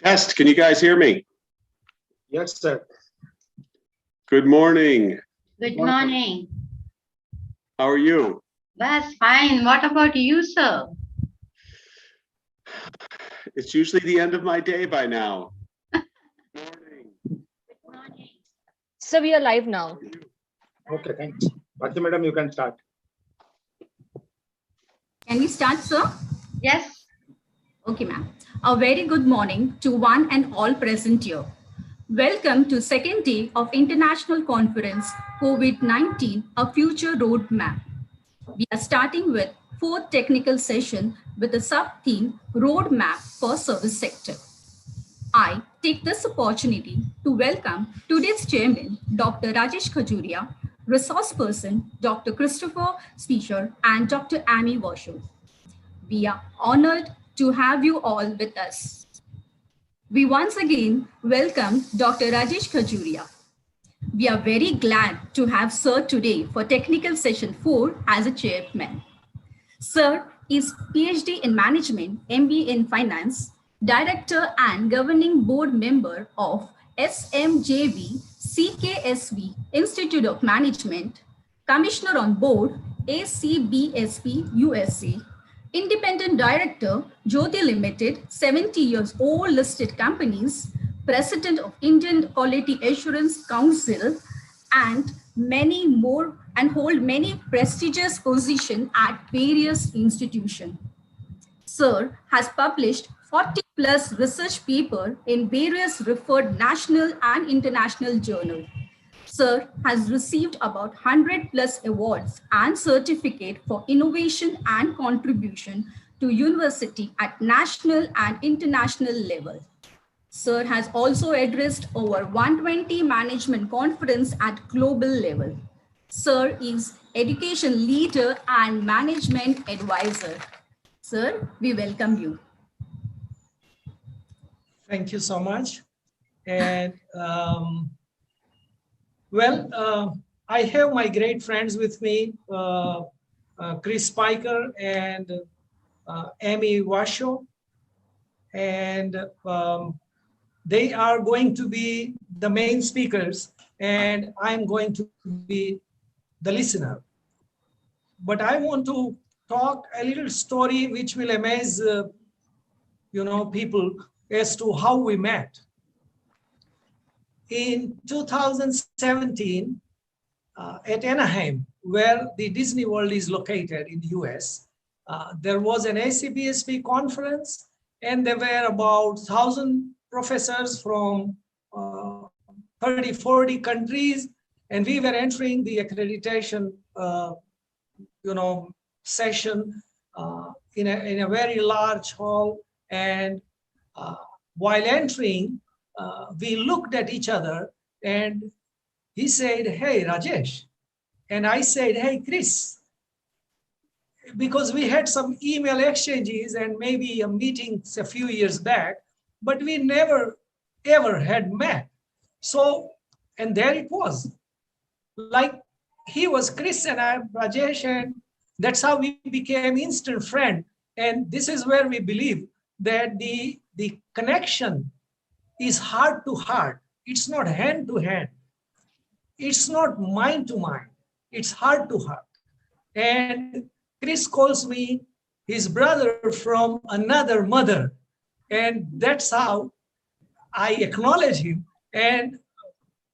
Test, can you guys hear me? Yes, sir. Good morning. Good morning. How are you? That's fine. What about you, sir? It's usually the end of my day by now. Morning. Good morning. So we are live now. Okay, thanks. Bhakti madam, you can start. Can we start, sir? Yes. Okay, ma'am. A very good morning to one and all present here. Welcome to second day of International Conference COVID-19, a future roadmap. We are starting with fourth technical session with a sub-theme roadmap for service sector. I take this opportunity to welcome today's chairman, Dr. Rajesh Khajuria, resource person, Dr. Christopher Speaker, and Dr. Amy Washoe. We are honored to have you all with us. We once again welcome Dr. Rajesh Khajuria. We are very glad to have Sir today for technical session 4 as a chairman. Sir is PhD in Management, MBA in Finance, Director and Governing Board Member of SMJV CKSV Institute of Management, Commissioner on Board ACBSP USA, Independent Director, Jyoti Limited, 70 years old listed companies, President of Indian Quality Assurance Council, and many more, and hold many prestigious positions at various institutions. Sir has published 40 plus research papers in various referred national and international journals. Sir has received about 100 plus awards and certificate for innovation and contribution to university at national and international level. Sir has also addressed over 120 management conference at global level. Sir is education leader and management advisor. Sir, we welcome you. Thank you so much. And I have my great friends with me, Chris Spiker and Amy Washoe, and they are going to be the main speakers, and I'm going to be the listener. But I want to talk a little story which will amaze people as to how we met. In 2017, at Anaheim, where the Disney World is located in the US, there was an ACBSP conference, and there were about 1,000 professors from 30, 40 countries, and we were entering the accreditation session in a very large hall. And while entering, we looked at each other, and he said, "Hey, Rajesh." And I said, "Hey, Chris." Because we had some email exchanges and maybe a meetings a few years back, but we never, ever had met. So, and there it was. Like he was Chris and I, Rajesh, and that's how we became instant friend. And this is where we believe that the connection is heart to heart. It's not hand to hand. It's not mind to mind. It's heart to heart. And Chris calls me his brother from another mother. And that's how I acknowledge him. And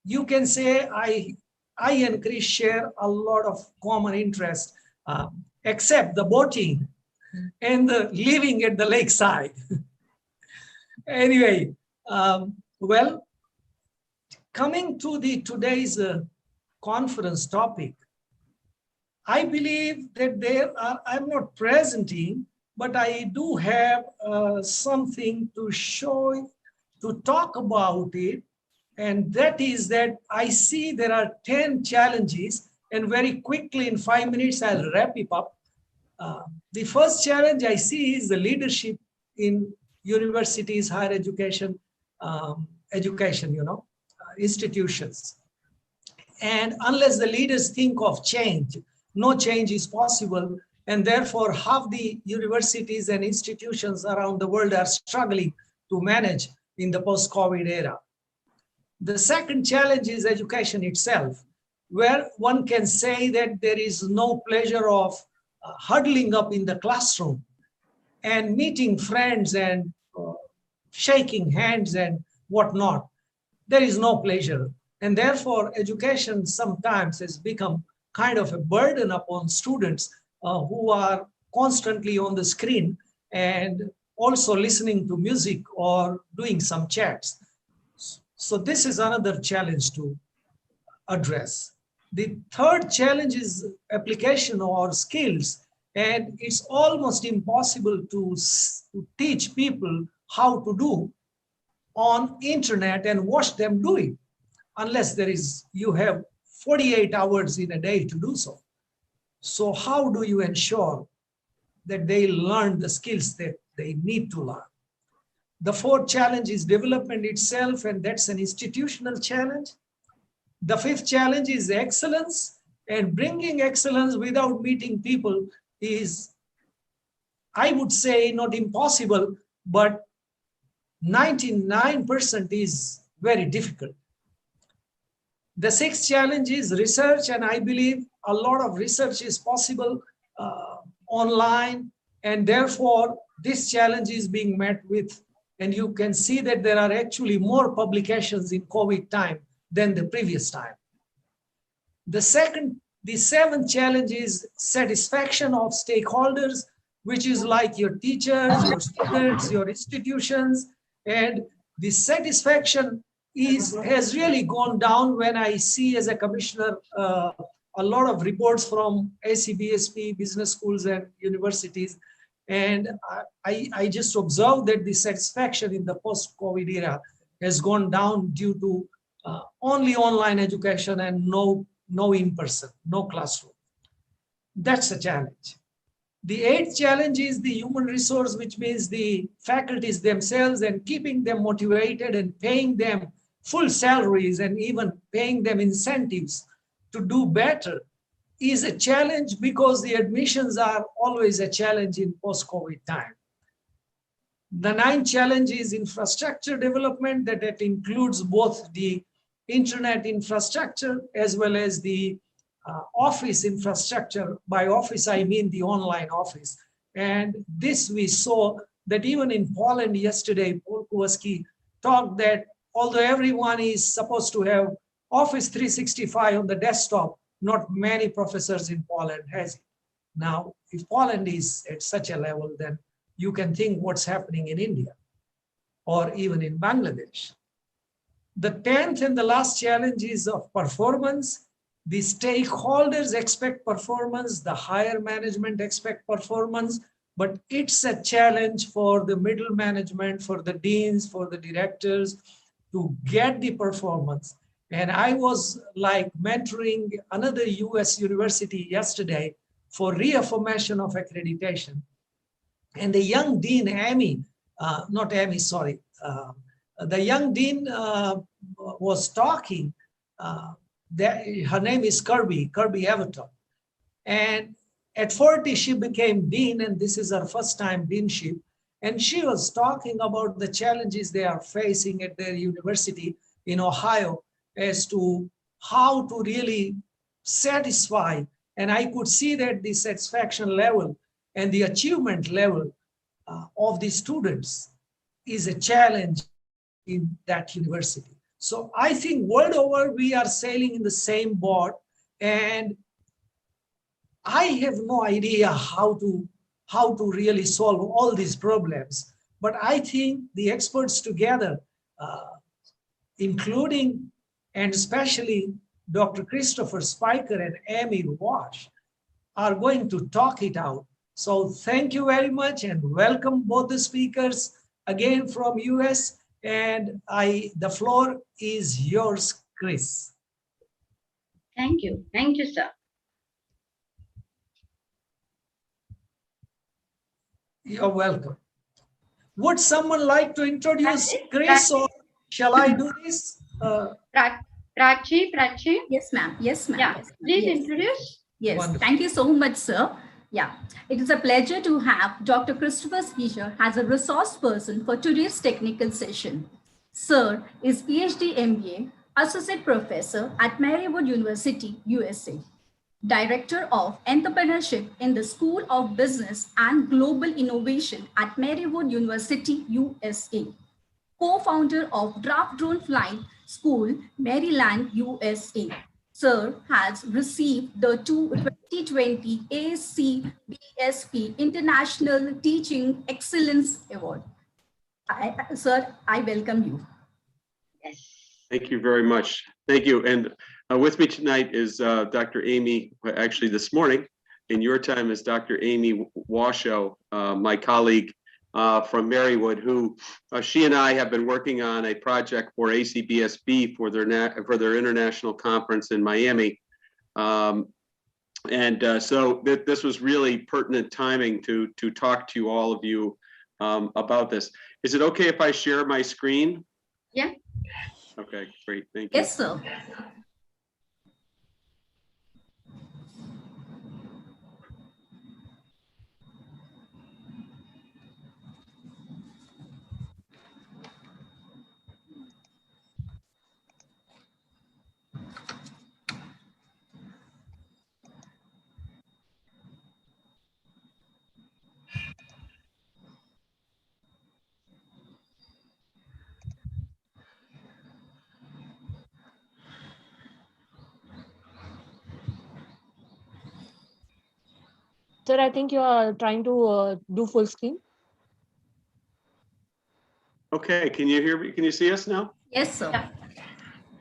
you can say I and Chris share a lot of common interests, except the boating and the living at the lakeside. Anyway, coming to today's conference topic, I believe that I'm not presenting, but I do have something to show, to talk about it. And that is that I see there are 10 challenges, and very quickly in 5 minutes, I'll wrap it up. The first challenge I see is the leadership in universities, higher education, institutions. And unless the leaders think of change, no change is possible. And therefore, half the universities and institutions around the world are struggling to manage in the post-COVID era. The second challenge is education itself, where one can say that there is no pleasure of huddling up in the classroom and meeting friends and shaking hands and whatnot. There is no pleasure. And therefore, education sometimes has become kind of a burden upon students who are constantly on the screen and also listening to music or doing some chats. So this is another challenge to address. The third challenge is application or skills, and it's almost impossible to teach people how to do on internet and watch them do it, unless you have 48 hours in a day to do so. So how do you ensure that they learn the skills that they need to learn? The fourth challenge is development itself, and that's an institutional challenge. The fifth challenge is excellence, and bringing excellence without meeting people is, I would say, not impossible, but 99% is very difficult. The sixth challenge is research, and I believe a lot of research is possible online, and therefore this challenge is being met with, and you can see that there are actually more publications in COVID time than the previous time. The seventh challenge is satisfaction of stakeholders, which is like your teachers, your students, your institutions, and the satisfaction has really gone down when I see as a commissioner a lot of reports from ACBSP, business schools and universities. And I just observed that the satisfaction in the post-COVID era has gone down due to only online education and no in-person, no classroom. That's a challenge. The eighth challenge is the human resource, which means the faculties themselves, and keeping them motivated and paying them full salaries and even paying them incentives to do better is a challenge, because the admissions are always a challenge in post-COVID time. The ninth challenge is infrastructure development, that includes both the internet infrastructure as well as the office infrastructure. By office, I mean the online office. And this we saw that even in Poland yesterday, Paul Kowalski talked that although everyone is supposed to have Office 365 on the desktop, not many professors in Poland has it. Now, if Poland is at such a level, then you can think what's happening in India or even in Bangladesh. The 10th and the last challenge is of performance. The stakeholders expect performance, the higher management expect performance, but it's a challenge for the middle management, for the deans, for the directors to get the performance. And I was like mentoring another US university yesterday for reaffirmation of accreditation. And the young dean, the young dean was talking, her name is Kirby Everton. And at 40, she became dean, and this is her first time deanship. And she was talking about the challenges they are facing at their university in Ohio as to how to really satisfy. And I could see that the satisfaction level and the achievement level of the students is a challenge in that university. So I think world over, we are sailing in the same boat, and I have no idea how to really solve all these problems. But I think the experts together, including and especially Dr. Christopher Spiker and Amy Wash, are going to talk it out. So thank you very much, and welcome both the speakers again from US. And the floor is yours, Chris. Thank you. Thank you, sir. You're welcome. Would someone like to introduce Chris, or shall I do this? Prachi. Yes, ma'am. Yes, ma'am. Yeah, yes, please yes. introduce. Yes, Wonderful. Thank you so much, sir. Yeah, it is a pleasure to have Dr. Christopher Spiker as a resource person for today's technical session. Sir is PhD MBA, Associate Professor at Marywood University, USA. Director of Entrepreneurship in the School of Business and Global Innovation at Marywood University, USA. Co-founder of Draft Drone Flight School, Maryland, USA. Sir has received the 2020 ACBSP International Teaching Excellence Award. Sir, I welcome you. Yes. Thank you very much. Thank you. And with me tonight is Dr. Amy, actually this morning, in your time is Dr. Amy Washoe, my colleague from Marywood, who she and I have been working on a project for ACBSB for their international conference in Miami. So this was really pertinent timing to talk to all of you about this. Is it okay if I share my screen? Yeah. Okay, great, thank you. Yes, sir. Sir, I think you are trying to do full screen. Okay, can you hear me? Can you see us now? Yes, sir. Yeah.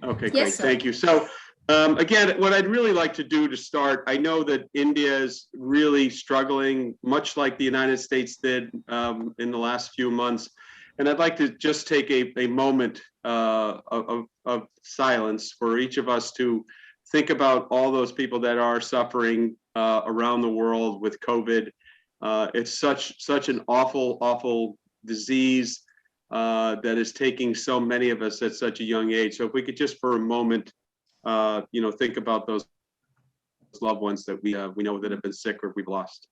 Okay, Yes, great, sir. thank you. So again, what I'd really like to do to start, I know that India is really struggling, much like the United States did in the last few months. And I'd like to just take a moment of silence for each of us to think about all those people that are suffering around the world with COVID. It's such an awful disease that is taking so many of us at such a young age. So if we could just for a moment, think about those loved ones that we know that have been sick or we've lost.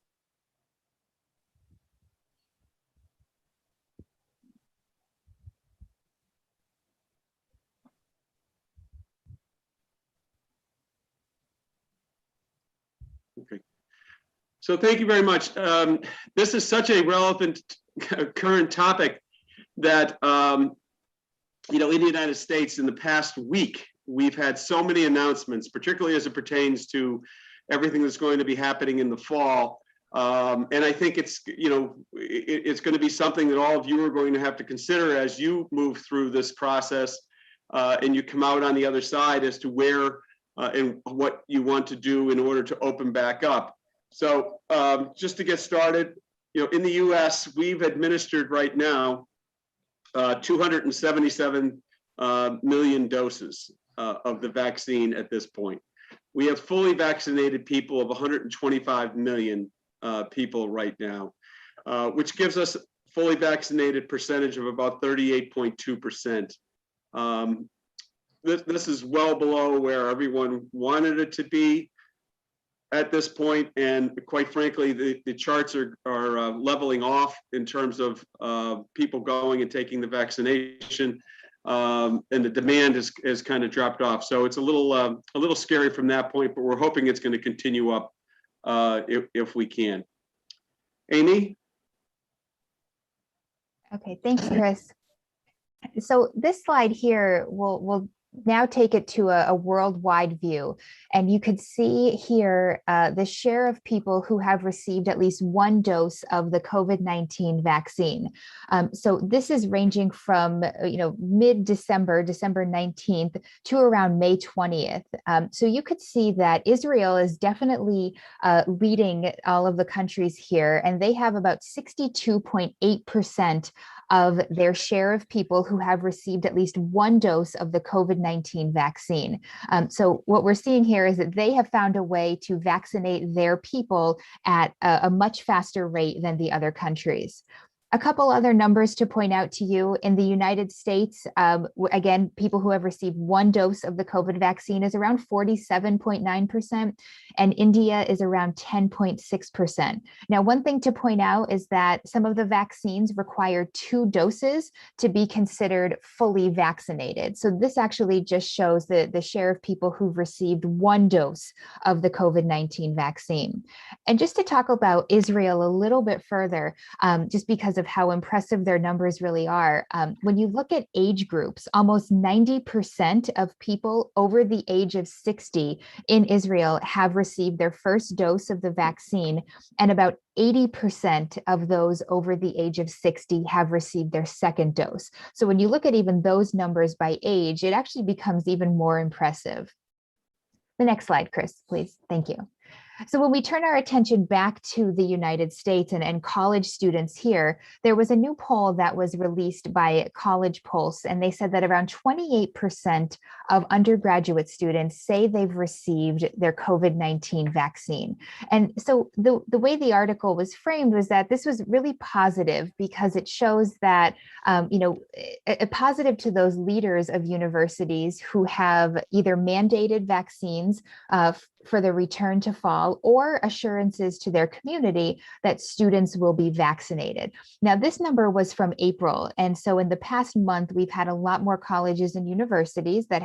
Okay. So thank you very much. This is such a relevant current topic that, in the United States in the past week, we've had so many announcements, particularly as it pertains to everything that's going to be happening in the fall. And I think it's going to be something that all of you are going to have to consider as you move through this process and you come out on the other side as to where and what you want to do in order to open back up. So just to get started, in the US, we've administered right now 277 million doses of the vaccine at this point. We have fully vaccinated people of 125 million people right now, which gives us fully vaccinated percentage of about 38.2%. This is well below where everyone wanted it to be at this point, and quite frankly, the charts are leveling off in terms of people going and taking the vaccination, and the demand has kind of dropped off. So it's a little scary from that point, but we're hoping it's going to continue up if we can. Amy? Okay, thanks, Chris. So this slide here will now take it to a worldwide view. And you could see here the share of people who have received at least one dose of the COVID-19 vaccine. So this is ranging from mid-December, December 19th, to around May 20th. So you could see that Israel is definitely leading all of the countries here, and they have about 62.8% of their share of people who have received at least one dose of the COVID-19 vaccine. So what we're seeing here is that they have found a way to vaccinate their people at a much faster rate than the other countries. A couple other numbers to point out to you. In the United States, again, people who have received one dose of the COVID vaccine is around 47.9%, and India is around 10.6%. Now, one thing to point out is that some of the vaccines require 2 doses to be considered fully vaccinated. So this actually just shows the share of people who've received 1 dose of the COVID-19 vaccine. And just to talk about Israel a little bit further, just because of how impressive their numbers really are. When you look at age groups, almost 90% of people over the age of 60 in Israel have received their first dose of the vaccine, and about 80% of those over the age of 60 have received their second dose. So when you look at even those numbers by age, it actually becomes even more impressive. The next slide, Chris, please. Thank you. So when we turn our attention back to the United States and college students here, there was a new poll that was released by College Pulse, and they said that around 28% of undergraduate students say they've received their COVID-19 vaccine. And so the way the article was framed was that this was really positive because it shows that, a positive to those leaders of universities who have either mandated vaccines for the return to fall or assurances to their community that students will be vaccinated. Now, this number was from April. And so in the past month, we've had a lot more colleges and universities that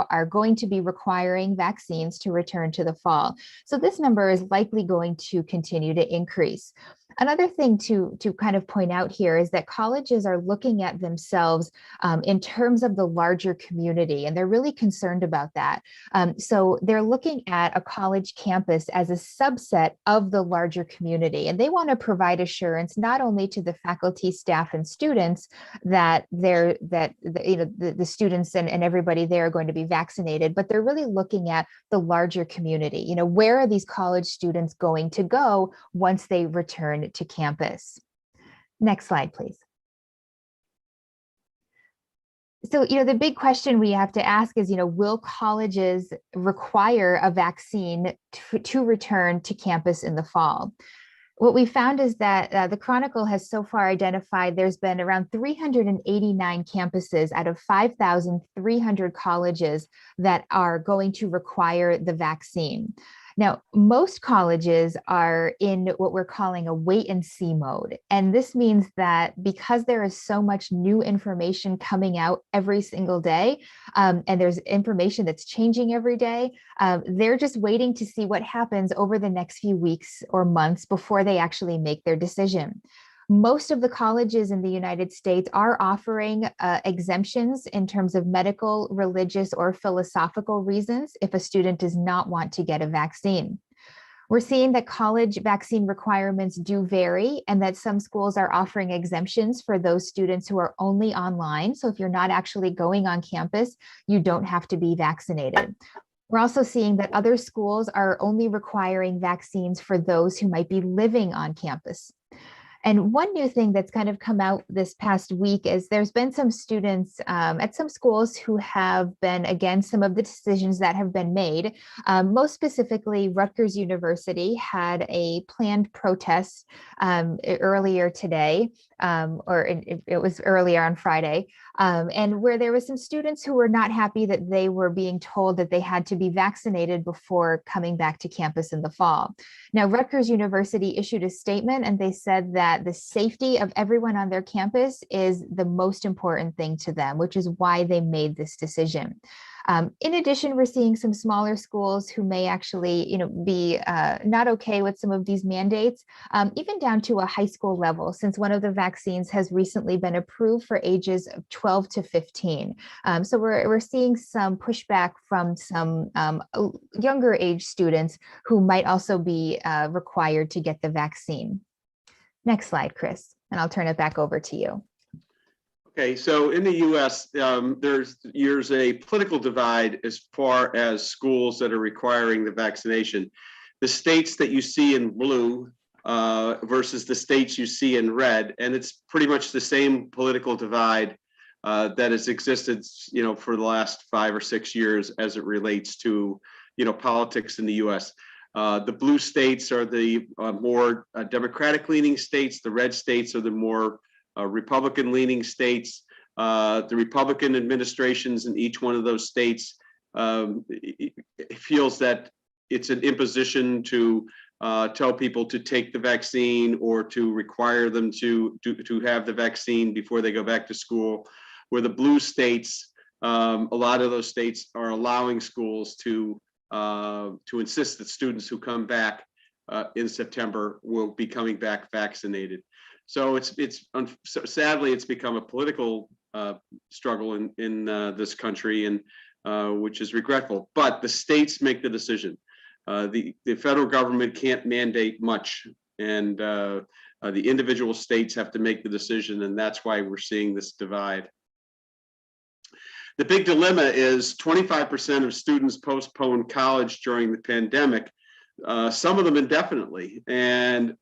are going to be requiring vaccines to return to the fall. So this number is likely going to continue to increase. Another thing to kind of point out here is that colleges are looking at themselves in terms of the larger community, and they're really concerned about that. So they're looking at a college campus as a subset of the larger community, and they want to provide assurance not only to the faculty, staff, and students that the students and everybody there are going to be vaccinated, but they're really looking at the larger community. Where are these college students going to go once they return to campus? Next slide, please. So, the big question we have to ask is, will colleges require a vaccine to return to campus in the fall? What we found is that the Chronicle has so far identified there's been around 389 campuses out of 5,300 colleges that are going to require the vaccine. Now, most colleges are in what we're calling a wait and see mode. And this means that because there is so much new information coming out every single day, and there's information that's changing every day, they're just waiting to see what happens over the next few weeks or months before they actually make their decision. Most of the colleges in the United States are offering exemptions in terms of medical, religious, or philosophical reasons if a student does not want to get a vaccine. We're seeing that college vaccine requirements do vary and that some schools are offering exemptions for those students who are only online. So if you're not actually going on campus, you don't have to be vaccinated. We're also seeing that other schools are only requiring vaccines for those who might be living on campus. And one new thing that's kind of come out this past week is there's been some students at some schools who have been against some of the decisions that have been made. Most specifically, Rutgers University had a planned protest earlier today, it was earlier on Friday, and where there was some students who were not happy that they were being told that they had to be vaccinated before coming back to campus in the fall. Now, Rutgers University issued a statement and they said that the safety of everyone on their campus is the most important thing to them, which is why they made this decision. In addition, we're seeing some smaller schools who may actually, be not okay with some of these mandates, even down to a high school level, since one of the vaccines has recently been approved for ages of 12 to 15. So we're seeing some pushback from some younger age students who might also be required to get the vaccine. Next slide, Chris, and I'll turn it back over to you. Okay, so in the US, there's a political divide as far as schools that are requiring the vaccination. The states that you see in blue versus the states you see in red, and it's pretty much the same political divide that has existed, for the last 5 or 6 years as it relates to, politics in the US. The blue states are the more Democratic-leaning states. The red states are the more Republican leaning states, the Republican administrations in each one of those states feels that it's an imposition to tell people to take the vaccine or to require them to have the vaccine before they go back to school. Where the blue states, a lot of those states are allowing schools to insist that students who come back in September will be coming back vaccinated. So sadly it's become a political struggle in this country, and which is regretful. But the states make the decision. The federal government can't mandate much, and the individual states have to make the decision, and that's why we're seeing this divide. The big dilemma is 25% of students postponed college during the pandemic, some of them indefinitely. And,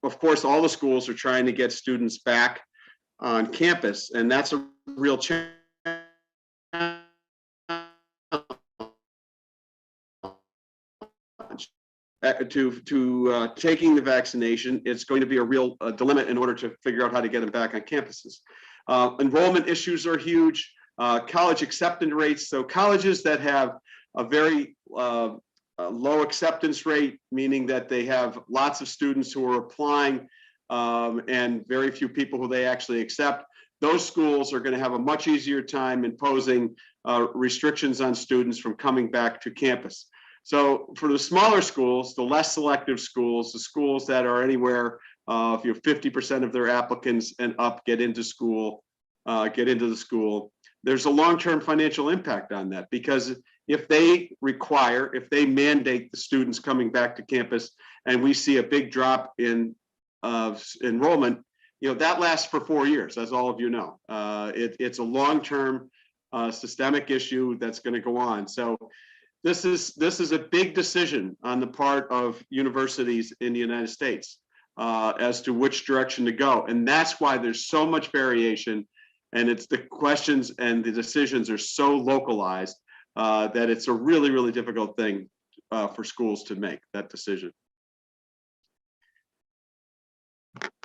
of course, all the schools are trying to get students back on campus, and that's a real challenge. To taking the vaccination, it's going to be a real dilemma in order to figure out how to get them back on campuses. Enrollment issues are huge. College acceptance rates, so colleges that have a very low acceptance rate, meaning that they have lots of students who are applying and very few people who they actually accept, those schools are going to have a much easier time imposing restrictions on students from coming back to campus. So for the smaller schools, the less selective schools, the schools that are anywhere, if 50% of their applicants and up get into the school, there's a long-term financial impact on that, because if they mandate the students coming back to campus and we see a big drop in enrollment, that lasts for 4 years, as all of you know. It's a long-term systemic issue that's going to go on. So this is a big decision on the part of universities in the United States as to which direction to go. And that's why there's so much variation, and it's the questions and the decisions are so localized that it's a really, really difficult thing for schools to make that decision.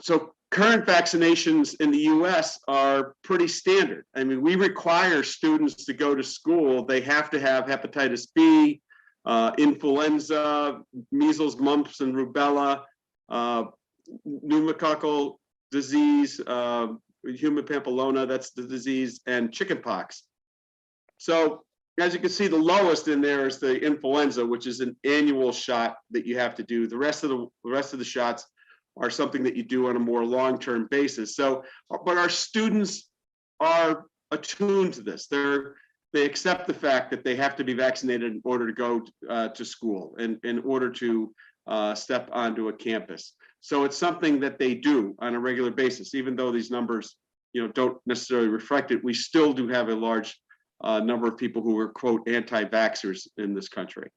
So current vaccinations in the US are pretty standard. I mean, we require students to go to school. They have to have hepatitis B, influenza, measles, mumps, and rubella, pneumococcal disease, human papilloma, that's the disease, and chickenpox. So as you can see, the lowest in there is the influenza, which is an annual shot that you have to do. The rest of the shots are something that you do on a more long-term basis. So, but our students are attuned to this. They accept the fact that they have to be vaccinated in order to go to school and in order to step onto a campus. So it's something that they do on a regular basis, even though these numbers, don't necessarily reflect it. We still do have a large number of people who are, quote, anti-vaxxers in this country.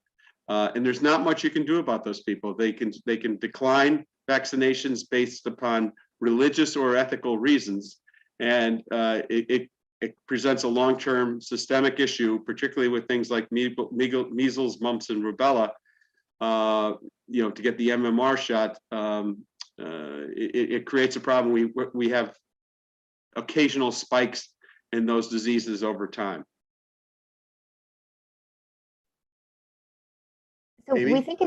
And there's not much you can do about those people. They can decline vaccinations based upon religious or ethical reasons. And it presents a long-term systemic issue, particularly with things like measles, mumps, and rubella. To get the MMR shot, it creates a problem. We have occasional spikes in those diseases over time. So Amy? we think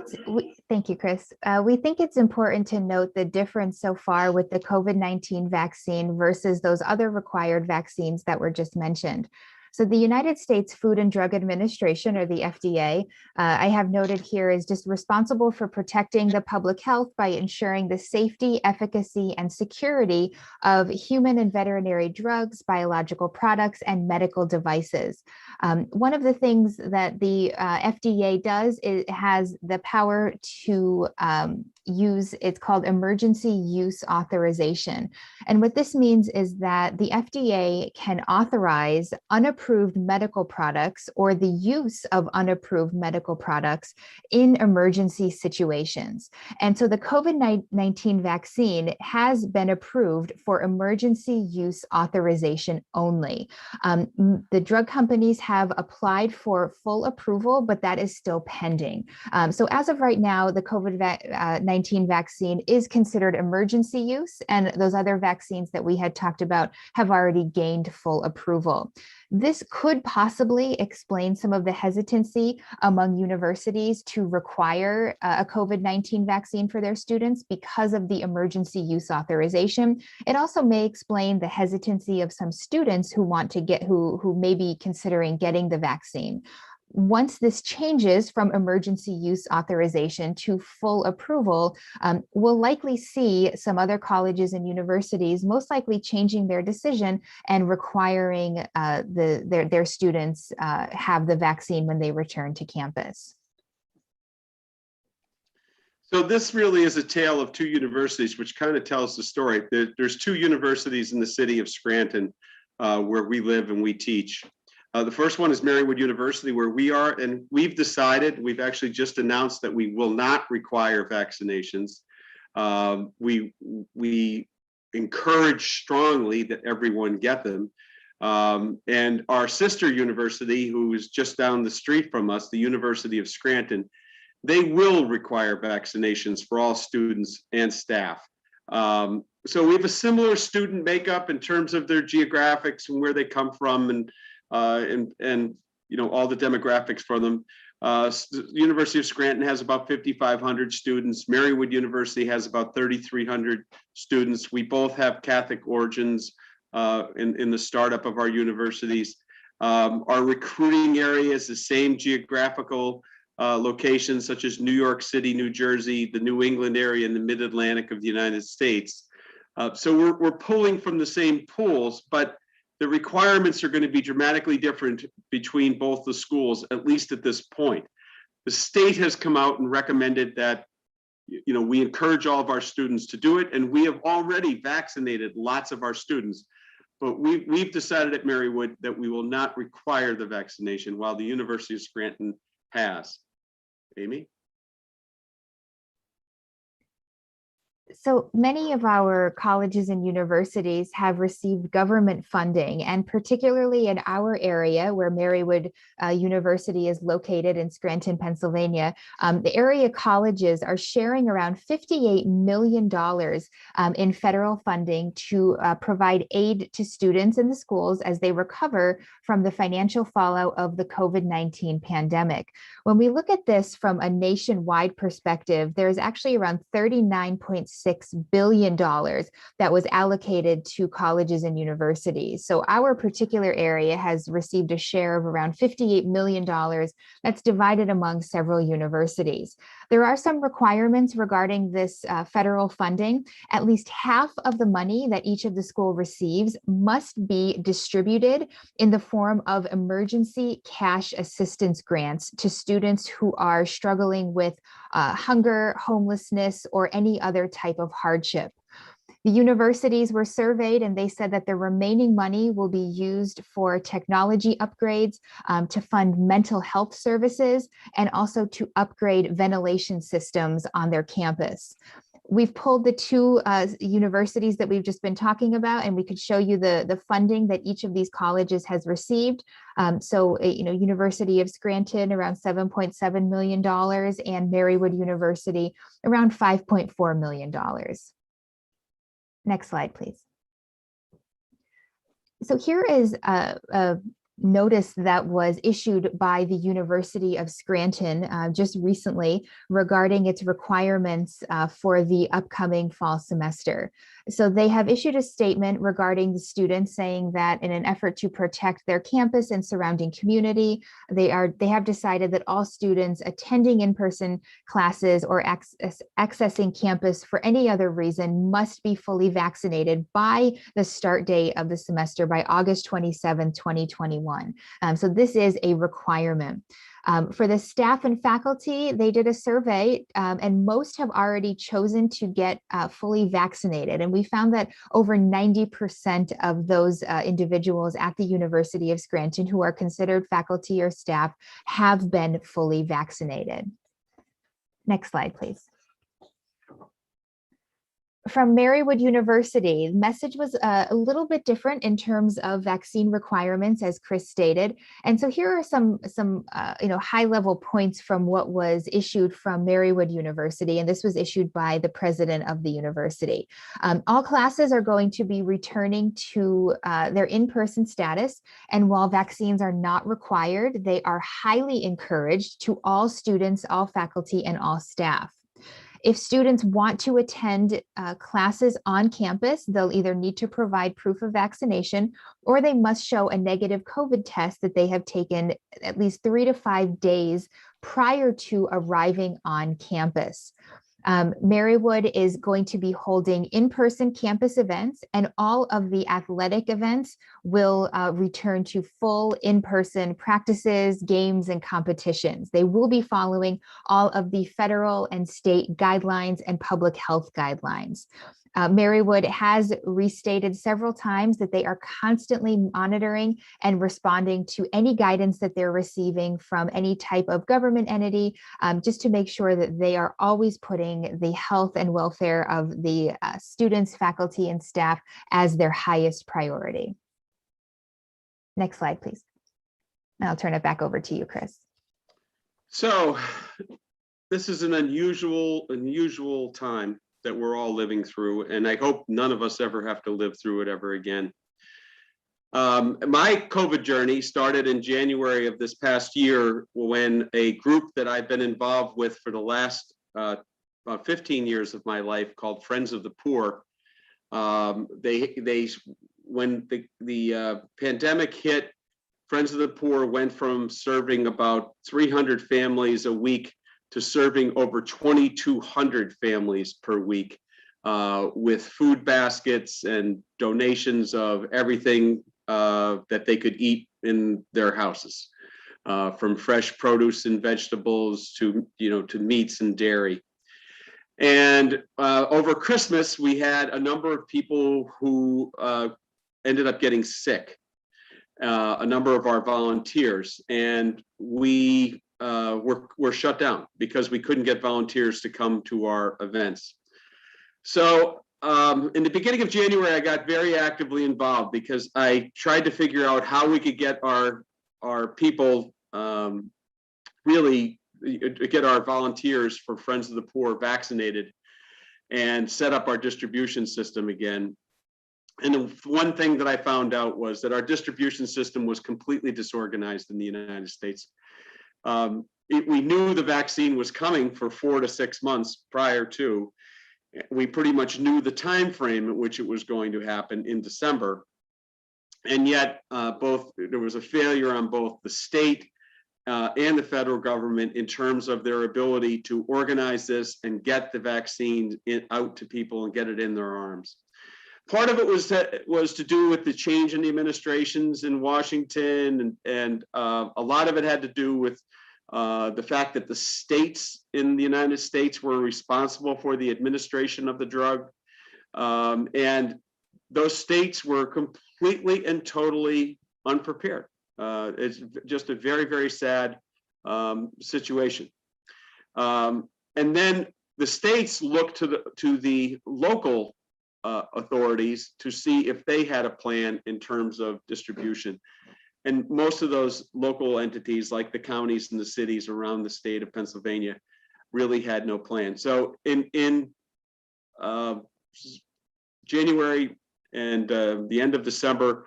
thank you, Chris. We think it's important to note the difference so far with the COVID-19 vaccine versus those other required vaccines that were just mentioned. So the United States Food and Drug Administration, or the FDA, I have noted here, is just responsible for protecting the public health by ensuring the safety, efficacy, and security of human and veterinary drugs, biological products, and medical devices. One of the things that the FDA does is it has the power to use, it's called emergency use authorization. And what this means is that the FDA can authorize unapproved medical products or the use of unapproved medical products in emergency situations. And so the COVID-19 vaccine has been approved for emergency use authorization only. The drug companies have applied for full approval, but that is still pending. So as of right now, the COVID-19 COVID-19 vaccine is considered emergency use, and those other vaccines that we had talked about have already gained full approval. This could possibly explain some of the hesitancy among universities to require a COVID-19 vaccine for their students because of the emergency use authorization. It also may explain the hesitancy of some students who want to get, who may be considering getting the vaccine. Once this changes from emergency use authorization to full approval, we'll likely see some other colleges and universities most likely changing their decision and requiring their students have the vaccine when they return to campus. So this really is a tale of two universities, which kind of tells the story. There's two universities in the city of Scranton where we live and we teach. The first one is Marywood University, where we are, and we've decided, we've actually just announced that we will not require vaccinations. We encourage strongly that everyone get them. And our sister university, who is just down the street from us, the University of Scranton, they will require vaccinations for all students and staff. So we have a similar student makeup in terms of their geographics and where they come from, and you know, all the demographics for them. University of Scranton has about 5,500 students. Marywood University has about 3,300 students. We both have Catholic origins in the startup of our universities. Our recruiting area is the same geographical locations, such as New York City, New Jersey, the New England area, and the Mid-Atlantic of the United States. So we're pulling from the same pools, but the requirements are going to be dramatically different between both the schools, at least at this point. The state has come out and recommended that, you know, we encourage all of our students to do it, and we have already vaccinated lots of our students. But we've decided at Marywood that we will not require the vaccination, while the University of Scranton has. Amy? So many of our colleges and universities have received government funding, and particularly in our area where Marywood University is located in Scranton, Pennsylvania, the area colleges are sharing around $58 million in federal funding to provide aid to students in the schools as they recover from the financial fallout of the COVID-19 pandemic. When we look at this from a nationwide perspective, there's actually around $39.6 billion that was allocated to colleges and universities. So our particular area has received a share of around $58 million that's divided among several universities. There are some requirements regarding this federal funding. At least half of the money that each of the school receives must be distributed in the form of emergency cash assistance grants to students who are struggling with hunger, homelessness, or any other type of hardship. The universities were surveyed, and they said that the remaining money will be used for technology upgrades, to fund mental health services, and also to upgrade ventilation systems on their campus. We've pulled the two universities that we've just been talking about, and we could show you the funding that each of these colleges has received. So, you know, University of Scranton around $7.7 million, and Marywood University around $5.4 million. Next slide, please. So here is a notice that was issued by the University of Scranton just recently regarding its requirements for the upcoming fall semester. So they have issued a statement regarding the students, saying that in an effort to protect their campus and surrounding community, they have decided that all students attending in-person classes or accessing campus for any other reason must be fully vaccinated by the start date of the semester, by August 27, 2021. So this is a requirement. For the staff and faculty, they did a survey, and most have already chosen to get fully vaccinated. And we found that over 90% of those individuals at the University of Scranton who are considered faculty or staff have been fully vaccinated. Next slide, please. from Marywood University. The message was a little bit different in terms of vaccine requirements, as Chris stated. And so here are some high-level points from what was issued from Marywood University, and this was issued by the president of the university. All classes are going to be returning to their in-person status, and while vaccines are not required, they are highly encouraged to all students, all faculty, and all staff. If students want to attend classes on campus, they'll either need to provide proof of vaccination or they must show a negative COVID test that they have taken at least 3 to 5 days prior to arriving on campus. Marywood is going to be holding in-person campus events, and all of the athletic events will return to full in-person practices, games, and competitions. They will be following all of the federal and state guidelines and public health guidelines. Marywood has restated several times that they are constantly monitoring and responding to any guidance that they're receiving from any type of government entity, just to make sure that they are always putting the health and welfare of the students, faculty, and staff as their highest priority. Next slide, please. And I'll turn it back over to you, Chris. So this is an unusual time that we're all living through, and I hope none of us ever have to live through it ever again. My COVID journey started in January of this past year when a group that I've been involved with for the last about 15 years of my life, called Friends of the Poor, when the pandemic hit, Friends of the Poor went from serving about 300 families a week to serving over 2,200 families per week with food baskets and donations of everything that they could eat in their houses, from fresh produce and vegetables to meats and dairy. And over Christmas, we had a number of people who ended up getting sick, a number of our volunteers, and we were shut down because we couldn't get volunteers to come to our events. So in the beginning of January, I got very actively involved because I tried to figure out how we could get our people, really get our volunteers for Friends of the Poor vaccinated and set up our distribution system again. And the one thing that I found out was that our distribution system was completely disorganized in the United States. We knew the vaccine was coming for 4 to 6 months prior to. We pretty much knew the time frame at which it was going to happen in December, and yet there was a failure on both the state and the federal government in terms of their ability to organize this and get the vaccine out to people and get it in their arms. Part of it was to do with the change in the administrations in Washington, and a lot of it had to do with the fact that the states in the United States were responsible for the administration of the drug. And those states were completely and totally unprepared. It's just a very, very sad situation. And then the states looked to the local authorities to see if they had a plan in terms of distribution. And most of those local entities, like the counties and the cities around the state of Pennsylvania, really had no plan. So in January and the end of December,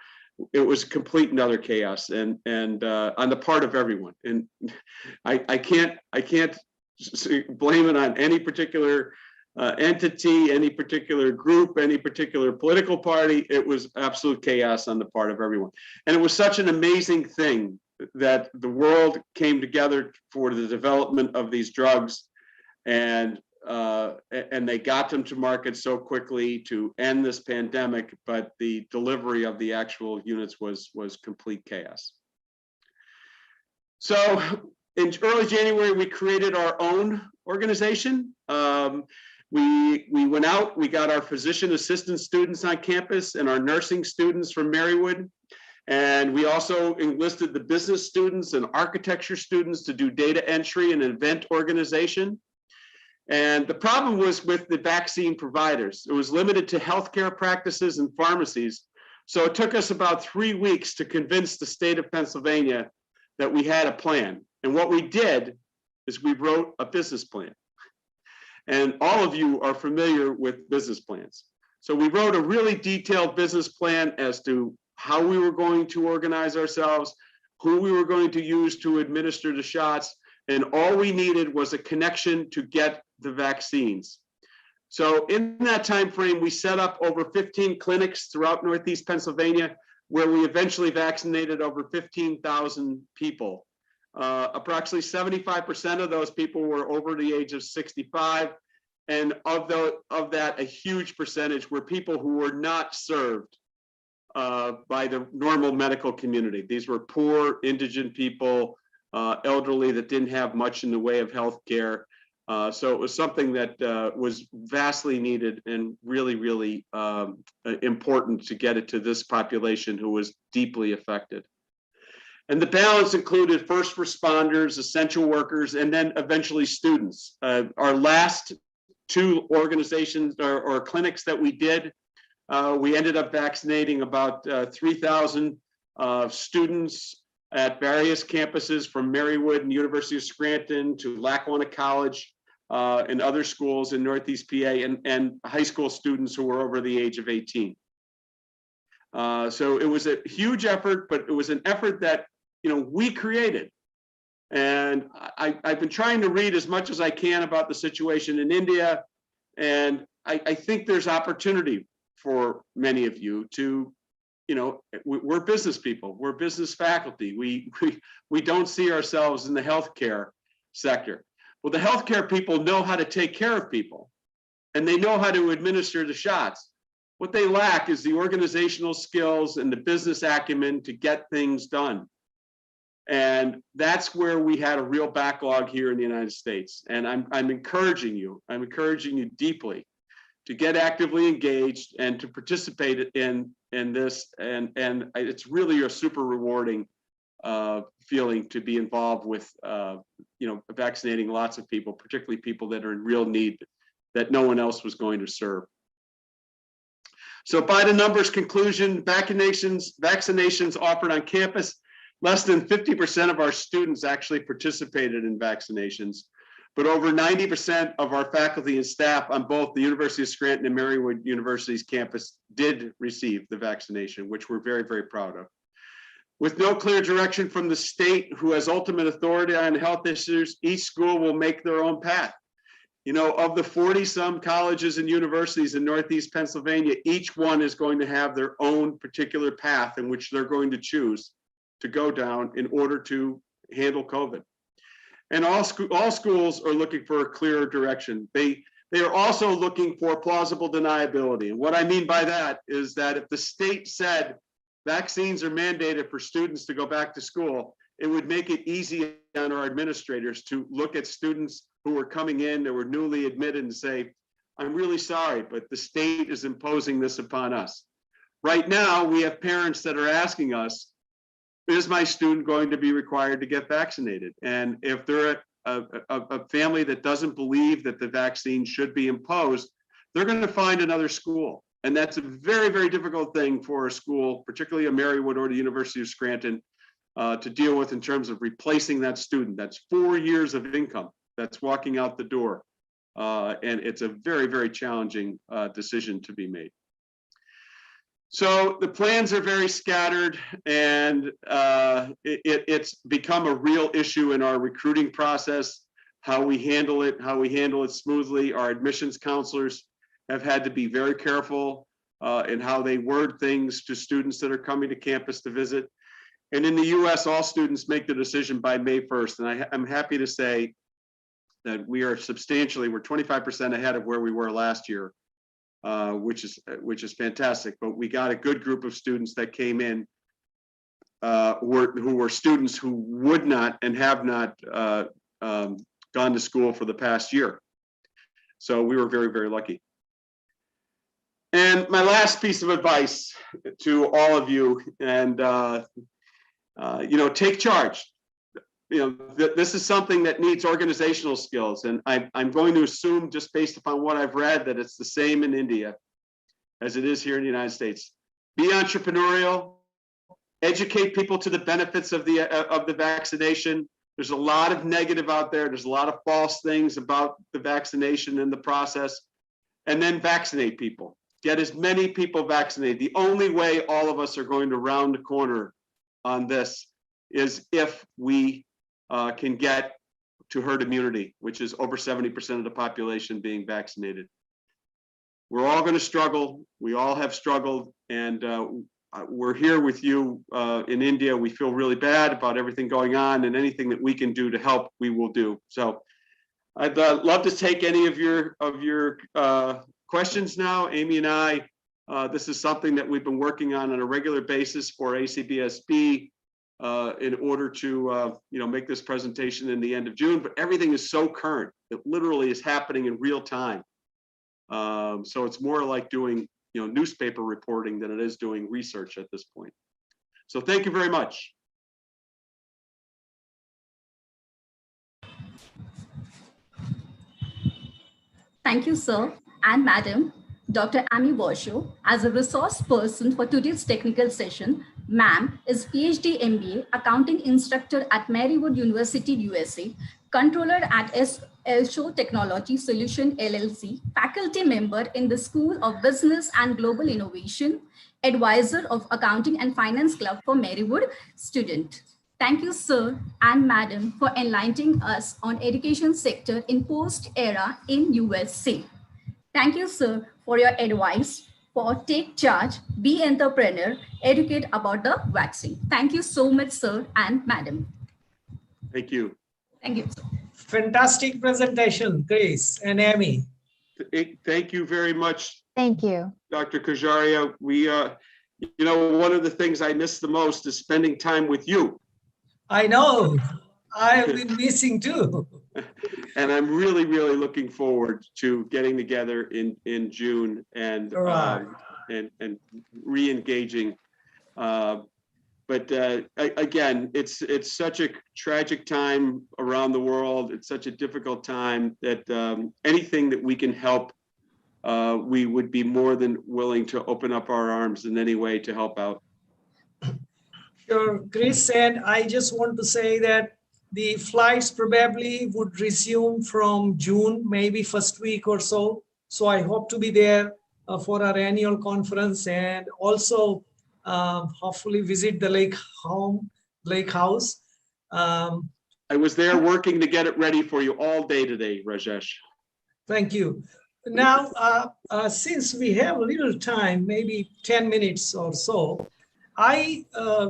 it was complete and utter chaos, and on the part of everyone. And I can't blame it on any particular entity, any particular group, any particular political party. It was absolute chaos on the part of everyone. And it was such an amazing thing that the world came together for the development of these drugs, and they got them to market so quickly to end this pandemic, but the delivery of the actual units was complete chaos. So in early January, we created our own organization. We went out, we got our physician assistant students on campus and our nursing students from Marywood. And we also enlisted the business students and architecture students to do data entry and event organization. And the problem was with the vaccine providers. It was limited to healthcare practices and pharmacies. So it took us about 3 weeks to convince the state of Pennsylvania that we had a plan. And what we did is we wrote a business plan. And all of you are familiar with business plans. So we wrote a really detailed business plan as to how we were going to organize ourselves, who we were going to use to administer the shots, and all we needed was a connection to get the vaccines. So in that time frame, we set up over 15 clinics throughout Northeast Pennsylvania, where we eventually vaccinated over 15,000 people. Approximately 75% of those people were over the age of 65. And of that, a huge percentage were people who were not served by the normal medical community. These were poor, indigent people, elderly that didn't have much in the way of health care. So it was something that was vastly needed and really, really important to get it to this population who was deeply affected. And the balance included first responders, essential workers, and then eventually students. Our last 2 organizations or clinics that we did, we ended up vaccinating about 3,000 students at various campuses from Marywood and University of Scranton to Lackawanna College and other schools in Northeast PA, and high school students who were over the age of 18. So it was a huge effort, but it was an effort that we created. And I've been trying to read as much as I can about the situation in India, and I think there's opportunity for many of you to, we're business people, we're business faculty. We don't see ourselves in the healthcare sector. Well, the healthcare people know how to take care of people, and they know how to administer the shots. What they lack is the organizational skills and the business acumen to get things done. And that's where we had a real backlog here in the United States. And I'm encouraging you deeply to get actively engaged and to participate in this. And it's really a super rewarding feeling to be involved with, vaccinating lots of people, particularly people that are in real need that no one else was going to serve. So by the numbers conclusion, vaccinations offered on campus, less than 50% of our students actually participated in vaccinations, but over 90% of our faculty and staff on both the University of Scranton and Marywood University's campus did receive the vaccination, which we're very, very proud of. With no clear direction from the state, who has ultimate authority on health issues, each school will make their own path. Of the 40-some colleges and universities in Northeast Pennsylvania, each one is going to have their own particular path in which they're going to choose to go down in order to handle COVID. And all schools are looking for a clearer direction. They are also looking for plausible deniability. And what I mean by that is that if the state said vaccines are mandated for students to go back to school, it would make it easy on our administrators to look at students who were coming in, that were newly admitted, and say, I'm really sorry, but the state is imposing this upon us. Right now, we have parents that are asking us, is my student going to be required to get vaccinated? And if they're a family that doesn't believe that the vaccine should be imposed, they're going to find another school. And that's a very, very difficult thing for a school, particularly a Marywood or the University of Scranton, to deal with in terms of replacing that student. That's 4 years of income that's walking out the door. And it's a very, very challenging decision to be made. So the plans are very scattered, and it's become a real issue in our recruiting process, how we handle it smoothly. Our admissions counselors have had to be very careful in how they word things to students that are coming to campus to visit. And in the US, all students make the decision by May 1st. And I'm happy to say that we're 25% ahead of where we were last year. Which is fantastic. But we got a good group of students that came in who were students who would not and have not gone to school for the past year. So we were very, very lucky. And my last piece of advice to all of you, and take charge. this is something that needs organizational skills. And I'm going to assume, just based upon what I've read, that it's the same in India as it is here in the United States. Be entrepreneurial, educate people to the benefits of the vaccination. There's a lot of negative out there. There's a lot of false things about the vaccination and the process. And then vaccinate people. Get as many people vaccinated. The only way all of us are going to round the corner on this is if we can get to herd immunity, which is over 70% of the population being vaccinated. We're all going to struggle. We all have struggled, and we're here with you in India. We feel really bad about everything going on, and anything that we can do to help, we will do. So I'd love to take any of your questions now. Amy and I, this is something that we've been working on a regular basis for ACBSB in order to make this presentation in the end of June, but everything is so current. It literally is happening in real time. So it's more like doing newspaper reporting than it is doing research at this point. So thank you very much. Thank you, sir and madam. Dr. Amy Washoe, as a resource person for today's technical session, ma'am is PhD MBA accounting instructor at Marywood University, USA, controller at Elshow Technology Solution LLC, faculty member in the School of Business and Global Innovation, advisor of Accounting and Finance Club for Marywood student. Thank you, sir and madam, for enlightening us on education sector in post-era in USA. Thank you, sir, for your advice, for take charge, be entrepreneur, educate about the vaccine. Thank you so much, sir and madam. Thank you. Thank you, sir. Fantastic presentation, Chris and Amy. Thank you very much. Thank you. Dr. Kajaria. We, one of the things I miss the most is spending time with you. I know. I've been missing too. And I'm really, really looking forward to getting together in June and Right. and re-engaging. But again, it's such a tragic time around the world. It's such a difficult time that anything that we can help, we would be more than willing to open up our arms in any way to help out. Sure, Chris said, I just want to say that the flights probably would resume from June, maybe first week or so. So I hope to be there for our annual conference, and also hopefully visit the lake house. I was there working to get it ready for you all day today, Rajesh. Thank you. Now, since we have a little time, maybe 10 minutes or so, I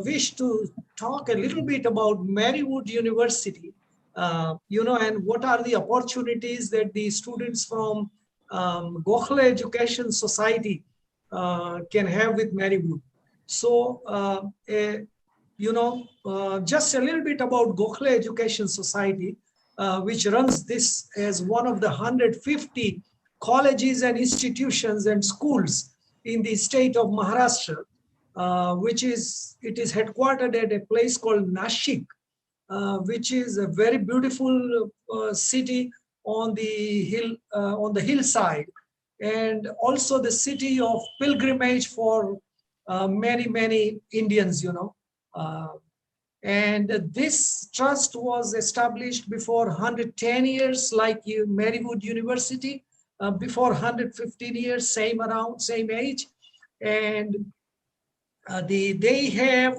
wish to talk a little bit about Marywood University, and what are the opportunities that the students from Gokula Education Society can have with Marywood. So, just a little bit about Gokula Education Society, which runs this as one of the 150 colleges and institutions and schools in the state of Maharashtra. It is headquartered at a place called Nashik, which is a very beautiful city on the hillside, and also the city of pilgrimage for many Indians, and this trust was established before 110 years, like Marywood University, before 115 years, same age, and they have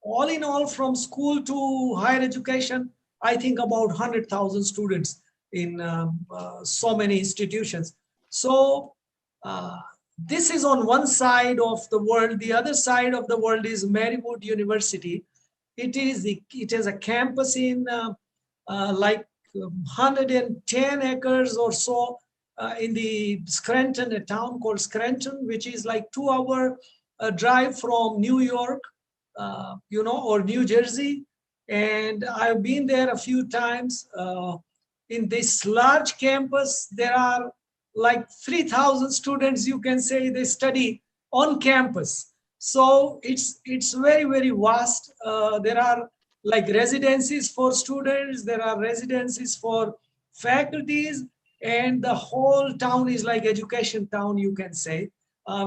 all in all, from school to higher education, I think about 100,000 students in so many institutions. So this is on one side of the world. The other side of the world is Marywood University. It is a campus in like 110 acres or so in the Scranton, a town called Scranton, which is like 2-hour drive from New York, or New Jersey. And I've been there a few times. In this large campus, there are like 3,000 students, you can say, they study on campus. So it's very vast. There are like residencies for students, there are residencies for faculties, and the whole town is like education town, you can say,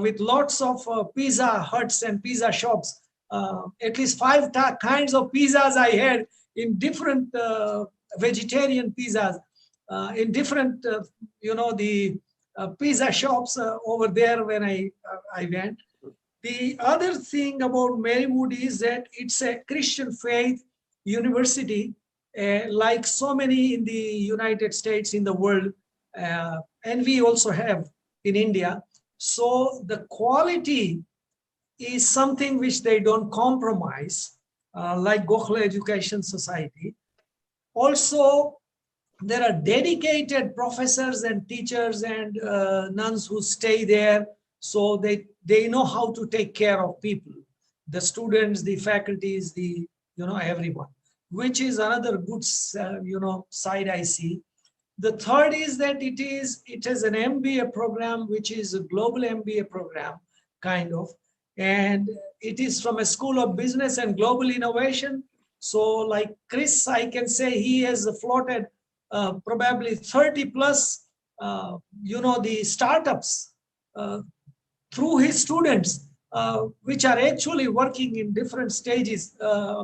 with lots of pizza huts and pizza shops. At least 5 kinds of pizzas I had in different vegetarian pizzas, in different, the pizza shops over there when I went. The other thing about Marywood is that it's a Christian faith university, like so many in the United States, in the world, and we also have in India. So the quality is something which they don't compromise, like Gokula Education Society. Also, there are dedicated professors and teachers and nuns who stay there, so they know how to take care of people, the students, the faculties, the everyone, which is another good side I see. The third is that it is an MBA program, which is a global MBA program, kind of, and it is from a school of business and global innovation. So like Chris, I can say he has floated probably 30 plus, the startups through his students, which are actually working in different stages,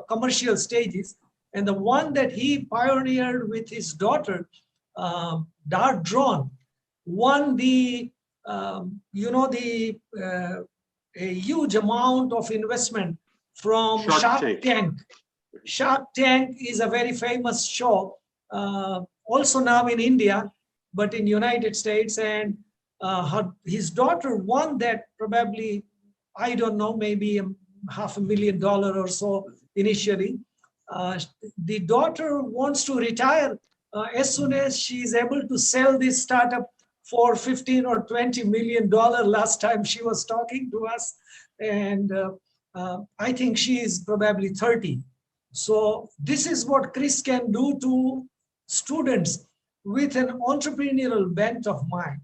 commercial stages. And the one that he pioneered with his daughter, Dart Drone, won the, a huge amount of investment from Shark Tank. Shark Tank is a very famous show, also now in India, but in United States. And his daughter won that probably, I don't know, maybe $500,000 or so initially. The daughter wants to retire as soon as she is able to sell this startup for $15 or $20 million last time she was talking to us. And I think she is probably 30. So this is what Chris can do to students with an entrepreneurial bent of mind.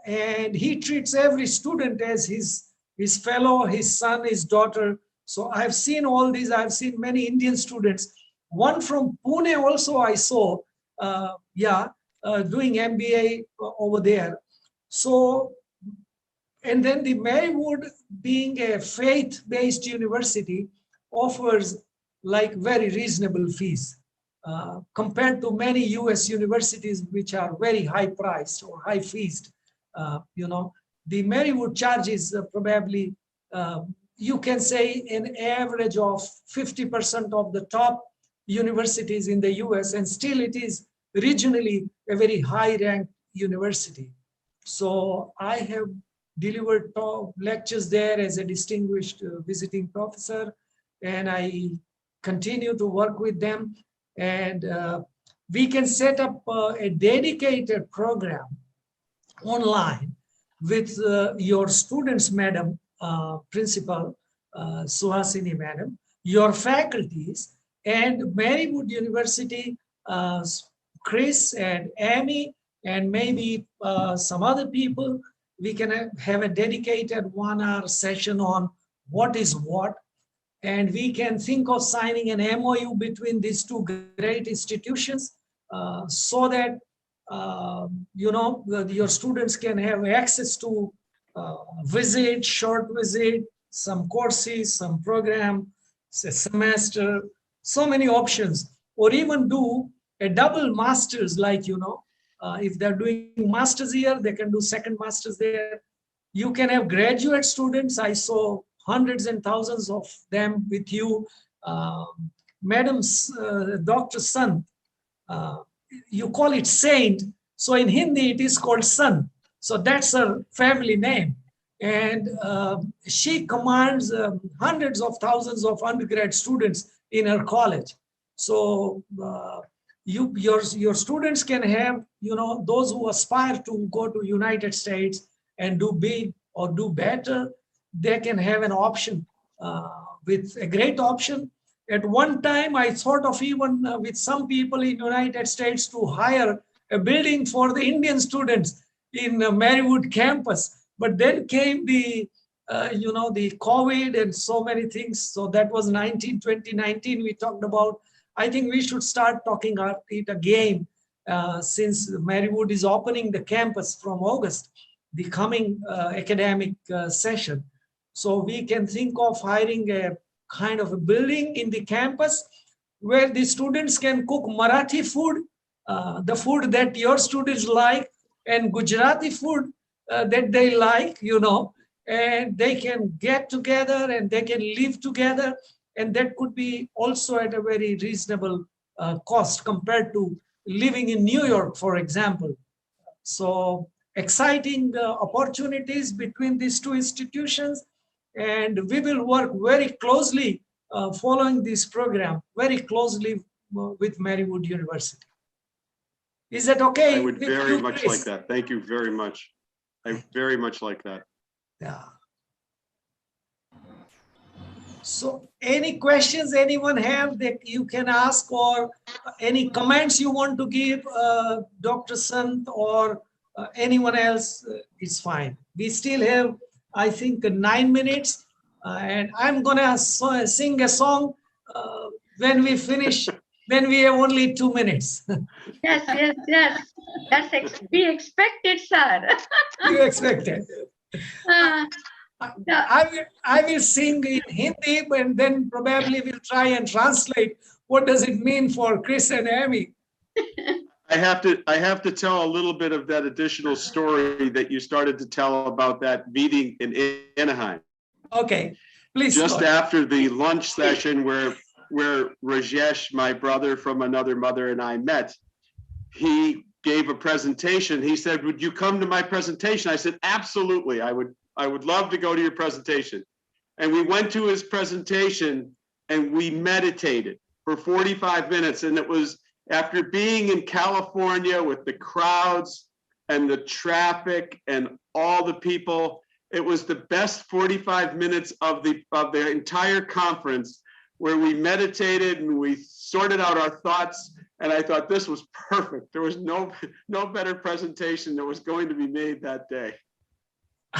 And he treats every student as his fellow, his son, his daughter. So I've seen all these. I've seen many Indian students. One from Pune also I saw, doing MBA over there. So, and then the Marywood, being a faith-based university, offers like very reasonable fees compared to many US universities, which are very high priced or high fees. The Marywood charges probably, you can say, an average of 50% of the top universities in the US, and still it is regionally a very high ranked university. So I have delivered lectures there as a distinguished visiting professor, and I continue to work with them. And we can set up a dedicated program online with your students, madam, principal, Suhasini madam, your faculties, and Marywood University, Chris and Amy, and maybe some other people. We can have a dedicated 1-hour session on what is what. And we can think of signing an MOU between these two great institutions so that your students can have access to visit, short visit, some courses, some program, a semester, so many options, or even do a double master's, like, if they're doing master's here, they can do second master's there. You can have graduate students. I saw hundreds and thousands of them with you. Madam's doctor's son, you call it Saint. So in Hindi, it is called Son. So that's her family name. And she commands hundreds of thousands of undergrad students in her college. So your students can have, those who aspire to go to United States and do big or do better, they can have an option, with a great option. At one time, I thought of even with some people in United States to hire a building for the Indian students in Marywood campus. But then came the the COVID and so many things. So that was 2019 we talked about. I think we should start talking about it again since Marywood is opening the campus from August, the coming academic session. So we can think of hiring a kind of a building in the campus where the students can cook Marathi food, the food that your students like, and Gujarati food that they like, and they can get together and they can live together. And that could be also at a very reasonable cost compared to living in New York, for example. So exciting opportunities between these two institutions. And we will work very closely following this program, very closely with Marywood University. Is that okay? I would very much like that. Thank you very much. I very much like that. Yeah. So any questions anyone have that you can ask, or any comments you want to give, Dr. Sant or anyone else, it's fine. We still have, I think, 9 minutes, and I'm gonna sing a song when we finish, when we have only 2 minutes. Yes. We expected, sir. You expected. I will sing in Hindi, and then probably we'll try and translate what does it mean for Chris and Amy. I have to tell a little bit of that additional story that you started to tell about that meeting in Anaheim. Okay, please. Just after the lunch session where Rajesh, my brother from another mother, and I met, he gave a presentation. He said, "Would you come to my presentation?" I said, "Absolutely, I would love to go to your presentation." And we went to his presentation and we meditated for 45 minutes. And it was after being in California with the crowds and the traffic and all the people, it was the best 45 minutes of the entire conference, where we meditated and we sorted out our thoughts. And I thought this was perfect. There was no better presentation that was going to be made that day.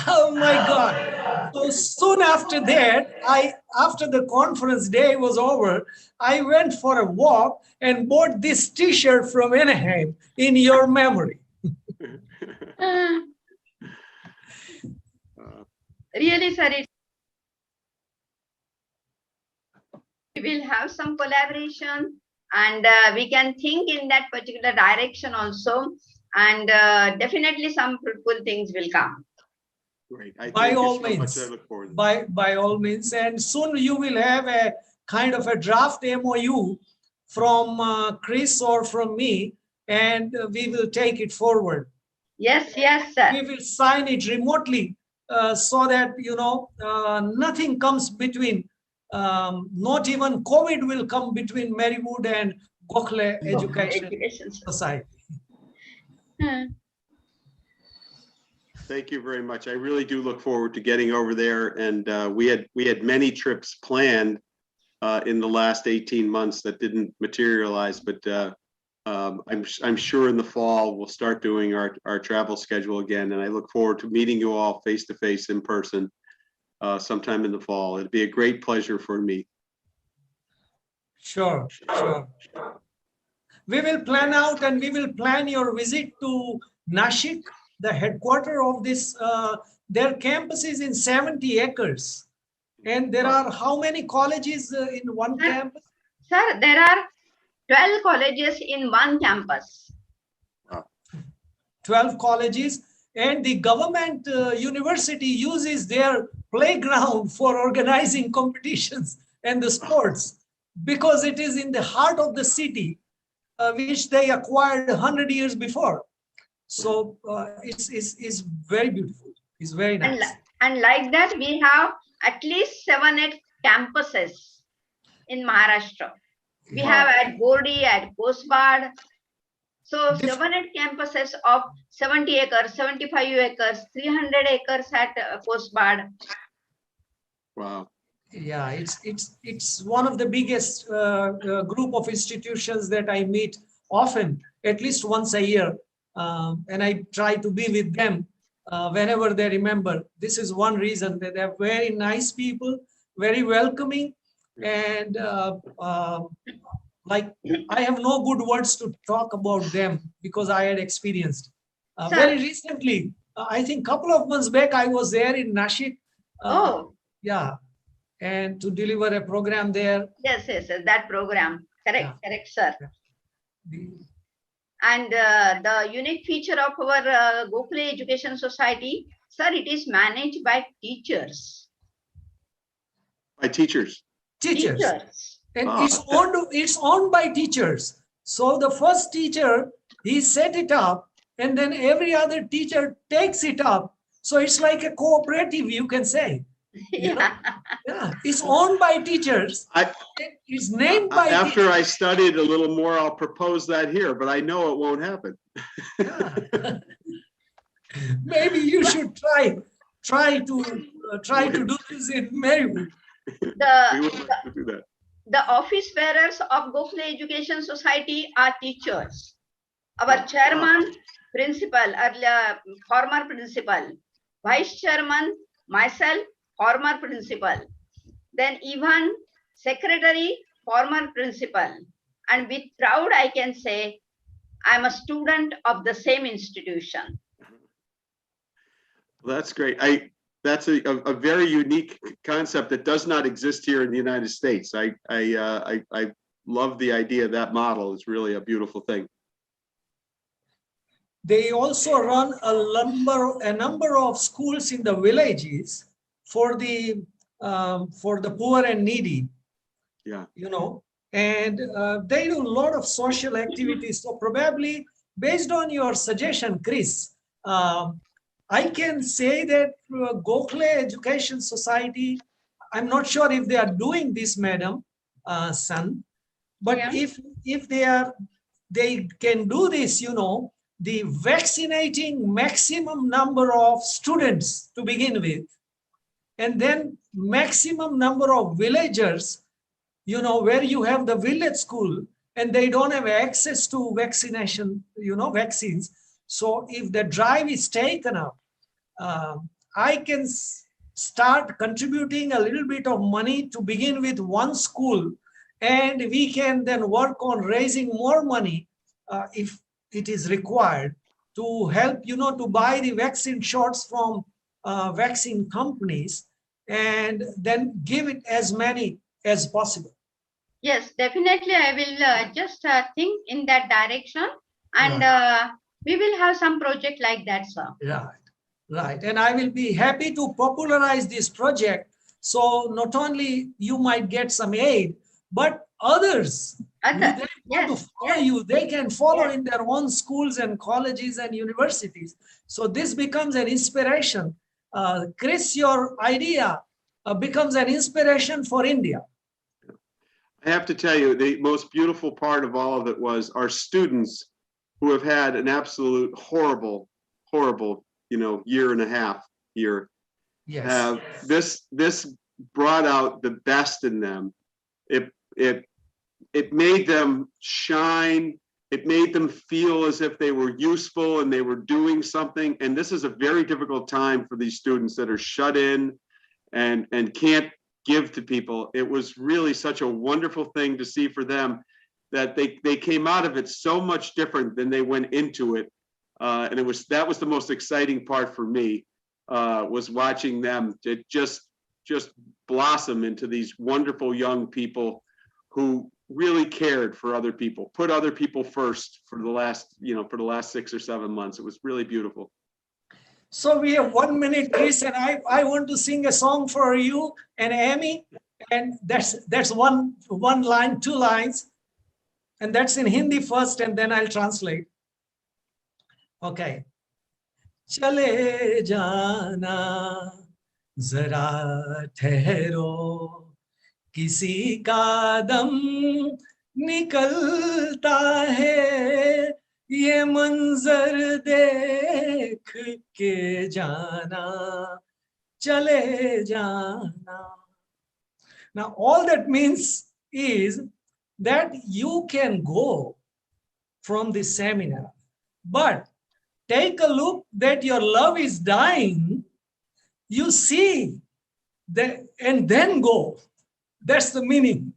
Oh my God. So soon after that, after the conference day was over, I went for a walk and bought this t-shirt from Anaheim in your memory. Really, sir, we will have some collaboration, and we can think in that particular direction also, and definitely some fruitful things will come. Great. I By thank all you so means. much. I look forward to By all means. And soon you will have a kind of a draft MOU from Chris or from me, and we will take it forward. Yes, sir. We will sign it remotely so that, nothing comes between, not even COVID will come between Marywood and Gokula Education Society. Thank you very much. I really do look forward to getting over there. And we had many trips planned in the last 18 months that didn't materialize, but I'm sure in the fall we'll start doing our travel schedule again. And I look forward to meeting you all face to face in person sometime in the fall. It'd be a great pleasure for me. Sure. We will plan out, and we will plan your visit to Nashik, the headquarters of this. Their campus is in 70 acres. And there are how many colleges in one campus? Sir, there are 12 colleges in one campus. 12 colleges, and the government university uses their playground for organizing competitions and the sports, because it is in the heart of the city, which they acquired 100 years before. So it's very beautiful. It's very nice. And like that, we have at least 7-8 campuses in Maharashtra. We have at Gordi, at Postbard. So 7-8 campuses of 70 acres, 75 acres, 300 acres at Postbard. Wow. Yeah, it's one of the biggest group of institutions that I meet often, at least once a year. And I try to be with them whenever they remember. This is one reason that they're very nice people, very welcoming, and like I have no good words to talk about them because I had experienced. Sir. Very recently, I think a couple of months back, I was there in Nashik. Oh, Yeah, and to deliver a program there. yes, that program. Correct, Yeah. correct, sir. The- And the unique feature of our Gokula Education Society, sir, it is managed by teachers. By teachers. Teachers. And Oh, it's owned by teachers. So the first teacher, he set it up, and then every other teacher takes it up. So it's like a cooperative, you can say. You know? Yeah. Yeah, it's owned by teachers. It's named by After I studied a little more, I'll propose that here, but I know it won't happen. Yeah. Maybe you should try to do this in Marywood. We The, will have to do that. the office bearers of Gokula Education Society are teachers. Our chairman, principal, earlier former principal, vice chairman, myself, former principal, then even secretary, former principal. And with proud, I can say, I'm a student of the same institution. Well, that's great. That's a very unique concept that does not exist here in the United States. I love the idea of that model. It's really a beautiful thing. They also run a number of schools in the villages for the poor and needy. Yeah. You know, and they do a lot of social activities. So probably based on your suggestion, Chris, I can say that Gokula Education Society, I'm not sure if they are doing this, Madam Sun, but Yeah. if they can do this, you know, the vaccinating maximum number of students to begin with, and then maximum number of villagers, you know, where you have the village school and they don't have access to vaccination, you know, vaccines. So if the drive is taken up, I can start contributing a little bit of money to begin with one school, and we can then work on raising more money if it is required to help, you know, to buy the vaccine shots from vaccine companies and then give it as many as possible. Yes, definitely. I will just think in that direction, and we will have some project like that, sir. Right, right. And I will be happy to popularize this project. So not only you might get some aid, but others, who they want to follow you, they can follow in their own schools and colleges and universities. So this becomes an inspiration. Chris, your idea becomes an inspiration for India. I have to tell you, the most beautiful part of all of it was our students who have had an absolute horrible, you know, year and a half here. Yes. Have this brought out the best in them. It made them shine. It made them feel as if they were useful and they were doing something. And this is a very difficult time for these students that are shut in and can't give to people. It was really such a wonderful thing to see for them that they came out of it so much different than they went into it. And that was the most exciting part for me, was watching them just blossom into these wonderful young people who really cared for other people, put other people first for the last 6 or 7 months. It was really beautiful. So we have 1 minute, Chris, and I want to sing a song for you and Amy, and that's one line, 2 lines, and that's in Hindi first, and then I'll translate. Okay. Chale jana, zara thehro, किसी का दम निकलता है, ये मंजर देख के जाना, चले जाना. Now all that means is that you can go from this seminar, but take a look that your love is dying, you see that, and then go. That's the meaning.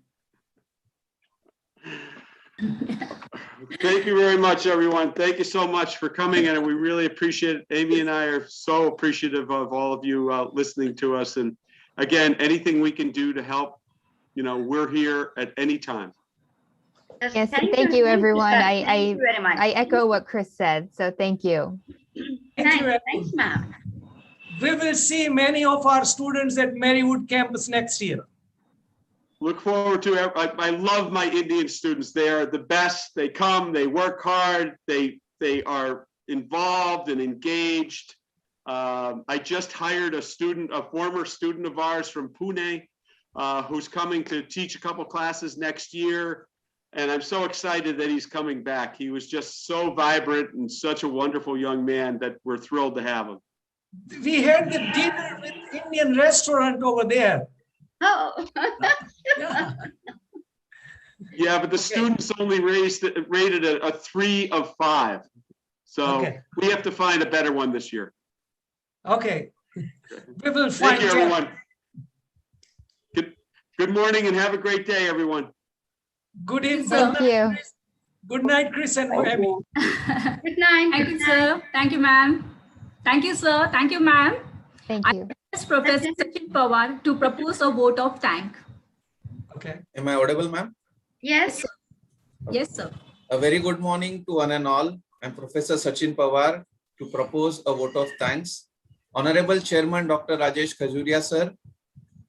Thank you very much, everyone. Thank you so much for coming, and we really appreciate it. Amy and I are so appreciative of all of you listening to us. And again, anything we can do to help, we're here at any time. Yes, thank you, everyone. sir. I Thank you very much. I echo what Chris said, so thank you. Thanks, ma'am. We will see many of our students at Marywood campus next year. Look forward to it. I love my Indian students. They are the best. They come, they work hard, they are involved and engaged. I just hired a former student of ours from Pune, who's coming to teach a couple classes next year. And I'm so excited that he's coming back. He was just so vibrant and such a wonderful young man that we're thrilled to have him. We had the dinner with Indian restaurant over there. Oh. Yeah. Yeah, but the students only rated a 3 of 5. So we have to find a better one this year. Okay. We will Thank find you, everyone. Good morning and have a great day, everyone. Good evening. Thank you. Good night, Chris and Amy. Good night. Thank you, sir. Thank you, ma'am. Thank you, sir. Thank you, ma'am. Thank I you. ask Professor Sachin Pawar to propose a vote of thanks. Okay. Am I audible, ma'am? Yes. Yes, sir. A very good morning to one and all. I'm Professor Sachin Pawar to propose a vote of thanks. Honorable Chairman Dr. Rajesh Khajuria, sir.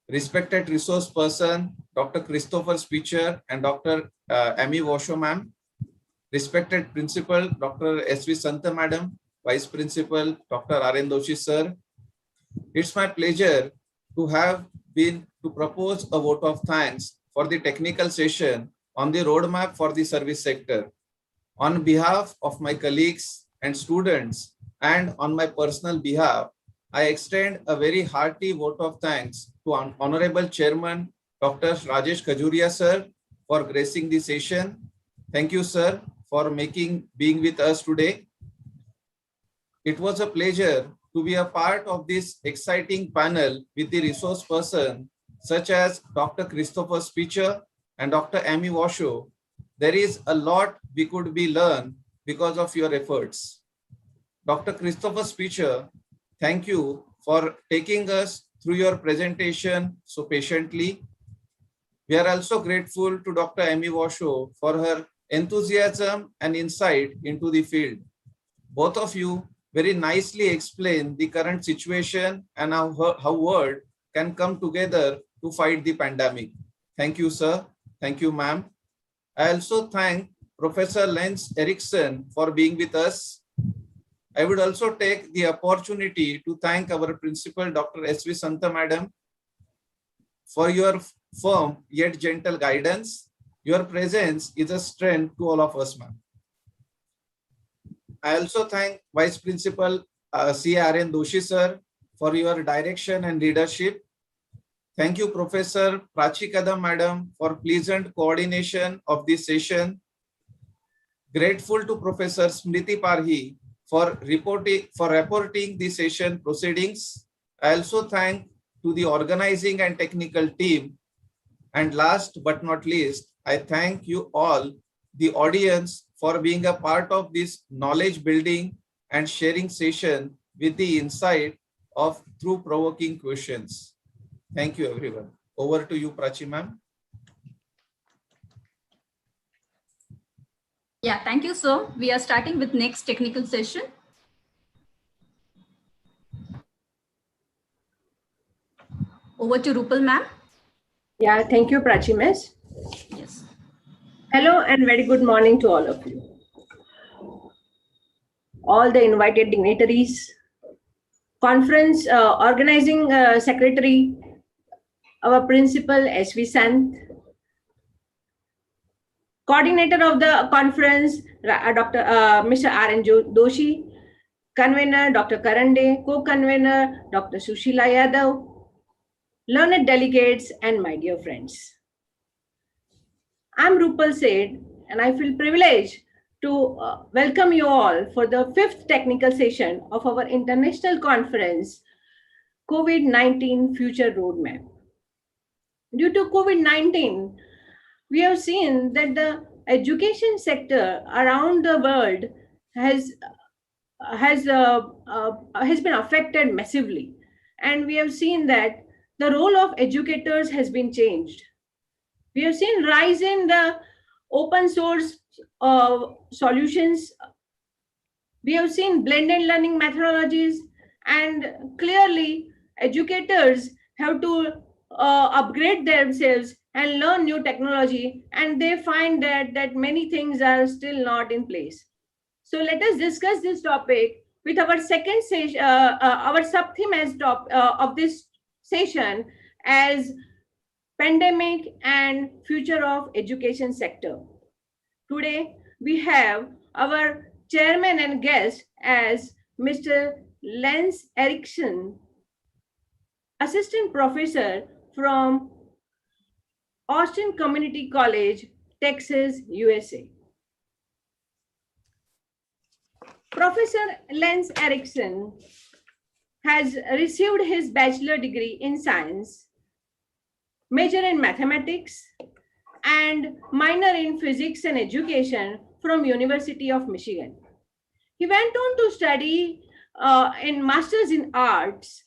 Respected resource person Dr. Christopher Speacher and Dr. Amy Washo, ma'am. Respected Principal Dr. S.V. Santa, madam. Vice Principal Dr. R.N. Doshi, sir. It's my pleasure to propose a vote of thanks for the technical session on the roadmap for the service sector. On behalf of my colleagues and students and on my personal behalf, I extend a very hearty vote of thanks to Honorable Chairman Dr. Rajesh Khajuria, sir, for gracing the session. Thank you, sir, for being with us today. It was a pleasure to be a part of this exciting panel with the resource person such as Dr. Christopher Speacher and Dr. Amy Washo. There is a lot we could be learned because of your efforts. Dr. Christopher Speacher, thank you for taking us through your presentation so patiently. We are also grateful to Dr. Amy Washo for her enthusiasm and insight into the field. Both of you very nicely explain the current situation and how world can come together to fight the pandemic. Thank you, sir. Thank you, ma'am. I also thank Professor Lance Erickson for being with us. I would also take the opportunity to thank our principal, Dr. S.V. Santa, madam, for your firm yet gentle guidance. Your presence is a strength to all of us, ma'am. I also thank Vice Principal C.R.N. Doshi, sir, for your direction and leadership. Thank you, Professor Prachi Kadam, madam, for pleasant coordination of this session. Grateful to Professor Smriti Parhi for reporting the session proceedings. I also thank to the organizing and technical team. And last but not least, I thank you all, the audience, for being a part of this knowledge building and sharing session with the insight of through provoking questions. Thank you, everyone. Over to you, Prachi, ma'am. Yeah, thank you, sir. We are starting with next technical session. Over to Rupal, ma'am. Yeah, thank you, Prachi, miss. Yes. Hello and very good morning to all of you. All the invited dignitaries, conference organizing secretary, our principal S.V. Sant, coordinator of the conference, Dr. Mr. R.N. Doshi, convener, Dr. Karande, co-convener, Dr. Sushila Yadav, learned delegates, and my dear friends. I'm Rupal Said, and I feel privileged to welcome you all for the 5th technical session of our international conference, COVID-19 Future Roadmap. Due to COVID-19, we have seen that the education sector around the world has been affected massively, and we have seen that the role of educators has been changed. We have seen rise in the open source solutions. We have seen blended learning methodologies, and clearly educators have to upgrade themselves and learn new technology, and they find that many things are still not in place. So let us discuss this topic with our second session, our sub-theme as of this session as pandemic and future of education sector. Today, we have our chairman and guest as Mr. Lance Erickson, assistant professor from Austin Community College, Texas, USA. Professor Lance Erickson has received his bachelor degree in science, major in mathematics, and minor in physics and education from University of Michigan. He went on to study in Masters in Arts,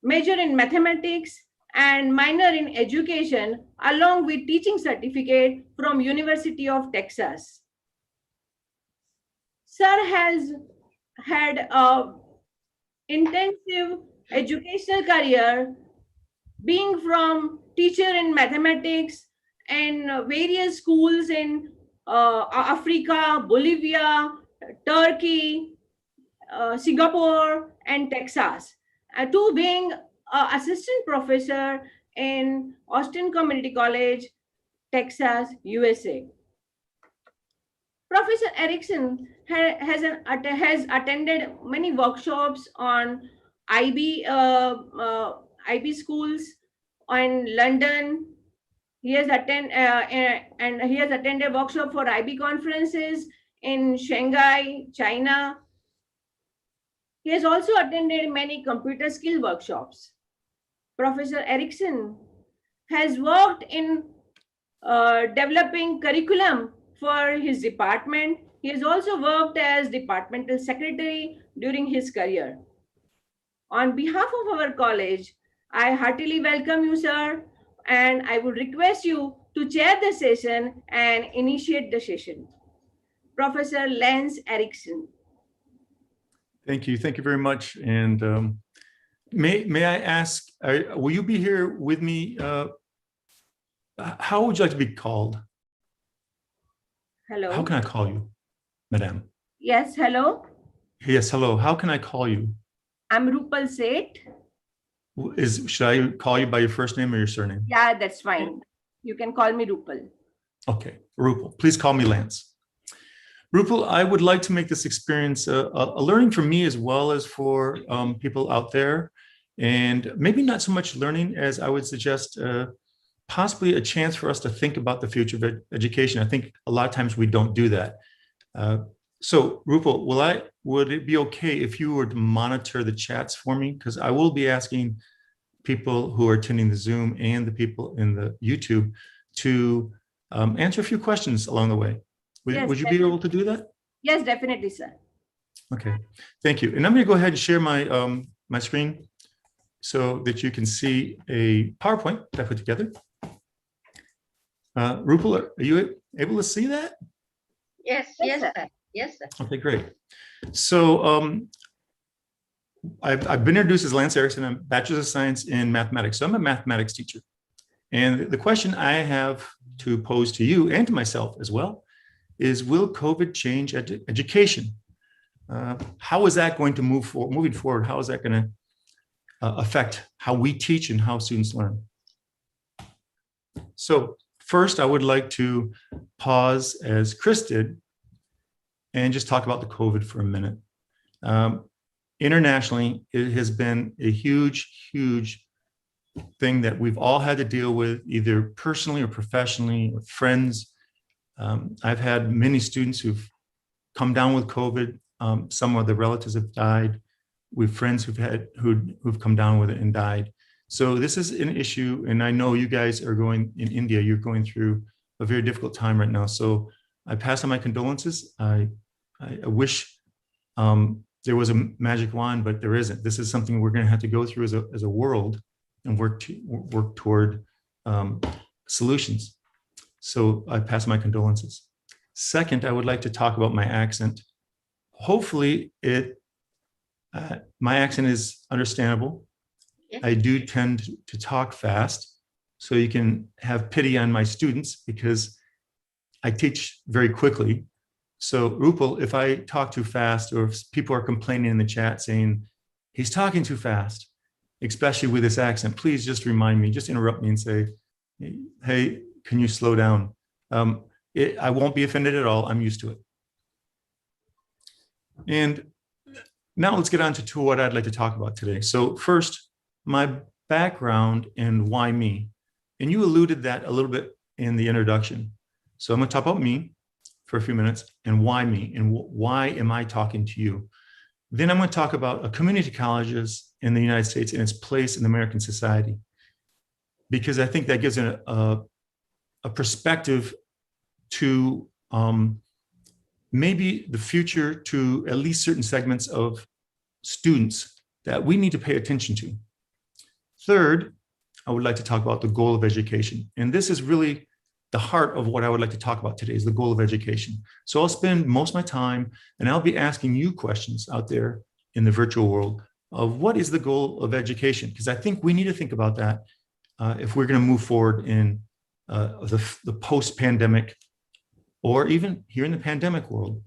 major in mathematics, and minor in education, along with teaching certificate from University of Texas. Sir has had an intensive educational career, being from teacher in mathematics in various schools in Africa, Bolivia, Turkey, Singapore, and Texas, to being assistant professor in Austin Community College, Texas, USA. Professor Erickson has attended many workshops on IB schools in London. He has attended workshop for IB conferences in Shanghai, China. He has also attended many computer skill workshops. Professor Erickson has worked in developing curriculum for his department. He has also worked as departmental secretary during his career. On behalf of our college, I heartily welcome you, sir, and I would request you to chair the session and initiate the session. Professor Lance Erickson. Thank you. Thank you very much. And may I ask, will you be here with me? How would you like to be called? Hello. How can I call you, Madam? Yes, hello. Yes, hello. How can I call you? I'm Rupal Seth. Should I call you by your first name or your surname? Yeah, that's fine. You can call me Rupal. Okay, Rupal. Please call me Lance. Rupal, I would like to make this experience a learning for me as well as for people out there. And maybe not so much learning as I would suggest possibly a chance for us to think about the future of education. I think a lot of times we don't do that. So Rupal, would it be okay if you were to monitor the chats for me? Because I will be asking people who are attending the Zoom and the people in the YouTube to answer a few questions along the way. Would you be able to do that? Yes, definitely, sir. Okay, thank you. And I'm going to go ahead and share my my screen so that you can see a PowerPoint that I put together. Rupal, are you able to see that? Yes, yes, sir. Yes, sir. Okay, great. So I've been introduced as Lance Erickson. I'm a Bachelor's of Science in Mathematics. So I'm a mathematics teacher. And the question I have to pose to you and to myself as well is, will COVID change education? How is that going to moving forward? How is that going to affect how we teach and how students learn? So first, I would like to pause, as Chris did, and just talk about the COVID for a minute. Internationally, it has been a huge, huge thing that we've all had to deal with, either personally or professionally, with friends. I've had many students who've come down with COVID. Some of the relatives have died. We have friends who've come down with it and died. So this is an issue, and I know you guys are going in India. You're going through a very difficult time right now. So I pass on my condolences. I wish there was a magic wand, but there isn't. This is something we're going to have to go through as a world and work toward solutions. So I pass my condolences. Second, I would like to talk about my accent. Hopefully, my accent is understandable. Yes. I do tend to talk fast, so you can have pity on my students because I teach very quickly. So Rupal, if I talk too fast, or if people are complaining in the chat saying he's talking too fast, especially with this accent, please just remind me, just interrupt me and say, hey, can you slow down? I won't be offended at all. I'm used to it. And now let's get on to what I'd like to talk about today. So first, my background and why me. And you alluded that a little bit in the introduction. So I'm going to talk about me for a few minutes and why me and why am I talking to you. Then I'm going to talk about community colleges in the United States and its place in American society, because I think that gives a perspective to maybe the future to at least certain segments of students that we need to pay attention to. Third, I would like to talk about the goal of education. And this is really the heart of what I would like to talk about today, is the goal of education. So I'll spend most of my time and I'll be asking you questions out there in the virtual world of what is the goal of education? Because I think we need to think about that if we're going to move forward in the post-pandemic or even here in the pandemic world.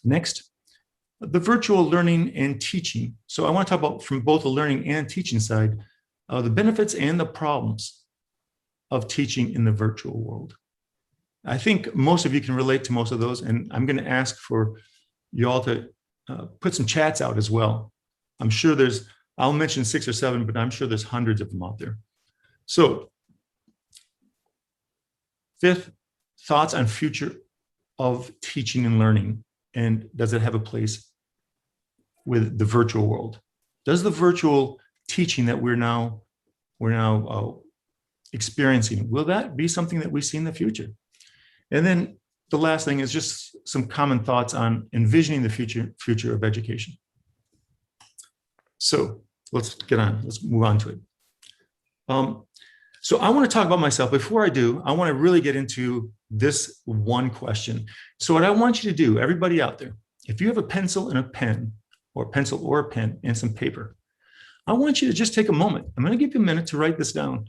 Next, the virtual learning and teaching. So I want to talk about from both the learning and teaching side, the benefits and the problems of teaching in the virtual world. I think most of you can relate to most of those, and I'm going to ask for you all to put some chats out as well. I'm sure I'll mention 6 or 7, but I'm sure there's hundreds of them out there. So, fifth, thoughts on future of teaching and learning, and does it have a place with the virtual world? Does the virtual teaching that we're now experiencing, will that be something that we see in the future? And then the last thing is just some common thoughts on envisioning the future of education. So let's move on to it. So I want to talk about myself. Before I do, I want to really get into this one question. So what I want you to do, everybody out there, if you have a pencil and a pen, or a pencil or a pen and some paper, I want you to just take a moment. I'm going to give you a minute to write this down.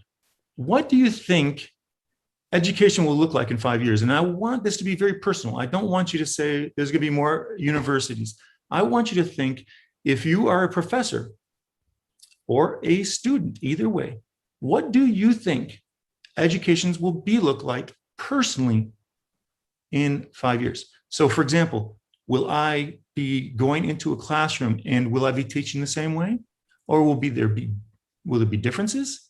What do you think education will look like in 5 years? And I want this to be very personal. I don't want you to say there's going to be more universities. I want you to think, if you are a professor or a student, either way, what do you think educations will look like personally in 5 years? So for example, will I be going into a classroom and will I be teaching the same way? Or will there be differences?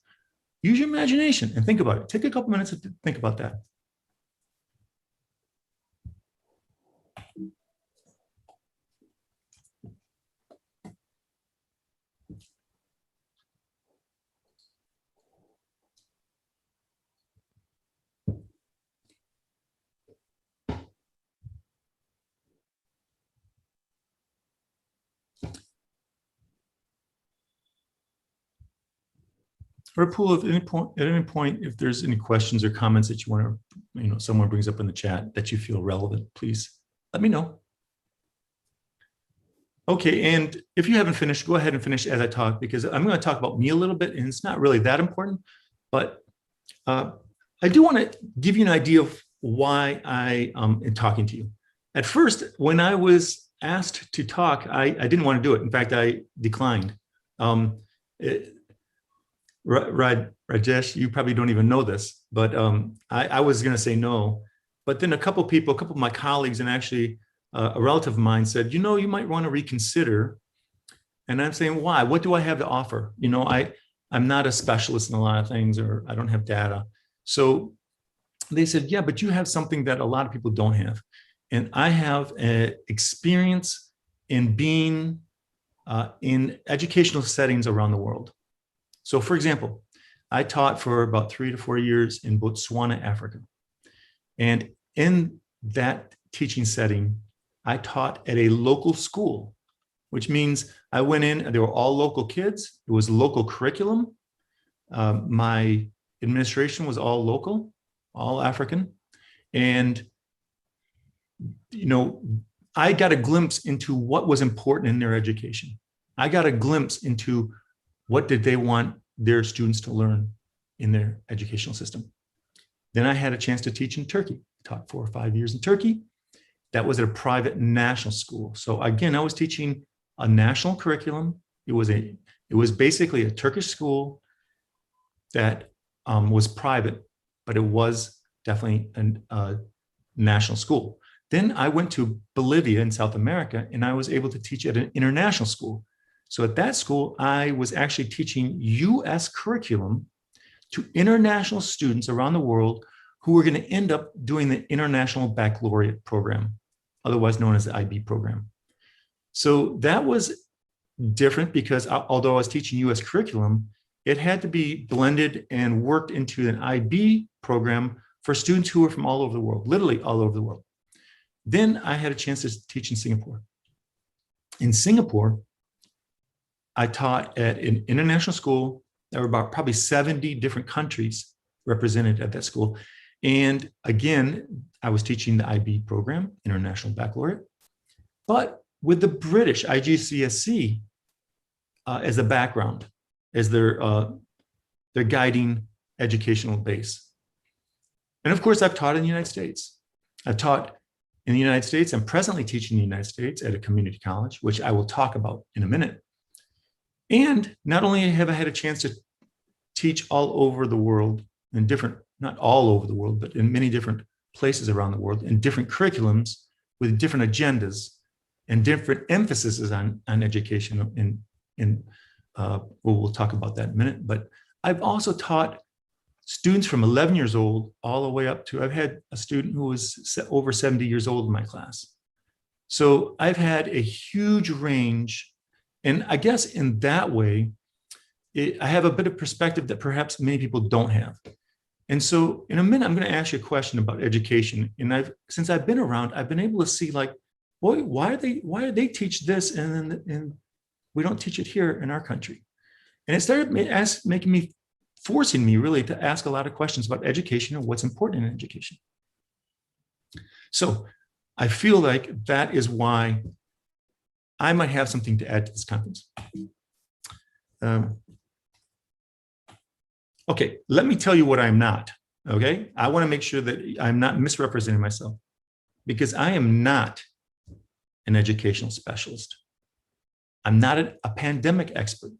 Use your imagination and think about it. Take a couple minutes to think about that. Or Pool, at any point, if there's any questions or comments that you want to, someone brings up in the chat that you feel relevant, please let me know. Okay, and if you haven't finished, go ahead and finish as I talk, because I'm going to talk about me a little bit, and it's not really that important, but I do want to give you an idea of why I am talking to you. At first, when I was asked to talk, I didn't want to do it. In fact, I declined. Rajesh, you probably don't even know this, but I was going to say no. But then a couple of my colleagues, and actually a relative of mine said, you might want to reconsider. And I'm saying, why? What do I have to offer? I'm not a specialist in a lot of things, or I don't have data. So they said, yeah, but you have something that a lot of people don't have. and I have an experience in being in educational settings around the world. So for example, I taught for about 3 to 4 years in Botswana, Africa. And in that teaching setting, I taught at a local school, which means I went in and they were all local kids. It was local curriculum. My administration was all local, all African. And, you know, I got a glimpse into what was important in their education. I got a glimpse into what did they want their students to learn in their educational system. Then I had a chance to teach in Turkey. I taught 4 or 5 years in Turkey. That was at a private national school. So again, I was teaching a national curriculum. It was basically a Turkish school that was private, but it was definitely a national school. Then I went to Bolivia in South America, and I was able to teach at an international school. So at that school, I was actually teaching US curriculum to international students around the world who were going to end up doing the International Baccalaureate program, otherwise known as the IB program. So that was different because although I was teaching US curriculum, it had to be blended and worked into an IB program for students who were from all over the world, literally all over the world. Then I had a chance to teach in Singapore. In Singapore, I taught at an international school. There were about probably 70 different countries represented at that school. And again, I was teaching the IB program, International Baccalaureate, but with the British IGCSE as a background, as their guiding educational base. And of course, I've taught in the United States. I've taught in the United States. I'm presently teaching in the United States at a community college, which I will talk about in a minute. And not only have I had a chance to teach all over the world in different, not all over the world, but in many different places around the world in different curriculums with different agendas and different emphases on education. We'll talk about that in a minute. But I've also taught students from 11 years old all the way up to, I've had a student who was over 70 years old in my class. So I've had a huge range. And I guess in that way, I have a bit of perspective that perhaps many people don't have. And so in a minute, I'm going to ask you a question about education. And since I've been around, I've been able to see like, boy, why do they teach this and we don't teach it here in our country? And it started forcing me really to ask a lot of questions about education and what's important in education. So I feel like that is why I might have something to add to this conference. Okay, let me tell you what I'm not, okay? I wanna make sure that I'm not misrepresenting myself because I am not an educational specialist. I'm not a pandemic expert.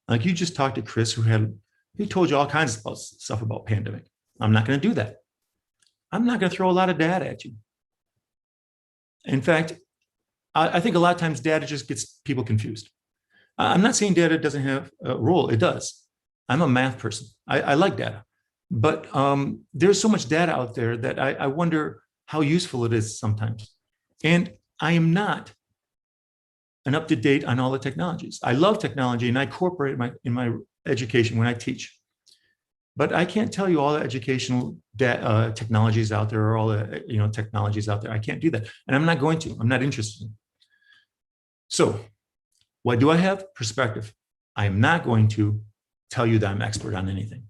Like you just talked to Chris he told you all kinds of stuff about pandemic. I'm not gonna do that. I'm not gonna throw a lot of data at you. In fact, I think a lot of times data just gets people confused. I'm not saying data doesn't have a role, it does. I'm a math person, I like data. But there's so much data out there that I wonder how useful it is sometimes. And I am not an up-to-date on all the technologies. I love technology and I incorporate in my education when I teach. But I can't tell you all the educational technologies out there or all the technologies out there. I can't do that. And I'm not going to, I'm not interested. So what do I have? Perspective. I am not going to tell you that I'm expert on anything.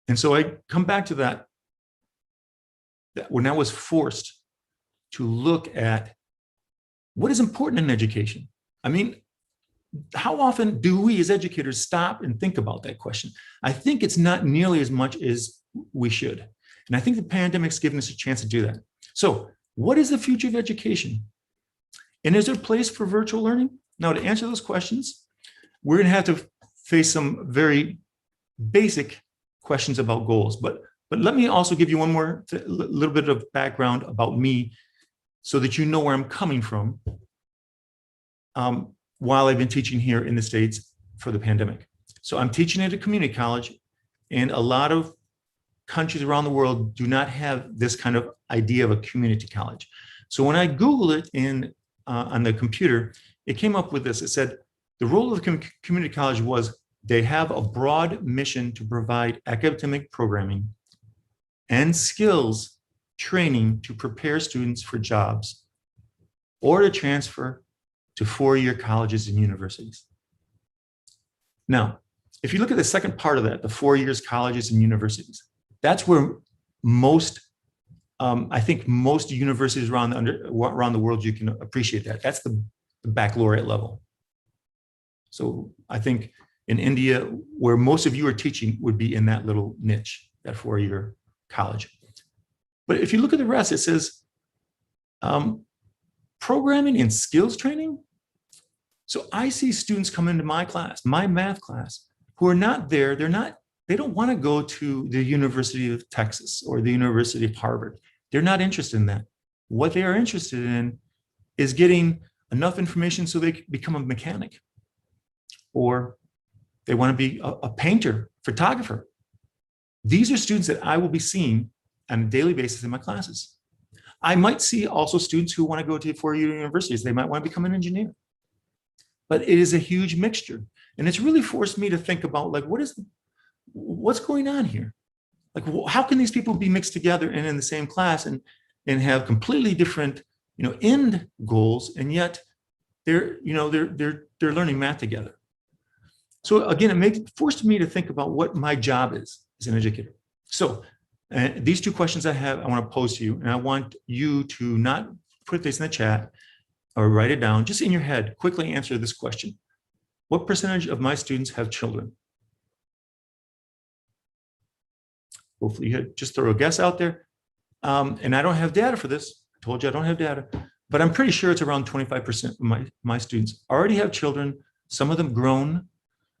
And so I come back to that when I was forced to look at what is important in education. I mean, how often do we as educators stop and think about that question? I think it's not nearly as much as we should. And I think the pandemic's given us a chance to do that. So what is the future of education? And is there a place for virtual learning? Now, to answer those questions, we're going to have to face some very basic questions about goals. But let me also give you one more little bit of background about me so that you know where I'm coming from while I've been teaching here in the States for the pandemic. So I'm teaching at a community college, and a lot of countries around the world do not have this kind of idea of a community college. So when I Googled it on the computer, it came up with this. It said, the role of the community college was they have a broad mission to provide academic programming and skills training to prepare students for jobs or to transfer to four-year colleges and universities. Now, if you look at the second part of that, the 4 years colleges and universities, that's where most, I think most universities around the world, you can appreciate that. That's the baccalaureate level. So I think in India, where most of you are teaching would be in that little niche, that 4-year college. But if you look at the rest, it says programming and skills training. So I see students come into my class, my math class, who are not there. They don't want to go to the University of Texas or the University of Harvard. They're not interested in that. What they are interested in is getting enough information so they can become a mechanic, or they want to be a painter, photographer. These are students that I will be seeing on a daily basis in my classes. I might see also students who want to go to 4-year universities. They might want to become an engineer. But it is a huge mixture. And it's really forced me to think about, like, what's going on here? Like, how can these people be mixed together and in the same class and have completely different, end goals, and yet they're learning math together. So again, it forced me to think about what my job is as an educator. So these two questions I want to pose to you, and I want you to not put this in the chat or write it down, just in your head, quickly answer this question. What percentage of my students have children? Hopefully you just throw a guess out there. And I don't have data for this. I told you I don't have data, but I'm pretty sure it's around 25% of my students already have children, some of them grown.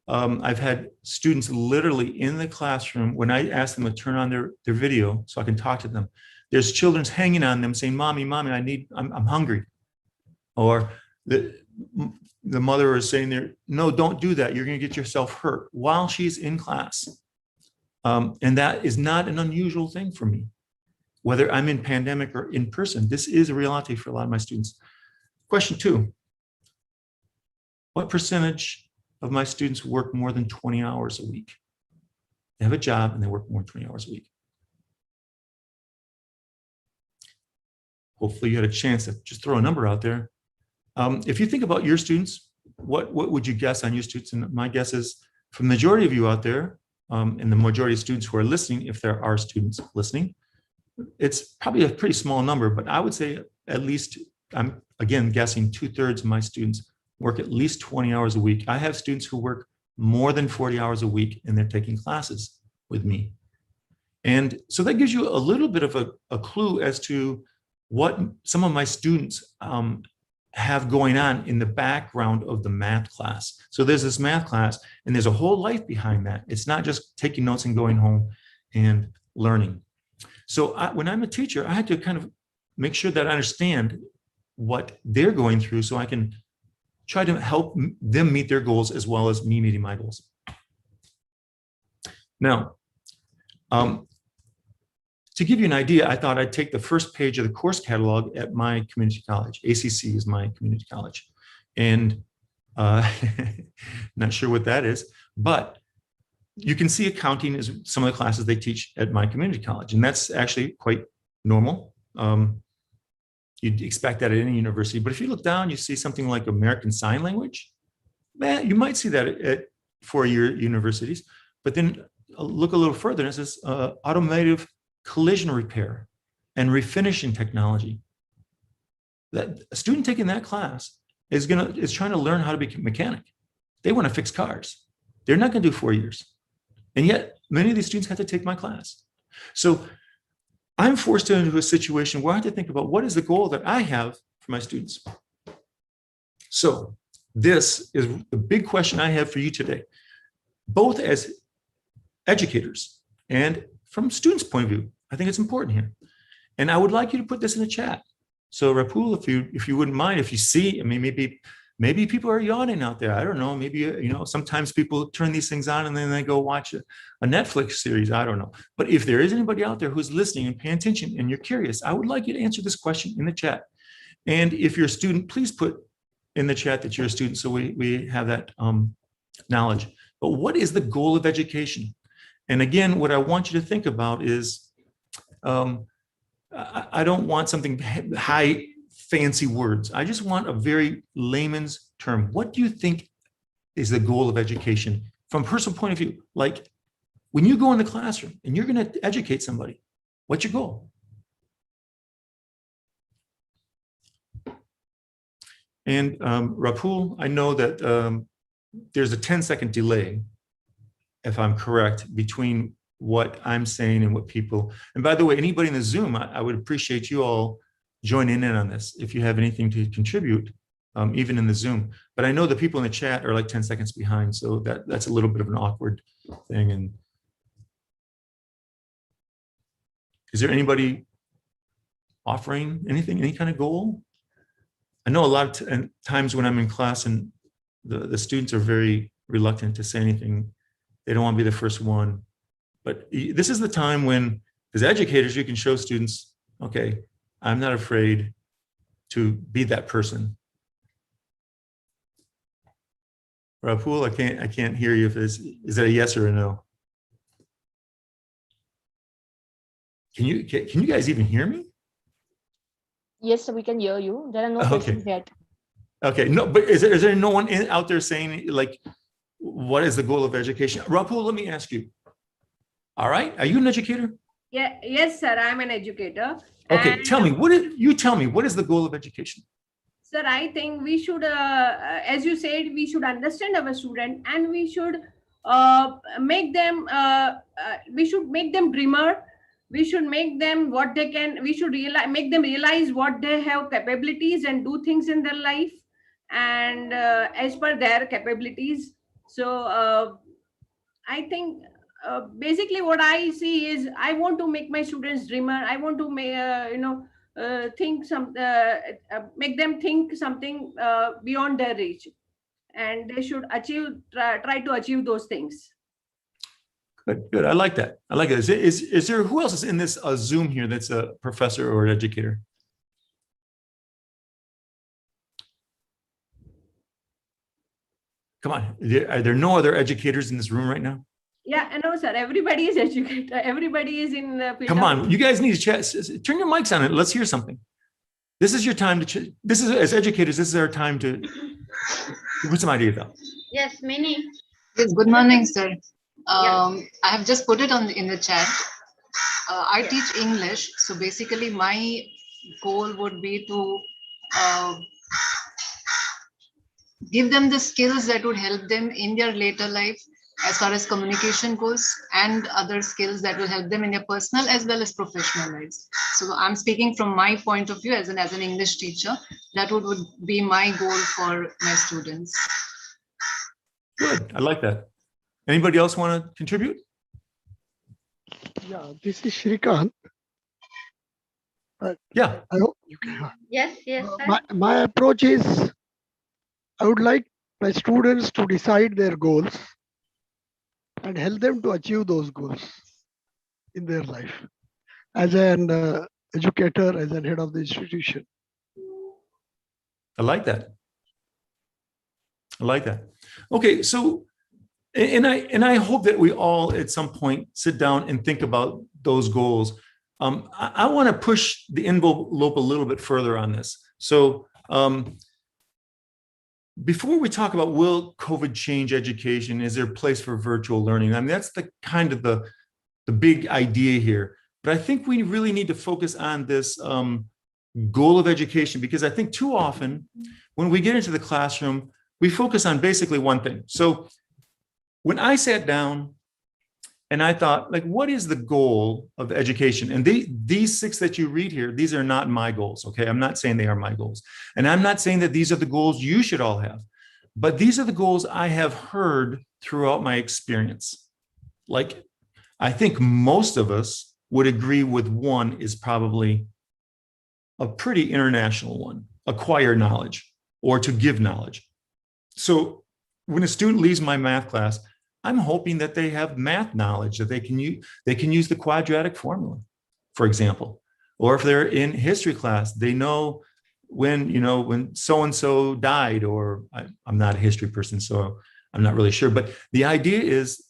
I've had students literally in the classroom, when I ask them to turn on their video so I can talk to them, there's children hanging on them saying, Mommy, I'm hungry. Or the mother is saying there, no, don't do that. You're going to get yourself hurt while she's in class. And that is not an unusual thing for me, whether I'm in pandemic or in person. This is a reality for a lot of my students. Question 2, what percentage of my students work more than 20 hours a week? They have a job and they work more than 20 hours a week. Hopefully you had a chance to just throw a number out there. If you think about your students, what would you guess on your students? And my guess is, for the majority of you out there, and the majority of students who are listening, if there are students listening, it's probably a pretty small number, but I would say at least, I'm again guessing 2/3 of my students work at least 20 hours a week. I have students who work more than 40 hours a week and they're taking classes with me. And so that gives you a little bit of a clue as to what some of my students have going on in the background of the math class. So there's this math class and there's a whole life behind that. It's not just taking notes and going home and learning. So when I'm a teacher, I had to kind of make sure that I understand what they're going through so I can try to help them meet their goals as well as me meeting my goals. Now, to give you an idea, I thought I'd take the first page of the course catalog at my community college. ACC is my community college. And not sure what that is, but you can see accounting is some of the classes they teach at my community college. And that's actually quite normal. You'd expect that at any university, but if you look down, you see something like American Sign Language. Man, you might see that at 4-year universities, but then look a little further and it says automotive collision repair and refinishing technology. That a student taking that class is trying to learn how to be a mechanic. They want to fix cars. They're not going to do 4 years. And yet many of these students have to take my class. So I'm forced into a situation where I have to think about what is the goal that I have for my students. So this is the big question I have for you today, both as educators and from students' point of view. I think it's important here. And I would like you to put this in the chat. So Rapul, if you wouldn't mind, if you see, I mean, Maybe people are yawning out there. I don't know. Maybe, sometimes people turn these things on and then they go watch a Netflix series. I don't know. But if there is anybody out there who's listening and paying attention and you're curious, I would like you to answer this question in the chat. And if you're a student, please put in the chat that you're a student so we have that knowledge. But what is the goal of education? And again, what I want you to think about is, I don't want something high, fancy words. I just want a very layman's term. What do you think is the goal of education from a personal point of view? Like when you go in the classroom and you're going to educate somebody, what's your goal? And Rapul, I know that there's a 10-second delay, if I'm correct, between what I'm saying and what people, and by the way, anybody in the Zoom, I would appreciate you all joining in on this if you have anything to contribute, even in the Zoom. But I know the people in the chat are like 10 seconds behind, so that's a little bit of an awkward thing. And is there anybody offering anything, any kind of goal? I know a lot of times when I'm in class and the students are very reluctant to say anything. They don't want to be the first one. But this is the time when, as educators, you can show students, okay, I'm not afraid to be that person. Rapul, I can't hear you. Is that a yes or a no? Can you guys even hear me? Yes, we can hear you. There are no Okay. questions yet. Okay, no, but is there no one out there saying like, what is the goal of education? Rapul, let me ask you. All right, are you an educator? Yeah, yes, sir. I'm an educator. Okay, And, tell me, what is the goal of education? sir, I think we should, as you said, we should understand our student, and we should make them dreamer. We should make them what they can. We should make them realize what they have capabilities and do things in their life, and as per their capabilities. So I think basically what I see is I want to make my students dreamer. I want to make make them think something beyond their reach, and they should try to achieve those things. Good. I like that. I like it. Is there, who else is in this Zoom here that's a professor or an educator? Come on, are there no other educators in this room right now? Yeah, I know, sir. Everybody is educated. Everybody is in the field. Come on, you guys need to chat. Turn your mics on and let's hear something. This is your time to, as educators, this is our time to put some ideas out. Yes, many. Yes, good morning, sir. Yeah. I have just put it in the chat. I teach English, so basically my goal would be to give them the skills that would help them in their later life as far as communication goes, and other skills that will help them in their personal as well as professional lives. So I'm speaking from my point of view as an English teacher. That would be my goal for my students. Good, I like that. Anybody else want to contribute? Yeah, this is Shrikant. Yeah. I hope you can. Yes, sir. My approach is, I would like my students to decide their goals and help them to achieve those goals in their life. As an educator, as an head of the institution. I like that. I like that. Okay, so, and I hope that we all at some point sit down and think about those goals. I want to push the envelope a little bit further on this. So before we talk about will COVID change education, is there a place for virtual learning? I mean, that's the kind of the big idea here. But I think we really need to focus on this goal of education, because I think too often when we get into the classroom, we focus on basically one thing. So when I sat down and I thought, like, what is the goal of education? And these 6 that you read here, these are not my goals, okay? I'm not saying they are my goals. And I'm not saying that these are the goals you should all have, but these are the goals I have heard throughout my experience. Like, I think most of us would agree with one is probably a pretty international one: acquire knowledge or to give knowledge. So when a student leaves my math class, I'm hoping that they have math knowledge, that they can use the quadratic formula, for example. Or if they're in history class, they know when so-and-so died, or I'm not a history person, so I'm not really sure. But the idea is,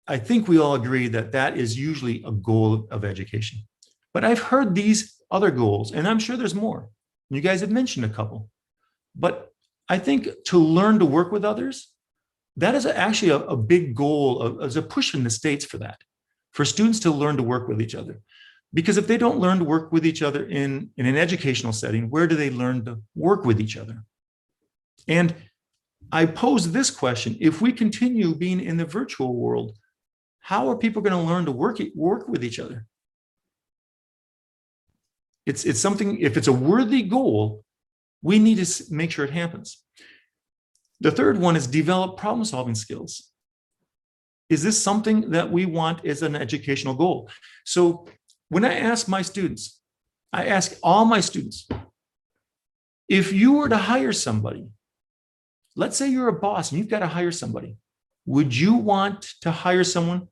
I think we all agree that that is usually a goal of education. But I've heard these other goals, and I'm sure there's more. You guys have mentioned a couple. But I think to learn to work with others, that is actually a big goal, as a push in the States for that, for students to learn to work with each other. Because if they don't learn to work with each other in an educational setting, where do they learn to work with each other? And I pose this question: if we continue being in the virtual world, how are people going to learn to work with each other? It's something, if it's a worthy goal, we need to make sure it happens. The third one is develop problem-solving skills. Is this something that we want as an educational goal? So when I ask my students, I ask all my students, if you were to hire somebody, let's say you're a boss and you've got to hire somebody, would you want to hire someone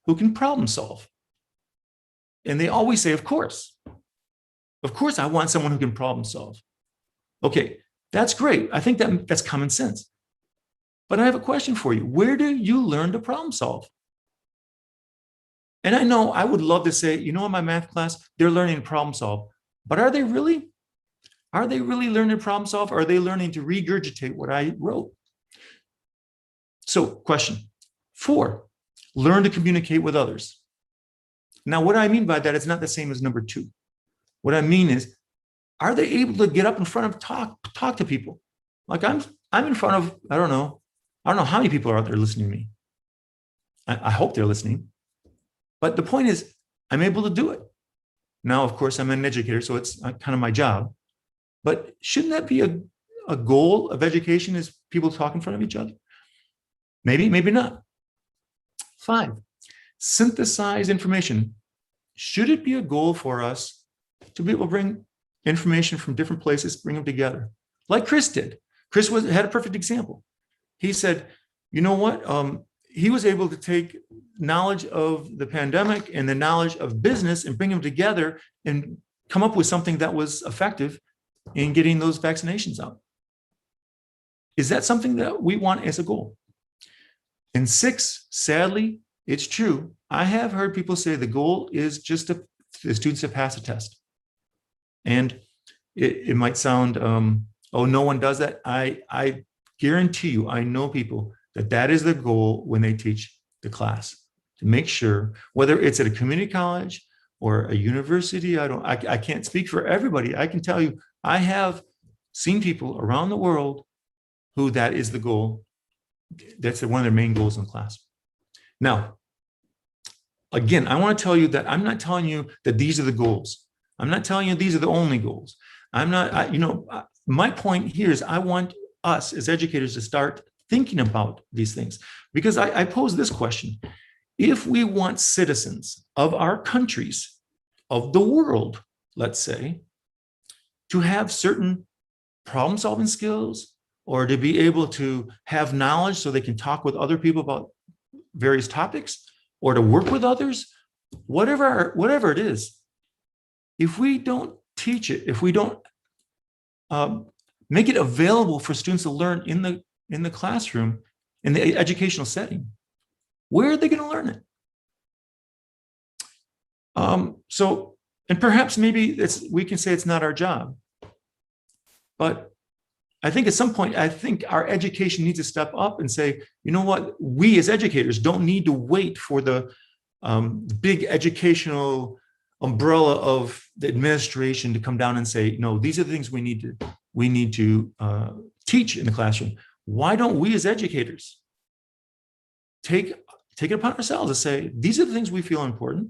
who can problem solve? And they always say, of course. Of course, I want someone who can problem solve. Okay, that's great. I think that's common sense. But I have a question for you. Where do you learn to problem solve? And I know I would love to say, in my math class, they're learning to problem solve. But are they really? Are they really learning to problem solve? Or are they learning to regurgitate what I wrote? So, question 4, learn to communicate with others. Now, what I mean by that is not the same as number 2. What I mean is, are they able to get up in front of talk to people? Like I'm in front of, I don't know how many people are out there listening to me. I hope they're listening. But the point is, I'm able to do it. Now, of course, I'm an educator, so it's kind of my job. But shouldn't that be a goal of education, is people talk in front of each other? Maybe, maybe not. 5, synthesize information. Should it be a goal for us to be able to bring information from different places, bring them together, like Chris did? Chris had a perfect example. He said, you know what? He was able to take knowledge of the pandemic and the knowledge of business and bring them together and come up with something that was effective in getting those vaccinations out. Is that something that we want as a goal? And 6, sadly, it's true. I have heard people say the goal is just the students to pass a test. And it might sound, oh, no one does that. I guarantee you, I know people that is the goal when they teach the class, to make sure, whether it's at a community college or a university, I can't speak for everybody. I can tell you, I have seen people around the world who that is the goal. That's one of their main goals in class. Now, again, I want to tell you that I'm not telling you that these are the goals. I'm not telling you these are the only goals. I'm not, my point here is I want us as educators to start thinking about these things, because I pose this question: if we want citizens of our countries, of the world, let's say, to have certain problem-solving skills, or to be able to have knowledge so they can talk with other people about various topics, or to work with others, whatever it is, if we don't teach it, if we don't make it available for students to learn in the classroom, in the educational setting, where are they going to learn it? And perhaps maybe we can say it's not our job, but I think at some point, I think our education needs to step up and say, you know what, we as educators don't need to wait for the big educational umbrella of the administration to come down and say, no, these are the things we need to teach in the classroom. Why don't we as educators take it upon ourselves to say, these are the things we feel important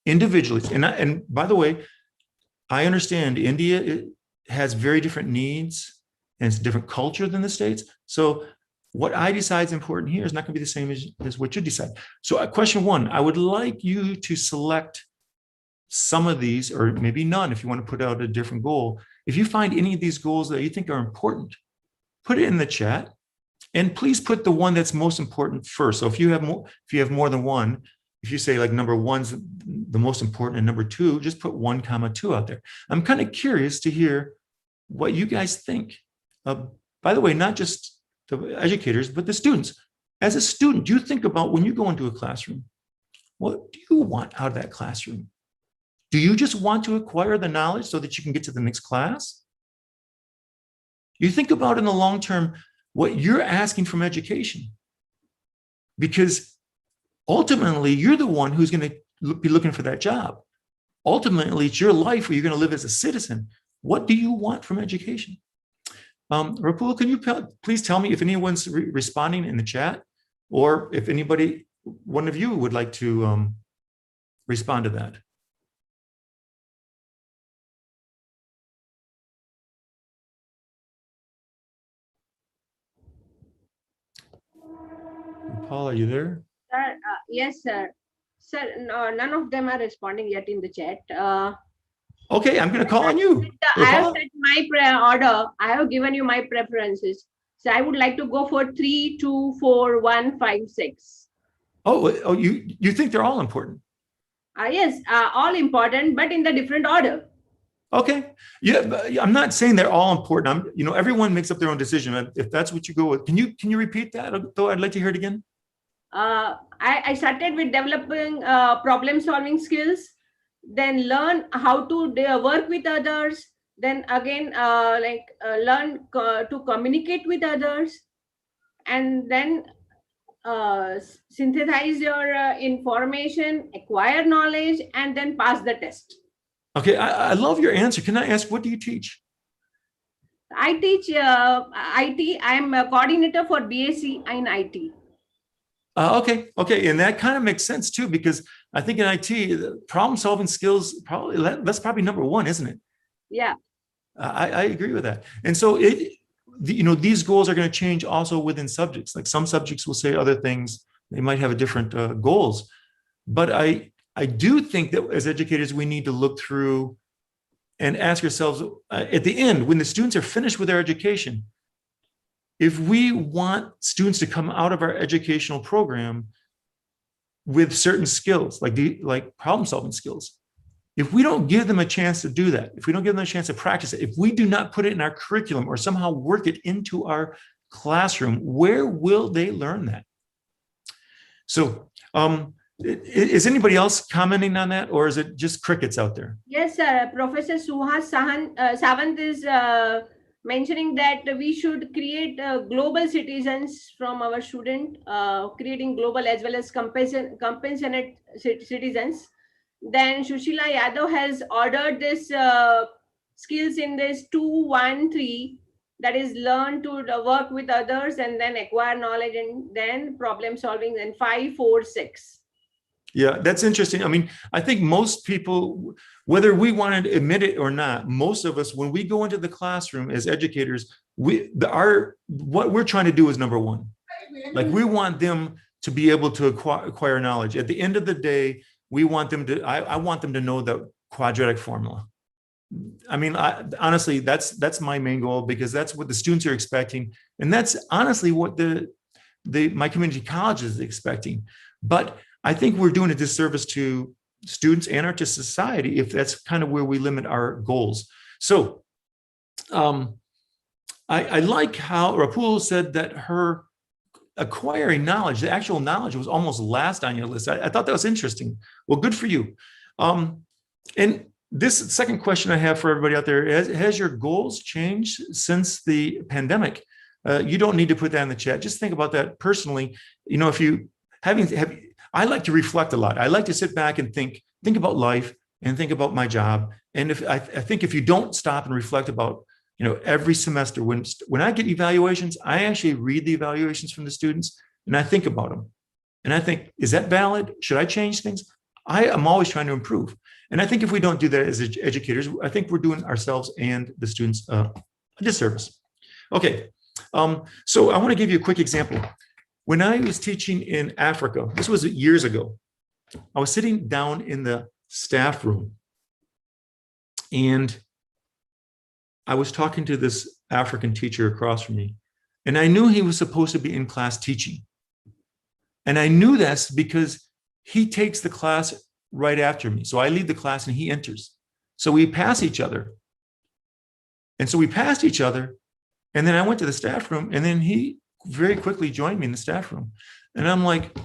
individually. And by the way, I understand India has very different needs and it's a different culture than the States. So what I decide is important here is not going to be the same as what you decide. So question 1, I would like you to select some of these, or maybe none if you want to put out a different goal. If you find any of these goals that you think are important, put it in the chat. And please put the one that's most important first. So if you have more than one, if you say like number one's the most important and number two, just put 1, 2 out there. I'm kind of curious to hear what you guys think. By the way, not just the educators, but the students. As a student, you think about when you go into a classroom, what do you want out of that classroom? Do you just want to acquire the knowledge so that you can get to the next class? You think about in the long term what you're asking from education, because ultimately you're the one who's going to be looking for that job. Ultimately, it's your life where you're going to live as a citizen. What do you want from education? Rapul, can you please tell me if anyone's responding in the chat, or if anybody, one of you would like to respond to that? Paul, are you there? Sir, yes, sir. Sir, no, none of them are responding yet in the chat. Okay, I'm going to call on you. I have set my order. I have given you my preferences. So I would like to go for 3, 2, 4, 1, 5, 6. Oh, you think they're all important? Yes, all important, but in the different order. Okay. Yeah, I'm not saying they're all important. Everyone makes up their own decision. If that's what you go with, can you repeat that? Though I'd like to hear it again. I started with developing problem-solving skills, then learn how to work with others, then again learn to communicate with others, and then synthesize your information, acquire knowledge, and then pass the test. Okay, I love your answer. Can I ask, what do you teach? I teach IT. I'm a coordinator for BAc in IT. Okay, and that kind of makes sense too, because I think in IT, problem-solving skills that's probably number one, isn't it? Yeah, I agree with that. And so these goals are going to change also within subjects. Like some subjects will say other things; they might have a different goals. But I do think that as educators, we need to look through and ask ourselves at the end, when the students are finished with their education, if we want students to come out of our educational program with certain skills, like problem-solving skills, if we don't give them a chance to do that, if we don't give them a chance to practice it, if we do not put it in our curriculum or somehow work it into our classroom, where will they learn that? So, is anybody else commenting on that, or is it just crickets out there? yes, sir. Professor Suhas Savant is mentioning that we should create global citizens from our student, creating global as well as compassionate citizens. Then Shushila Yadav has ordered this skills in this 2, 1, 3, that is learn to work with others and then acquire knowledge and then problem solving, and 5, 4, 6. Yeah, that's interesting. I mean, I think most people, whether we want to admit it or not, most of us, when we go into the classroom as educators, what we're trying to do is number one. Like, we want them to be able to acquire knowledge. At the end of the day, we want them to, I want them to know the quadratic formula. I mean, honestly, that's my main goal, because that's what the students are expecting. And that's honestly what my community college is expecting. But I think we're doing a disservice to students and to society if that's kind of where we limit our goals. So I like how Rapul said that her acquiring knowledge, the actual knowledge, was almost last on your list. I thought that was interesting. Well, good for you. And this second question I have for everybody out there, has your goals changed since the pandemic? You don't need to put that in the chat. Just think about that personally. If you I like to reflect a lot. I like to sit back and think about life and think about my job. And I think if you don't stop and reflect about, every semester, when I get evaluations, I actually read the evaluations from the students and I think about them. And I think, is that valid? Should I change things? I am always trying to improve. And I think if we don't do that as educators, I think we're doing ourselves and the students a disservice. Okay, so I want to give you a quick example. When I was teaching in Africa, this was years ago, I was sitting down in the staff room and I was talking to this African teacher across from me. And I knew he was supposed to be in class teaching. And I knew this because he takes the class right after me. So I leave the class and he enters. So we pass each other. And so we passed each other. And then I went to the staff room, and then he very quickly joined me in the staff room. And I'm like,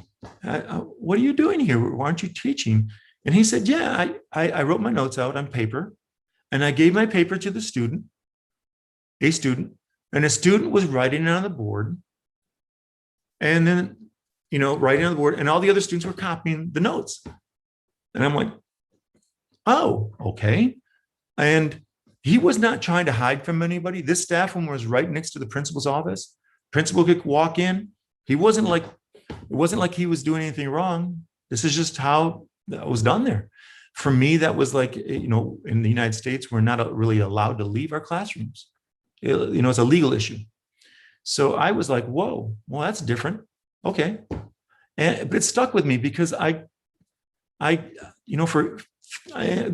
what are you doing here? Why aren't you teaching? And he said, yeah, I wrote my notes out on paper, and I gave my paper to the student, a student, and a student was writing it on the board. And then, writing on the board, and all the other students were copying the notes. And I'm like, oh, okay. And he was not trying to hide from anybody. This staff room was right next to the principal's office. Principal could walk in. It wasn't like he was doing anything wrong. This is just how that was done there. For me, that was like, in the United States, we're not really allowed to leave our classrooms. It's a legal issue. So I was like, whoa, well, that's different. Okay. But it stuck with me because that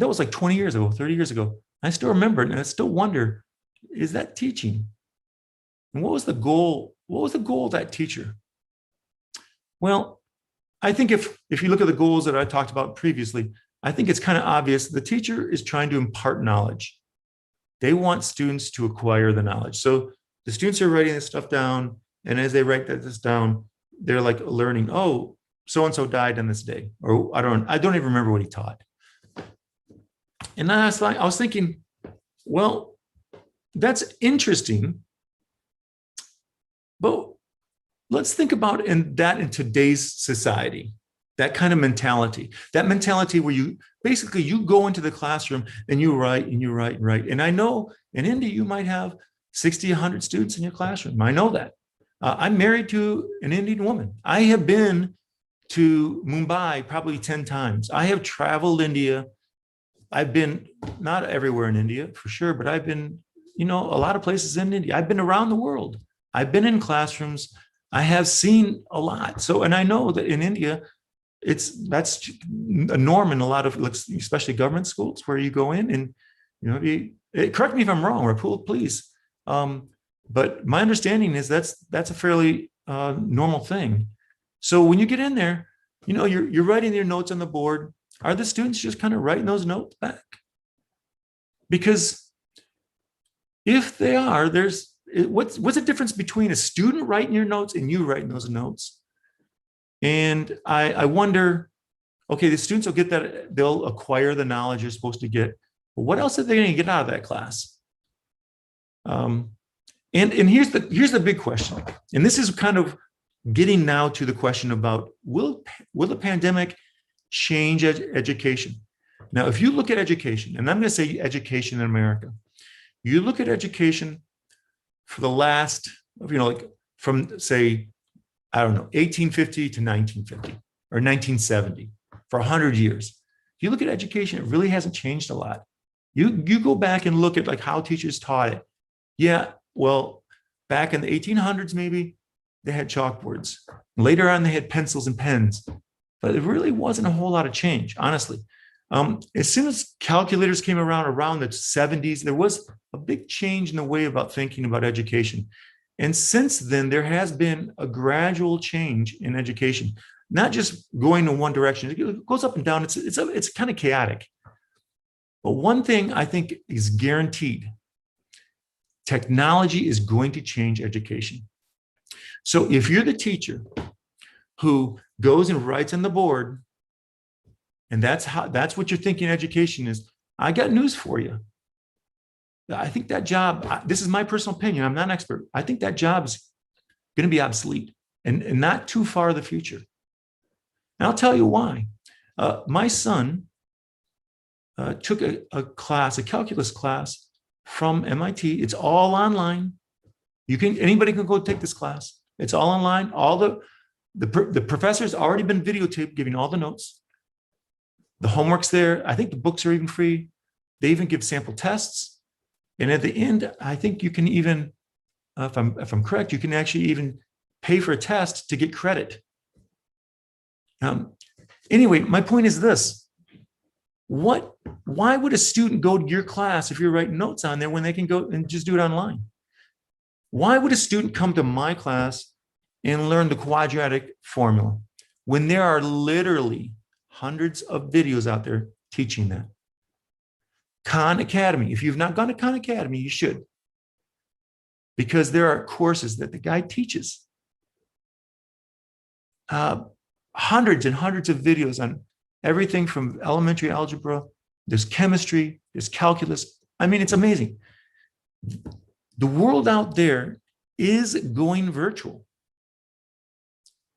was like 20 years ago, 30 years ago. I still remember it, and I still wonder, is that teaching? And what was the goal? What was the goal of that teacher? Well, I think if you look at the goals that I talked about previously, I think it's kind of obvious. The teacher is trying to impart knowledge. They want students to acquire the knowledge. So the students are writing this stuff down, and as they write this down, they're like learning, oh, so-and-so died on this day, or I don't even remember what he taught. And then I was thinking, well, that's interesting, but let's think about that in today's society, that kind of mentality, where you go into the classroom and you write and you write and write. And I know in India, you might have 60, 100 students in your classroom. I know that. I'm married to an Indian woman. I have been to Mumbai probably 10 times. I have traveled India. I've been not everywhere in India for sure, but I've been, a lot of places in India. I've been around the world. I've been in classrooms. I have seen a lot. So, and I know that in India, that's a norm in a lot of, especially government schools, where you go in and, correct me if I'm wrong, Rapul, please. But my understanding is that's a fairly normal thing. So when you get in there, you're writing your notes on the board. Are the students just kind of writing those notes back? Because if they are, what's the difference between a student writing your notes and you writing those notes? And I wonder, okay, the students will get that, they'll acquire the knowledge you're supposed to get. But what else are they going to get out of that class? And here's the big question. And this is kind of getting now to the question about, will the pandemic change education? Now, if you look at education, and I'm going to say education in America, you look at education for the last, from say, 1850 to 1950 or 1970, for 100 years. You look at education, it really hasn't changed a lot. You go back and look at how teachers taught it. Yeah, well, back in the 1800s, maybe they had chalkboards. Later on, they had pencils and pens. But it really wasn't a whole lot of change, honestly. As soon as calculators came around the 70s, there was a big change in the way about thinking about education. And since then, there has been a gradual change in education, not just going in one direction. It goes up and down. It's kind of chaotic. But one thing I think is guaranteed: technology is going to change education. So if you're the teacher who goes and writes on the board, and that's what you're thinking education is, I got news for you. I think that job, this is my personal opinion, I'm not an expert, I think that job is going to be obsolete and not too far in the future. And I'll tell you why. My son took a calculus class from MIT. It's all online. Anybody can go take this class. It's all online. All the professor's already been videotaped giving all the notes. The homework's there. I think the books are even free. They even give sample tests. And at the end, I think you can even, if I'm correct, you can actually even pay for a test to get credit. Anyway, my point is this. Why would a student go to your class if you're writing notes on there when they can go and just do it online? Why would a student come to my class and learn the quadratic formula when there are literally hundreds of videos out there teaching that? Khan Academy. If you've not gone to Khan Academy, you should. Because there are courses that the guy teaches. Hundreds and hundreds of videos on everything from elementary algebra, there's chemistry, there's calculus. I mean, it's amazing. The world out there is going virtual.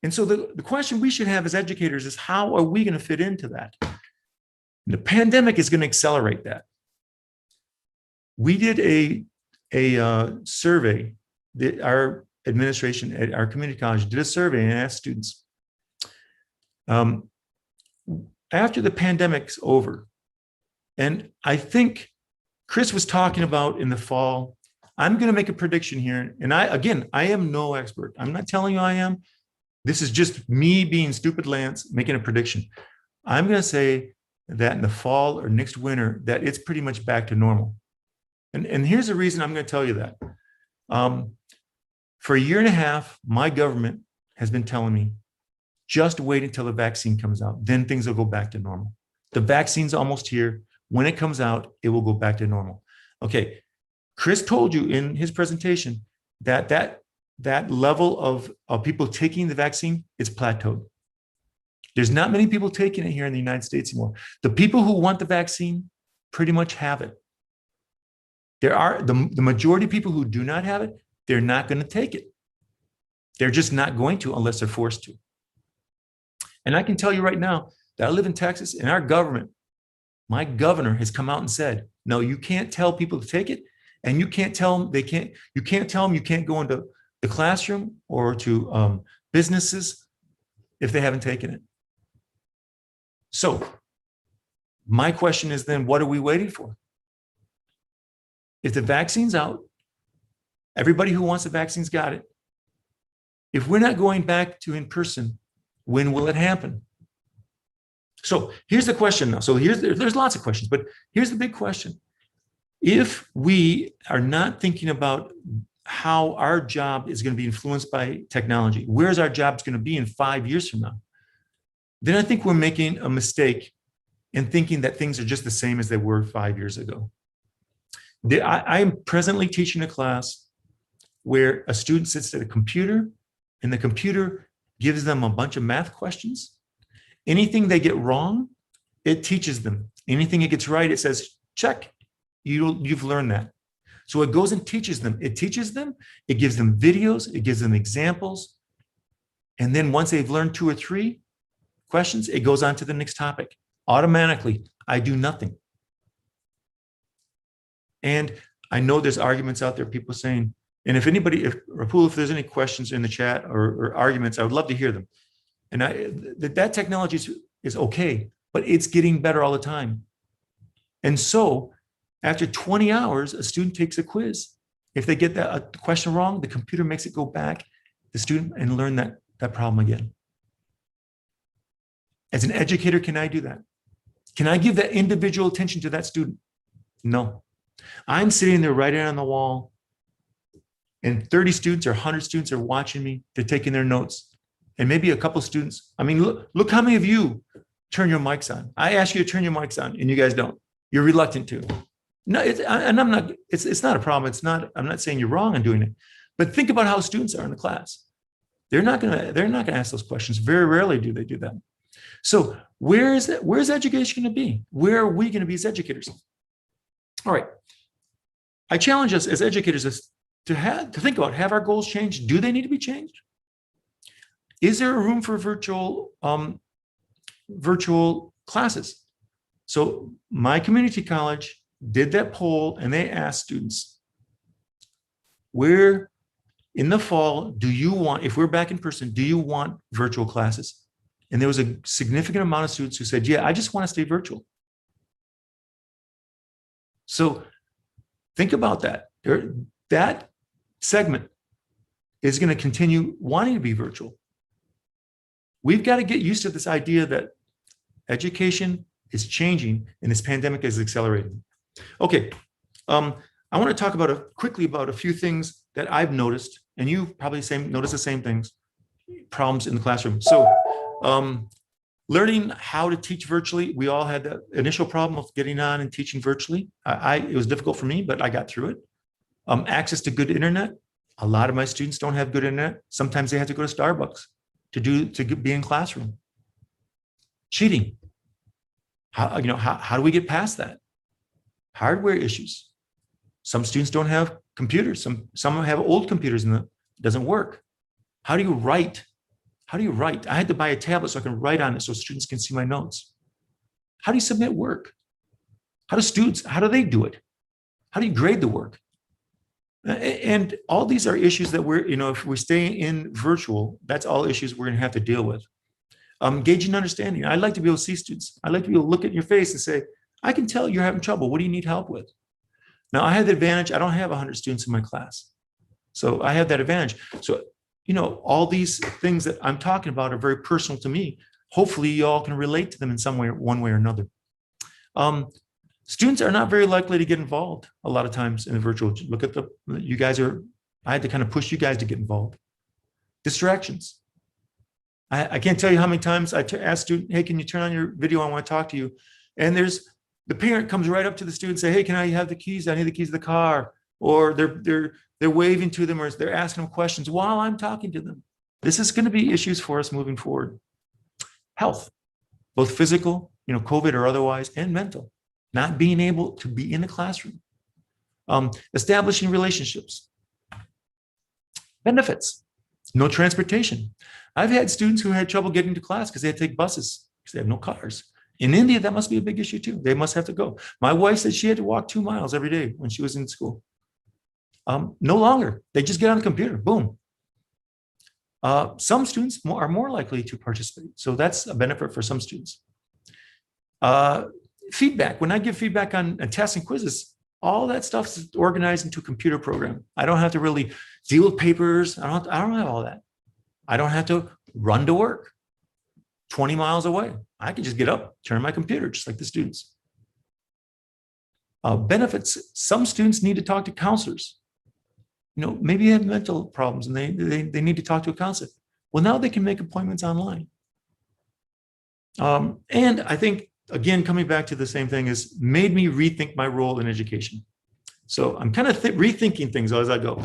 And so the question we should have as educators is, how are we going to fit into that? The pandemic is going to accelerate that. We did a survey that our administration at our community college did a survey and asked students, after the pandemic's over, and I think Chris was talking about in the fall, I'm going to make a prediction here. And I am no expert. I'm not telling you I am. This is just me being stupid Lance, making a prediction. I'm going to say that in the fall or next winter, that it's pretty much back to normal. And here's the reason I'm going to tell you that. For a year and a half, my government has been telling me, just wait until the vaccine comes out. Then things will go back to normal. The vaccine's almost here. When it comes out, it will go back to normal. Okay, Chris told you in his presentation that that level of people taking the vaccine is plateaued. There's not many people taking it here in the United States anymore. The people who want the vaccine pretty much have it. There are the majority of people who do not have it, they're not going to take it. They're just not going to unless they're forced to. And I can tell you right now that I live in Texas, and our government, my governor has come out and said, no, you can't tell people to take it, and you can't tell them you can't tell them you can't go into the classroom or to businesses if they haven't taken it. So my question is then, what are we waiting for? If the vaccine's out, everybody who wants the vaccine's got it. If we're not going back to in person, when will it happen? So here's the question now. So there's lots of questions, but here's the big question. If we are not thinking about how our job is going to be influenced by technology, where's our jobs going to be in 5 years from now, then I think we're making a mistake in thinking that things are just the same as they were 5 years ago. I am presently teaching a class where a student sits at a computer and the computer gives them a bunch of math questions. Anything they get wrong, it teaches them. Anything it gets right, it says, check, you've learned that. So it goes and teaches them. It teaches them, it gives them videos, it gives them examples. And then once they've learned 2 or 3 questions, it goes on to the next topic. Automatically, I do nothing. And I know there's arguments out there, people saying, and if anybody, Rapul, if there's any questions in the chat or arguments, I would love to hear them. And that technology is okay, but it's getting better all the time. And so after 20 hours, a student takes a quiz. If they get that question wrong, the computer makes it go back, the student, and learn that problem again. As an educator, can I do that? Can I give that individual attention to that student? No. I'm sitting there writing on the wall, and 30 students or 100 students are watching me. They're taking their notes. And maybe a couple students. I mean, look how many of you turn your mics on. I ask you to turn your mics on, and you guys don't. You're reluctant to. No, it's not a problem. I'm not saying you're wrong in doing it. But think about how students are in the class. They're not gonna ask those questions. Very rarely do they do that. So where's education going to be? Where are we going to be as educators? All right. I challenge us as educators to think about, have our goals changed? Do they need to be changed? Is there a room for virtual classes? So my community college did that poll, and they asked students, where in the fall do you want, if we're back in person, do you want virtual classes? And there was a significant amount of students who said, yeah, I just want to stay virtual. So think about that. That segment is going to continue wanting to be virtual. We've got to get used to this idea that education is changing and this pandemic is accelerating. Okay, I want to talk quickly about a few things that I've noticed, and you've probably noticed the same things, problems in the classroom. So learning how to teach virtually, we all had the initial problem of getting on and teaching virtually. It was difficult for me, but I got through it. Access to good internet. A lot of my students don't have good internet. Sometimes they have to go to Starbucks to be in classroom. Cheating. How do we get past that? Hardware issues. Some students don't have computers. Some have old computers and it doesn't work. How do you write? How do you write? I had to buy a tablet so I can write on it so students can see my notes. How do you submit work? How do they do it? How do you grade the work? And all these are issues that if we stay in virtual, that's all issues we're going to have to deal with. Gauging understanding. I like to be able to see students. I like to be able to look at your face and say, I can tell you're having trouble. What do you need help with? Now, I have the advantage. I don't have 100 students in my class. So I have that advantage. So, all these things that I'm talking about are very personal to me. Hopefully, you all can relate to them in some way, one way or another. Students are not very likely to get involved a lot of times in the virtual. Look at I had to kind of push you guys to get involved. Distractions. I can't tell you how many times I ask student, hey, can you turn on your video? I want to talk to you. And the parent comes right up to the student and say, hey, can I have the keys? I need the keys to the car. Or they're waving to them, or they're asking them questions while I'm talking to them. This is going to be issues for us moving forward. Health, both physical, COVID or otherwise, and mental. Not being able to be in the classroom. Establishing relationships. Benefits, no transportation. I've had students who had trouble getting to class because they had to take buses because they have no cars. In India, that must be a big issue too. They must have to go. My wife said she had to walk 2 miles every day when she was in school. No longer. They just get on the computer. Boom. Some students are more likely to participate. So that's a benefit for some students. Feedback. When I give feedback on tests and quizzes, all that stuff is organized into a computer program. I don't have to really deal with papers. I don't have all that. I don't have to run to work 20 miles away. I can just get up, turn on my computer, just like the students. Benefits. Some students need to talk to counselors. Maybe they have mental problems and they need to talk to a counselor. Well, now they can make appointments online. And I think, again, coming back to the same thing, is made me rethink my role in education. So I'm kind of rethinking things as I go.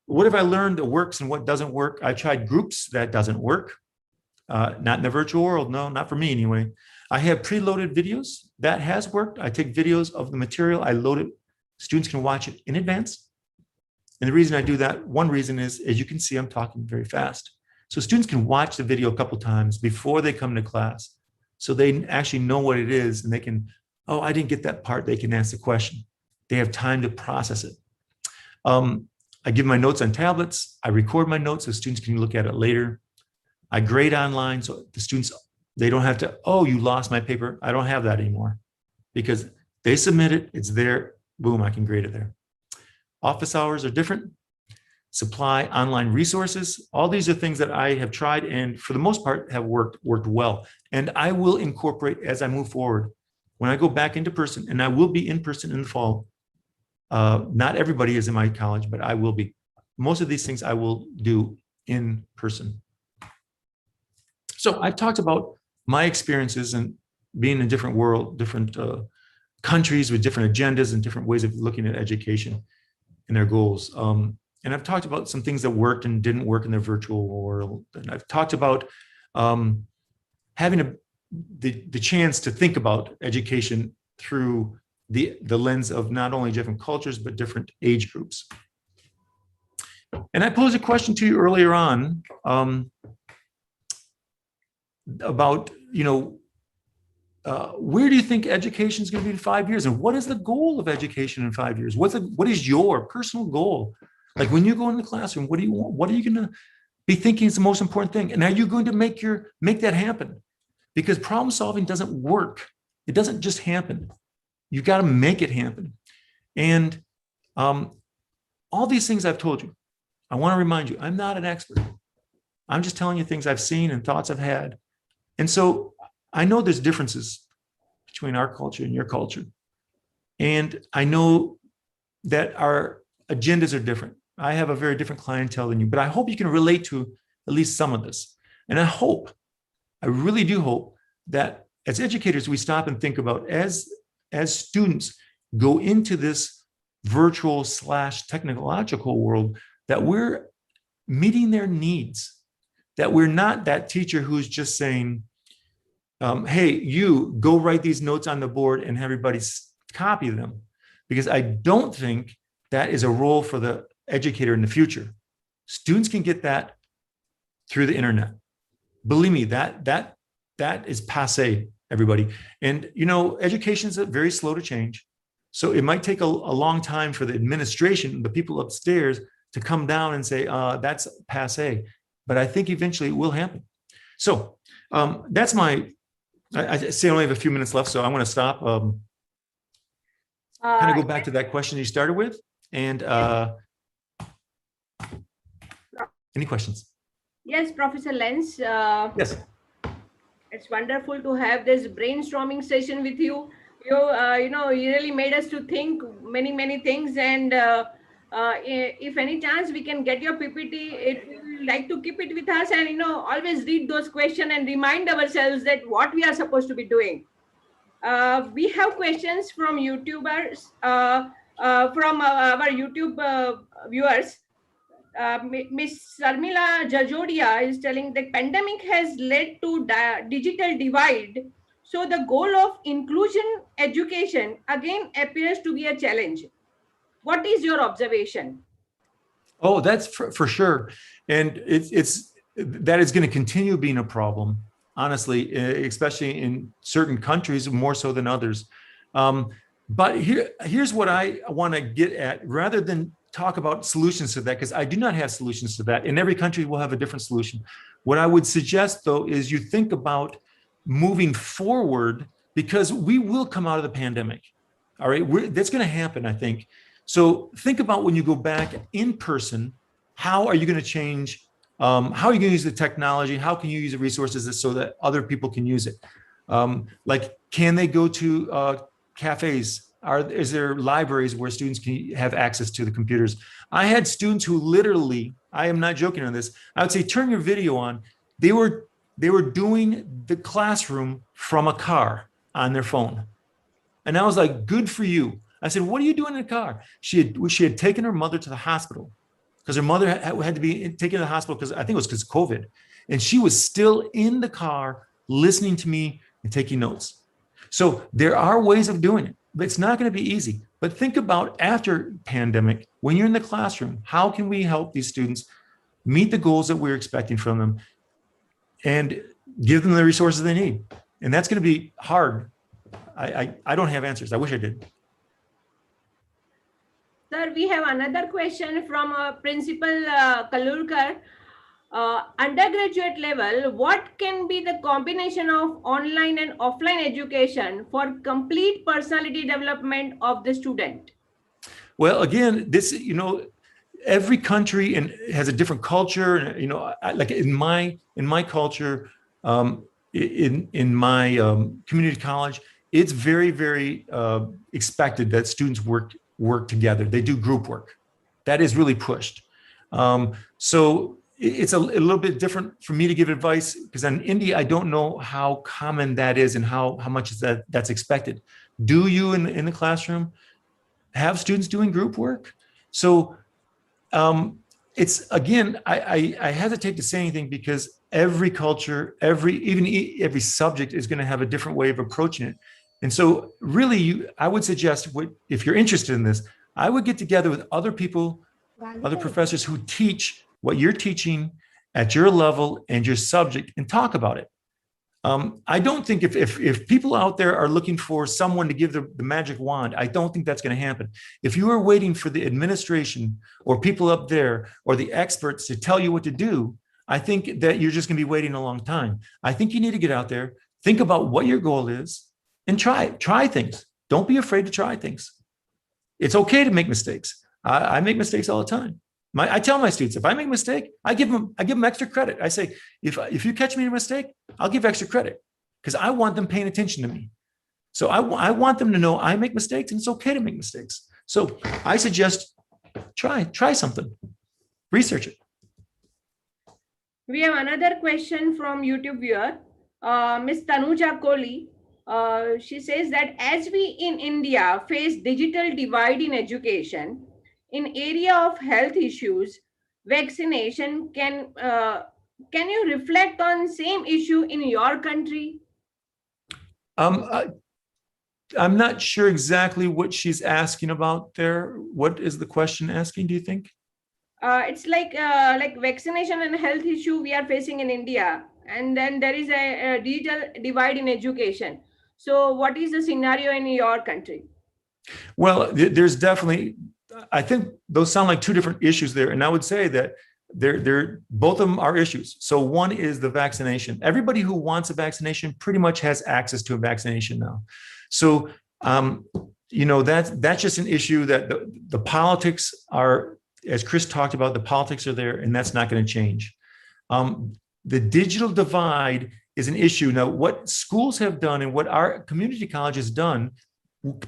What have I learned that works and what doesn't work? I tried groups that doesn't work. Not in the virtual world. No, not for me anyway. I have preloaded videos. That has worked. I take videos of the material. I load it. Students can watch it in advance. And the reason I do that, one reason is, as you can see, I'm talking very fast. So students can watch the video a couple times before they come to class. So they actually know what it is and they can, oh, I didn't get that part. They can ask the question. They have time to process it. I give my notes on tablets. I record my notes so students can look at it later. I grade online so the students, they don't have to, oh, you lost my paper. I don't have that anymore because they submit it, it's there, boom, I can grade it there. Office hours are different. Supply online resources. All these are things that I have tried and for the most part have worked well. And I will incorporate as I move forward. When I go back into person, and I will be in person in the fall. Not everybody is in my college, but I will be. Most of these things I will do in person. So I've talked about my experiences and being in a different world, different countries with different agendas and different ways of looking at education and their goals. And I've talked about some things that worked and didn't work in the virtual world. And I've talked about having the chance to think about education through the lens of not only different cultures, but different age groups. And I posed a question to you earlier on about, where do you think education is going to be in 5 years? And what is the goal of education in 5 years? What is your personal goal? Like when you go in the classroom, what do you want? What are you going to be thinking is the most important thing? And are you going to make that happen? Because problem solving doesn't work. It doesn't just happen. You've got to make it happen. And all these things I've told you, I want to remind you, I'm not an expert. I'm just telling you things I've seen and thoughts I've had. And so I know there's differences between our culture and your culture. And I know that our agendas are different. I have a very different clientele than you, but I hope you can relate to at least some of this. And I really do hope that as educators, we stop and think about as students go into this virtual / technological world, that we're meeting their needs, that we're not that teacher who's just saying, hey, you go write these notes on the board and everybody copy them. Because I don't think that is a role for the educator in the future. Students can get that through the internet. Believe me, that is passé, everybody. And education is very slow to change. So it might take a long time for the administration, the people upstairs, to come down and say, that's passé. But I think eventually it will happen. So that's I say I only have a few minutes left, so I want to stop. Kind of go back to that question you started with. And any questions? Yes, Professor Lenz. Yes. It's wonderful to have this brainstorming session with you. You really made us to think many things. And if any chance we can get your PPT, we like to keep it with us and always read those questions and remind ourselves that what we are supposed to be doing. We have questions from YouTubers, from our YouTube viewers. Miss Sarmila Jajodia is telling that pandemic has led to digital divide. So the goal of inclusion education again appears to be a challenge. What is your observation? Oh, that's for sure. And that is going to continue being a problem, honestly, especially in certain countries, more so than others. But here's what I want to get at, rather than talk about solutions to that, because I do not have solutions to that. And every country will have a different solution. What I would suggest, though, is you think about moving forward, because we will come out of the pandemic. All right, that's going to happen, I think. So think about when you go back in person, how are you going to change? How are you going to use the technology? How can you use the resources so that other people can use it? Like, can they go to cafes? Is there libraries where students can have access to the computers? I had students who literally, I am not joking on this, I would say, turn your video on. They were doing the classroom from a car on their phone. And I was like, good for you. I said, what are you doing in the car? She had taken her mother to the hospital because her mother had to be taken to the hospital because I think it was because of COVID. And she was still in the car listening to me and taking notes. So there are ways of doing it, but it's not going to be easy. But think about after pandemic, when you're in the classroom, how can we help these students meet the goals that we're expecting from them and give them the resources they need? And that's going to be hard. I don't have answers. I wish I did. Sir, we have another question from Principal Kalurkar. Undergraduate level, what can be the combination of online and offline education for complete personality development of the student? Well, again, this, every country has a different culture. Like in my culture, in my community college, it's very, very expected that students work together. They do group work. That is really pushed. So it's a little bit different for me to give advice, because in India, I don't know how common that is and how much is that's expected. Do you in the classroom have students doing group work? So it's, again, I hesitate to say anything because every culture, every subject is going to have a different way of approaching it. And so really, I would suggest, if you're interested in this, I would get together with other people, other professors who teach what you're teaching at your level and your subject, and talk about it. I don't think if people out there are looking for someone to give the magic wand, I don't think that's going to happen. If you are waiting for the administration or people up there or the experts to tell you what to do, I think that you're just going to be waiting a long time. I think you need to get out there, think about what your goal is, and try things. Don't be afraid to try things. It's okay to make mistakes. I make mistakes all the time. I tell my students, if I make a mistake, I give them extra credit. I say, if you catch me in a mistake, I'll give extra credit, because I want them paying attention to me. So I want them to know I make mistakes and it's okay to make mistakes. So I suggest try something, research it. We have another question from YouTube viewer, Ms. Tanuja Kohli. She says that as we in India face digital divide in education, in area of health issues, vaccination, can you reflect on same issue in your country? I'm not sure exactly what she's asking about there. What is the question asking, do you think? It's like vaccination and health issue we are facing in India, and then there is a digital divide in education. So what is the scenario in your country? Well, there's definitely, I think those sound like two different issues there. And I would say that they're both of them are issues. So one is the vaccination. Everybody who wants a vaccination pretty much has access to a vaccination now. So, that's just an issue that the politics are, as Chris talked about, the politics are there, and that's not going to change. The digital divide is an issue. Now, what schools have done and what our community college has done,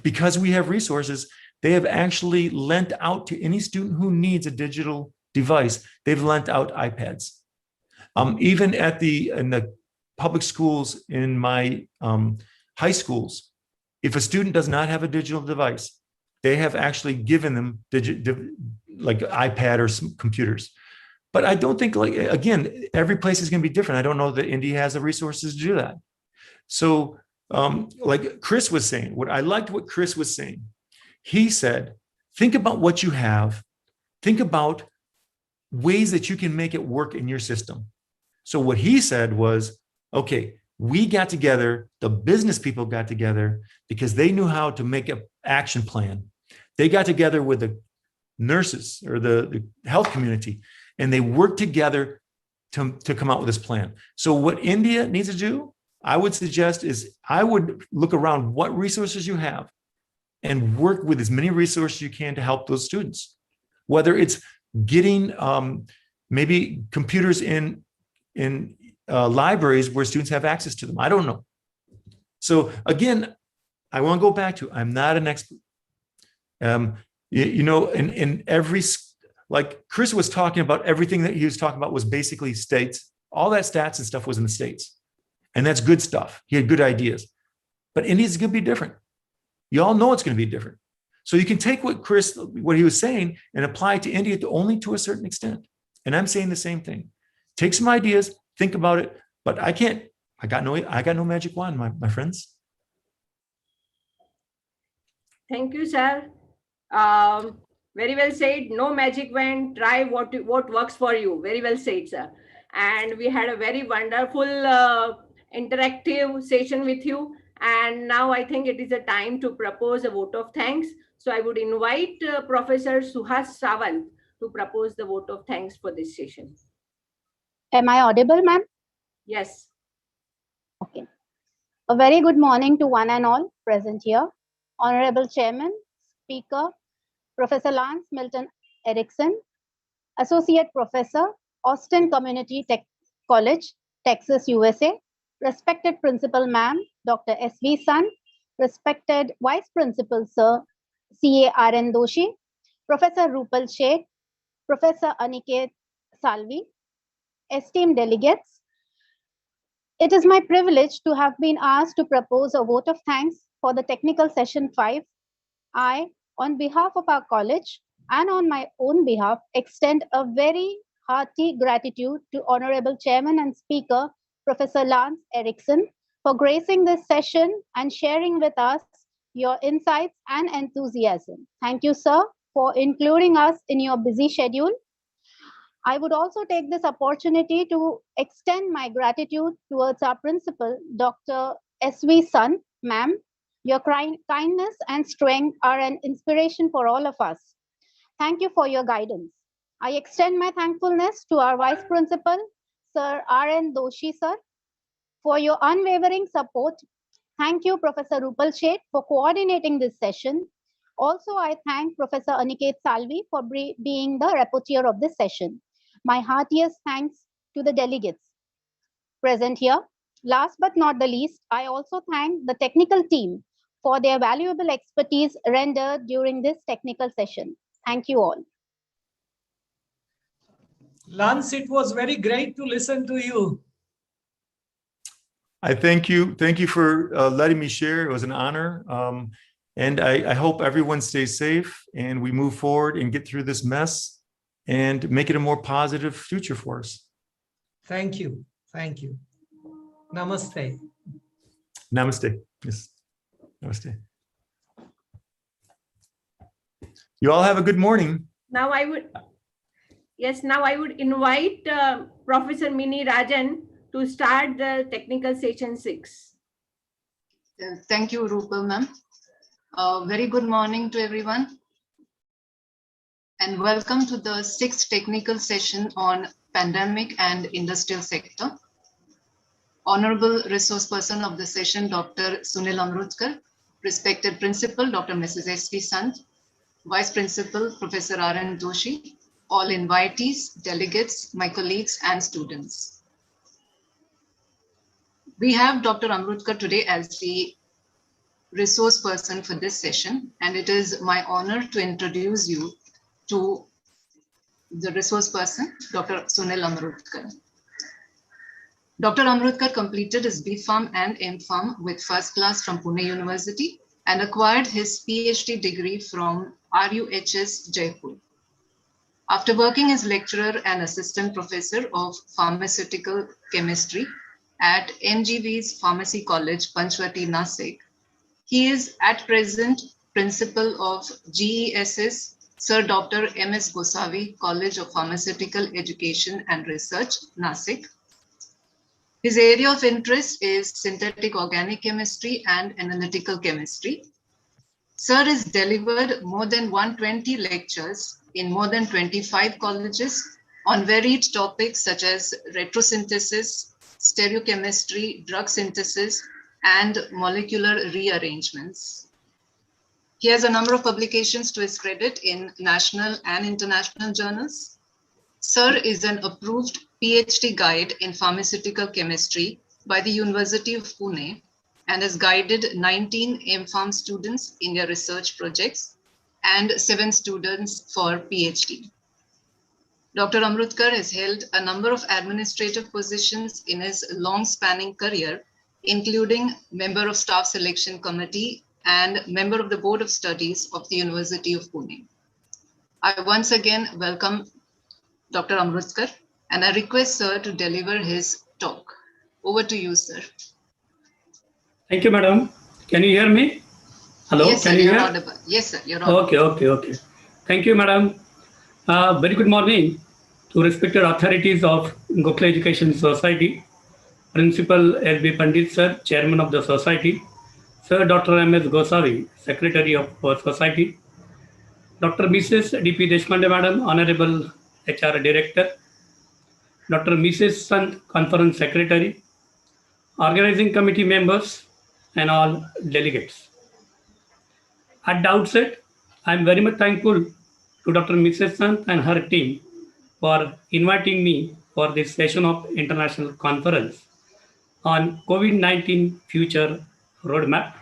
because we have resources, they have actually lent out to any student who needs a digital device. They've lent out iPads. Even in the public schools in my high schools, if a student does not have a digital device, they have actually given them like iPad or some computers. But I don't think, again, every place is going to be different. I don't know that India has the resources to do that. So like Chris was saying, I liked what Chris was saying. He said, think about what you have. Think about ways that you can make it work in your system. So what he said was, okay, we got together, the business people got together because they knew how to make an action plan. They got together with the nurses or the health community, and they worked together to come out with this plan. So what India needs to do, I would suggest, is I would look around what resources you have and work with as many resources you can to help those students, whether it's getting maybe computers in libraries where students have access to them. I don't know. So again, I want to go back to, I'm not an expert. In every, like Chris was talking about, everything that he was talking about was basically states. All that stats and stuff was in the States. And that's good stuff. He had good ideas. But India's going to be different. You all know it's going to be different. So you can take what he was saying and apply it to India only to a certain extent. And I'm saying the same thing. Take some ideas, think about it, but I got no magic wand, my friends. Thank you, sir. Very well said. No magic wand. Try what works for you. Very well said, sir. And we had a very wonderful interactive session with you. And now I think it is a time to propose a vote of thanks. So I would invite Professor Suhas Sawant to propose the vote of thanks for this session. Am I audible, ma'am? Yes. Okay. A very good morning to one and all present here. Honorable Chairman, Speaker, Professor Lance Milton Erickson, Associate Professor, Austin Community Tech College, Texas, USA, respected Principal Ma'am, Dr. S.V. Sun, respected Vice Principal Sir, C.A.R.N. Doshi, Professor Rupal Sheth, Professor Aniket Salvi, esteemed delegates, it is my privilege to have been asked to propose a vote of thanks for the Technical Session 5. I, on behalf of our college and on my own behalf, extend a very hearty gratitude to Honorable Chairman and Speaker, Professor Lance Erickson, for gracing this session and sharing with us your insights and enthusiasm. Thank you, sir, for including us in your busy schedule. I would also take this opportunity to extend my gratitude towards our principal, Dr. S.V. Sun, ma'am. Your kindness and strength are an inspiration for all of us. Thank you for your guidance. I extend my thankfulness to our Vice Principal, Sir R.N. Doshi, sir, for your unwavering support. Thank you, Professor Rupal Sheth, for coordinating this session. Also, I thank Professor Aniket Salvi for being the rapporteur of this session. My heartiest thanks to the delegates present here. Last but not the least, I also thank the technical team for their valuable expertise rendered during this technical session. Thank you all. Lance, it was very great to listen to you. I thank you. Thank you for letting me share. It was an honor. And I hope everyone stays safe and we move forward and get through this mess and make it a more positive future for us. Thank you. Thank you. Namaste. Namaste. Yes. Namaste. You all have a good morning. Now I would invite Professor Mini Rajan to start the technical session 6. Thank you, Rupal ma'am. Very good morning to everyone. And welcome to the 6th technical session on pandemic and industrial sector. Honorable resource person of the session, Dr. Sunil Amrutkar, respected principal, Dr. Mrs. S.V. Sant, Vice Principal, Professor R.N. Doshi, all invitees, delegates, my colleagues, and students. We have Dr. Amrutkar today as the resource person for this session, and it is my honor to introduce you to the resource person, Dr. Sunil Amrutkar. Dr. Amrutkar completed his B.Pharm and M.Pharm with first class from Pune University and acquired his PhD degree from RUHS Jaipur. After working as lecturer and assistant professor of pharmaceutical chemistry at MGV's Pharmacy College, Panchwati, Nasik, he is at present principal of GESS Sir Dr. M.S. Gosavi College of Pharmaceutical Education and Research, Nasik. His area of interest is synthetic organic chemistry and analytical chemistry. Sir has delivered more than 120 lectures in more than 25 colleges on varied topics such as retrosynthesis, stereochemistry, drug synthesis, and molecular rearrangements. He has a number of publications to his credit in national and international journals. Sir is an approved PhD guide in pharmaceutical chemistry by the University of Pune and has guided 19 M.Pharm students in their research projects and 7 students for PhD. Dr. Amrutkar has held a number of administrative positions in his long-spanning career, including member of Staff Selection Committee and member of the Board of Studies of the University of Pune. I once again welcome Dr. Amrutkar, and I request Sir to deliver his talk. Over to you, sir. Thank you, madam. Can you hear me? Hello, yes, can sir, you you're hear? audible. Yes, sir, you're audible. Okay. Thank you, madam. Very good morning to respected authorities of Gokula Education Society, Principal S.B. Pandit, sir, Chairman of the Society, Sir Dr. M.S. Gosavi, Secretary of Society, Dr. Mrs. D.P. Deshpande, madam, Honorable HR Director, Dr. Mrs. Sant, Conference Secretary, Organizing Committee members, and all delegates. At the outset, I am very much thankful to Dr. Mrs. Sant and her team for inviting me for this session of International Conference on COVID-19 Future Roadmap.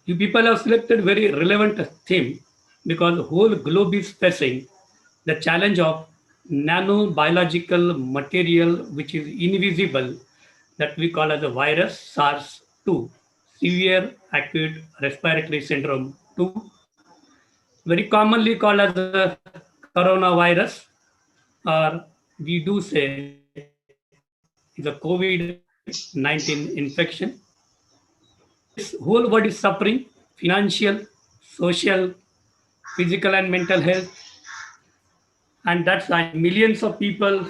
You people have selected very relevant theme because the whole globe is facing the challenge of nanobiological material which is invisible that we call as a virus SARS-2, severe acute respiratory syndrome 2, very commonly called as the coronavirus, or we do say is a COVID-19 infection. This whole world is suffering financial, social, physical and mental health, and that's why millions of people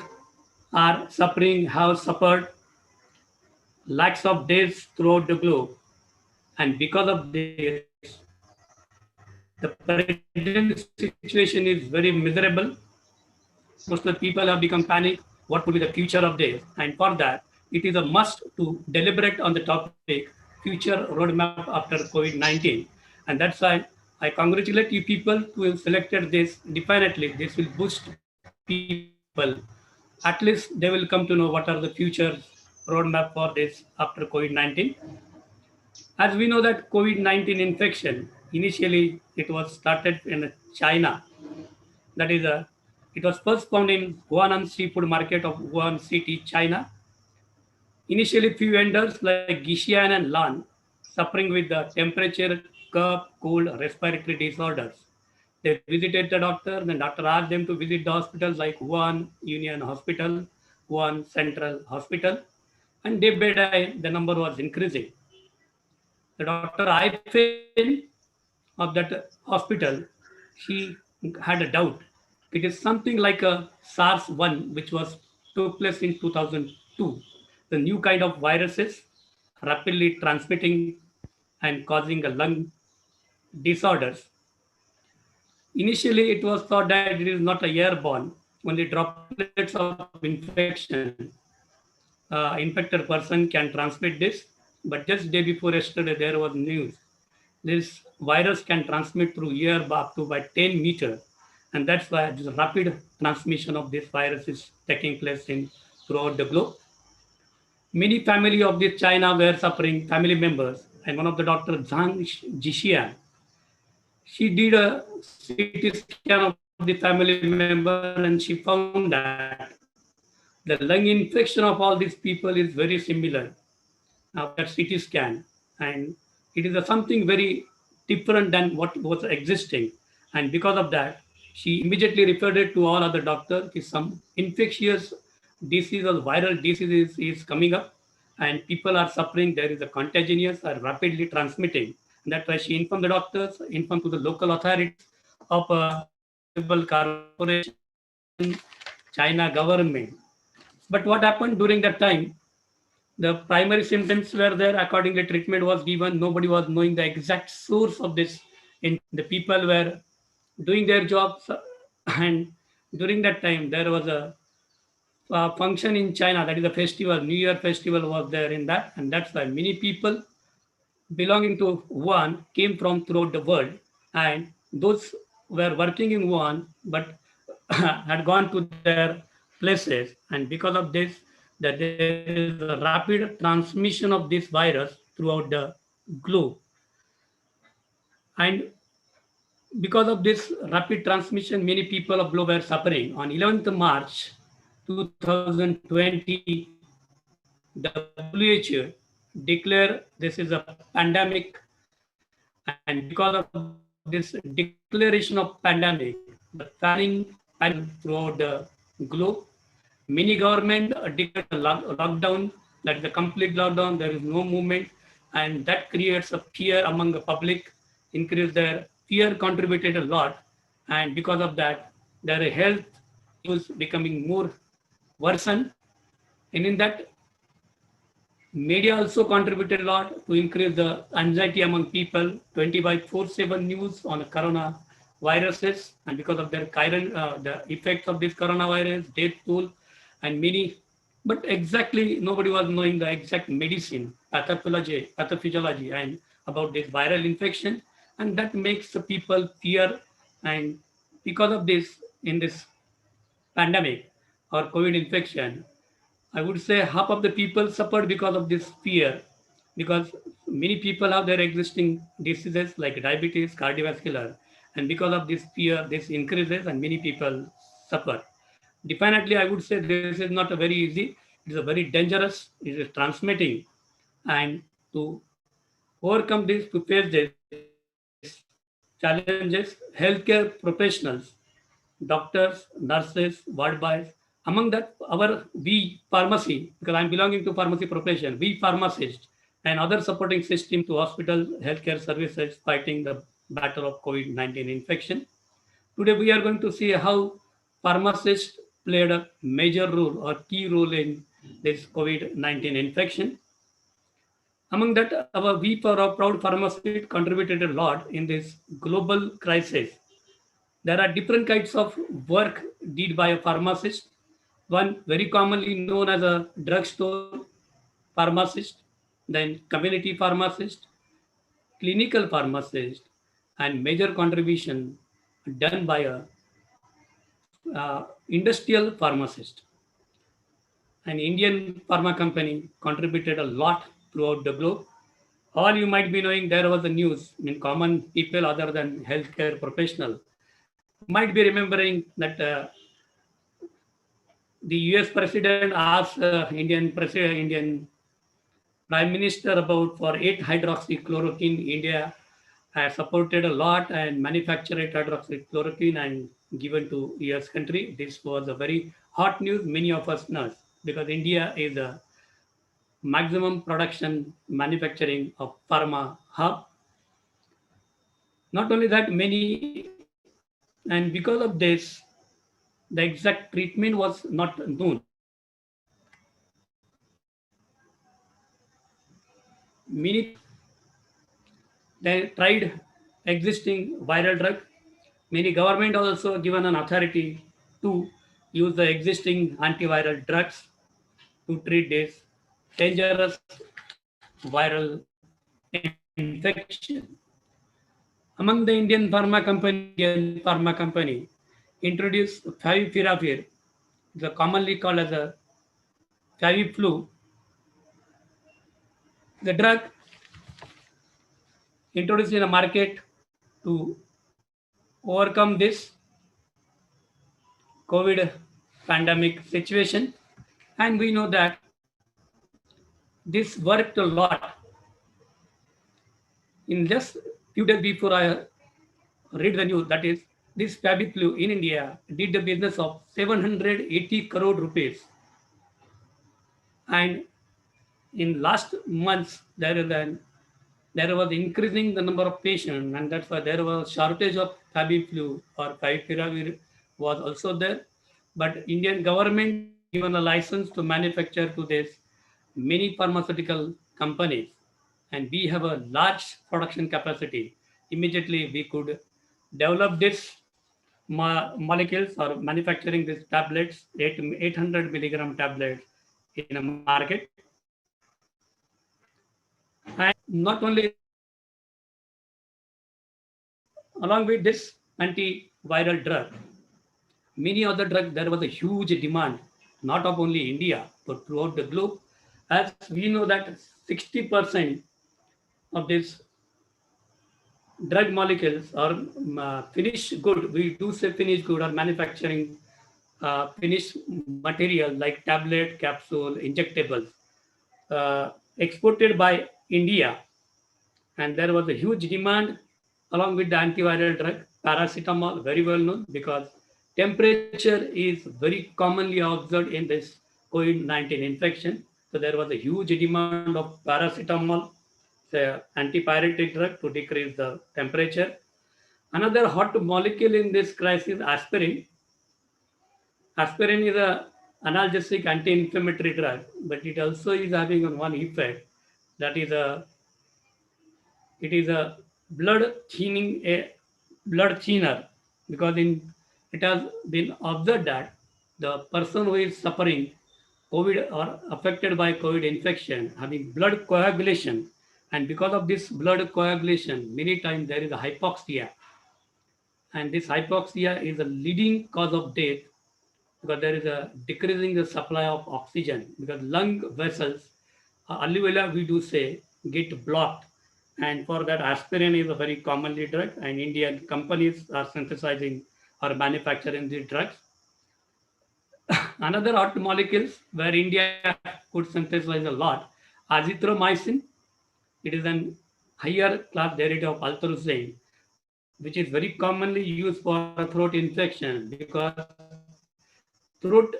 are suffering, have suffered lakhs of days throughout the globe. And because of this, the present situation is very miserable. Most of the people have become panicked. What would be the future of this? And for that, it is a must to deliberate on the topic, future roadmap after COVID-19. And that's why I congratulate you people who have selected this. Definitely, this will boost people. At least they will come to know what are the future roadmap for this after COVID-19. As we know that COVID-19 infection, initially it was started in China. That is, it was first found in Guanan seafood market of Wuhan city, China. Initially, few vendors like Gishian and Lan suffering with the temperature, cough, cold, respiratory disorders. They visited the doctor, the doctor asked them to visit the hospitals like Wuhan Union Hospital, Wuhan Central Hospital, and day by day the number was increasing. The doctor Ifen of that hospital, she had a doubt. It is something like a SARS-1, which was took place in 2002. The new kind of viruses rapidly transmitting and causing a lung disorders. Initially, it was thought that it is not a airborne, only droplets of infection. Infected person can transmit this, but just day before yesterday, there was news. This virus can transmit through air up to by 10 meters. And that's why this rapid transmission of this virus is taking place in throughout the globe. Many family of this China were suffering, family members, and one of the doctor Zhang Jishian, she did a CT scan of the family member and she found that the lung infection of all these people is very similar of that CT scan, and it is something very different than what was existing. And because of that, she immediately referred it to all other doctors. Some infectious disease or viral disease is coming up, and people are suffering. There is a contagious or rapidly transmitting. And that's why she informed the doctors, informed to the local authorities of a municipal corporation, China government. But what happened during that time? The primary symptoms were there. Accordingly, treatment was given. Nobody was knowing the exact source of this. The people were doing their jobs, and during that time, there was a function in China. That is a festival. New Year festival was there in that, and that's why many people belonging to Wuhan came from throughout the world, and those were working in Wuhan, but had gone to their places, and because of this, that there is a rapid transmission of this virus throughout the globe. And because of this rapid transmission, many people of globe were suffering. On 11th March 2020, the WHO declared this is a pandemic, and because of this declaration of pandemic, the fanning throughout the globe, many government declared a lockdown, that is a complete lockdown, there is no movement, and that creates a fear among the public, increase their fear contributed a lot, and because of that, their health is becoming more worsened, and in that, media also contributed a lot to increase the anxiety among people. 20/4/7 news on corona viruses, and because of their the effects of this coronavirus, death toll, and many, but exactly nobody was knowing the exact medicine, pathophysiology, and about this viral infection, and that makes the people fear. And because of this, in this pandemic or COVID infection, I would say half of the people suffered because of this fear, because many people have their existing diseases like diabetes, cardiovascular, and because of this fear, this increases and many people suffer. Definitely, I would say this is not a very easy, it is a very dangerous, it is transmitting. And to overcome this, to face this challenges, healthcare professionals, doctors, nurses, ward boys. Among that, we pharmacy, because I'm belonging to pharmacy profession, we pharmacists and other supporting system to hospital healthcare services fighting the battle of COVID-19 infection. Today, we are going to see how pharmacists played a major role or key role in this COVID-19 infection. Among that, our We Proud Pharmacist contributed a lot in this global crisis. There are different kinds of work did by a pharmacist. One very commonly known as a drugstore pharmacist, then community pharmacist, clinical pharmacist, and major contribution done by a industrial pharmacist. An Indian pharma company contributed a lot throughout the globe. all you might be knowing there was a news. I mean, common people other than healthcare professional might be remembering that the US president asked Indian Prime Minister about for 8-hydroxychloroquine. India has supported a lot and manufactured hydroxychloroquine and given to US country. This was a very hot news. Many of us know because India is a maximum production manufacturing of pharma hub. Not only that, many and because of this, the exact treatment was not known. Many they tried existing viral drug. Many government also given an authority to use the existing antiviral drugs to treat this dangerous viral infection. Among the Indian pharma company introduced favipiravir, the commonly called as a Faviflu. The drug introduced in the market to overcome this COVID pandemic situation. And we know that this worked a lot. In just few days before I read the news, that is, this Fabiflu in India did the business of 780 crore rupees. And in last months, there was increasing the number of patients, and that's why there was shortage of Fabiflu or Favipiravir was also there. But Indian government given a license to manufacture to this many pharmaceutical companies, and we have a large production capacity. Immediately we could develop this molecules or manufacturing these tablets, 800 milligram tablets in a market. And not only along with this antiviral drug, many other drugs, there was a huge demand, not of only India, but throughout the globe. As we know that 60% of these drug molecules or finished good, we do say finished good or manufacturing finished material like tablet, capsule, injectables, exported by India. And there was a huge demand along with the antiviral drug, paracetamol, very well known because temperature is very commonly observed in this COVID-19 infection. So there was a huge demand of paracetamol, the antipyretic drug to decrease the temperature. Another hot molecule in this crisis, aspirin. Aspirin is a analgesic anti-inflammatory drug, but it also is having one effect that is it is a blood thinner because it has been observed that the person who is suffering COVID or affected by COVID infection having blood coagulation, and because of this blood coagulation, many times there is a hypoxia, and this hypoxia is a leading cause of death because there is a decreasing the supply of oxygen because lung vessels, alveoli we do say, get blocked. And for that, aspirin is a very commonly drug, and Indian companies are synthesizing or manufacturing these drugs. Another hot molecules where India could synthesize a lot, azithromycin. It is an higher class derivative of althroxine, which is very commonly used for throat infection because throat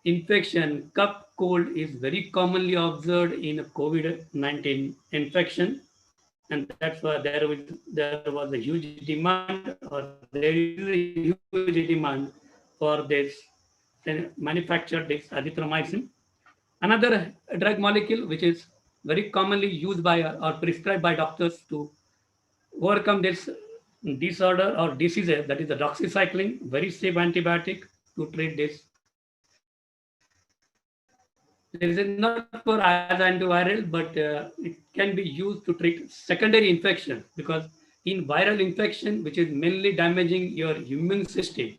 infection, cough, cold is very commonly observed in COVID-19 infection. And that's why there was a huge demand or there is a huge demand for this manufactured this azithromycin. Another drug molecule which is very commonly used by or prescribed by doctors to overcome this disorder or diseases, that is the doxycycline, very safe antibiotic to treat this. This is not for as antiviral, but it can be used to treat secondary infection because in viral infection, which is mainly damaging your immune system,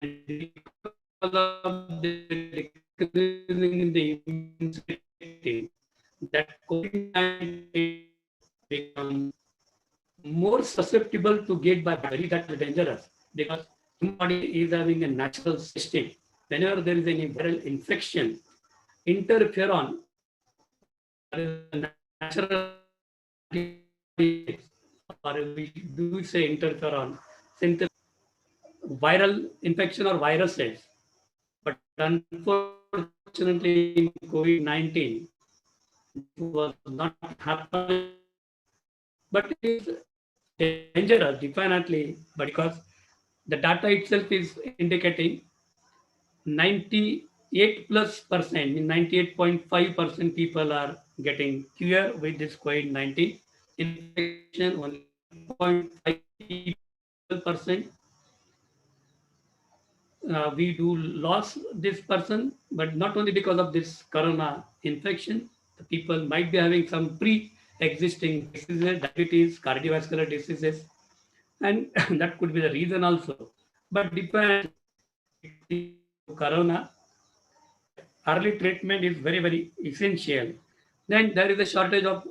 and because of the decreasing in the immune system, that COVID-19 become more susceptible to get by very that dangerous, because human body is having a natural system. Whenever there is any viral infection, interferon, natural, or we do say interferon, viral infection or viruses. But unfortunately, in COVID-19, it was not happening. But it is dangerous, definitely, but because the data itself is indicating 98+%, 98.5% people are getting cure with this COVID-19 infection. Only 0.5% we do lose this person, but not only because of this corona infection, the people might be having some pre-existing diseases, diabetes, cardiovascular diseases, and that could be the reason also. But depends corona, early treatment is very, very essential. Then there is a shortage of,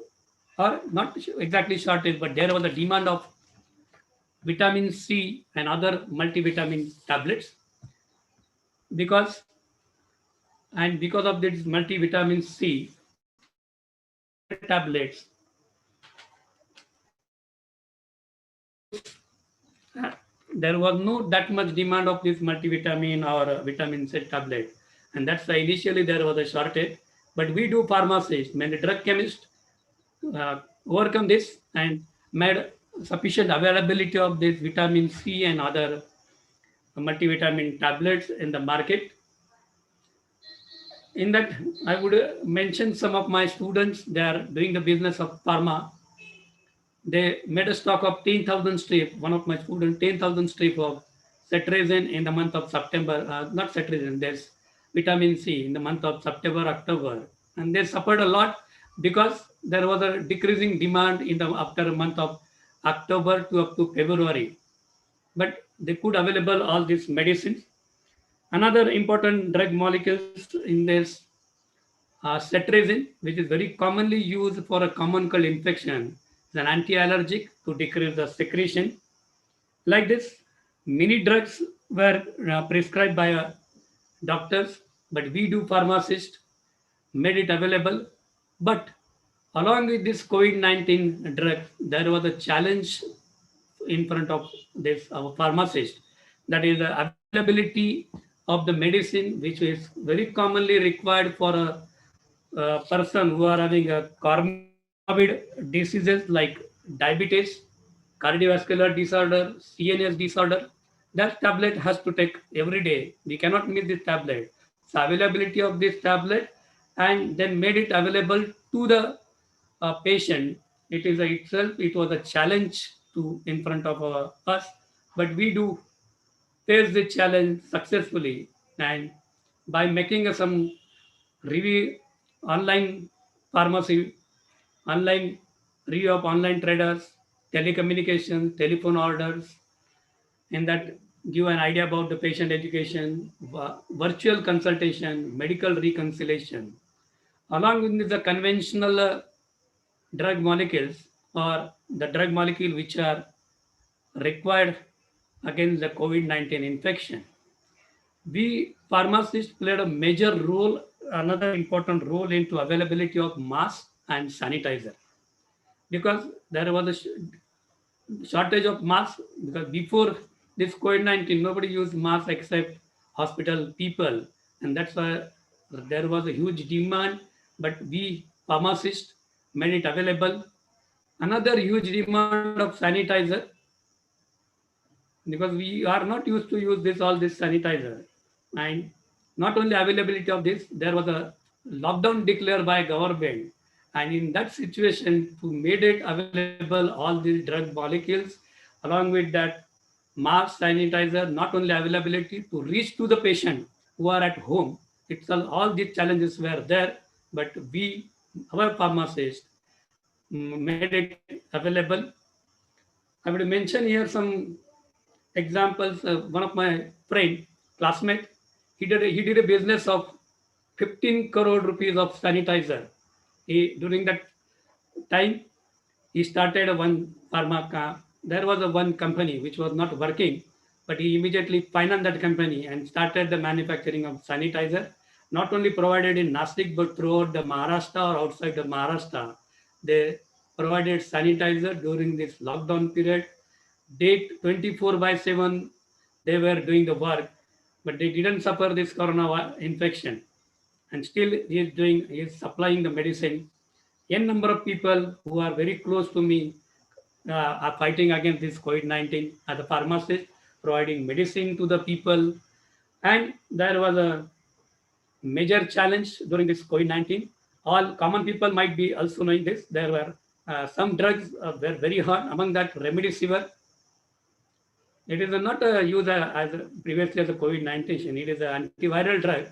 or not exactly shortage, but there was a demand of vitamin C and other multivitamin tablets, because of this multivitamin C tablets, there was no that much demand of this multivitamin or vitamin C tablet, and that's why initially there was a shortage. But we do pharmacists, many drug chemists overcome this and made sufficient availability of this vitamin C and other multivitamin tablets in the market. In that, I would mention some of my students, they are doing the business of pharma. They made a stock of 10,000 strip, one of my students, 10,000 strip of cetirizine in the month of September, not cetirizine, there's vitamin C in the month of September, October. And they suffered a lot because there was a decreasing demand in the after a month of October to up to February. But they could available all these medicines. Another important drug molecules in this cetirizine, which is very commonly used for a common cold infection, is an anti-allergic to decrease the secretion. Like this, many drugs were prescribed by doctors, but we do pharmacists made it available. But along with this COVID-19 drug, there was a challenge in front of this our pharmacist, that is the availability of the medicine, which is very commonly required for a person who are having a comorbid diseases like diabetes, cardiovascular disorder, CNS disorder. That tablet has to take every day. We cannot miss this tablet. So availability of this tablet and then made it available to the patient. It is itself, it was a challenge to in front of us, but we do face the challenge successfully. And by making some review online pharmacy, online review of online traders, telecommunication, telephone orders, and that give an idea about the patient education, virtual consultation, medical reconciliation, along with the conventional drug molecules or the drug molecule which are required against the COVID-19 infection. We pharmacists played a major role, another important role into availability of mask and sanitizer, because there was a shortage of masks, because before this COVID-19 nobody used masks except hospital people, and that's why there was a huge demand, but we pharmacists made it available. Another huge demand of sanitizer, because we are not used to use this all this sanitizer. And not only availability of this, there was a lockdown declared by government, and in that situation to made it available all these drug molecules, along with that mask, sanitizer, not only availability to reach to the patient who are at home itself, all these challenges were there, but we, our pharmacists, made it available. I would mention here some examples. One of my friend, classmate, he did a business of 15 crore rupees of sanitizer, During that time, he started one pharma. There was a one company which was not working, but he immediately financed that company and started the manufacturing of sanitizer, not only provided in Nashik, but throughout the Maharashtra or outside the Maharashtra. They provided sanitizer during this lockdown period. Date 24/7, they were doing the work, but they didn't suffer this corona infection. And still he is supplying the medicine. N number of people who are very close to me are fighting against this COVID-19 as a pharmacist, providing medicine to the people. And there was a major challenge during this COVID-19. All common people might be also knowing this. There were some drugs were very hard. Among that, remdesivir. It is not used as previously as a COVID-19. It is an antiviral drug.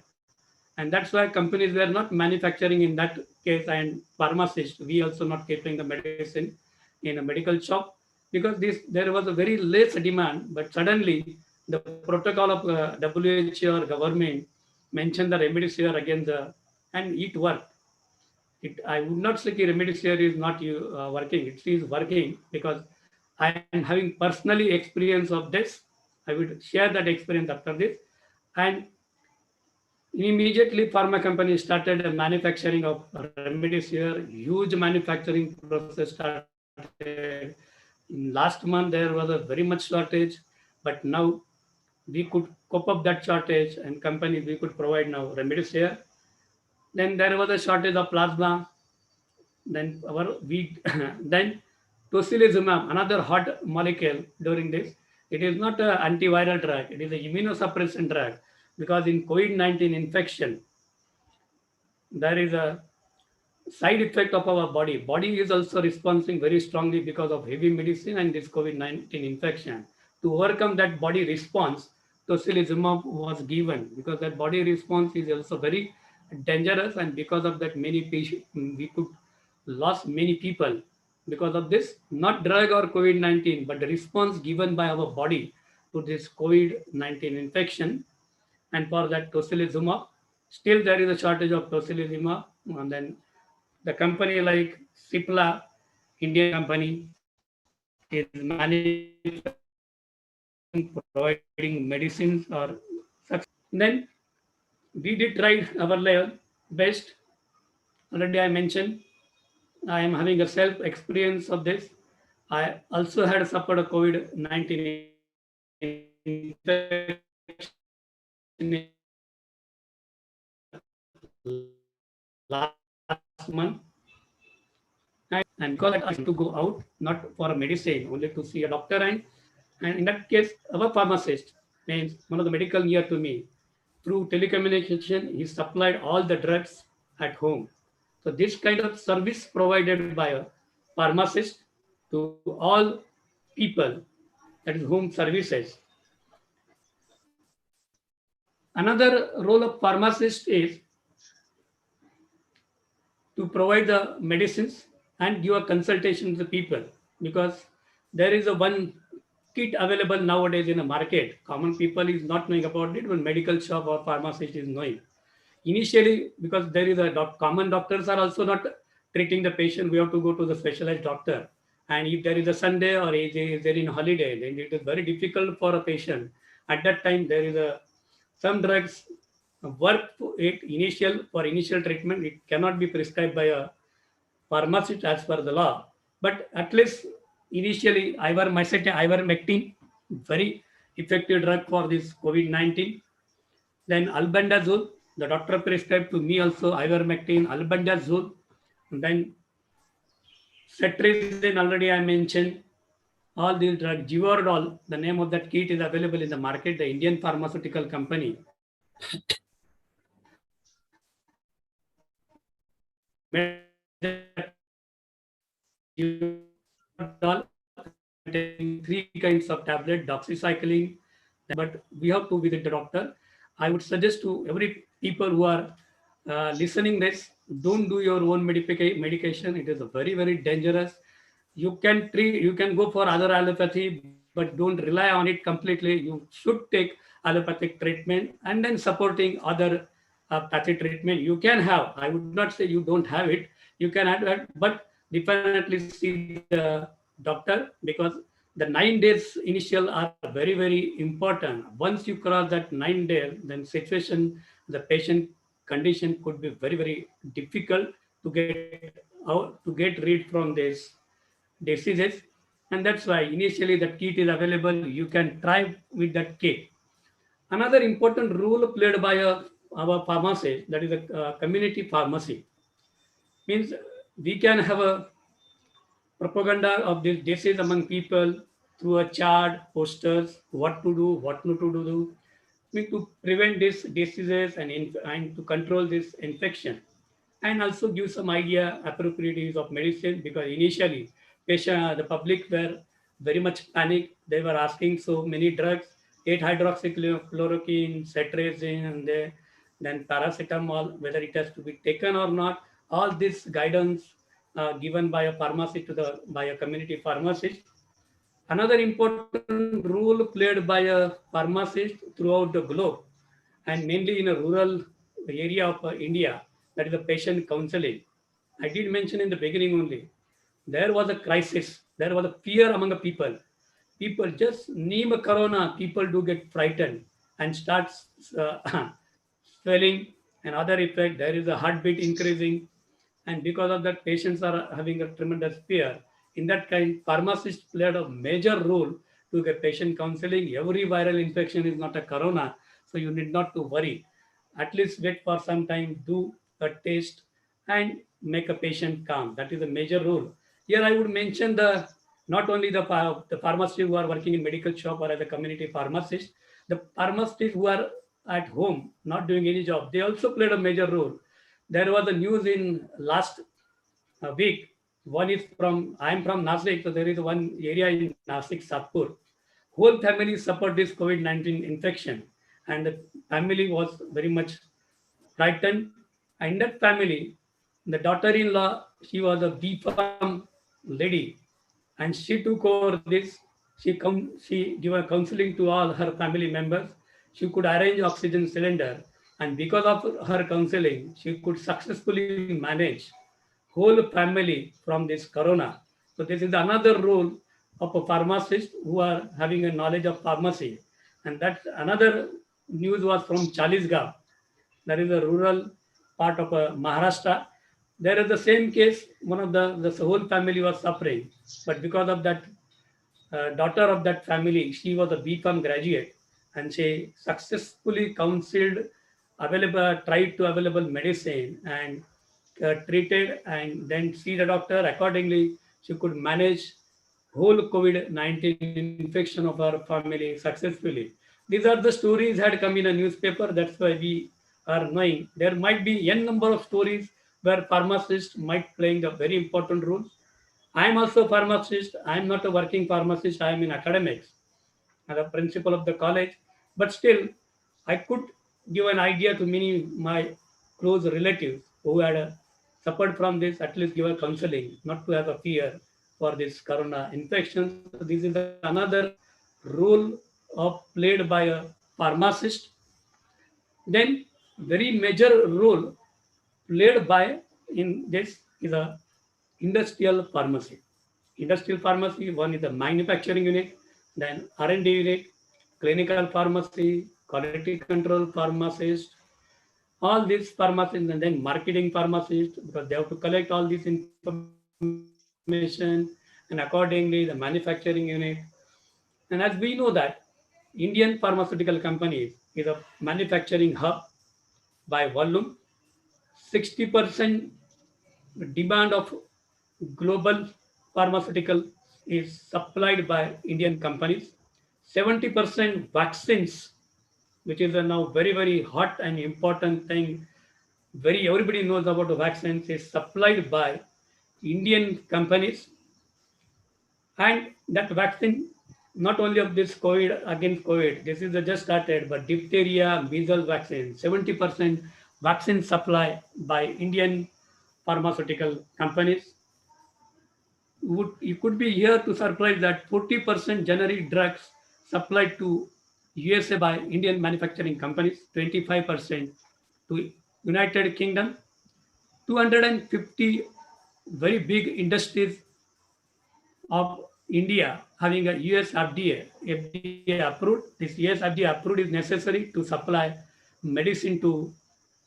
And that's why companies were not manufacturing in that case, and pharmacists, we also not catering the medicine in a medical shop, because there was a very less demand, but suddenly the protocol of WHO or government mentioned the remdesivir against and it worked. I would not say remdesivir is not working. It is working because I am having personally experience of this. I would share that experience after this. And immediately, pharma companies started manufacturing of remdesivir. Huge manufacturing process started. In last month, there was a very much shortage, but now we could cope up that shortage, and companies we could provide now remdesivir. Then there was a shortage of plasma. Then then tocilizumab, another hot molecule during this. It is not an antiviral drug. It is an immunosuppressant drug, because in COVID-19 infection, there is a side effect of our body. Body is also responding very strongly because of heavy medicine and this COVID-19 infection. To overcome that body response, tocilizumab was given, because that body response is also very dangerous, and because of that many patients, we could lost many people because of this, not drug or COVID-19, but the response given by our body to this COVID-19 infection. And for that tocilizumab, still there is a shortage of tocilizumab. And then the company like Cipla, Indian company, is manufacturing, providing medicines or such. Then we did try our level best. Already I mentioned, I am having a self experience of this. I also had suffered a COVID-19 infection last month. And because I have to go out, not for a medicine, only to see a doctor. And in that case, our pharmacist, means one of the medical near to me, through telecommunication, he supplied all the drugs at home. So this kind of service provided by a pharmacist to all people, that is home services. Another role of pharmacist is to provide the medicines and give a consultation to the people, because there is a one kit available nowadays in the market. Common people is not knowing about it, but medical shop or pharmacist is knowing. Initially, because there is common doctors are also not treating the patient, we have to go to the specialized doctor. And if there is a Sunday or is there in holiday, then it is very difficult for a patient. At that time, there is some drugs work for initial treatment. It cannot be prescribed by a pharmacist as per the law. But at least initially, ivermectin, very effective drug for this COVID-19. Then albendazole, the doctor prescribed to me also ivermectin, albendazole. And then cetirizine, already I mentioned. All these drugs, Givordol, the name of that kit is available in the market. The Indian pharmaceutical company three kinds of tablet, doxycycline, but we have to visit the doctor. I would suggest to every people who are listening this, don't do your own medication. It is a very, very dangerous. You can go for other allopathy, but don't rely on it completely. You should take allopathic treatment and then supporting other pathy treatment. You can have, I would not say you don't have it. you can add, but definitely see the doctor, because the 9 days initial are very, very important. Once you cross that 9 days, then situation, the patient condition could be very, very difficult to get out, to get rid from this diseases. And that's why initially the kit is available. You can try with that kit. Another important role played by our pharmacist, that is a community pharmacy, means we can have a propaganda of this disease among people through a chart, posters, what to do, what not to do, to prevent these diseases and to control this infection, and also give some idea appropriate use of medicine, because initially the public were very much panicked. They were asking so many drugs, 8-hydroxychloroquine, cetirizine, and then paracetamol, whether it has to be taken or not. All this guidance given by a pharmacy by a community pharmacist. Another important role played by a pharmacist throughout the globe, and mainly in a rural area of India, that is the patient counseling. I did mention in the beginning only, there was a crisis, there was a fear among the people. People just name a corona, people do get frightened and starts swelling and other effect. There is a heartbeat increasing, and because of that, patients are having a tremendous fear. In that kind, pharmacists played a major role to get patient counseling. Every viral infection is not a corona, so you need not to worry. At least wait for some time, do a test, and make a patient calm. That is a major role. Here I would mention the not only the pharmacists who are working in medical shop or as a community pharmacist, the pharmacists who are at home not doing any job, they also played a major role. There was a news in last week. One is from, I am from Nasik, so there is one area in Nasik, Satpur. Whole family suffered this COVID-19 infection, and the family was very much frightened. And that family, the daughter-in-law, she was a B-Farm lady, and she took over this. She gave a counseling to all her family members. She could arrange oxygen cylinder, and because of her counseling, she could successfully manage whole family from this corona. So this is another role of a pharmacist who are having a knowledge of pharmacy. And that another news was from Chalisgaon. That is a rural part of Maharashtra. There is the same case. One of the whole family was suffering, but because of that daughter of that family, she was a B.Com graduate, and she successfully counseled, tried to available medicine and treated, and then see the doctor. Accordingly, she could manage whole COVID-19 infection of our family successfully. These are the stories had come in a newspaper. That's why we are knowing there might be n number of stories where pharmacists might playing a very important role. I am also a pharmacist. I am not a working pharmacist. I am in academics as a principal of the college. But still, I could give an idea to many my close relatives who had suffered from this, at least give a counseling, not to have a fear for this corona infection. So this is another role of played by a pharmacist. Then very major role played by in this is a industrial pharmacy. Industrial pharmacy, one is the manufacturing unit, then R&D unit, clinical pharmacy, quality control pharmacist, all these pharmacists, and then marketing pharmacists, because they have to collect all this information, and accordingly the manufacturing unit. And as we know that Indian pharmaceutical companies is a manufacturing hub by volume. 60% demand of global pharmaceutical is supplied by Indian companies. 70% vaccines, which is a now very, very hot and important thing. Everybody knows about the vaccines, is supplied by Indian companies. And that vaccine, not only of this COVID, against COVID, this is just started, but diphtheria, measles vaccine, 70% vaccine supply by Indian pharmaceutical companies. You could be here to surprise that 40% generic drugs supplied to USA by Indian manufacturing companies, 25% to United Kingdom, 250 very big industries of India having a US FDA approved. This US FDA approved is necessary to supply medicine to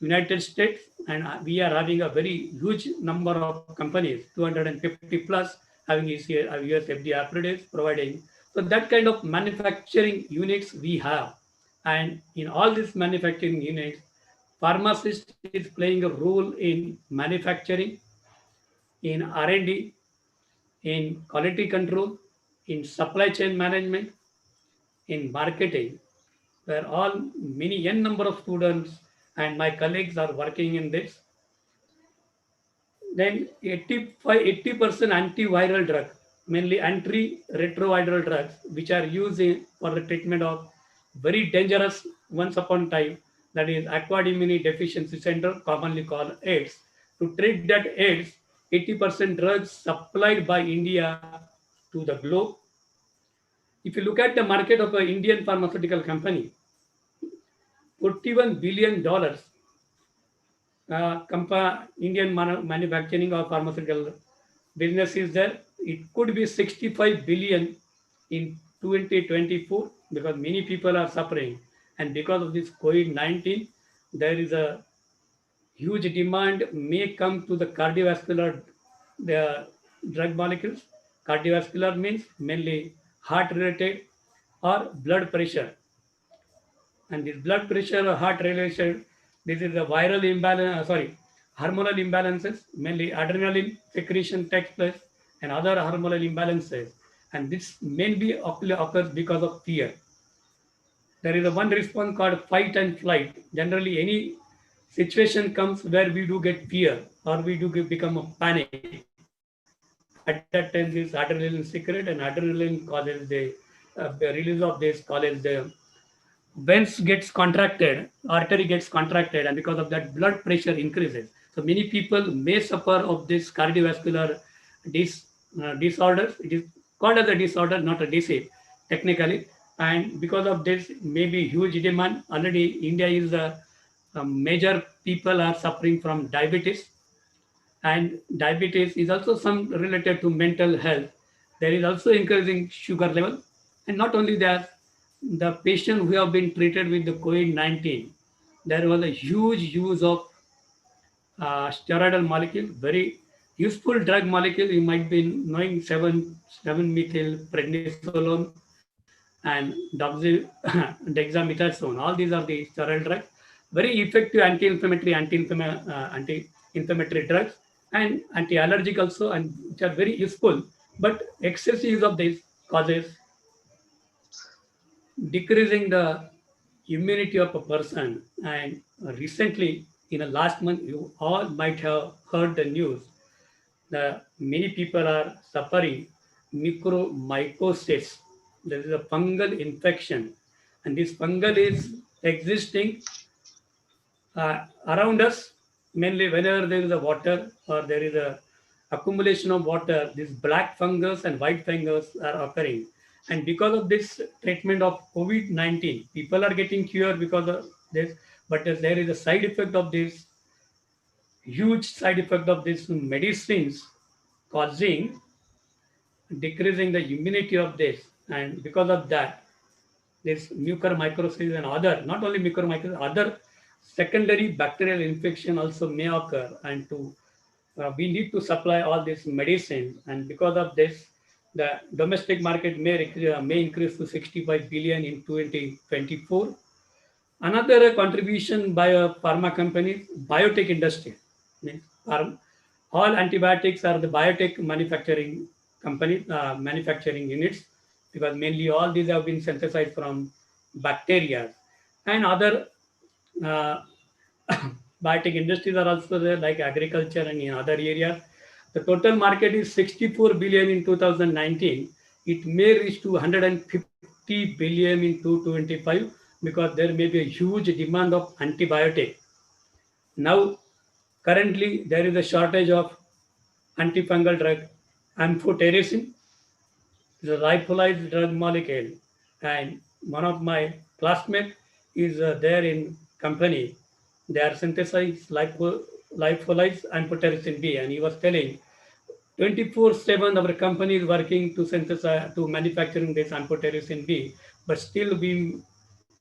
United States, and we are having a very huge number of companies, 250 plus, having US FDA approved, providing. So that kind of manufacturing units we have, and in all these manufacturing units, pharmacist is playing a role in manufacturing, in R&D, in quality control, in supply chain management, in marketing, where all many n number of students and my colleagues are working in this. Then 80% antiviral drug, mainly antiretroviral drugs, which are used for the treatment of very dangerous once upon a time, that is acquired immunity deficiency syndrome, commonly called AIDS. To treat that AIDS, 80% drugs supplied by India to the globe. If you look at the market of an Indian pharmaceutical company, $41 billion Indian manufacturing or pharmaceutical business is there. It could be 65 billion in 2024 because many people are suffering. And because of this COVID-19, there is a huge demand may come to the cardiovascular the drug molecules. Cardiovascular means mainly heart related or blood pressure. And this blood pressure or heart relation, this is a viral imbalance, hormonal imbalances, mainly adrenaline secretion takes place and other hormonal imbalances. And this mainly occurs because of fear. There is a one response called fight and flight. Generally, any situation comes where we do get fear or we do become a panic. At that time, this adrenaline secret and adrenaline causes the release of this causes the veins gets contracted, artery gets contracted, and because of that, blood pressure increases. So many people may suffer of this cardiovascular disorders. It is called as a disorder, not a disease, technically. And because of this, maybe huge demand. Already, India is a major people are suffering from diabetes, and diabetes is also some related to mental health. There is also increasing sugar level, and not only that, the patient who have been treated with the COVID-19, there was a huge use of steroidal molecule, very useful drug molecule. You might be knowing 7-methyl prednisolone and dexamethasone. All these are the steroid drugs, very effective anti-inflammatory drugs and anti-allergic also, and which are very useful. But excessive use of this causes decreasing the immunity of a person. And recently, in the last month, you all might have heard the news that many people are suffering mucormycosis. There is a fungal infection, and this fungal is existing around us, mainly whenever there is a water or there is a accumulation of water, this black fungus and white fungus are occurring. And because of this treatment of COVID-19, people are getting cured because of this, but there is a side effect of this, huge side effect of these medicines causing decreasing the immunity of this. And because of that, this mucormycosis and other, not only mucormycosis, other secondary bacterial infection also may occur. And to we need to supply all this medicine. And because of this, the domestic market may increase to 65 billion in 2024. Another contribution by a pharma companies, biotech industry. Means all antibiotics are the biotech manufacturing company, manufacturing units, because mainly all these have been synthesized from bacteria. And other uh, biotech industries are also there, like agriculture and in other areas. The total market is 64 billion in 2019. It may reach to 150 billion in 2025 because there may be a huge demand of antibiotic. Now, currently, there is a shortage of antifungal drug, amphotericin, is a lyophilized drug molecule. And one of my classmates is there in company. They are synthesized lyophilized amphotericin B, and he was telling 24/7 our company is working to synthesize, to manufacturing this amphotericin B, but still we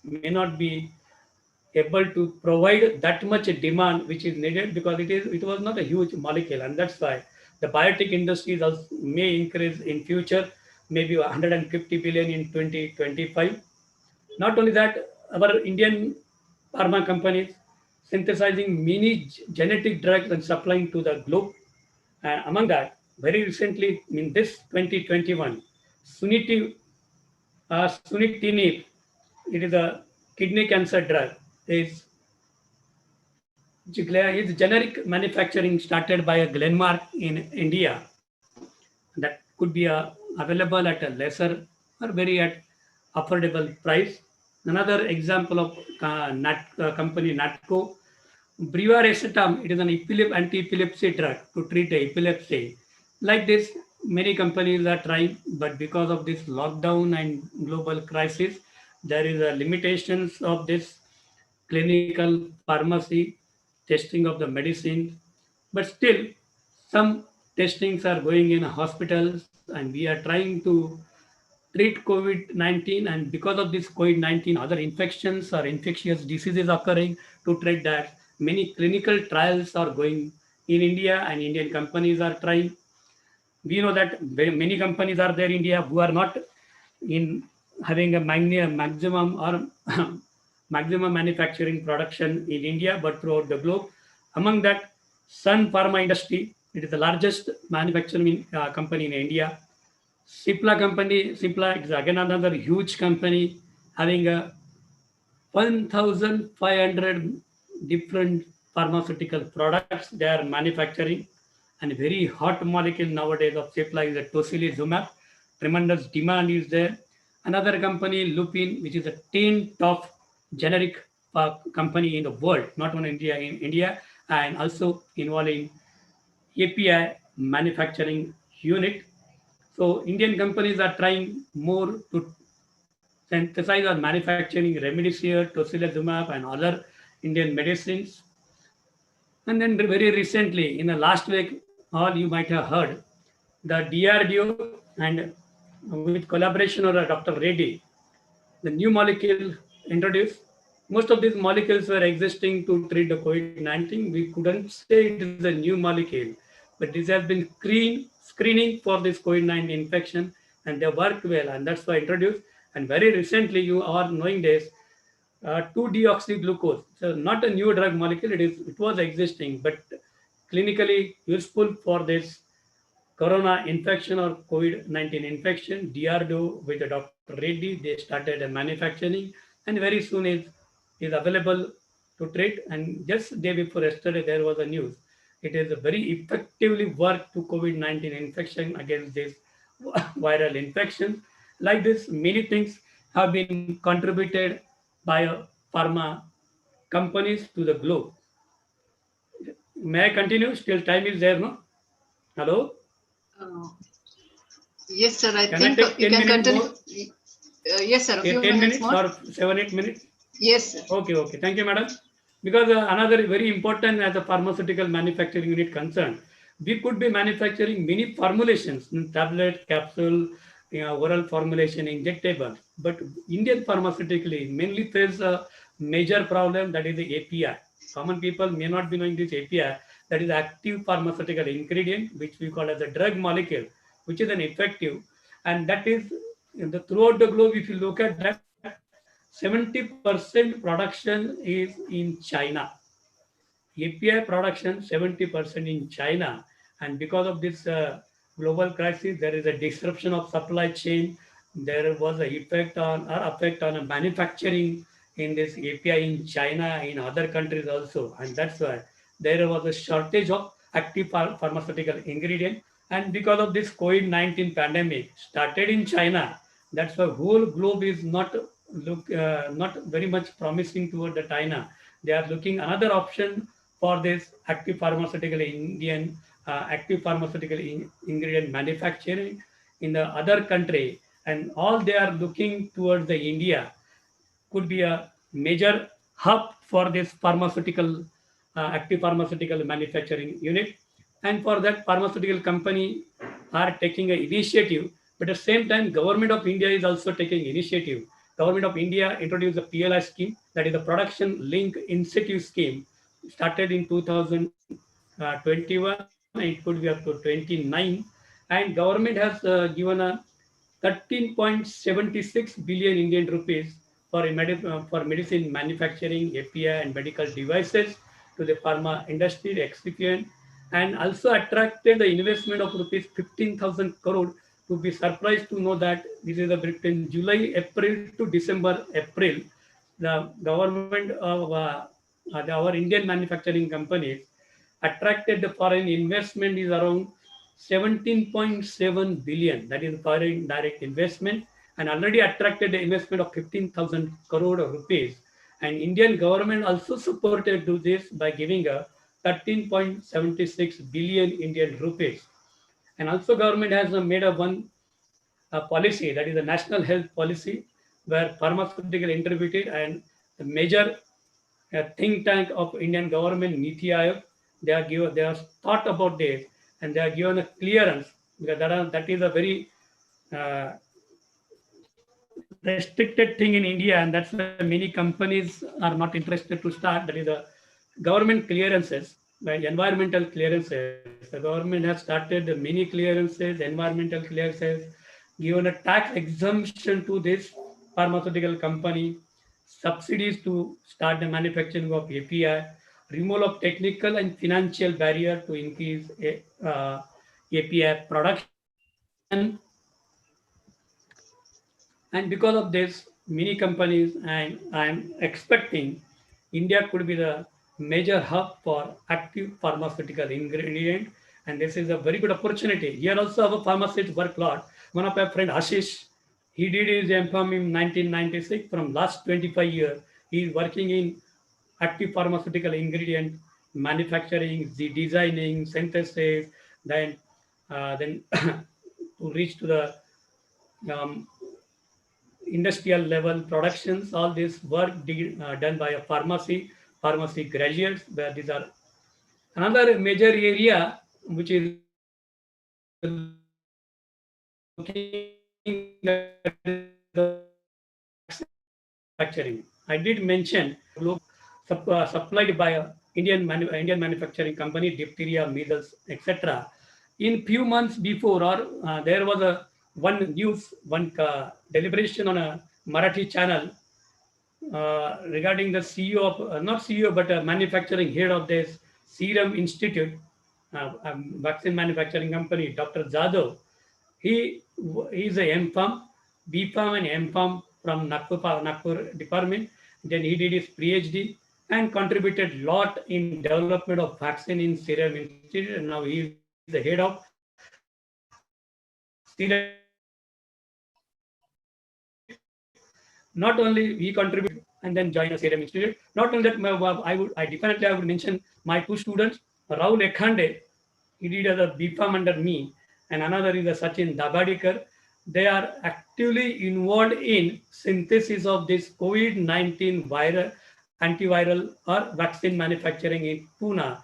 may not be able to provide that much demand which is needed, because it was not a huge molecule, and that's why the biotech industries also may increase in future, maybe 150 billion in 2025. Not only that, our Indian pharma companies synthesizing many genetic drugs and supplying to the globe. And among that, very recently in this 2021, sunitinib, sunitinib, it is a kidney cancer drug, is generic manufacturing started by a Glenmark in India, that could be available at a lesser or very at affordable price. Another example of company Natco, Brivaracetam, it is an anti-epilepsy drug to treat epilepsy. Like this, many companies are trying, but because of this lockdown and global crisis, there is a limitations of this clinical pharmacy, testing of the medicine, but still some testings are going in hospitals, and we are trying to treat COVID-19. And because of this COVID-19, other infections or infectious diseases occurring, to treat that, many clinical trials are going in India, and Indian companies are trying. We know that many companies are there in India who are not in having a maximum or maximum manufacturing production in India, but throughout the globe. Among that, Sun Pharma Industry, it is the largest manufacturing company in India. Cipla is again another huge company having a 1,500 different pharmaceutical products they are manufacturing, and very hot molecule nowadays of Cipla is the tocilizumab. Tremendous demand is there. Another company, Lupin, which is a 10 top generic company in the world, not only in India, and also involving API manufacturing unit. So Indian companies are trying more to synthesize or manufacturing remdesivir, tocilizumab, and other Indian medicines. And then very recently, in the last week, all you might have heard, the DRDO and with collaboration of Dr. Reddy, the new molecule introduced. Most of these molecules were existing to treat the COVID-19. We couldn't say it is a new molecule, but this has been screening for this COVID-19 infection, and they worked well, and that's why introduced. And very recently, you are knowing this, 2-deoxyglucose. So not a new drug molecule, it was existing, but clinically useful for this corona infection or COVID-19 infection. DRDO with Dr. Reddy, they started manufacturing, and very soon is available to treat. And just day before yesterday, there was a news. It is a very effectively worked to COVID-19 infection against this viral infection. Like this, many things have been contributed by pharma companies to the globe. May I continue? Still time is there, no? Hello? Uh, yes, sir. I Can think I take you 10 can minutes continue. more? Yes, sir. A few 10 minutes minutes more. or 7-8 minutes? Yes, sir. Okay. Thank you, madam. Because another very important as a pharmaceutical manufacturing unit concerned, we could be manufacturing many formulations, tablet, capsule, oral formulation, injectable. But Indian pharmaceutically mainly face a major problem, that is the API. Common people may not be knowing this API, that is active pharmaceutical ingredient, which we call as a drug molecule, which is an effective, and that is throughout the globe. If you look at that, 70% production is in China. API production 70% in China, and because of this global crisis, there is a disruption of supply chain. There was an effect on manufacturing in this API in China, in other countries also, and that's why there was a shortage of active pharmaceutical ingredient. And because of this COVID-19 pandemic started in China, that's why whole globe is not very much promising toward the China. They are looking another option for this active pharmaceutical ingredient manufacturing in the other country, and all they are looking towards the India could be a major hub for this pharmaceutical active pharmaceutical manufacturing unit. And for that, pharmaceutical company are taking an initiative. But at the same time, Government of India is also taking initiative. Government of India introduced the PLI scheme, that is the Production Link Incentive Scheme, started in 2021. It could be up to 29. And government has given a 13.76 billion Indian rupees for medicine manufacturing, API, and medical devices to the pharma industry, excipient, and also attracted the investment of rupees 15,000 crore. To be surprised to know that this is between July, April to December, April, the government of our Indian manufacturing companies attracted the foreign investment is around 17.7 billion. That is foreign direct investment, and already attracted the investment of 15,000 crore rupees. And Indian government also supported to this by giving a 13.76 billion Indian rupees. And also government has made a policy, that is a national health policy, where pharmaceutical interpreted and the major think tank of Indian government, Niti Aayog, they have thought about this, and they are given a clearance, because that is a very restricted thing in India, and that's why many companies are not interested to start. That is the government clearances, like environmental clearances. The government has started the mini clearances, environmental clearances, given a tax exemption to this pharmaceutical company, subsidies to start the manufacturing of API, removal of technical and financial barrier to increase API production. And because of this, many companies, and I'm expecting India could be the major hub for active pharmaceutical ingredient. And this is a very good opportunity. Here also our pharmacists work a lot. One of my friend Ashish, he did his MPharm in 1996. From last 25 years, he is working in active pharmaceutical ingredient manufacturing, the designing, synthesis, then to reach to the industrial level productions. All this work done by a pharmacy graduates, where these are another major area which is looking at the manufacturing. I did mention supplied by a Indian manufacturing company, diphtheria, measles, etc. In few months before, or there was a one deliberation on a Marathi channel regarding the CEO of not CEO but a manufacturing head of this Serum Institute, vaccine manufacturing company, Dr. Jadhav. He is a MPharm, BPharm and MPharm from Nagpur department. Then he did his PhD and contributed a lot in development of vaccine in Serum Institute. And now he is the head of Serum Institute. Not only he contributed and then joined a Serum Institute. Not only that, I definitely would mention my two students, Rahul Ekhande. He did as a BPharm under me, and another is a Sachin Dabadikar. They are actively involved in synthesis of this COVID-19 antiviral or vaccine manufacturing in Pune.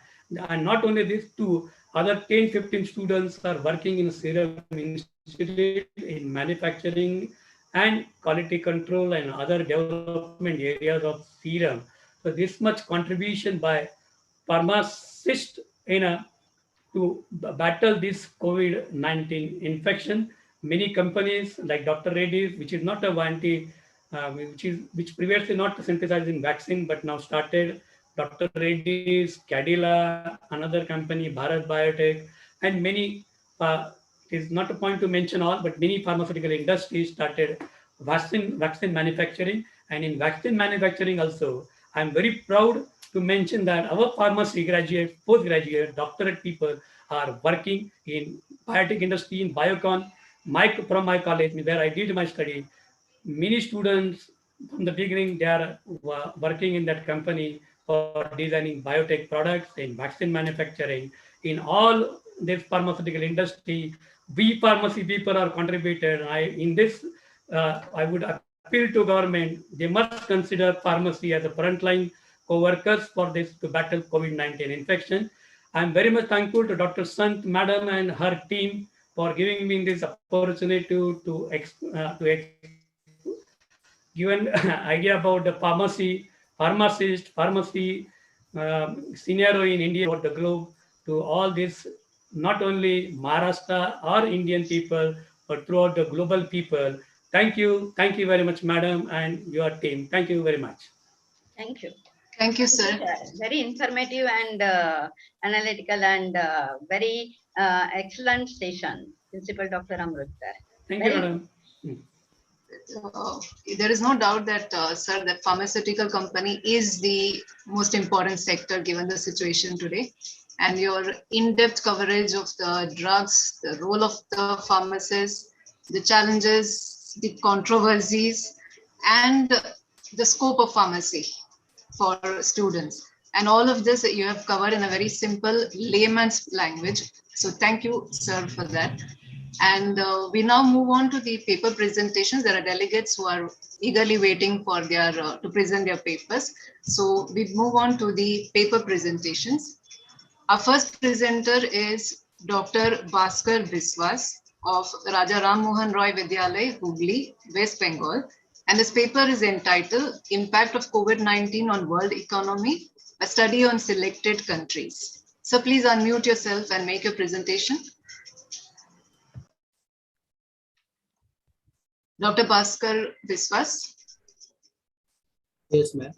And not only these two, other 10, 15 students are working in Serum Institute in manufacturing and quality control and other development areas of serum. So this much contribution by Pharmacist to battle this COVID-19 infection. Many companies like Dr. Reddy's, which is not a which previously not synthesizing vaccine, but now started. Dr. Reddy's, Cadila, another company, Bharat Biotech, and many. It is not a point to mention all, but many pharmaceutical industries started vaccine manufacturing. And in vaccine manufacturing also, I'm very proud to mention that our pharmacy graduate, postgraduate, doctorate people are working in biotech industry, in biocon. From my college, where I did my study, many students from the beginning, they are working in that company for designing biotech products, in vaccine manufacturing, in all this pharmaceutical industry. We pharmacy people are contributed. I would appeal to government, they must consider pharmacy as a frontline co-workers for this to battle COVID-19 infection. I'm very much thankful to Dr. Sant, Madam, and her team for giving me this opportunity give an idea about the pharmacy, pharmacist, pharmacy scenario in India or the globe to all this, not only Maharashtra or Indian people, but throughout the global people. Thank you. Thank you very much, Madam, and your team. Thank you very much. Thank you. Thank you, This is sir. very informative and analytical and very excellent session, Principal Dr. Amrutkar. Thank you, Very Madam. There is no doubt that, sir, that pharmaceutical company is the most important sector given the situation today. And your in-depth coverage of the drugs, the role of the pharmacist, the challenges, the controversies, and the scope of pharmacy for students. And all of this you have covered in a very simple layman's language. So thank you, sir, for that. And we now move on to the paper presentations. There are delegates who are eagerly waiting for their to present their papers. So we move on to the paper presentations. Our first presenter is Dr. Bhaskar Biswas of Raja Ram Mohan Roy Vidyalay, Hooghly, West Bengal. And this paper is entitled Impact of COVID-19 on World Economy, a study on selected countries. So please unmute yourself and make your presentation. Dr. Bhaskar Biswas. Yes, ma'am.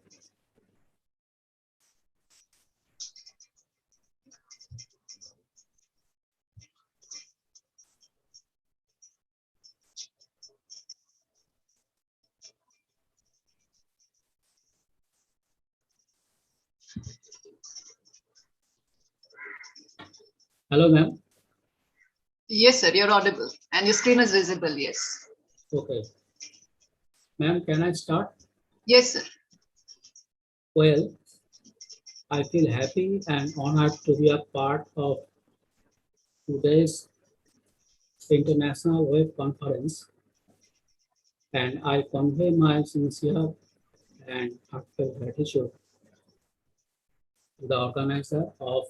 Hello, ma'am. Yes, sir, you're audible and your screen is visible. Yes. Okay. Ma'am, can I start? Yes, sir. Well, I feel happy and honored to be a part of today's international web conference, and I convey my sincere and heartfelt gratitude to the organizer of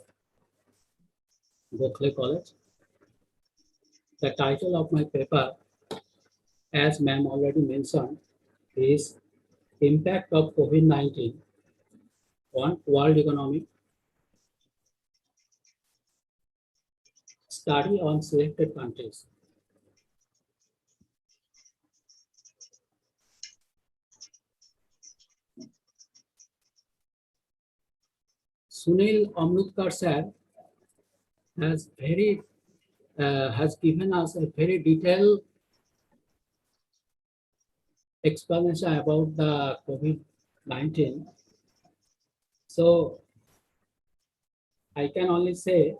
Gokula College. The title of my paper, as ma'am already mentioned, is Impact of COVID-19 on World Economy, Study on Selected Countries. Sunil Amrutkar sir has given us a very detailed explanation about the COVID-19. So I can only say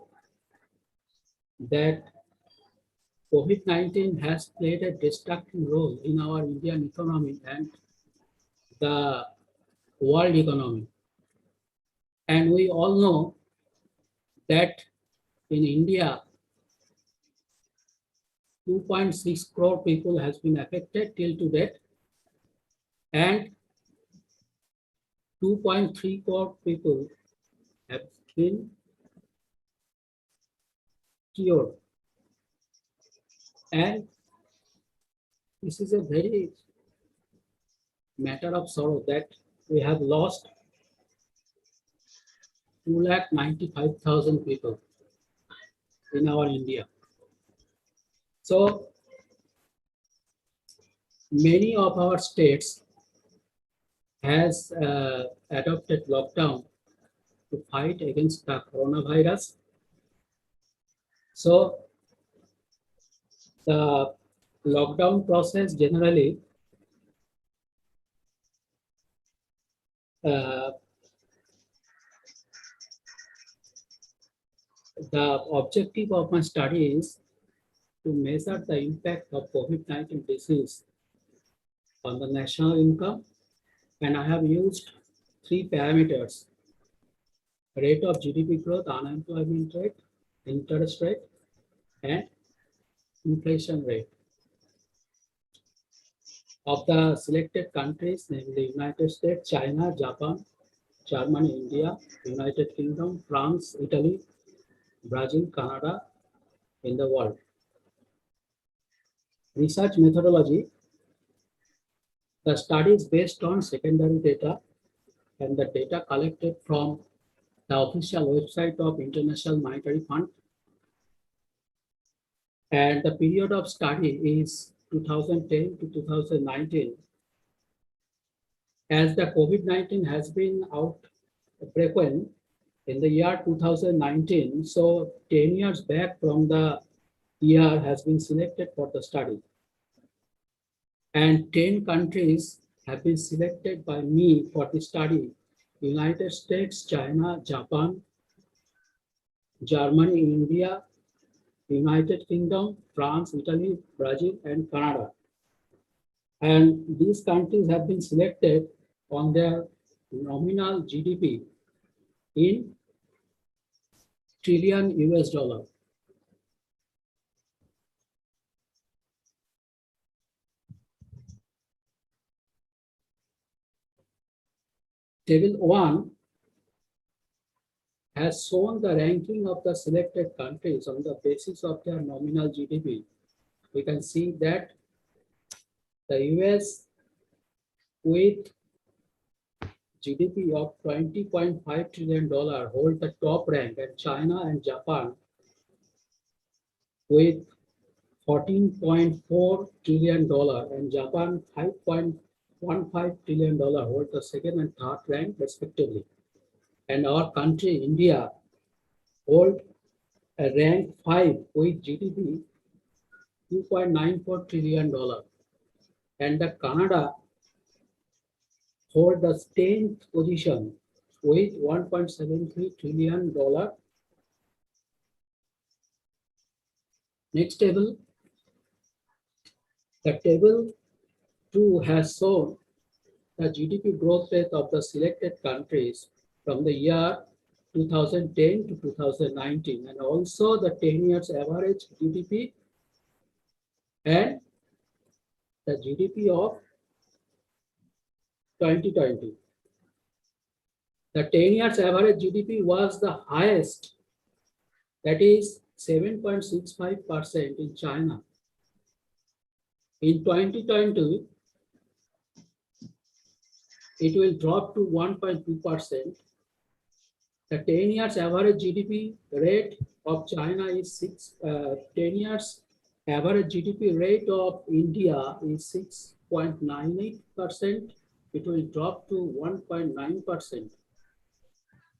that COVID-19 has played a destructive role in our Indian economy and the world economy. And we all know that in India, 2.6 crore people has been affected till to date, and 2.3 crore people have been cured. And this is a very matter of sorrow that we have lost 295,000 people in our India. So many of our states has adopted lockdown to fight against the coronavirus. So the lockdown process generally the objective of my study is to measure the impact of COVID-19 disease on the national income, and I have used 3 parameters: rate of GDP growth, unemployment rate, interest rate, and inflation rate. Of the selected countries, namely United States, China, Japan, Germany, India, United Kingdom, France, Italy, Brazil, Canada in the world. Research methodology. The study is based on secondary data and the data collected from the official website of International Monetary Fund. And the period of study is 2010 to 2019. As the COVID-19 has been out frequent in the year 2019, so 10 years back from the year has been selected for the study. And 10 countries have been selected by me for the study: United States, China, Japan, Germany, India, United Kingdom, France, Italy, Brazil, and Canada. And these countries have been selected on their nominal GDP in trillion US dollar. Table 1 has shown the ranking of the selected countries on the basis of their nominal GDP. We can see that the US with GDP of $20.5 trillion hold the top rank, and China and Japan with $14.4 trillion and Japan $5.15 trillion hold the second and third rank respectively. And our country, India, hold a rank 5 with GDP $2.94 trillion. And the Canada hold the 10th position with $1.73 trillion. Next table. The table 2 has shown the GDP growth rate of the selected countries from the year 2010 to 2019, and also the 10 years average GDP and the GDP of 2020. The 10 years average GDP was the highest, that is 7.65% in China. In 2020, it will drop to 1.2%. The 10 years average GDP rate of China is 10 years average GDP rate of India is 6.98%. It will drop to 1.9%.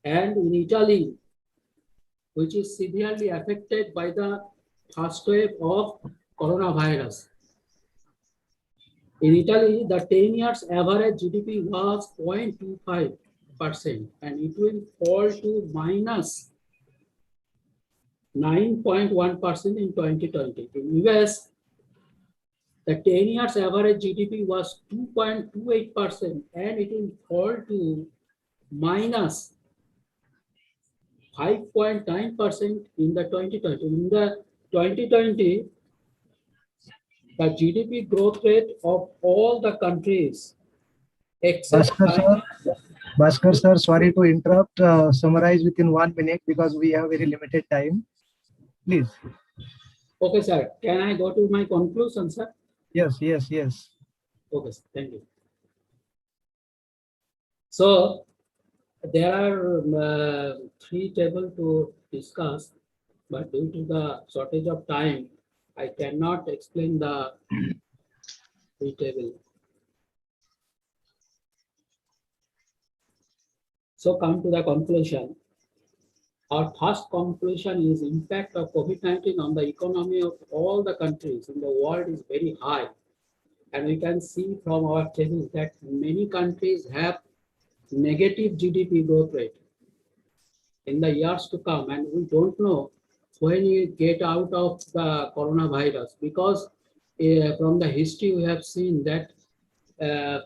And in Italy, which is severely affected by the first wave of coronavirus. In Italy, the 10 years average GDP was 0.25%, and it will fall to minus 9.1% in 2020. In US, the 10 years average GDP was 2.28%, and it will fall to minus 5.9% in the 2020. In the 2020, the GDP growth rate of all the countries except Bhaskar sir, sorry to interrupt. Summarize within 1 minute because we have very limited time. Please. Okay, sir. Can I go to my conclusion, sir? Yes. Okay, sir. Thank you. So there are 3 tables to discuss, but due to the shortage of time, I cannot explain the 3 tables. So come to the conclusion. Our first conclusion is impact of COVID-19 on the economy of all the countries in the world is very high. And we can see from our table that many countries have negative GDP growth rate in the years to come. And we don't know when we get out of the coronavirus, because from the history we have seen that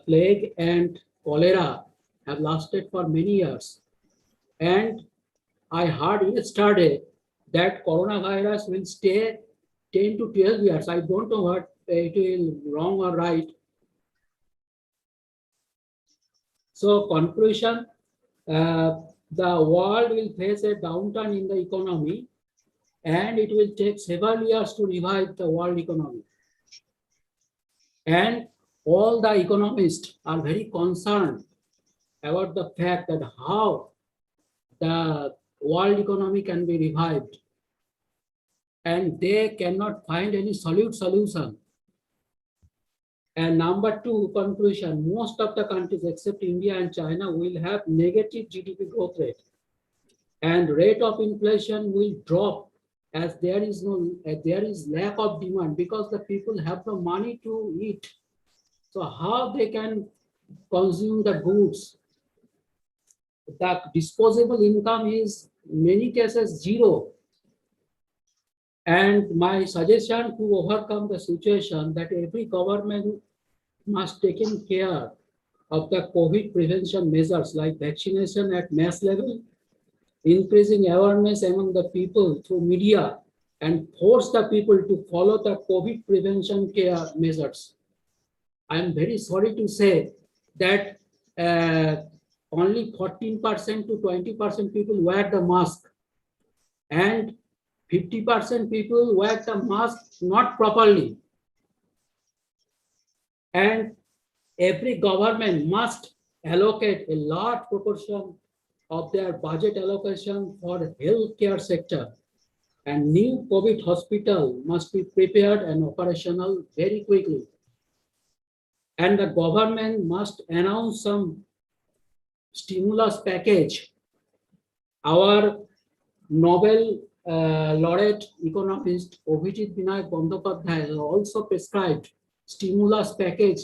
plague and cholera have lasted for many years. And I heard yesterday that coronavirus will stay 10 to 12 years. I don't know what it will wrong or right. So conclusion, the world will face a downturn in the economy and it will take several years to revive the world economy. And all the economists are very concerned about the fact that how the world economy can be revived. And they cannot find any solution. And number two, conclusion, most of the countries except India and China will have negative GDP growth rate. And rate of inflation will drop as there is lack of demand because the people have no money to eat. So how they can consume the goods? The disposable income is in many cases zero. And my suggestion to overcome the situation that every government must take care of the COVID prevention measures like vaccination at mass level, increasing awareness among the people through media, and force the people to follow the COVID prevention care measures. I am very sorry to say that only 14% to 20% people wear the mask, and 50% people wear the mask not properly. And every government must allocate a large proportion of their budget allocation for the healthcare sector. And new COVID hospital must be prepared and operational very quickly. And the government must announce some stimulus package. Our Nobel laureate economist Abhijit Vinayak Bandyopadhyay has also prescribed stimulus package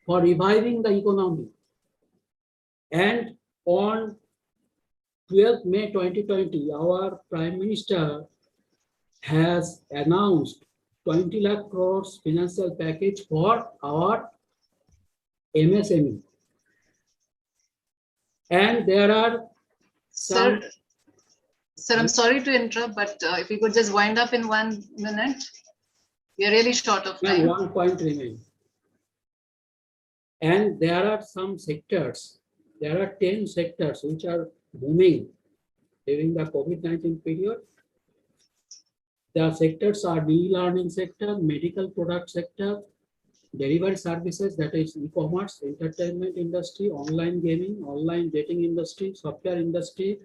for reviving the economy. And on 12th May 2020, our Prime Minister has announced 20 lakh crores financial package for our MSME. And there are some... Sir, I'm sorry to interrupt, but if you could just wind up in 1 minute. We are really short of time. 1 point remains. And there are some sectors, there are 10 sectors which are booming during the COVID-19 period. The sectors are e-learning sector, medical product sector, delivery services, that is e-commerce, entertainment industry, online gaming, online dating industry, software industry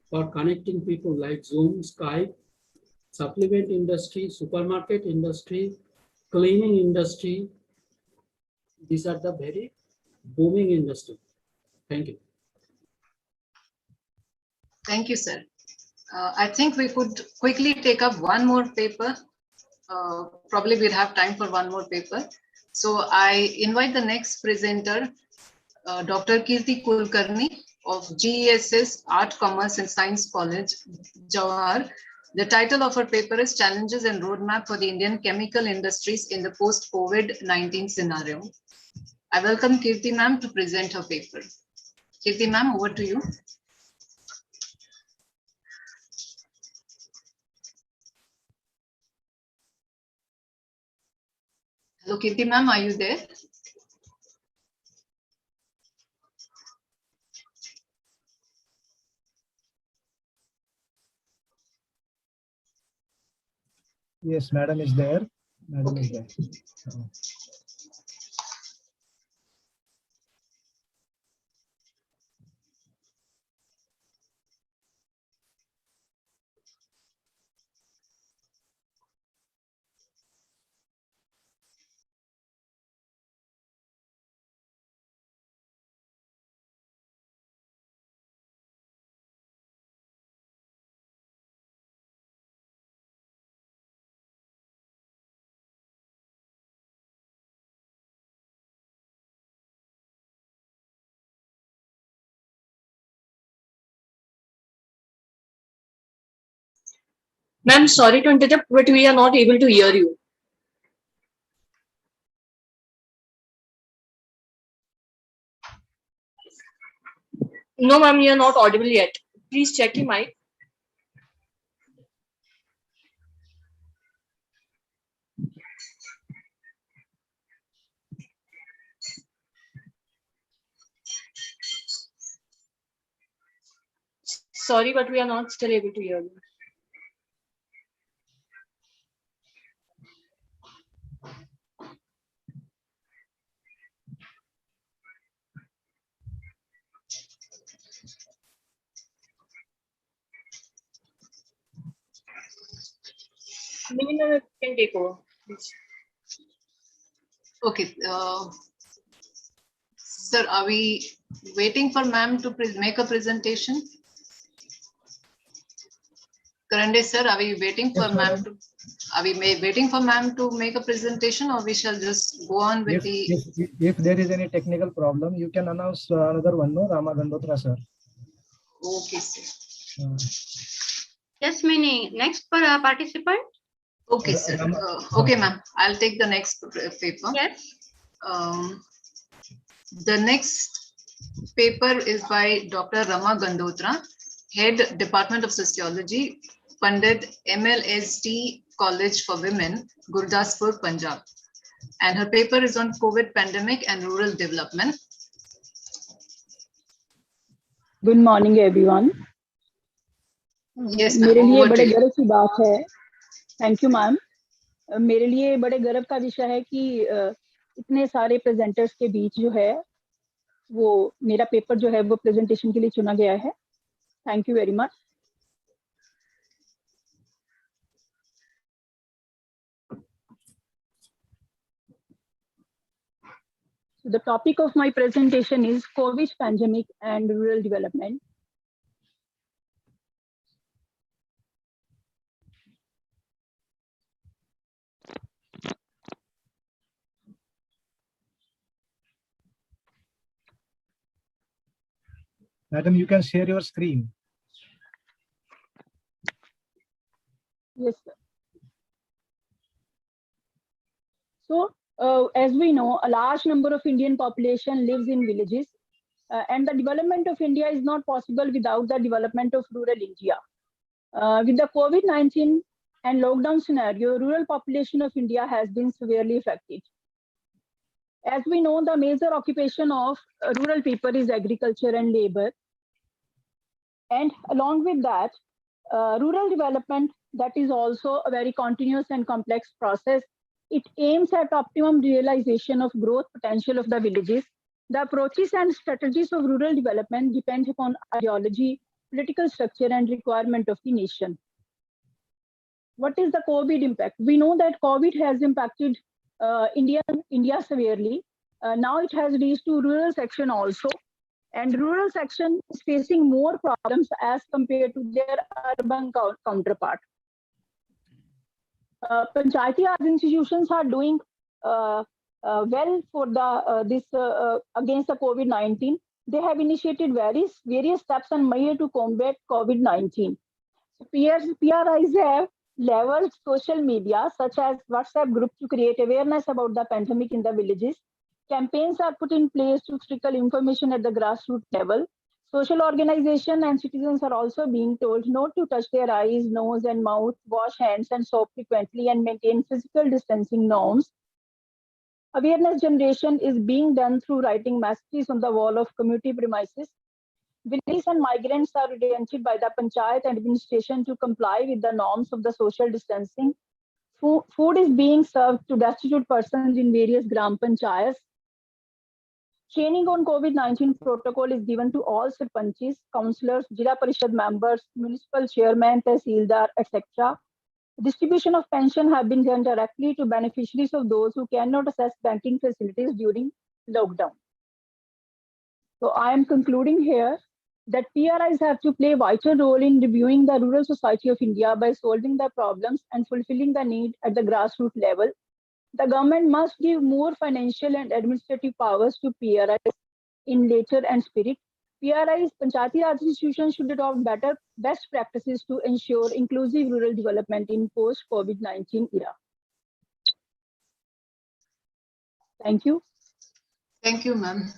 for connecting people like Zoom, Skype, supplement industry, supermarket industry, cleaning industry. These are the very booming industry. Thank you. Thank you, sir. I think we could quickly take up one more paper. Probably we'll have time for one more paper. So I invite the next presenter, Dr. Kirti Kulkarni of GESS Art, Commerce and Science College, Jawahar. The title of her paper is Challenges and Roadmap for the Indian Chemical Industries in the Post-COVID-19 Scenario. I welcome Kirti ma'am to present her paper. Kirti ma'am, over to you. Hello, Kirti ma'am, are you there? Yes, madam is there. Madam is there. Ma'am, sorry to interrupt, but we are not able to hear you. No, ma'am, you are not audible yet. Please check your mic. Sorry, but we are not still able to hear you. Nina can take over. Okay. Sir, are we waiting for ma'am to make a presentation? Karande sir, are we waiting for Yes, ma'am madam. to? Are we waiting for ma'am to make a presentation, or we shall just go on with If there is any technical problem, you can announce another one, no, Rama Gandotra sir. Okay, sir. Yes, Mini. Next participant. Okay, sir. Okay, ma'am. I'll take the next paper. Yes. The next paper is by Dr. Rama Gandotra, Head Department of Sociology, Pandit MLST College for Women, Gurdaspur, Punjab. And her paper is on COVID pandemic and rural development. Good morning everyone. Yes, मेरे लिए over बड़े to you. गर्व की बात है, thank you ma'am. मेरे लिए बड़े गर्व का विषय है कि इतने सारे प्रेजेंटर्स के बीच जो है वो मेरा पेपर जो है वो प्रेजेंटेशन के लिए चुना गया है। Thank you very much. The topic of my presentation is COVID pandemic and rural development. Madam, you can share your screen. Yes, sir. So, as we know, a large number of Indian population lives in villages, and the development of India is not possible without the development of rural India. With the COVID-19 and lockdown scenario, rural population of India has been severely affected. As we know, the major occupation of rural people is agriculture and labor. And along with that, rural development, that is also a very continuous and complex process. It aims at optimum realization of growth potential of the villages. The approaches and strategies of rural development depend upon ideology, political structure, and requirement of the nation. What is the COVID impact? We know that COVID has impacted India severely. Now it has reached to rural section also. And rural section is facing more problems as compared to their urban counterpart. Panchayati Raj institutions are doing well for the against the COVID-19. They have initiated various steps and measures to combat COVID-19. PRIs have leveraged social media such as WhatsApp group to create awareness about the pandemic in the villages. Campaigns are put in place to trickle information at the grassroots level. Social organizations and citizens are also being told not to touch their eyes, nose, and mouth, wash hands and soap frequently, and maintain physical distancing norms. Awareness generation is being done through writing messages on the wall of community premises. Villages and migrants are oriented by the Panchayat administration to comply with the norms of the social distancing. Food is being served to destitute persons in various Gram Panchayats. Training on COVID-19 protocol is given to all sarpanchis, councillors, Jila Parishad members, municipal chairman, tehsildar, etc. Distribution of pension have been done directly to beneficiaries of those who cannot access banking facilities during lockdown. So I am concluding here that PRIs have to play a vital role in reviewing the rural society of India by solving the problems and fulfilling the need at the grassroots level. The government must give more financial and administrative powers to PRIs in nature and spirit. PRIs, Panchayati Raj institutions should adopt best practices to ensure inclusive rural development in post-COVID-19 era. Thank you. Thank you, ma'am.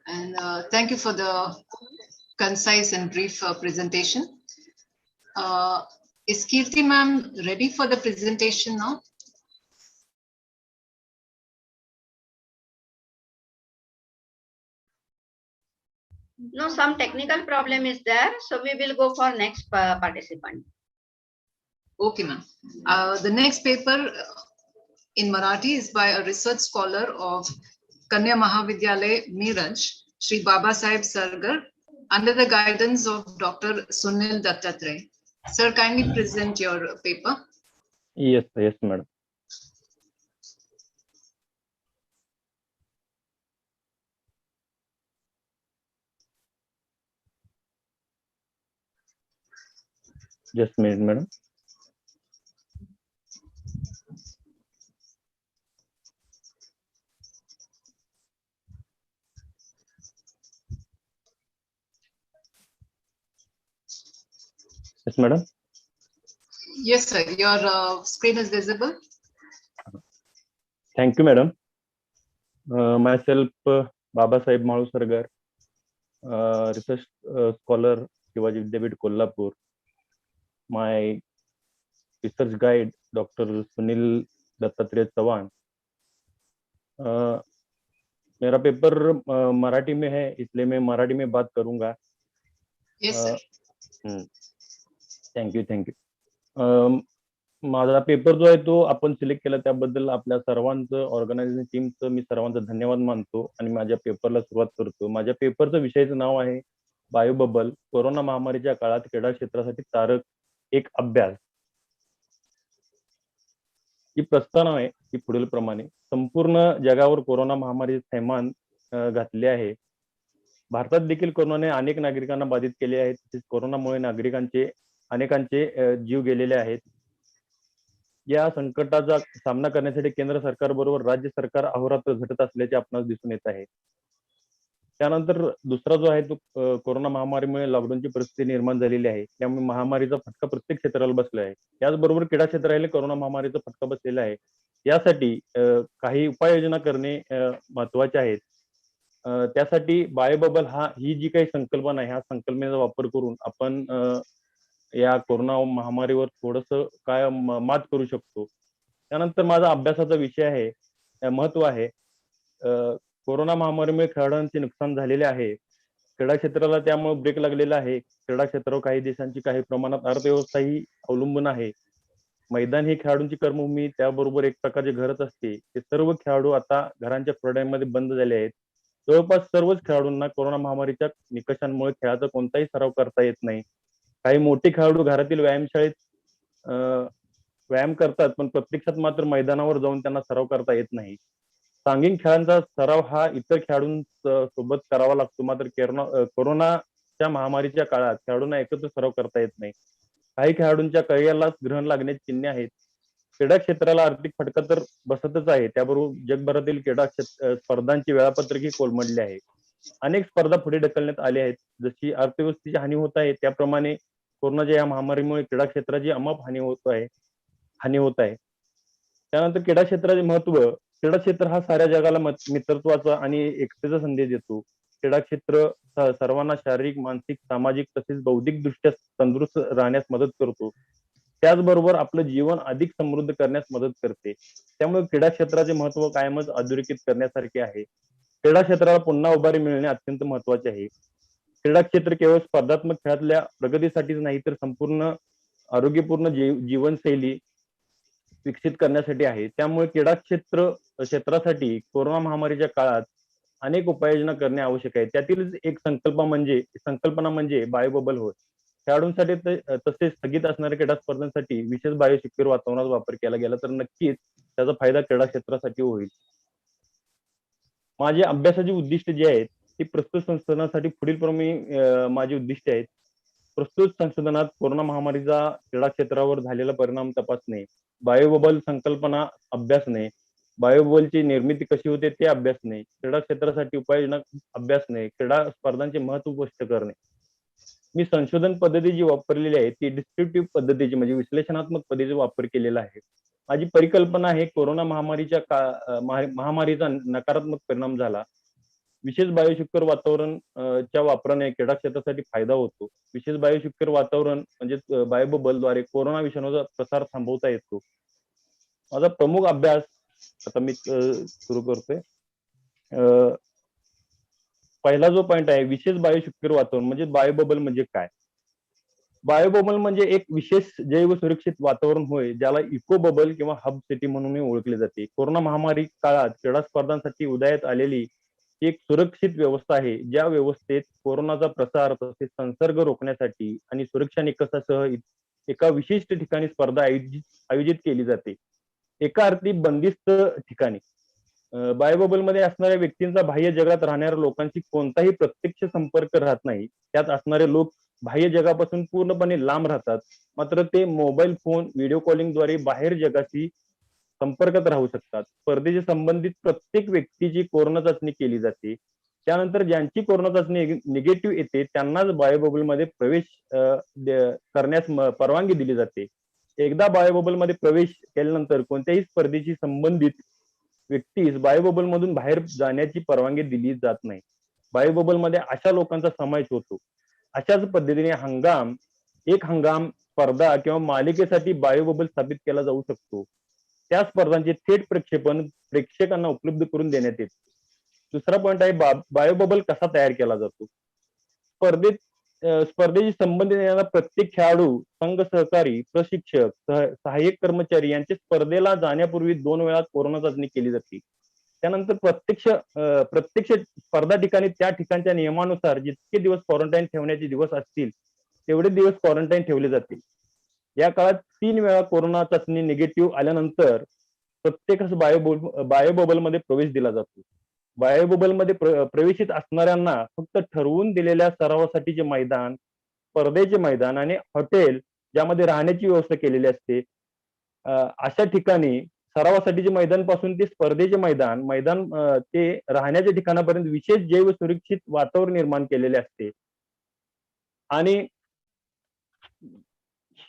And thank you for the concise and brief presentation. Is Kirti ma'am ready for the presentation now? No, some technical problem is there. So we will go for next participant. Okay, ma'am. The next paper in Marathi is by a research scholar of Kanya Mahavidyalaya, Miraj, Shri Baba Sahib Sargar, under the guidance of Dr. Sunil Dattatray. Sir, kindly present your paper. Yes, yes, madam. Just a minute, madam. Yes, madam. Yes, sir. Your screen is visible. Thank you, madam. Myself, Baba Sahib Malusargar, research scholar, Shivaji Vidyapith, Kolhapur. My research guide, Dr. Sunil Dattatreya Chavan. मेरा paper Marathi में है, इसलिए मैं मराठी में बात करूंगा. Yes, sir. Thank you thank you. माझा paper जो आहे तो आपण सिलेक्ट केला त्याबद्दल आपल्या सर्वांचं ऑर्गनायझेशन टीमचं मी सर्वांचा धन्यवाद मानतो आणि माझ्या पेपरला सुरुवात करतो. माझ्या पेपरचं विषयाचं नाव आहे बायो बबल, कोरोना महामारीच्या काळात क्रीडा क्षेत्रासाठी तारक एक अभ्यास. ही प्रस्तावना आहे ती पुढील प्रमाणे. संपूर्ण जगावर कोरोना महामारी थैमान घातले आहे. भारतात देखील कोरोनाने अनेक नागरिकांना बाधित केले आहे. तसेच कोरोनामुळे अनेकांचे जीव गेलेले आहेत. या संकटाचा सामना करण्यासाठी केंद्र सरकार बरोबर राज्य सरकार अहोरात्र झटत असल्याचे आपणास दिसून येत आहे. त्यानंतर दुसरा जो आहे तो कोरोना महामारीमुळे लॉकडाऊनची परिस्थिती निर्माण झालेली आहे. त्यामुळे महामारीचा फटका प्रत्येक क्षेत्राला बसला आहे. त्याचबरोबर क्रीडा क्षेत्राला कोरोना महामारीचा फटका बसलेला आहे. यासाठी काही उपाययोजना करणे महत्वाचे आहेत. त्यासाठी बायोबबल ही जी काही संकल्पना आहे, ह्या संकल्पनेचा वापर करून आपण या कोरोना महामारीवर थोडंसं काय मात करू शकतो. त्यानंतर माझा अभ्यासाचा विषय आहे, महत्व आहे, कोरोना महामारीमुळे खेळाडूंचे नुकसान झालेले आहे. क्रीडा क्षेत्राला त्यामुळे ब्रेक लागलेला आहे. क्रीडा क्षेत्रावर काही देशांची काही प्रमाणात अर्थव्यवस्था ही अवलंबून आहे. मैदान ही खेळाडूंची कर्मभूमी, त्याबरोबर एक प्रकारचे घरच असते. ते सर्व खेळाडू आता घरांच्या कोरड्यांमध्ये बंद झाले आहेत. जवळपास सर्वच खेळाडूंना कोरोना महामारीच्या निकषांमुळे खेळाचा कोणताही सराव करता येत नाही. काही मोठे खेळाडू घरातील व्यायामशाळेत व्यायाम करतात, पण प्रत्यक्षात मात्र मैदानावर जाऊन त्यांना सराव करता येत नाही. सांघिक खेळांचा सराव हा इतर खेळाडूंसोबत करावा लागतो, मात्र कोरोनाच्या महामारीच्या काळात खेळाडूंना एकत्र सराव करता येत नाही. काही खेळाडूंच्या करिअरला ग्रहण लागण्याची चिन्हे आहेत. क्रीडा क्षेत्राला आर्थिक फटका तर बसतच आहे, त्याबरोबर जगभरातील क्रीडा स्पर्धांची वेळापत्रकही कोलमडले आहे. अनेक स्पर्धा पुढे ढकलण्यात आल्या आहेत. जशी अर्थव्यवस्थेची हानी होत आहे, त्याप्रमाणे कोरोनाच्या या महामारीमुळे क्रीडा क्षेत्राची अमाप हानी होत आहे. त्यानंतर क्रीडा क्षेत्राचे महत्व. क्रीडा क्षेत्र हा साऱ्या जगाला मित्रत्वाचा आणि एकतेचा संदेश देतो. क्रीडा क्षेत्र सर्वांना शारीरिक, मानसिक, सामाजिक तसेच बौद्धिक दृष्ट्या तंदुरुस्त राहण्यास मदत करतो. त्याचबरोबर आपलं जीवन अधिक समृद्ध करण्यास मदत करते. त्यामुळे क्रीडा क्षेत्राचे महत्व कायमच अधोरेखित करण्यासारखे आहे. क्रीडा क्षेत्राला पुन्हा उभारी मिळणे अत्यंत महत्वाचे आहे. क्रीडा क्षेत्र केवळ स्पर्धात्मक खेळातल्या प्रगतीसाठीच नाही, तर संपूर्ण आरोग्यपूर्ण जीवनशैली विकसित करण्यासाठी आहे. त्यामुळे क्रीडा क्षेत्रासाठी कोरोना महामारीच्या काळात अनेक उपाययोजना करणे आवश्यक आहे. त्यातील एक संकल्पना म्हणजे बायोबबल होय. खेळाडूंसाठी तसेच स्थगित असणाऱ्या क्रीडा स्पर्धांसाठी विशेष बायोसिक्युअर वातावरणाचा वापर केला गेला तर नक्कीच त्याचा फायदा क्रीडा क्षेत्रासाठी होईल. माझे अभ्यासाची उद्दिष्ट जी आहेत ती प्रस्तुत संशोधनासाठी पुढील प्रमाणे माझी उद्दिष्टे आहेत. प्रस्तुत संशोधनात कोरोना महामारीचा क्रीडा क्षेत्रावर झालेला परिणाम तपासणे, बायोबबल संकल्पना अभ्यासणे, बायोबबलची निर्मिती कशी होते ते अभ्यासणे, क्रीडा क्षेत्रासाठी उपाययोजना अभ्यासणे, क्रीडा स्पर्धांचे महत्व स्पष्ट करणे. मी संशोधन पद्धती जी वापरलेली आहे ती डिस्क्रिप्टिव्ह पद्धतीची म्हणजे विश्लेषणात्मक पद्धतीचा वापर केलेला आहे. माझी परिकल्पना आहे कोरोना महामारीचा नकारात्मक परिणाम झाला. विशेष बायोसिक्युअर वातावरण च्या वापराने क्रीडा क्षेत्रासाठी फायदा होतो. विशेष बायोसिक्युअर वातावरण म्हणजे बायोबबलद्वारे कोरोना विषाणूचा प्रसार थांबवता येतो. माझा प्रमुख अभ्यास आता मी सुरू करतोय. पहिला जो पॉइंट आहे विशेष बायोसिक्युअर वातावरण म्हणजे बायोबबल म्हणजे काय. बायोबबल म्हणजे एक विशेष जैव सुरक्षित वातावरण होय, ज्याला इको बबल किंवा हब सिटी म्हणून ओळखले जाते. कोरोना महामारी काळात क्रीडा स्पर्धांसाठी उदयास आलेली एक सुरक्षित व्यवस्था आहे, ज्या व्यवस्थेत कोरोनाचा प्रसार तसेच संसर्ग रोखण्यासाठी आणि सुरक्षा निकषासह एका विशिष्ट ठिकाणी स्पर्धा आयोजित केली जाते. एका अर्थी बंदिस्त ठिकाणी. बायोबबलमध्ये असणाऱ्या व्यक्तींचा बाह्य जगात राहणाऱ्या लोकांशी कोणताही प्रत्यक्ष संपर्क राहत नाही. त्यात असणारे लोक बाह्य जगापासून पूर्णपणे लांब राहतात. मात्र ते मोबाईल फोन, व्हिडिओ कॉलिंगद्वारे बाहेर जगाशी संपर्कात राहू शकतात. स्पर्धेशी संबंधित प्रत्येक व्यक्तीची कोरोना चाचणी केली जाते. त्यानंतर ज्यांची कोरोना चाचणी निगेटिव्ह येते त्यांनाच बायोबबलमध्ये प्रवेश करण्यास परवानगी दिली जाते. एकदा बायोबबलमध्ये प्रवेश केल्यानंतर कोणत्याही स्पर्धेशी संबंधित व्यक्तीस बायोबबल मधून बाहेर जाण्याची परवानगी दिली जात नाही. बायोबबलमध्ये अशा लोकांचा समावेश होतो. अशाच पद्धतीने एक हंगाम स्पर्धा किंवा मालिकेसाठी बायोबबल स्थापित केला जाऊ शकतो. त्या स्पर्धांचे थेट प्रक्षेपण प्रेक्षकांना उपलब्ध करून देण्यात येते. दुसरा पॉईंट आहे बायोबबल कसा तयार केला जातो. स्पर्धेशी संबंधित येणारा प्रत्येक खेळाडू, संघ सहकारी, प्रशिक्षक, सहाय्यक कर्मचारी यांची स्पर्धेला जाण्यापूर्वी 2 वेळा कोरोना चाचणी केली जाते. त्यानंतर प्रत्यक्ष स्पर्धा ठिकाणी त्या ठिकाणच्या नियमानुसार जितके दिवस क्वारंटाईन ठेवण्याचे दिवस असतील तेवढे दिवस क्वारंटाईन ठेवले जातील. या काळात 3 वेळा कोरोना चाचणी निगेटिव्ह आल्यानंतर प्रत्येकास बायोबबलमध्ये प्रवेश दिला जातो. बायोबबलमध्ये प्रवेशित असणाऱ्यांना फक्त ठरवून दिलेल्या सरावासाठीचे मैदान, स्पर्धेचे मैदान आणि हॉटेल ज्यामध्ये राहण्याची व्यवस्था केलेली असते अशा ठिकाणी सरावासाठीचे मैदान पासून ते स्पर्धेचे मैदान ते राहण्याच्या ठिकाणापर्यंत विशेष जैव सुरक्षित वातावरण निर्माण केलेले असते. आणि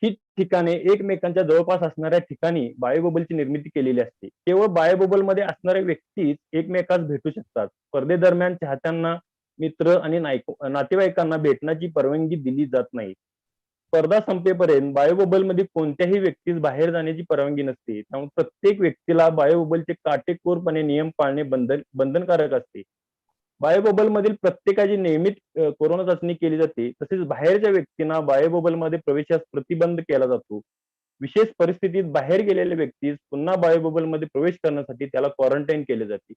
ही ठिकाणे एकमेकांच्या जवळपास असणाऱ्या ठिकाणी बायोबबलची निर्मिती केलेली असते. केवळ बायोबबलमध्ये असणाऱ्या व्यक्तीच एकमेकास भेटू शकतात. स्पर्धेदरम्यान चाहत्यांना, मित्र आणि नातेवाईकांना भेटण्याची परवानगी दिली जात नाही. स्पर्धा संपेपर्यंत बायोबबलमध्ये कोणत्याही व्यक्तीस बाहेर जाण्याची परवानगी नसते. त्यामुळे प्रत्येक व्यक्तीला बायोबबलचे काटेकोरपणे नियम पाळणे बंधनकारक असते. बायोबबल मधील प्रत्येकाची नियमित कोरोना चाचणी केली जाते. तसेच बाहेरच्या व्यक्तींना बायोबबलमध्ये प्रवेशास प्रतिबंध केला जातो. विशेष परिस्थितीत बाहेर गेलेल्या व्यक्तीस पुन्हा बायोबबलमध्ये प्रवेश करण्यासाठी त्याला क्वारंटाईन केले जाते.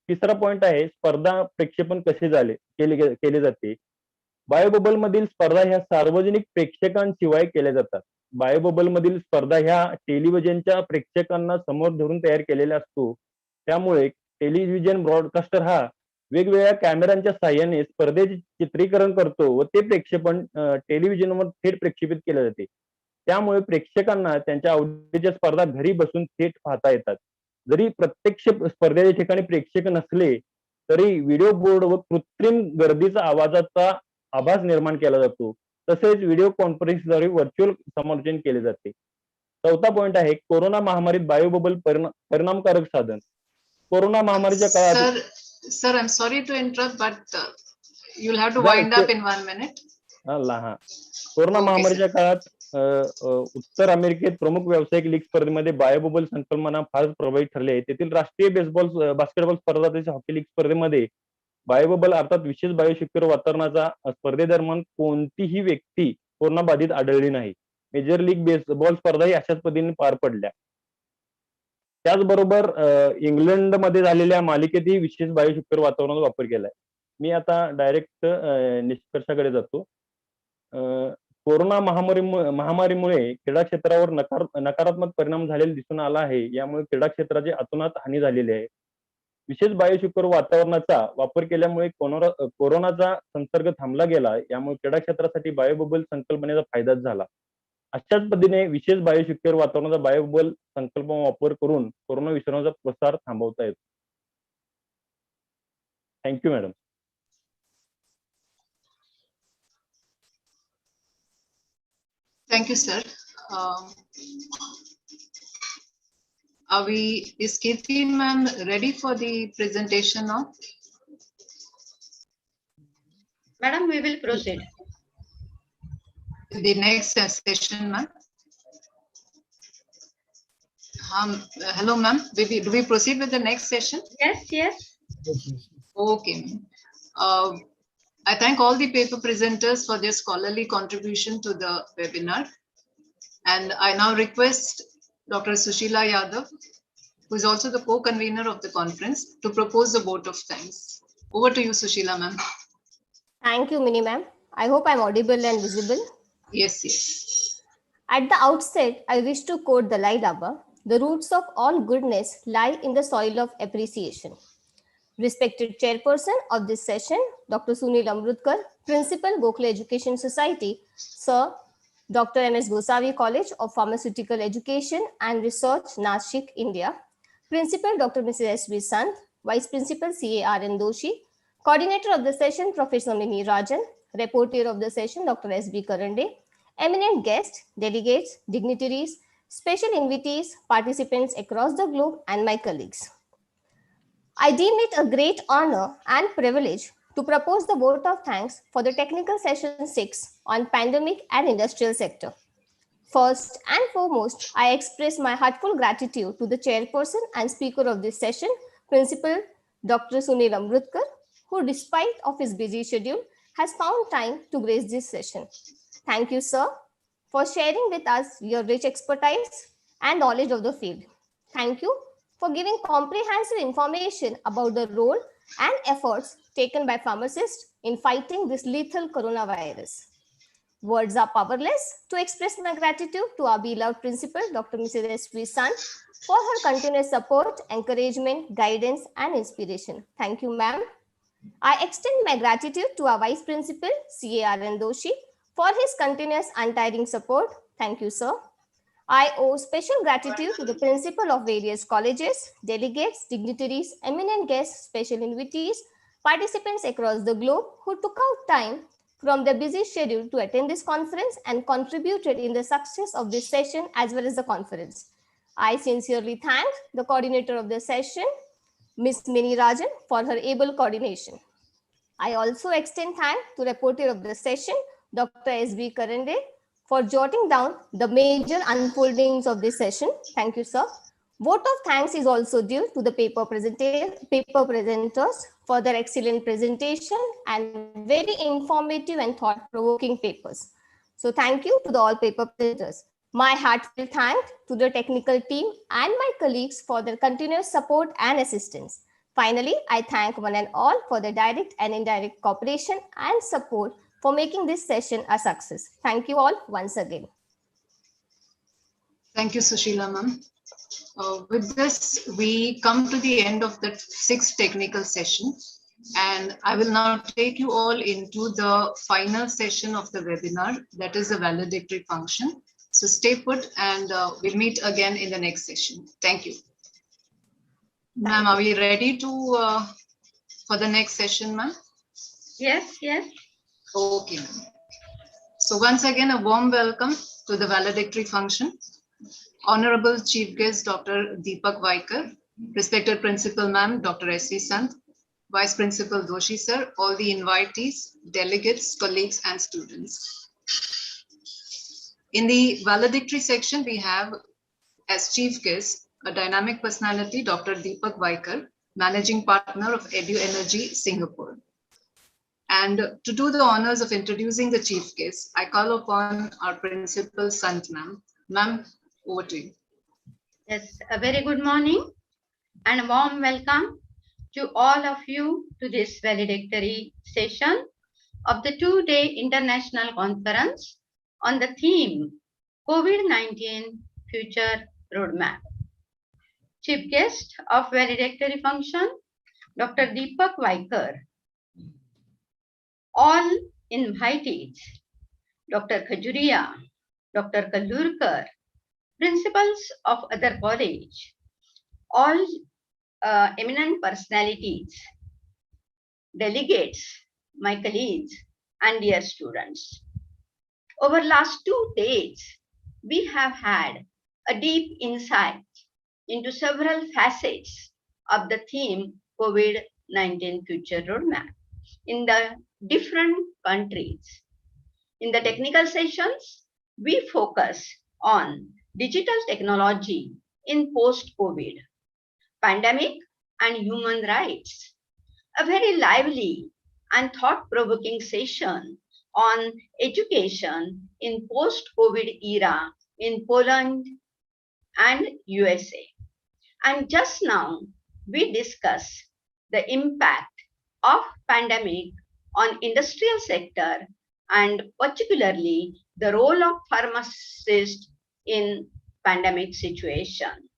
तिसरा पॉईंट आहे स्पर्धा प्रक्षेपण कसे केले जाते. बायोबबल मधील स्पर्धा ह्या सार्वजनिक प्रेक्षकांशिवाय केल्या जातात. बायोबबल मधील स्पर्धा ह्या टेलिव्हिजनच्या प्रेक्षकांना समोर धरून तयार केलेल्या असतो. त्यामुळे टेलिव्हिजन ब्रॉडकास्टर हा वेगवेगळ्या कॅमेऱ्यांच्या साह्याने स्पर्धेचे चित्रीकरण करतो व ते प्रक्षेपण टेलिव्हिजनवर थेट प्रक्षेपित केले जाते. त्यामुळे प्रेक्षकांना त्यांच्या आवडीच्या स्पर्धा घरी बसून थेट पाहता येतात. जरी प्रत्यक्ष स्पर्धेच्या ठिकाणी प्रेक्षक नसले तरी व्हिडिओ बोर्ड व कृत्रिम गर्दीचा आवाजाचा आभास निर्माण केला जातो. तसेच व्हिडिओ कॉन्फरन्सद्वारे व्हर्च्युअल समालोचन केले जाते. चौथा पॉईंट आहे कोरोना महामारीत बायोबबल परिणामकारक साधन. कोरोना महामारीच्या काळात Sir, I'm sorry to interrupt, but you'll have to wind up in 1 minute. Corona महामारीच्या काळात उत्तर अमेरिकेत प्रमुख व्यावसायिक लीग स्पर्धेमध्ये बायोबबल संकल्पना फार प्रभावी ठरली आहे. तेथील राष्ट्रीय बास्केटबॉल स्पर्धा तसेच हॉकी लीग स्पर्धेमध्ये बायोबबल अर्थात विशेष बायोसिक्युअर वातावरणाचा स्पर्धेदरम्यान कोणतीही व्यक्ती कोरोना बाधित आढळली नाही. मेजर लीग बेसबॉल स्पर्धाही अशाच पद्धतीने पार पडल्या. त्याचबरोबर इंग्लंडमध्ये झालेल्या मालिकेतही विशेष बायोसिक्युअर वातावरणाचा वापर केलाय. मी आता डायरेक्ट निष्कर्षाकडे जातो. कोरोना महामारीमुळे क्रीडा क्षेत्रावर नकारात्मक परिणाम झालेला दिसून आला आहे. यामुळे क्रीडा क्षेत्राची अतोनात हानी झालेली आहे. विशेष बायोसिक्युअर वातावरणाचा वापर केल्यामुळे कोरोनाचा संसर्ग थांबला गेला. यामुळे क्रीडा क्षेत्रासाठी बायोबबल संकल्पनेचा फायदाच झाला. अशाच पद्धतीने विशेष बायोसिक्युअर वातावरणाचा बायोबबल संकल्पना वापर करून कोरोना विषाणूचा प्रसार थांबवता येतो. Thank you madam. Thank you, sir. Is Kirti ma'am ready for the presentation now? Madam, we will proceed. The next session, ma'am. Hello, ma'am. Do we proceed with the next session? Yes. Okay. I thank all the paper presenters for their scholarly contribution to the webinar. And I now request Dr. Sushila Yadav, who is also the co-convener of the conference, to propose the vote of thanks. Over to you, Sushila ma'am. Thank you, Mini ma'am. I hope I'm audible and visible. Yes. At the outset, I wish to quote Dalai Lama, "The roots of all goodness lie in the soil of appreciation." Respected chairperson of this session, Dr. Sunil Amrutkar, Principal, Gokula Education Society, Sir Dr. M.S. Gosavi College of Pharmaceutical Education and Research, Nashik, India, Principal Dr. Mrs. S.V. Sant, Vice Principal C.A.R.N. Doshi, Coordinator of the session, Professor Mini Rajan, Reporter of the session, Dr. S.B. Karande, eminent guests, delegates, dignitaries, special invitees, participants across the globe, and my colleagues. I deem it a great honor and privilege to propose the vote of thanks for the technical session 6 on pandemic and industrial sector. First and foremost, I express my heartfelt gratitude to the chairperson and speaker of this session, Principal Dr. Sunil Amrutkar, who despite of his busy schedule has found time to grace this session. Thank you, sir, for sharing with us your rich expertise and knowledge of the field. Thank you for giving comprehensive information about the role and efforts taken by pharmacists in fighting this lethal coronavirus. Words are powerless to express my gratitude to our beloved principal, Dr. Mrs. S.V. Sant, for her continuous support, encouragement, guidance, and inspiration. Thank you, ma'am. I extend my gratitude to our Vice Principal, C.A.R.N. Doshi, for his continuous untiring support. Thank you, sir. I owe special gratitude to the principal of various colleges, delegates, dignitaries, eminent guests, special invitees, participants across the globe who took out time from their busy schedule to attend this conference and contributed in the success of this session as well as the conference. I sincerely thank the coordinator of the session, Ms. Mini Rajan, for her able coordination. I also extend thanks to the reporter of the session, Dr. S.B. Karande, for jotting down the major unfoldings of this session. Thank you, sir. Vote of thanks is also due to the paper presenters for their excellent presentation and very informative and thought-provoking papers. So thank you to the all paper presenters. My heartfelt thanks to the technical team and my colleagues for their continuous support and assistance. Finally, I thank one and all for the direct and indirect cooperation and support for making this session a success. Thank you all once again. Thank you, Sushila ma'am. With this, we come to the end of the 6th technical session. And I will now take you all into the final session of the webinar, that is the valedictory function. So stay put and we'll meet again in the next session. Thank you. Ma'am, are we ready to for the next session, ma'am? Yes, yes. Okay. So once again, a warm welcome to the valedictory function. Honorable Chief Guest, Dr. Deepak Vaikar, respected Principal Ma'am, Dr. S.V. Sant, Vice Principal Doshi Sir, all the invitees, delegates, colleagues, and students. In the valedictory section, we have as Chief Guest, a dynamic personality, Dr. Deepak Vaikar, Managing Partner of Edu Energy, Singapore. And to do the honors of introducing the chief guest, I call upon our Principal Sant ma'am. Ma'am, over to you. Yes, a very good morning and a warm welcome to all of you to this valedictory session of the 2-day international conference on the theme COVID-19 Future Roadmap. Chief guest of valedictory function, Dr. Deepak Vaikar. All invited, Dr. Khajuria, Dr. Kallurkar, principals of other college, all eminent personalities, delegates, my colleagues, and dear students. Over last 2 days, we have had a deep insight into several facets of the theme COVID-19 Future Roadmap in the different countries. In the technical sessions, we focus on digital technology in post-COVID, pandemic and human rights. A very lively and thought-provoking session on education in post-COVID era in Poland and USA. And just now, we discuss the impact of pandemic on industrial sector and particularly the role of pharmacist in pandemic situation.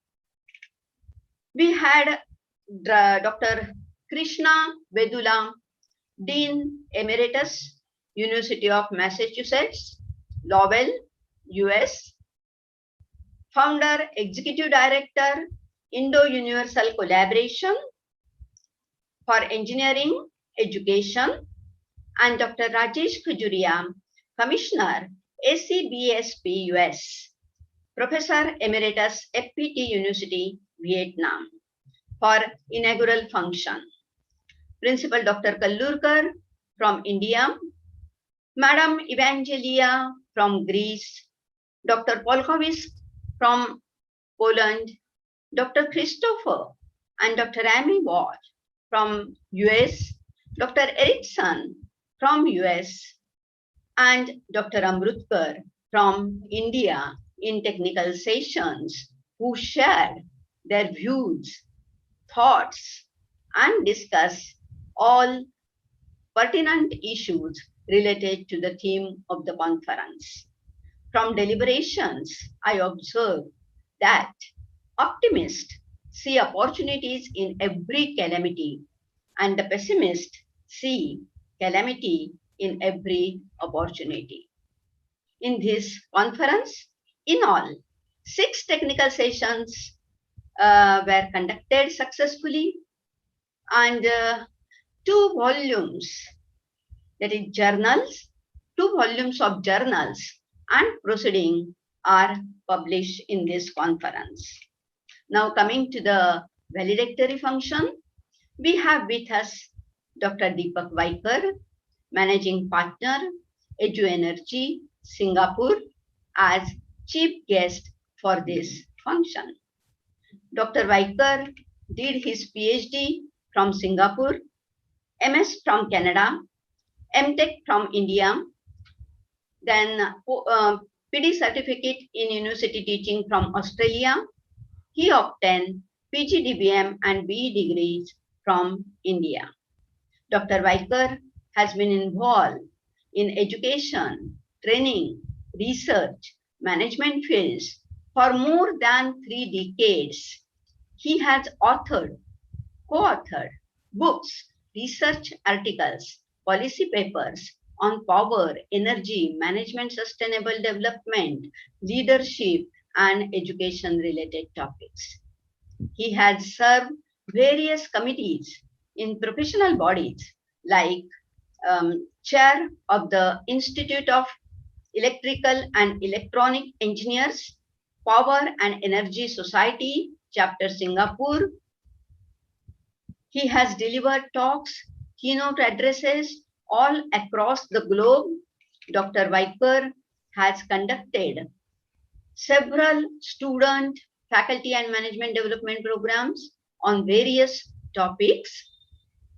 We had Dr. Krishna Vedula, Dean Emeritus, University of Massachusetts, Lowell, US, Founder, Executive Director, Indo-Universal Collaboration for Engineering Education, and Dr. Rajesh Khajuria, Commissioner, ACBSP US, Professor Emeritus, FPT University, Vietnam, for inaugural function. Principal Dr. Kallurkar from India, Madam Evangelia from Greece, Dr. Polkowicz from Poland, Dr. Christopher and Dr. Amy Ward from US, Dr. Erickson from US, and Dr. Amrutkar from India in technical sessions, who shared their views, thoughts, and discussed all pertinent issues related to the theme of the conference. From deliberations, I observed that optimists see opportunities in every calamity, and the pessimists see calamity in every opportunity. In this conference, in all, 6 technical sessions were conducted successfully, and 2 volumes, that is journals, 2 volumes of journals and proceeding are published in this conference. Now coming to the valedictory function, we have with us Dr. Deepak Vaikar, Managing Partner, Edu Energy, Singapore, as chief guest for this function. Dr. Vaikar did his PhD from Singapore, MS from Canada, MTech from India, then PD certificate in university teaching from Australia. He obtained PGDBM and BE degrees from India. Dr. Vaikar has been involved in education, training, research, management fields for more than 3 decades. He has authored, co-authored books, research articles, policy papers on power, energy, management, sustainable development, leadership, and education-related topics. He has served various committees in professional bodies like Chair of the Institute of Electrical and Electronic Engineers, Power and Energy Society, Chapter Singapore. He has delivered talks, keynote addresses all across the globe. Dr. Vaikar has conducted several student, faculty and management development programs on various topics.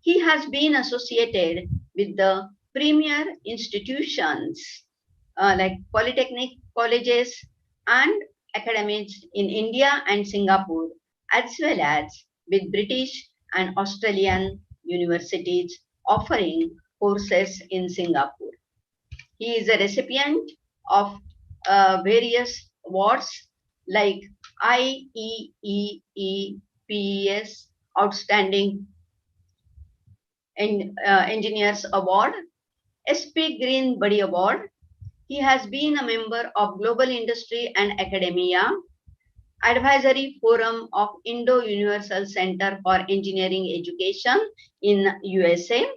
He has been associated with the premier institutions like polytechnic colleges and academies in India and Singapore, as well as with British and Australian universities offering courses in Singapore. He is a recipient of various awards like IEEE-PES Outstanding Engineers Award, SP Green Buddy Award. He has been a member of Global Industry and Academia, Advisory Forum of Indo-Universal Center for Engineering Education in USA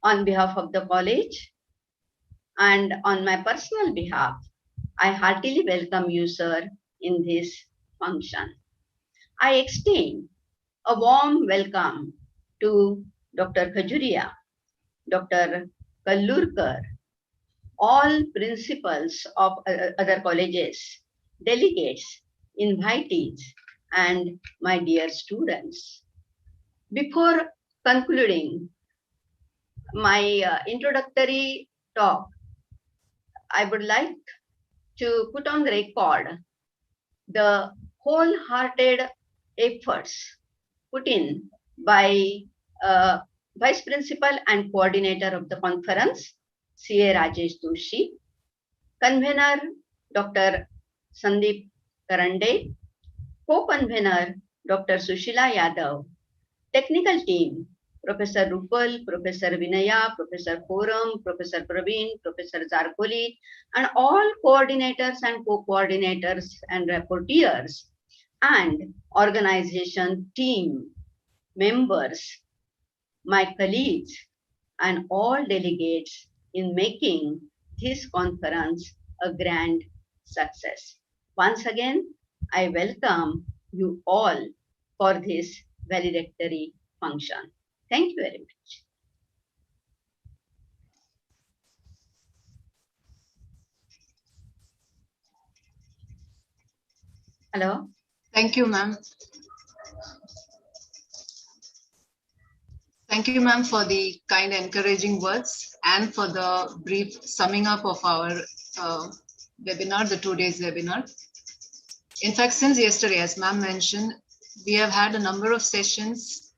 on behalf of the college. And on my personal behalf, I heartily welcome you, sir, in this function. I extend a warm welcome to Dr. Khajuria, Dr. Kallurkar, all principals of other colleges, delegates, invitees, and my dear students. Before concluding my introductory talk, I would like to put on the record the wholehearted efforts put in by Vice Principal and Coordinator of the conference, CA Rajesh Doshi, convener Dr. Sandeep Karande, co-convener Dr. Sushila Yadav, technical team Professor Rupal, Professor Vinaya, Professor Forum, Professor Praveen, Professor Zarkoli, and all coordinators and co-coordinators and rapporteurs, and organization team members, my colleagues, and all delegates in making this conference a grand success. Once again, I welcome you all for this valedictory function. Thank you very much. Hello. Thank you, ma'am. Thank you, ma'am, for the kind encouraging words and for the brief summing up of our webinar, the 2 days webinar. In fact, since yesterday, as ma'am mentioned, we have had a number of sessions,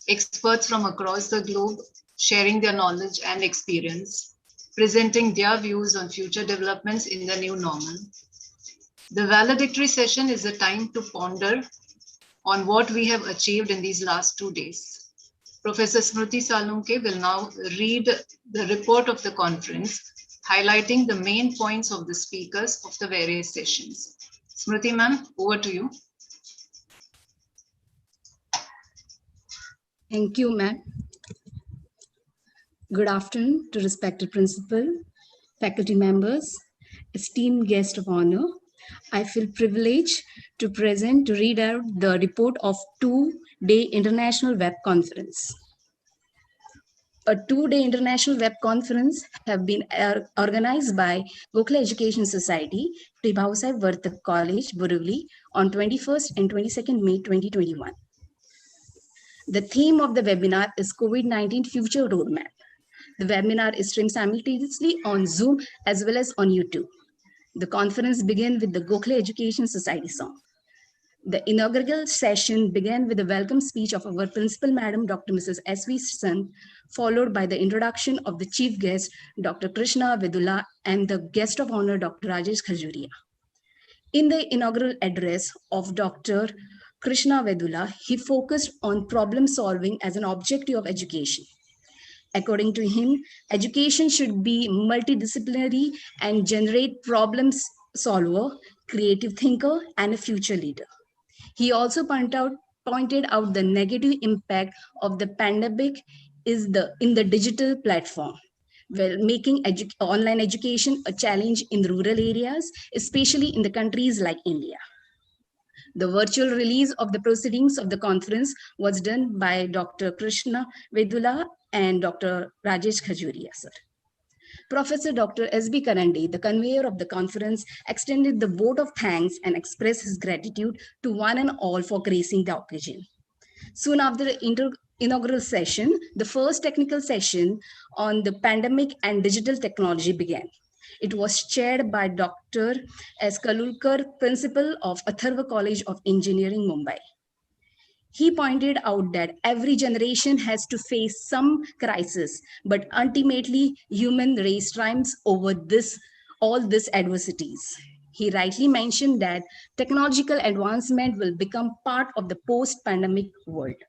experts from across the globe sharing their knowledge and experience, presenting their views on future developments in the new normal. The valedictory session is a time to ponder on what we have achieved in these last 2 days. Professor Smriti Salunke will now read the report of the conference, highlighting the main points of the speakers of the various sessions. Smriti ma'am, over to you. Thank you, ma'am. Good afternoon to respected principal, faculty members, esteemed guest of honor. I feel privileged to read out the report of 2-day international web conference. A 2-day international web conference have been organized by Gokula Education Society, Prabhavsai Vartak College, Borivali on 21st and 22nd May 2021. The theme of the webinar is COVID-19 Future Roadmap. The webinar is streamed simultaneously on Zoom as well as on YouTube. The conference began with the Gokula Education Society song. The inaugural session began with a welcome speech of our principal madam, Dr. Mrs. S.V. Sun, followed by the introduction of the chief guest, Dr. Krishna Vedula, and the guest of honor, Dr. Rajesh Khajuria. In the inaugural address of Dr. Krishna Vedula, he focused on problem solving as an objective of education. According to him, education should be multidisciplinary and generate problem solver, creative thinker, and a future leader. He also pointed out the negative impact of the pandemic in the digital platform, while making online education a challenge in rural areas, especially in the countries like India. The virtual release of the proceedings of the conference was done by Dr. Krishna Vedula and Dr. Rajesh Khajuria, sir. Professor Dr. S.B. Karande, the convener of the conference, extended the vote of thanks and expressed his gratitude to one and all for gracing the occasion. Soon after the inaugural session, the first technical session on the pandemic and digital technology began. It was chaired by Dr. S. Kalulkar, principal of Atharva College of Engineering, Mumbai. He pointed out that every generation has to face some crisis, but ultimately human race triumphs over all these adversities. He rightly mentioned that technological advancement will become part of the post-pandemic world.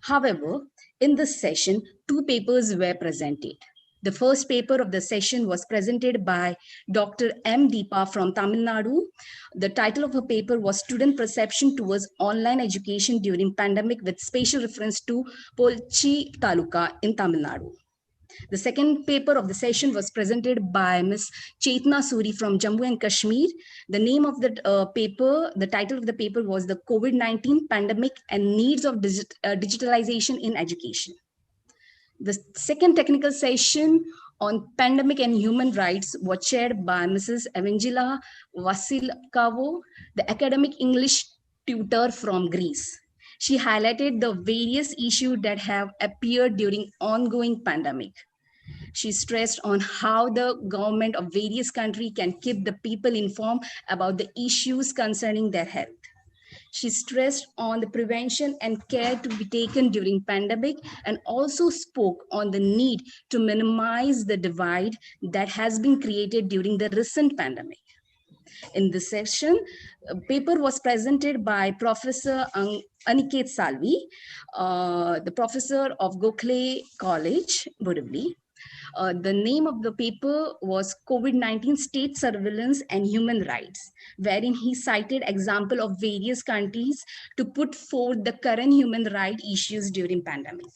However, in this session, 2 papers were presented. The first paper of the session was presented by Dr. M. Deepa from Tamil Nadu. The title of her paper was Student Perception Towards Online Education During Pandemic with special reference to Polchi Taluka in Tamil Nadu. The second paper of the session was presented by Ms. Chetna Suri from Jammu and Kashmir. The name of the title of the paper was the COVID-19 Pandemic and Needs of Digitalization in Education. The second technical session on pandemic and human rights was chaired by Mrs. Evangela Vasilkavo, the academic English tutor from Greece. She highlighted the various issues that have appeared during ongoing pandemic. She stressed on how the government of various countries can keep the people informed about the issues concerning their health. She stressed on the prevention and care to be taken during pandemic, and also spoke on the need to minimize the divide that has been created during the recent pandemic. In this session, a paper was presented by Professor Aniket Salvi, the professor of Gokula College, Borivali. The name of the paper was COVID-19 State Surveillance and Human Rights, wherein he cited example of various countries to put forth the current human rights issues during pandemic.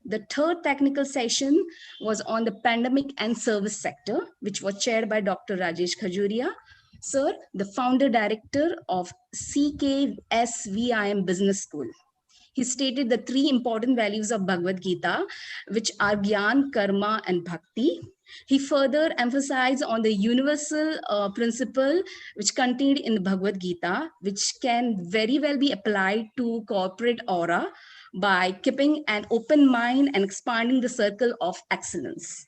The third technical session was on the pandemic and service sector, which was chaired by Dr. Rajesh Khajuria, sir, the founder director of CKSVIM Business School. He stated the three important values of Bhagavad Gita, which are Gyan, Karma, and Bhakti. He further emphasized on the universal principle which contained in the Bhagavad Gita, which can very well be applied to corporate aura by keeping an open mind and expanding the circle of excellence.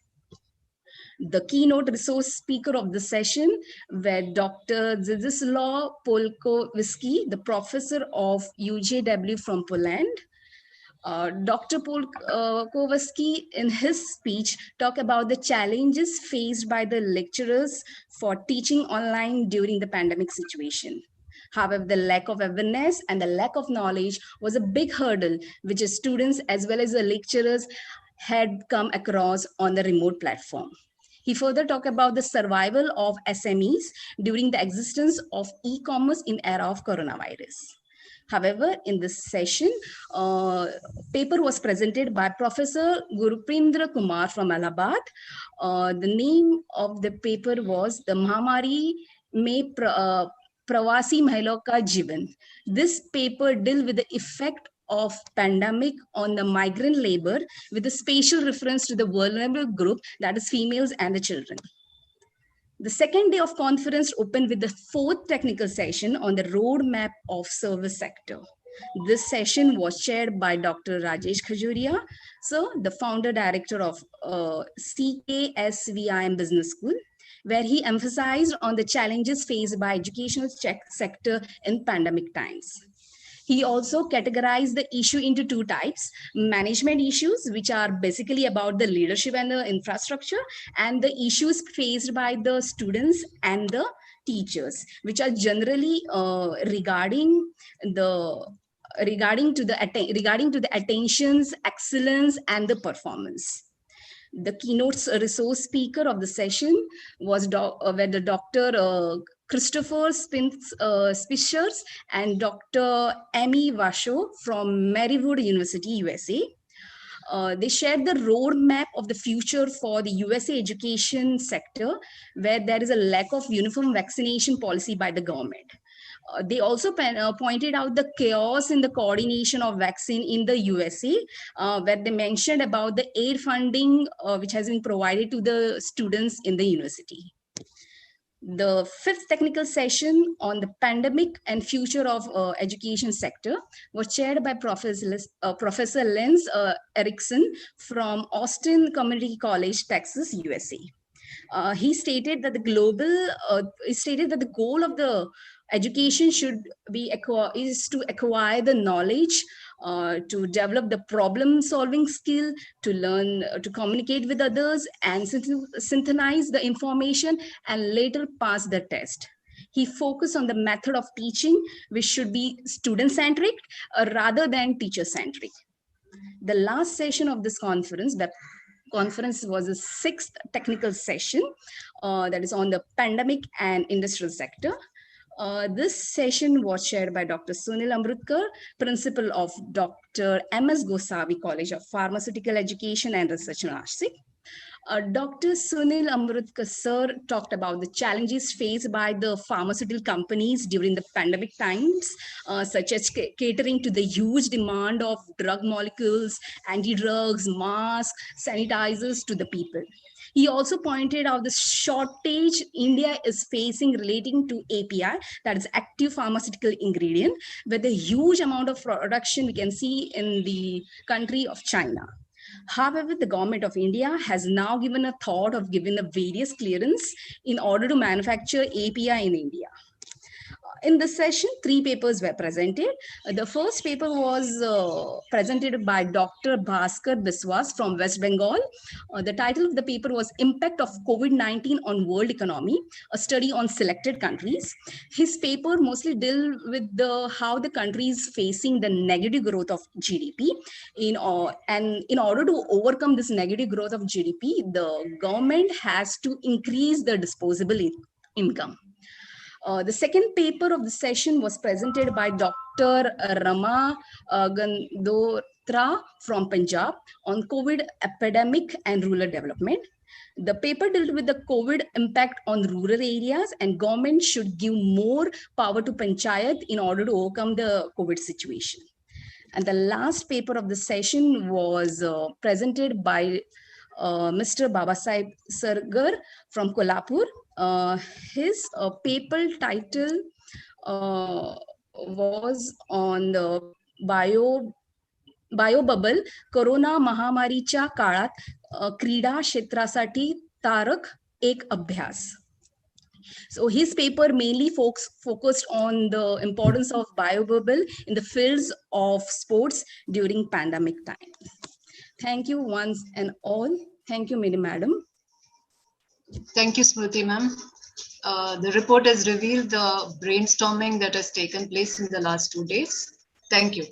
The keynote resource speaker of the session were Dr. Zdzislaw Polkowski, the professor of UJW from Poland. Dr. Polkowski, in his speech, talked about the challenges faced by the lecturers for teaching online during the pandemic situation. However, the lack of awareness and the lack of knowledge was a big hurdle, which the students as well as the lecturers had come across on the remote platform. He further talked about the survival of SMEs during the existence of e-commerce in era of coronavirus. However, in this session, paper was presented by Professor Gurupendra Kumar from Allahabad. The name of the paper was The Mahamari Mein Pravasi Mahila Ka Jivan. This paper dealt with the effect of pandemic on the migrant labor with a special reference to the vulnerable group, that is females and the children. The second day of conference opened with the fourth technical session on the roadmap of service sector. This session was chaired by Dr. Rajesh Khajuria, so the founder director of CKSVIM Business School, where he emphasized on the challenges faced by educational sector in pandemic times. He also categorized the issue into two types: management issues, which are basically about the leadership and the infrastructure, and the issues faced by the students and the teachers, which are generally regarding to the attentions, excellence, and the performance. The keynote resource speaker of the session was the Dr. Christopher Spichers and Dr. Amy Washo from Marywood University, USA. They shared the roadmap of the future for the USA education sector, where there is a lack of uniform vaccination policy by the government. They also pointed out the chaos in the coordination of vaccine in the USA, where they mentioned about the aid funding which has been provided to the students in the university. The fifth technical session on the pandemic and future of education sector was chaired by Professor Lance Erickson from Austin Community College, Texas, USA. He stated that the goal of the education should be is to acquire the knowledge, to develop the problem-solving skill, to learn to communicate with others, and synthesize the information, and later pass the test. He focused on the method of teaching, which should be student-centric rather than teacher-centric. The last session of this conference, was the sixth technical session that is on the pandemic and industrial sector. This session was chaired by Dr. Sunil Amrutkar, principal of Dr. M.S. Gosavi College of Pharmaceutical Education and Research, Nashik. Dr. Sunil Amrutkar sir talked about the challenges faced by the pharmaceutical companies during the pandemic times, such as catering to the huge demand of drug molecules, anti-drugs, masks, sanitizers to the people. He also pointed out the shortage India is facing relating to API, that is active pharmaceutical ingredient, with a huge amount of production we can see in the country of China. However, the government of India has now given a thought of giving a various clearance in order to manufacture API in India. in this session, 3 papers were presented. The first paper was presented by Dr. Bhaskar Biswas from West Bengal. The title of the paper was Impact of COVID-19 on World Economy, a study on selected countries. His paper mostly deal with how the country is facing the negative growth of GDP. And in order to overcome this negative growth of GDP, the government has to increase the disposable income. The second paper of the session was presented by Dr. Rama Gandotra from Punjab on COVID epidemic and rural development. The paper dealt with the COVID impact on rural areas, and government should give more power to panchayat in order to overcome the COVID situation. And the last paper of the session was presented by Mr. Babasaheb Sargar from Kolhapur. His paper title was on the bio-bubble corona महामारीच्या काळात क्रीडा क्षेत्रासाठी तारक एक अभ्यास. So his paper mainly focused on the importance of biobubble in the fields of sports during pandemic time. Thank you once and all. Thank you, Madam. Thank you, Smriti ma'am. The report has revealed the brainstorming that has taken place in the last 2 days. Thank you.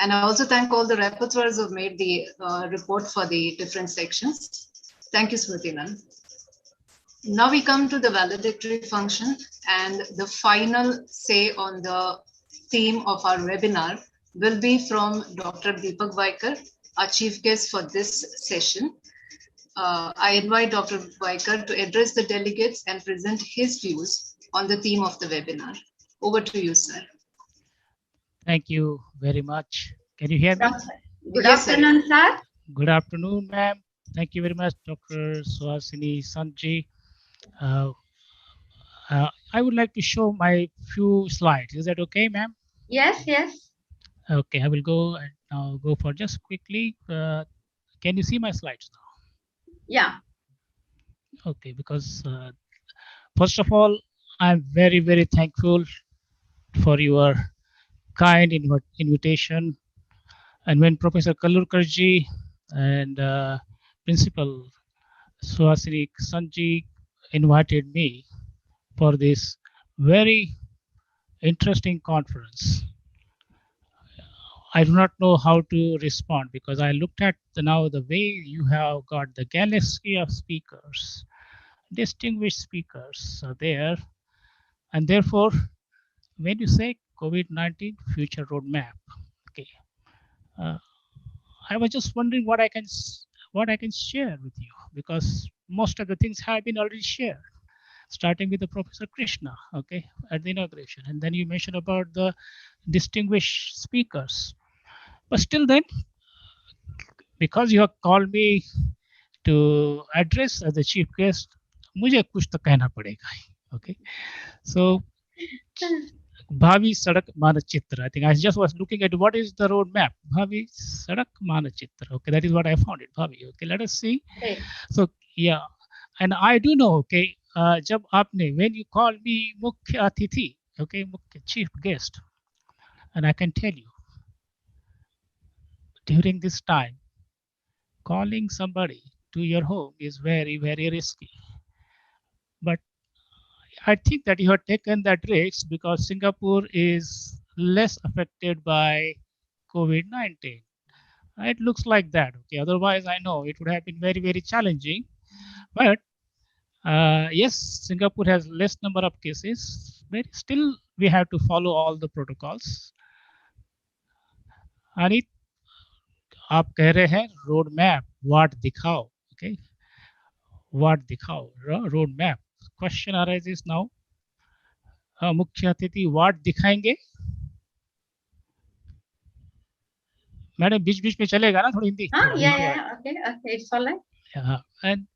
And I also thank all the rapporteurs who have made the report for the different sections. Thank you, Smriti ma'am. Now we come to the valedictory function, and the final say on the theme of our webinar will be from Dr. Deepak Vaikar, our chief guest for this session. I invite Dr. Vaikar to address the delegates and present his views on the theme of the webinar. Over to you, sir. Thank you very much. Can you hear me? Good afternoon, sir. Good afternoon, ma'am. Thank you very much, Dr. Suhasini Sanji. I would like to show my few slides. Is that okay, ma'am? Yes, yes. Okay, I will go and now go for just quickly. Can you see my slides now? Yeah. Okay, because first of all, I'm very, very thankful for your kind invitation. And when Professor Kalurkarji and Principal Suhasini Sanji invited me for this very interesting conference, I do not know how to respond, because I looked at now the way you have got the galaxy of speakers, distinguished speakers are there, and therefore when you say COVID-19 future roadmap, okay, I was just wondering what I can share with you, because most of the things have been already shared, starting with the Professor Krishna, okay, at the inauguration, and then you mentioned about the distinguished speakers. But still then, because you have called me to address as the chief guest, मुझे कुछ तो कहना पड़ेगा, okay. So Bhavi Sadak Manachitra. I think I just was looking at what is the roadmap. Bhavi Sadak Manachitra. Okay, that is what I found it. Bhavi. Okay, let us see. Okay. So yeah, and I do know. Okay, jab aapne, when you call me Mukhya Atithi, okay, chief guest, and I can tell you, during this time, calling somebody to your home is very, very risky. But I think that you have taken that risk because Singapore is less affected by COVID-19. It looks like that. Okay. Otherwise, I know it would have been very, very challenging. But yes, Singapore has less number of cases, but still we have to follow all the protocols. Anit, आप कह रहे हैं road map, what दिखाओ, okay? What दिखाओ, road map. Question arises now. मुख्य अतिथि what दिखाएंगे? Madam बीच-बीच में चलेगा ना थोड़ी Hindi? Yeah, okay, it's all right. And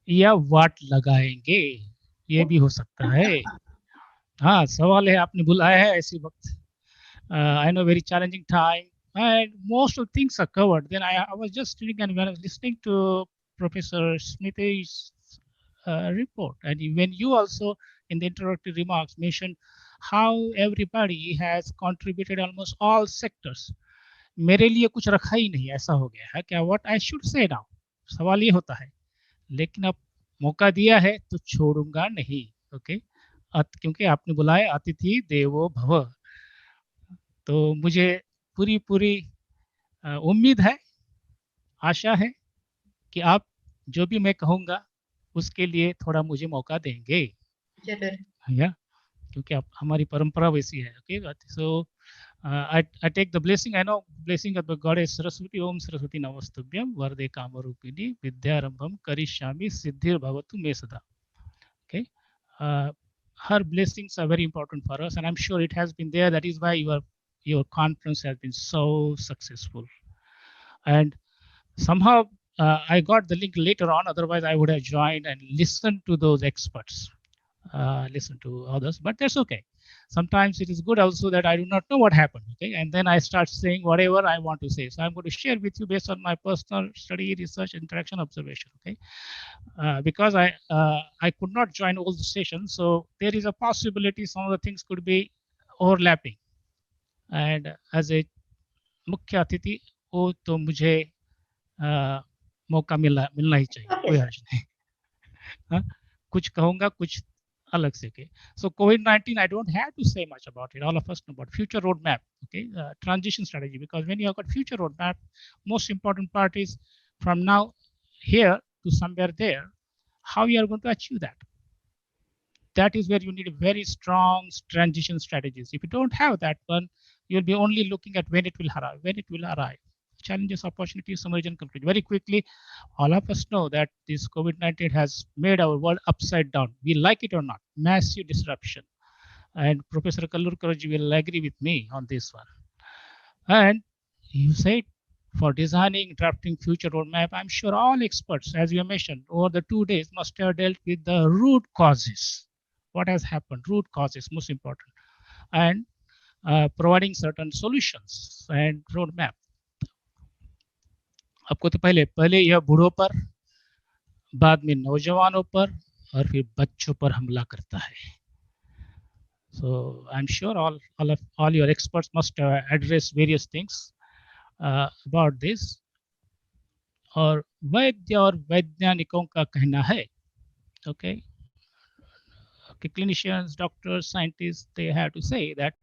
या what लगाएंगे, ये भी हो सकता है. हाँ, सवाल है आपने बुलाया है ऐसी वक्त. I know very challenging time, and most of things are covered. Then I was just reading, and when I was listening to Professor Smriti's report, and when you also in the introductory remarks mentioned how everybody has contributed almost all sectors. मेरे लिए कुछ रखा ही नहीं, ऐसा हो गया है क्या. what I should say now, सवाल ये होता है, लेकिन अब मौका दिया है तो छोड़ूंगा नहीं. ओके, क्योंकि आपने बुलाया अतिथि देवो भव, तो मुझे पूरी पूरी उम्मीद है, आशा है कि आप जो भी मैं कहूँगा उसके लिए थोड़ा मुझे मौका देंगे. जरूर. या क्योंकि आप हमारी परंपरा वैसी है. Okay, so I take the blessing. I know blessing of the goddess Saraswati. Om Saraswati Namastubyam Varde Kamarupini Vidyarambham Karishyami Siddhir Bhavatu Me Sada. Okay, her blessings are very important for us, and I'm sure it has been there. That is why your conference has been so successful. And somehow I got the link later on. Otherwise, I would have joined and listened to those experts, listen to others. But that's okay. Sometimes it is good also that I do not know what happened. Okay, and then I start saying whatever I want to say. So I'm going to share with you based on my personal study, research, interaction, observation. Okay, because I could not join all the sessions, so there is a possibility some of the things could be overlapping. And as a मुख्य अतिथि हो तो मुझे मौका मिलना ही चाहिए. कोई हर्ज नहीं. हाँ, कुछ कहूँगा, कुछ अलग से. Okay, so COVID-19, I don't have to say much about it. All of us know about future roadmap. Okay, transition strategy, because when you have got future roadmap, most important part is from now here to somewhere there, how you are going to achieve that. That is where you need a very strong transition strategies. If you don't have that one, you'll be only looking at when it will arrive. When it will arrive. Challenges, opportunities, summary and conclusion. Very quickly, all of us know that this COVID-19 has made our world upside down. We like it or not, massive disruption. And Professor Kallurkarji will agree with me on this one. And you said for designing, drafting future roadmap, I'm sure all experts, as you mentioned, over the 2 days must have dealt with the root causes. What has happened? Root causes, most important. And providing certain solutions and roadmap. आपको तो पहले यह बूढ़ों पर, बाद में नौजवानों पर, और फिर बच्चों पर हमला करता है. So I'm sure all your experts must address various things about this. और वैद्य और वैज्ञानिकों का कहना है, okay, clinicians, doctors, scientists, they have to say that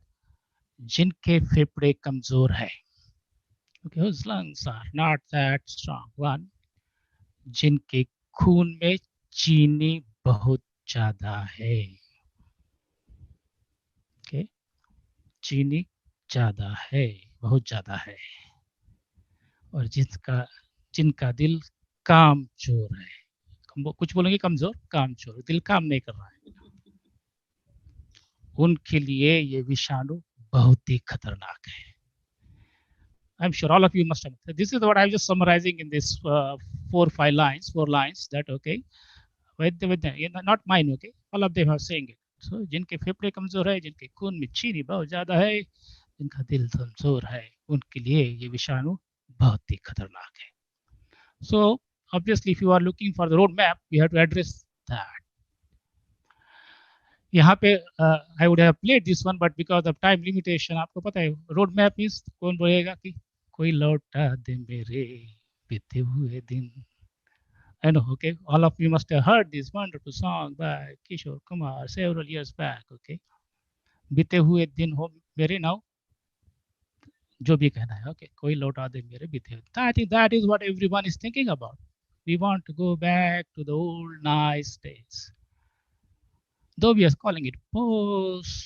जिनके फेफड़े कमजोर है, okay, whose lungs are not that strong. One, जिनके खून में चीनी बहुत ज्यादा है. okay, चीनी ज्यादा है, बहुत ज्यादा है. और जिनका दिल कामचोर है. कुछ बोलेंगे कमजोर, कामचोर, दिल काम नहीं कर रहा है. उनके लिए ये विषाणु बहुत ही खतरनाक है. I'm sure all of you must have. This is what I'm just summarizing in this 4 lines. That okay, not mine. Okay, all of them are saying it. So जिनके फेफड़े कमजोर है, जिनके खून में चीनी बहुत ज्यादा है, जिनका दिल कमजोर है, उनके लिए ये विषाणु बहुत ही खतरनाक है. So obviously, if you are looking for the roadmap, you have to address that. यहाँ पे I would have played this one, but because of time limitation, आपको पता है road map is, कौन बोलेगा कि कोई लौटा दे मेरे बीते हुए दिन. I know, okay, all of you must have heard this wonderful song by Kishore Kumar several years back. Okay, बीते हुए दिन हो मेरे, now जो भी कहना है, okay, कोई लौटा दे मेरे बीते हुए. I think that is what everyone is thinking about. We want to go back to the old nice days. Though we are calling it COVID-19,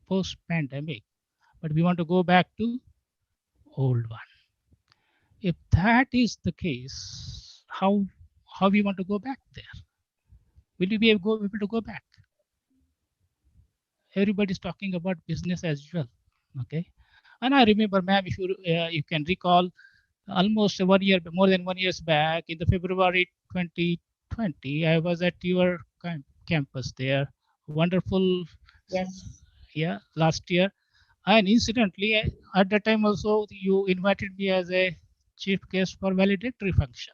post-pandemic, but we want to go back to old one. If that is the case, how we want to go back there? Will you be able to go back? Everybody's talking about business as well. Okay, and I remember, ma'am, if you can recall, almost 1 year, more than 1 year back, in the February 2020, I was at your campus there. Wonderful. Yes. Yeah, last year. And incidentally, at that time also, you invited me as a chief guest for valedictory function.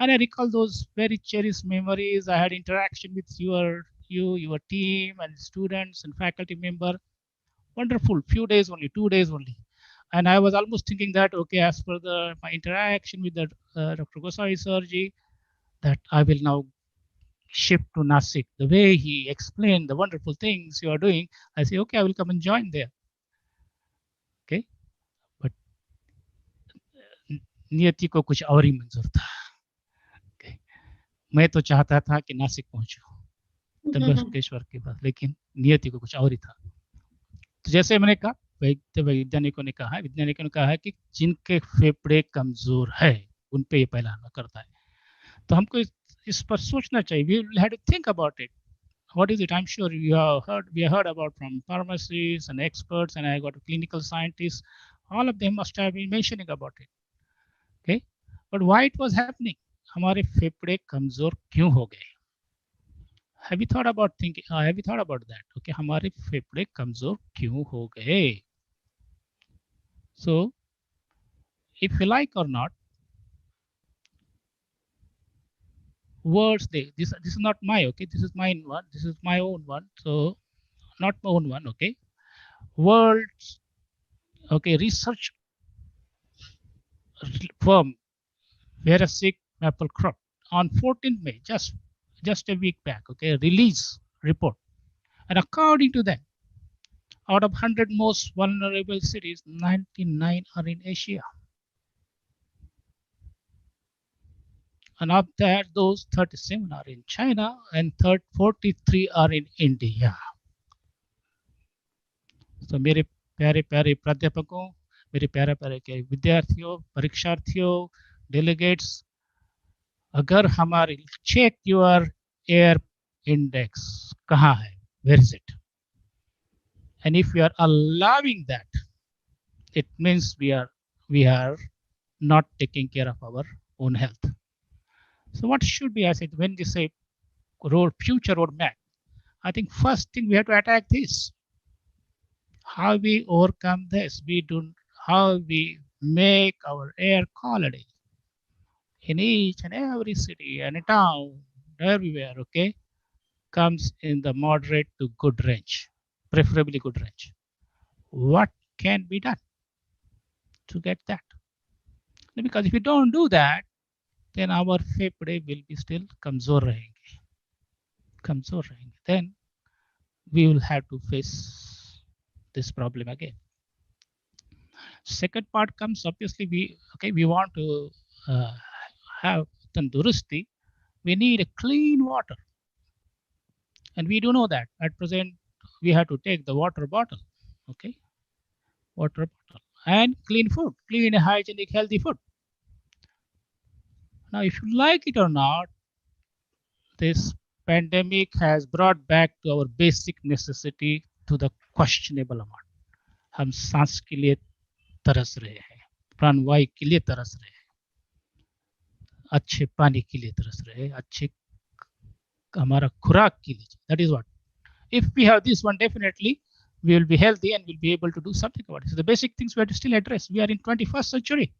And I recall those very cherished memories. I had interaction with your team and students and faculty member. Wonderful, few days only, 2 days only. And I was almost thinking that, okay, as per my interaction with the Dr. Gosai Sarji, that I will now shift to Nasik. The way he explained the wonderful things you are doing, I say, okay, I will come and join there. Okay, but नियति को कुछ और ही मंजूर था. Okay. मैं तो चाहता था कि नासिक पहुंचूं त्र्यंबकेश्वर के बाद, लेकिन नियति को कुछ और ही था. तो जैसे मैंने कहा, वैज्ञानिकों ने कहा है कि जिनके फेफड़े कमजोर है उन पे ये पहला हमला करता है. तो हमको इस पर सोचना चाहिए. We will have to think about it. What is it? I'm sure we have heard about from pharmacists and experts, and I got clinical scientists. All of them must have been mentioning about it. Okay, but why it was happening? हमारे फेफड़े कमजोर क्यों हो गए? Have you thought about that? Okay, हमारे फेफड़े कमजोर क्यों हो गए? So, if you like or not, words this is not my, okay, this is mine one, this is my own one, so not my own one, okay. Words, okay, research firm Verasic Maple Crop on 14th May, just a week back, okay, release report. And according to them, out of 100 most vulnerable cities, 99 are in Asia. And of that, those 37 are in China and 43 are in India. So मेरे प्यारे प्यारे प्राध्यापकों, मेरे प्यारे प्यारे विद्यार्थियों, परीक्षार्थियों, delegates, अगर हमारे check your air index कहाँ है, where is it? And if we are allowing that, it means we are not taking care of our own health. So what should be, I said, when they say future roadmap, I think first thing we have to attack this. How we overcome this? How we make our air quality in each and every city and town, everywhere, okay, comes in the moderate to good range, preferably good range. What can be done to get that? Because if we don't do that, then our फेफड़े will be still कमजोर रहेंगे. Then we will have to face this problem again. Second part comes, obviously we want to have tandurusti. We need a clean water, and we do know that at present we have to take the water bottle, okay, water bottle, and clean food, clean, hygienic, healthy food. Now, if you like it or not, this pandemic has brought back to our basic necessity to the questionable amount. हम सांस के लिए तरस रहे हैं, प्राणवायु के लिए तरस रहे हैं, अच्छे पानी के लिए तरस रहे हैं, अच्छे हमारा खुराक के लिए. That is what. If we have this one, definitely we will be healthy and we'll be able to do something about it. So the basic things we have to still address. We are in 21st century,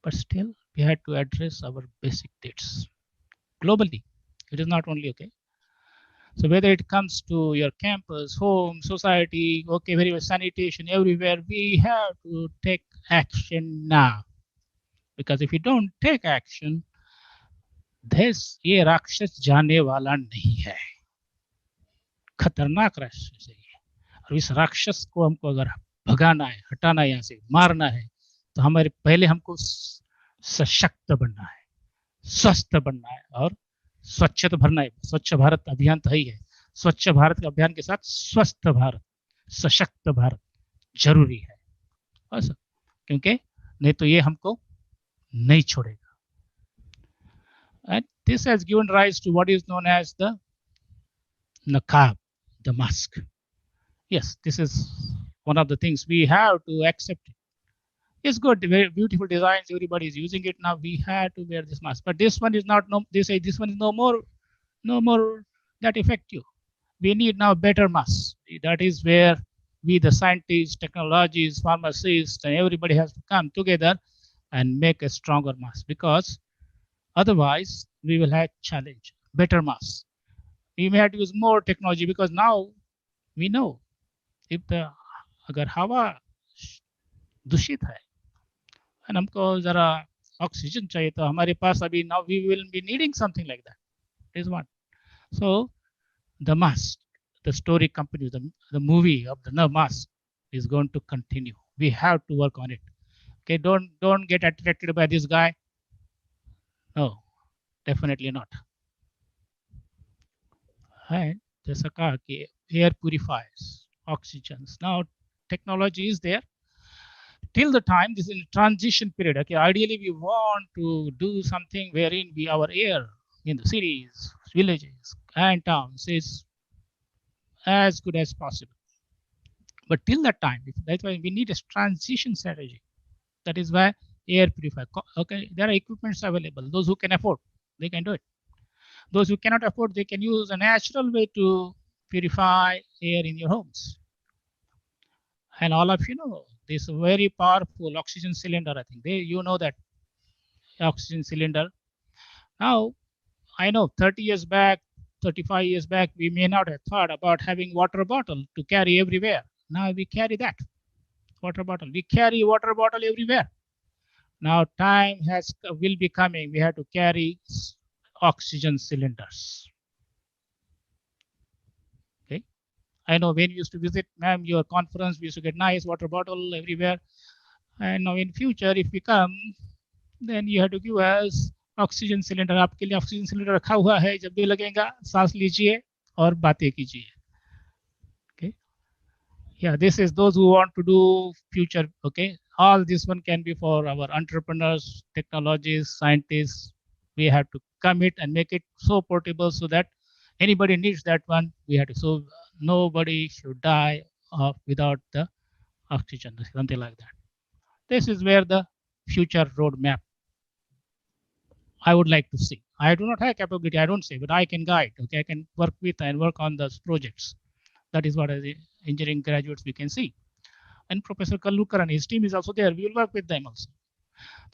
but still we had to address our basic needs globally. It is not only, okay. So whether it comes to your campus, home, society, okay, very well, sanitation, everywhere, we have to take action now. Because if you don't take action, ये राक्षस जाने वाला नहीं है, खतरनाक राक्षस है ये. और इस राक्षस को हमको अगर भगाना है, हटाना है, यहाँ से मारना है, तो हमारे पहले हमको सशक्त बनना है, स्वस्थ बनना है और स्वच्छ तो भरना है. स्वच्छ भारत अभियान तो है ही है. स्वच्छ भारत के अभियान के साथ स्वस्थ भारत, सशक्त भारत जरूरी है, बस, क्योंकि नहीं तो ये हमको नहीं छोड़ेगा. And this has given rise to what is known as the niqab, the mask. Yes, this is one of the things we have to accept it. It's good, very beautiful designs. Everybody is using it now. We have to wear this mask, but this one is not. They say this one is no more that effective. We need now better masks. That is where we, the scientists, technologists, pharmacists, and everybody has to come together and make a stronger mask. Because Otherwise, we will have challenge, better mass. We may have to use more technology because now we know if the अगर हवा दूषित है and हमको जरा oxygen चाहिए तो हमारे पास अभी now we will be needing something like that. Is one. So the mask, the story company, the movie of the mask is going to continue. We have to work on it. Okay, don't get attracted by this guy. No, definitely not. And जैसा कहा कि air purifiers, oxygens. Now technology is there. Till the time this is a transition period. Okay, ideally we want to do something wherein our air in the cities, villages, and towns is as good as possible. But till that time, that's why we need a transition strategy. That is why air purifier. Okay, there are equipments available. Those who can afford, they can do it. Those who cannot afford, they can use a natural way to purify air in your homes. And all of you know this very powerful oxygen cylinder. I think you know that oxygen cylinder. Now, I know 30 years back, 35 years back, we may not have thought about having water bottle to carry everywhere. Now we carry that water bottle. We carry water bottle everywhere. Now time will be coming. We have to carry oxygen cylinders. Okay. I know when we used to visit, ma'am, your conference, we used to get nice water bottle everywhere. And now in future, if we come, then you have to give us oxygen cylinder. आपके लिए oxygen cylinder रखा हुआ है, जब भी लगेगा सांस लीजिए और बातें कीजिए. Okay, yeah, this is those who want to do future. Okay, all this one can be for our entrepreneurs, technologists, scientists. We have to commit and make it so portable so that anybody needs that one. We have to, so nobody should die without the oxygen, something like that. This is where the future roadmap I would like to see. I do not have capability, I don't say, but I can guide. Okay, I can work with and work on those projects. That is what as engineering graduates we can see. And Professor Kallukar and his team is also there. We will work with them also.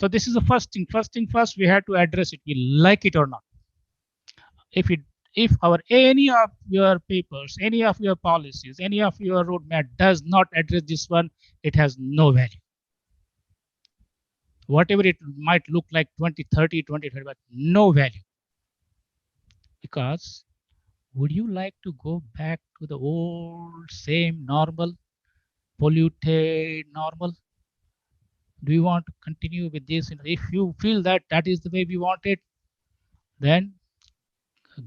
So this is the first thing. First, we have to address it. We like it or not. If any of your papers, any of your policies, any of your roadmap does not address this one, it has no value. Whatever it might look like 2030, 2030, but no value. Because would you like to go back to the old, same normal, polluted normal? Do you want to continue with this? If you feel that that is the way we want it, then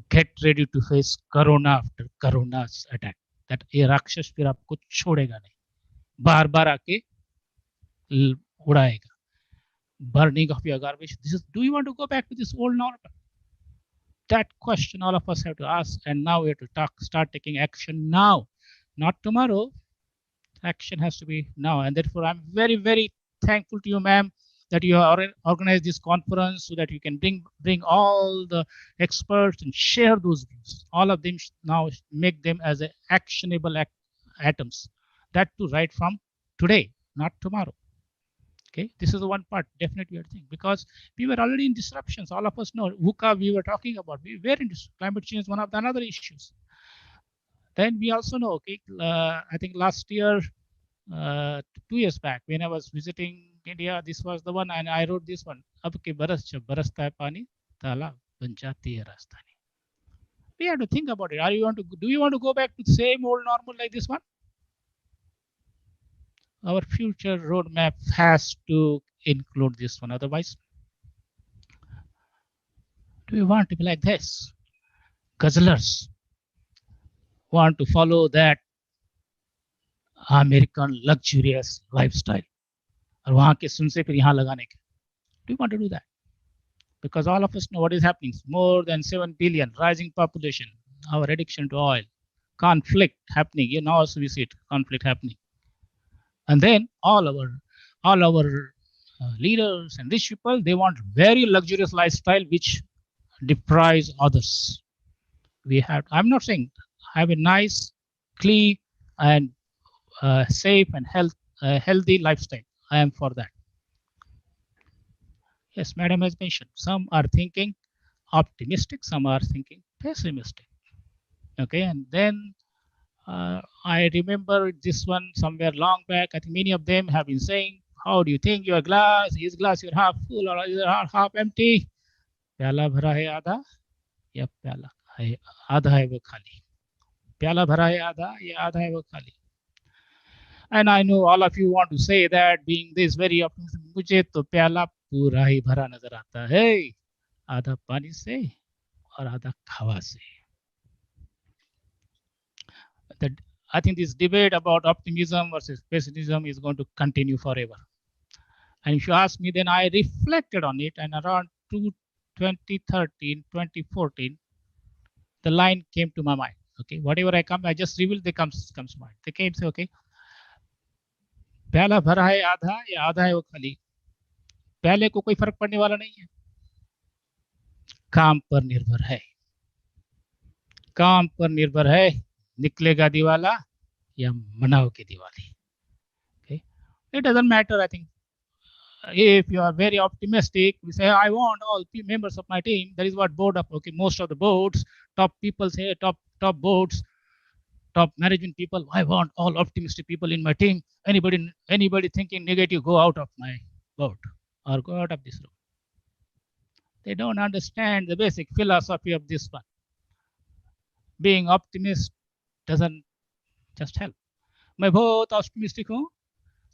get ready to face corona after corona's attack. That ये राक्षस फिर आपको छोड़ेगा नहीं, बार बार आके उड़ाएगा. Burning of your garbage. Do you want to go back to this old normal? That question all of us have to ask, and now we have to start taking action now, not tomorrow. Action has to be now, and therefore I'm very, very thankful to you, ma'am, that you have organized this conference so that you can bring all the experts and share those views. All of them now make them as actionable items. That too right from today, not tomorrow. Okay, this is the one part definitely I think, because we were already in disruptions. All of us know VUCA we were talking about. We were in climate change is one of the another issues. Then we also know, okay, I think last year, 2 years back, when I was visiting India, this was the one, and I wrote this one. Ab ke baras jab barasta hai pani, taalaab ban jati hai rastani. We have to think about it. Do you want to go back to the same old normal like this one? Our future roadmap has to include this one. Otherwise, do we want to be like this? Guzzlers want to follow that American luxurious lifestyle. और वहाँ के सुन से फिर यहाँ लगाने के. Do you want to do that? Because all of us know what is happening. More than 7 billion, rising population, our addiction to oil, conflict happening. You know, also we see it, conflict happening. And then all our leaders and rich people, they want very luxurious lifestyle which deprives others. I'm not saying have a nice, clean and safe and healthy lifestyle. I am for that. Yes, madam has mentioned, some are thinking optimistic, some are thinking pessimistic. Okay, and then I remember this one somewhere long back. I think many of them have been saying, how do you think your glass? Is glass your half full or is it half empty? प्याला भरा है आधा या प्याला है आधा है वो खाली प्याला भरा है आधा या आधा है वो खाली. And I know all of you want to say that being this very optimistic, मुझे तो प्याला पूरा ही भरा नजर आता है, आधा पानी से और आधा हवा से. That I think this debate about optimism versus pessimism is going to continue forever. And if you ask me, then I reflected on it, and around 2013, 2014, the line came to my mind. Okay, whatever I just reveal, they comes to mind. They came say, okay, प्याला भरा है आधा या आधा है वो खाली. प्याले को कोई फर्क पड़ने वाला नहीं है, काम पर निर्भर है. काम पर निर्भर है, निकलेगा दिवाला या मनाओगे Diwali. Okay, it doesn't matter. I think if you are very optimistic, we say I want all members of my team. That is what board of, okay, most of the boards, top people say, top boards, top management people, I want all optimistic people in my team. Anybody thinking negative, go out of my board or go out of this room. They don't understand the basic philosophy of this one. Being optimist doesn't just help. मैं बहुत optimistic हूँ,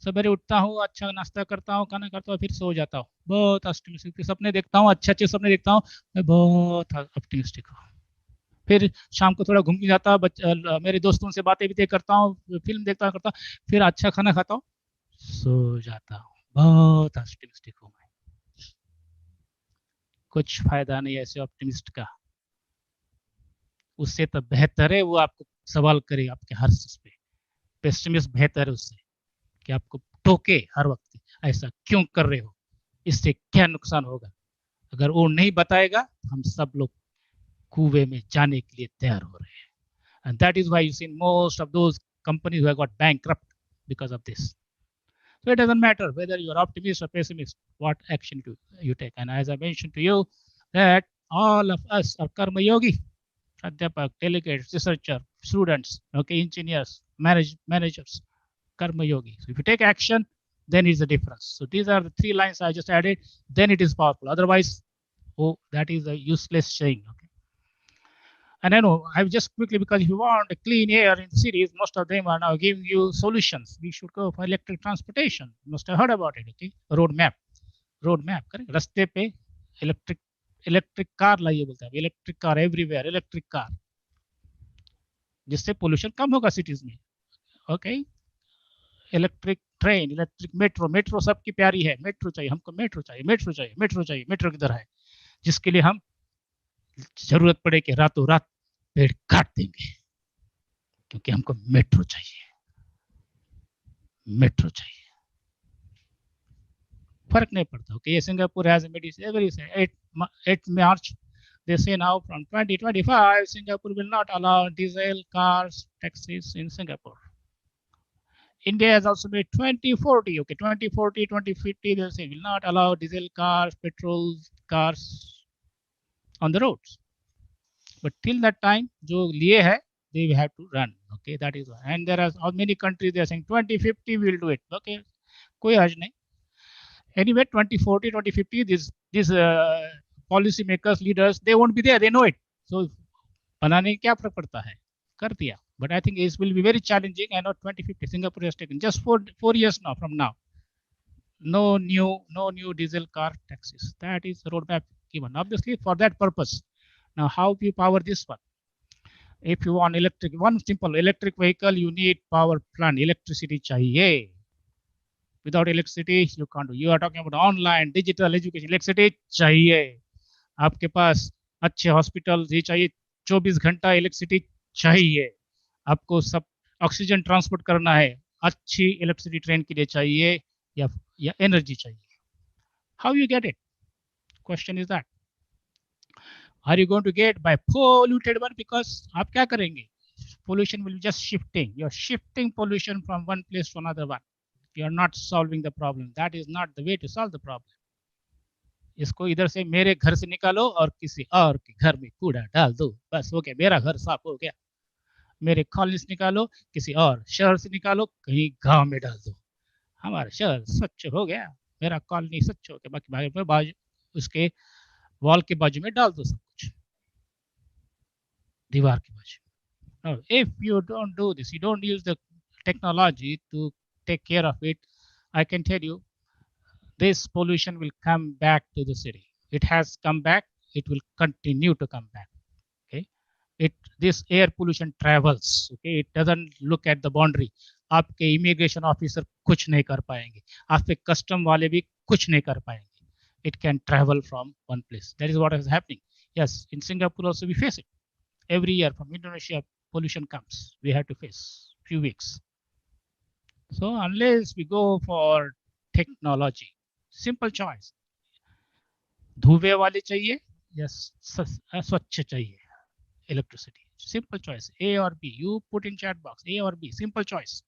सवेरे उठता हूँ, अच्छा नाश्ता करता हूँ, खाना करता हूँ, फिर सो जाता हूँ, बहुत ऑप्टिमिस्टिक, फिर सपने देखता हूँ, अच्छे सपने देखता हूँ, मैं बहुत ऑप्टिमिस्टिक हूँ. फिर शाम को थोड़ा घूम के जाता हूँ, मेरे दोस्तों से बातें भी करता हूँ, फिल्म देखता करता हूँ, फिर अच्छा खाना खाता हूँ, सो जाता हूँ, बहुत ऑप्टिमिस्टिक हूँ मैं. कुछ फायदा नहीं ऐसे ऑप्टिमिस्ट का. उससे तो बेहतर है वो आपको सवाल करे आपके हर चीज पे. पेसिमिस्ट बेहतर है उससे कि आपको टोके हर वक्त, ऐसा क्यों कर रहे हो, इससे क्या नुकसान होगा. अगर वो नहीं बताएगा, हम सब लोग कुएं में जाने के लिए तैयार हो रहे हैं. And that is why you see most of those companies who have got bankrupt because of this. So it doesn't matter whether you are optimist or pessimist, what action you take. And as I mentioned to you, that all of us are karma yogi, pradhyapak, delegates, researcher, students, okay, engineers, managers, karma yogi. So if you take action, then it's the difference. So these are the 3 lines I just added, then it is powerful. Otherwise, oh, that is a useless saying. Okay. And I know I've just quickly, because if you want a clean air in the cities, most of them are now giving you solutions. We should go for electric transportation. You must have heard about it. Okay, road map, correct. रास्ते पे electric car लाइए बोलता है, electric car everywhere, electric car, जिससे pollution कम होगा cities में. Okay, electric train, electric metro सबकी प्यारी है. मेट्रो चाहिए हमको, मेट्रो चाहिए. मेट्रो किधर है, जिसके लिए हम जरूरत पड़े कि रातों रात पेड़ काट देंगे, क्योंकि हमको मेट्रो चाहिए. फर्क नहीं पड़ता. Okay, Singapore has a medicine every 8 March. They say now from 2025, Singapore will not allow diesel cars, taxis in Singapore. India has also made 2040. Okay, 2040, 2050, they say will not allow diesel cars, petrol cars on the roads. But till that time, जो लिए है, they have to run. Okay, that is why. And there are many countries, they are saying 2050 we will do it. Okay, कोई हर्ज नहीं. Anyway, 2040, 2050, these policy makers, leaders, they won't be there. They know it. So बनाने क्या फर्क पड़ता है, कर दिया. But I think it will be very challenging. I know 2050 Singapore has taken just 4 years now from now. No new diesel car taxis. That is the roadmap given. Obviously for that purpose. Now, how do you power this one? If you want one simple electric vehicle, you need power plant, electricity chahiye. Without electricity, you can't do. You are talking about online, digital education, electricity chahiye. आपके पास अच्छे hospital ये चाहिए, 24 घंटा electricity चाहिए. आपको सब oxygen transport करना है, अच्छी इलेक्ट्रिसिटी ट्रेन के लिए चाहिए या एनर्जी चाहिए. How you get it? Question is that. Are you going to get by polluted one? Because आप क्या करेंगे? Pollution will be just shifting. You're shifting pollution from one place to another one. You're not solving the problem. That is not the way to solve the problem. इसको इधर से मेरे घर से निकालो और किसी और के घर में कूड़ा डाल दो, बस हो गया, मेरा घर साफ हो गया। मेरे कॉलोनी से निकालो, किसी और शहर से निकालो, कहीं गांव में डाल दो, हमारा शहर स्वच्छ हो गया, मेरा कॉलोनी स्वच्छ हो गया। बाकी बाकी बाजू उसके वॉल के बाजू में डाल दो सब कुछ, दीवार के बाजू। Now, if you don't do this, you don't use the technology to take care of it, I can tell you, this pollution will come back to the city. It has come back, it will continue to come back. Okay, this air pollution travels. Okay, it doesn't look at the boundary. आपके immigration officer कुछ नहीं कर पाएंगे, आपके custom वाले भी कुछ नहीं कर पाएंगे. It can travel from one place. That is what is happening. Yes, in Singapore also we face it. Every year from Indonesia, pollution comes. We have to face few weeks. So unless we go for technology, simple choice. धुएं वाली चाहिए या स्वच्छ चाहिए electricity? Simple choice, A or B. You put in chat box A or B. Simple choice.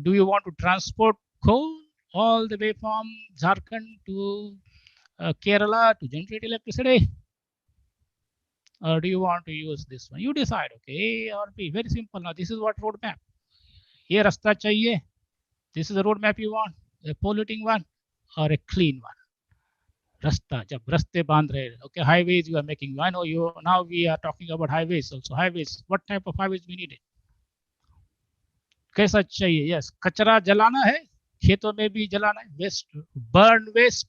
Do you want to transport coal all the way from Jharkhand to Kerala to generate electricity? Or do you want to use this one? You decide, okay, A or B. Very simple. Now, this is what roadmap. ये रास्ता चाहिए. This is the roadmap you want. A polluting one or a clean one. रास्ता, जब रास्ते बांध रहे, okay, highways you are making. I know you, now we are talking about highways also. Highways, what type of highways we need it? कैसा चाहिए? Yes, कचरा जलाना है, खेतों में भी जलाना है, waste, burn waste,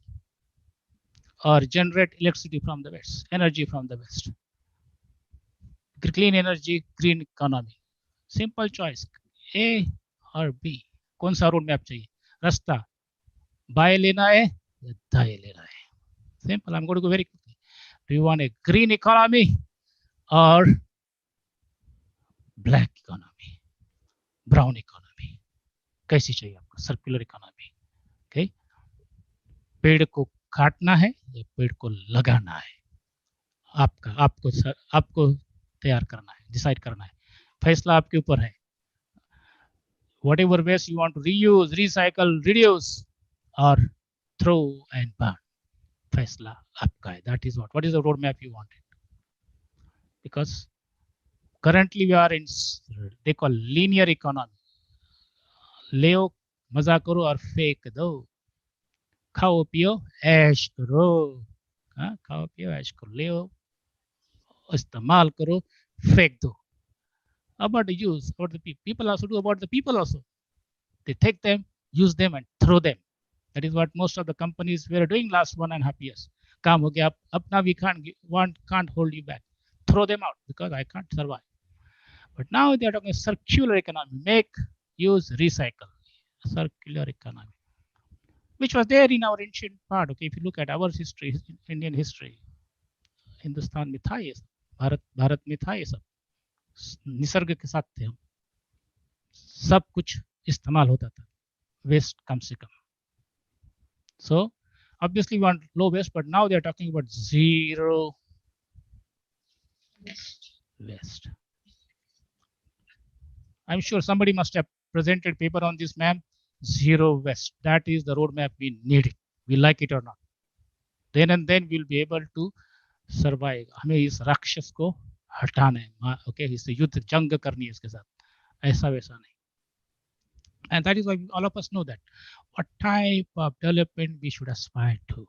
or generate electricity from the waste, energy from the waste. Clean energy, green economy. Simple choice, A or B. कौन सा रोड मैप चाहिए? रास्ता बाएं लेना है या दाएं लेना है? Simple. I'm going to go very quickly. Do you want a green economy or black economy, brown economy? कैसी चाहिए आपको? Circular economy. Okay. पेड़ को काटना है या पेड़ को लगाना है? आपको तैयार करना है, डिसाइड करना है, फैसला आपके ऊपर है. Whatever waste you want to reuse, recycle, reduce, or throw and burn, फैसला आपका है. That is what is the roadmap you wanted? Because currently we are in, they call linear economy. ले मजा करो और फेंक दो, खाओ पियो ऐश करो, खाओ पियो ऐश करो, ले इस्तेमाल करो, फेंक दो. About the use, about the people also do about the people also. They take them, use them and throw them. That is what most of the companies were doing last 1.5 years. काम हो गया, अपना we can't hold you back. Throw them out because I can't survive. But now they are talking circular economy, make, use, recycle. Circular economy, which was there in our ancient part. Okay, if you look at our history, Indian history, Hindustan में था ये सब, भारत में था ये सब, निसर्ग के साथ थे हम, सब कुछ इस्तेमाल होता था, वेस्ट कम से कम. So obviously we want low waste, but now they are talking about zero waste. I'm sure somebody must have presented paper on this, ma'am. Zero waste. That is the roadmap we need. We like it or not. Then and then we'll be able to survive. हमें इस राक्षस को हटाना है. Okay, इससे युद्ध जंग करनी है इसके साथ. ऐसा वैसा नहीं. And that is why all of us know that what type of development we should aspire to.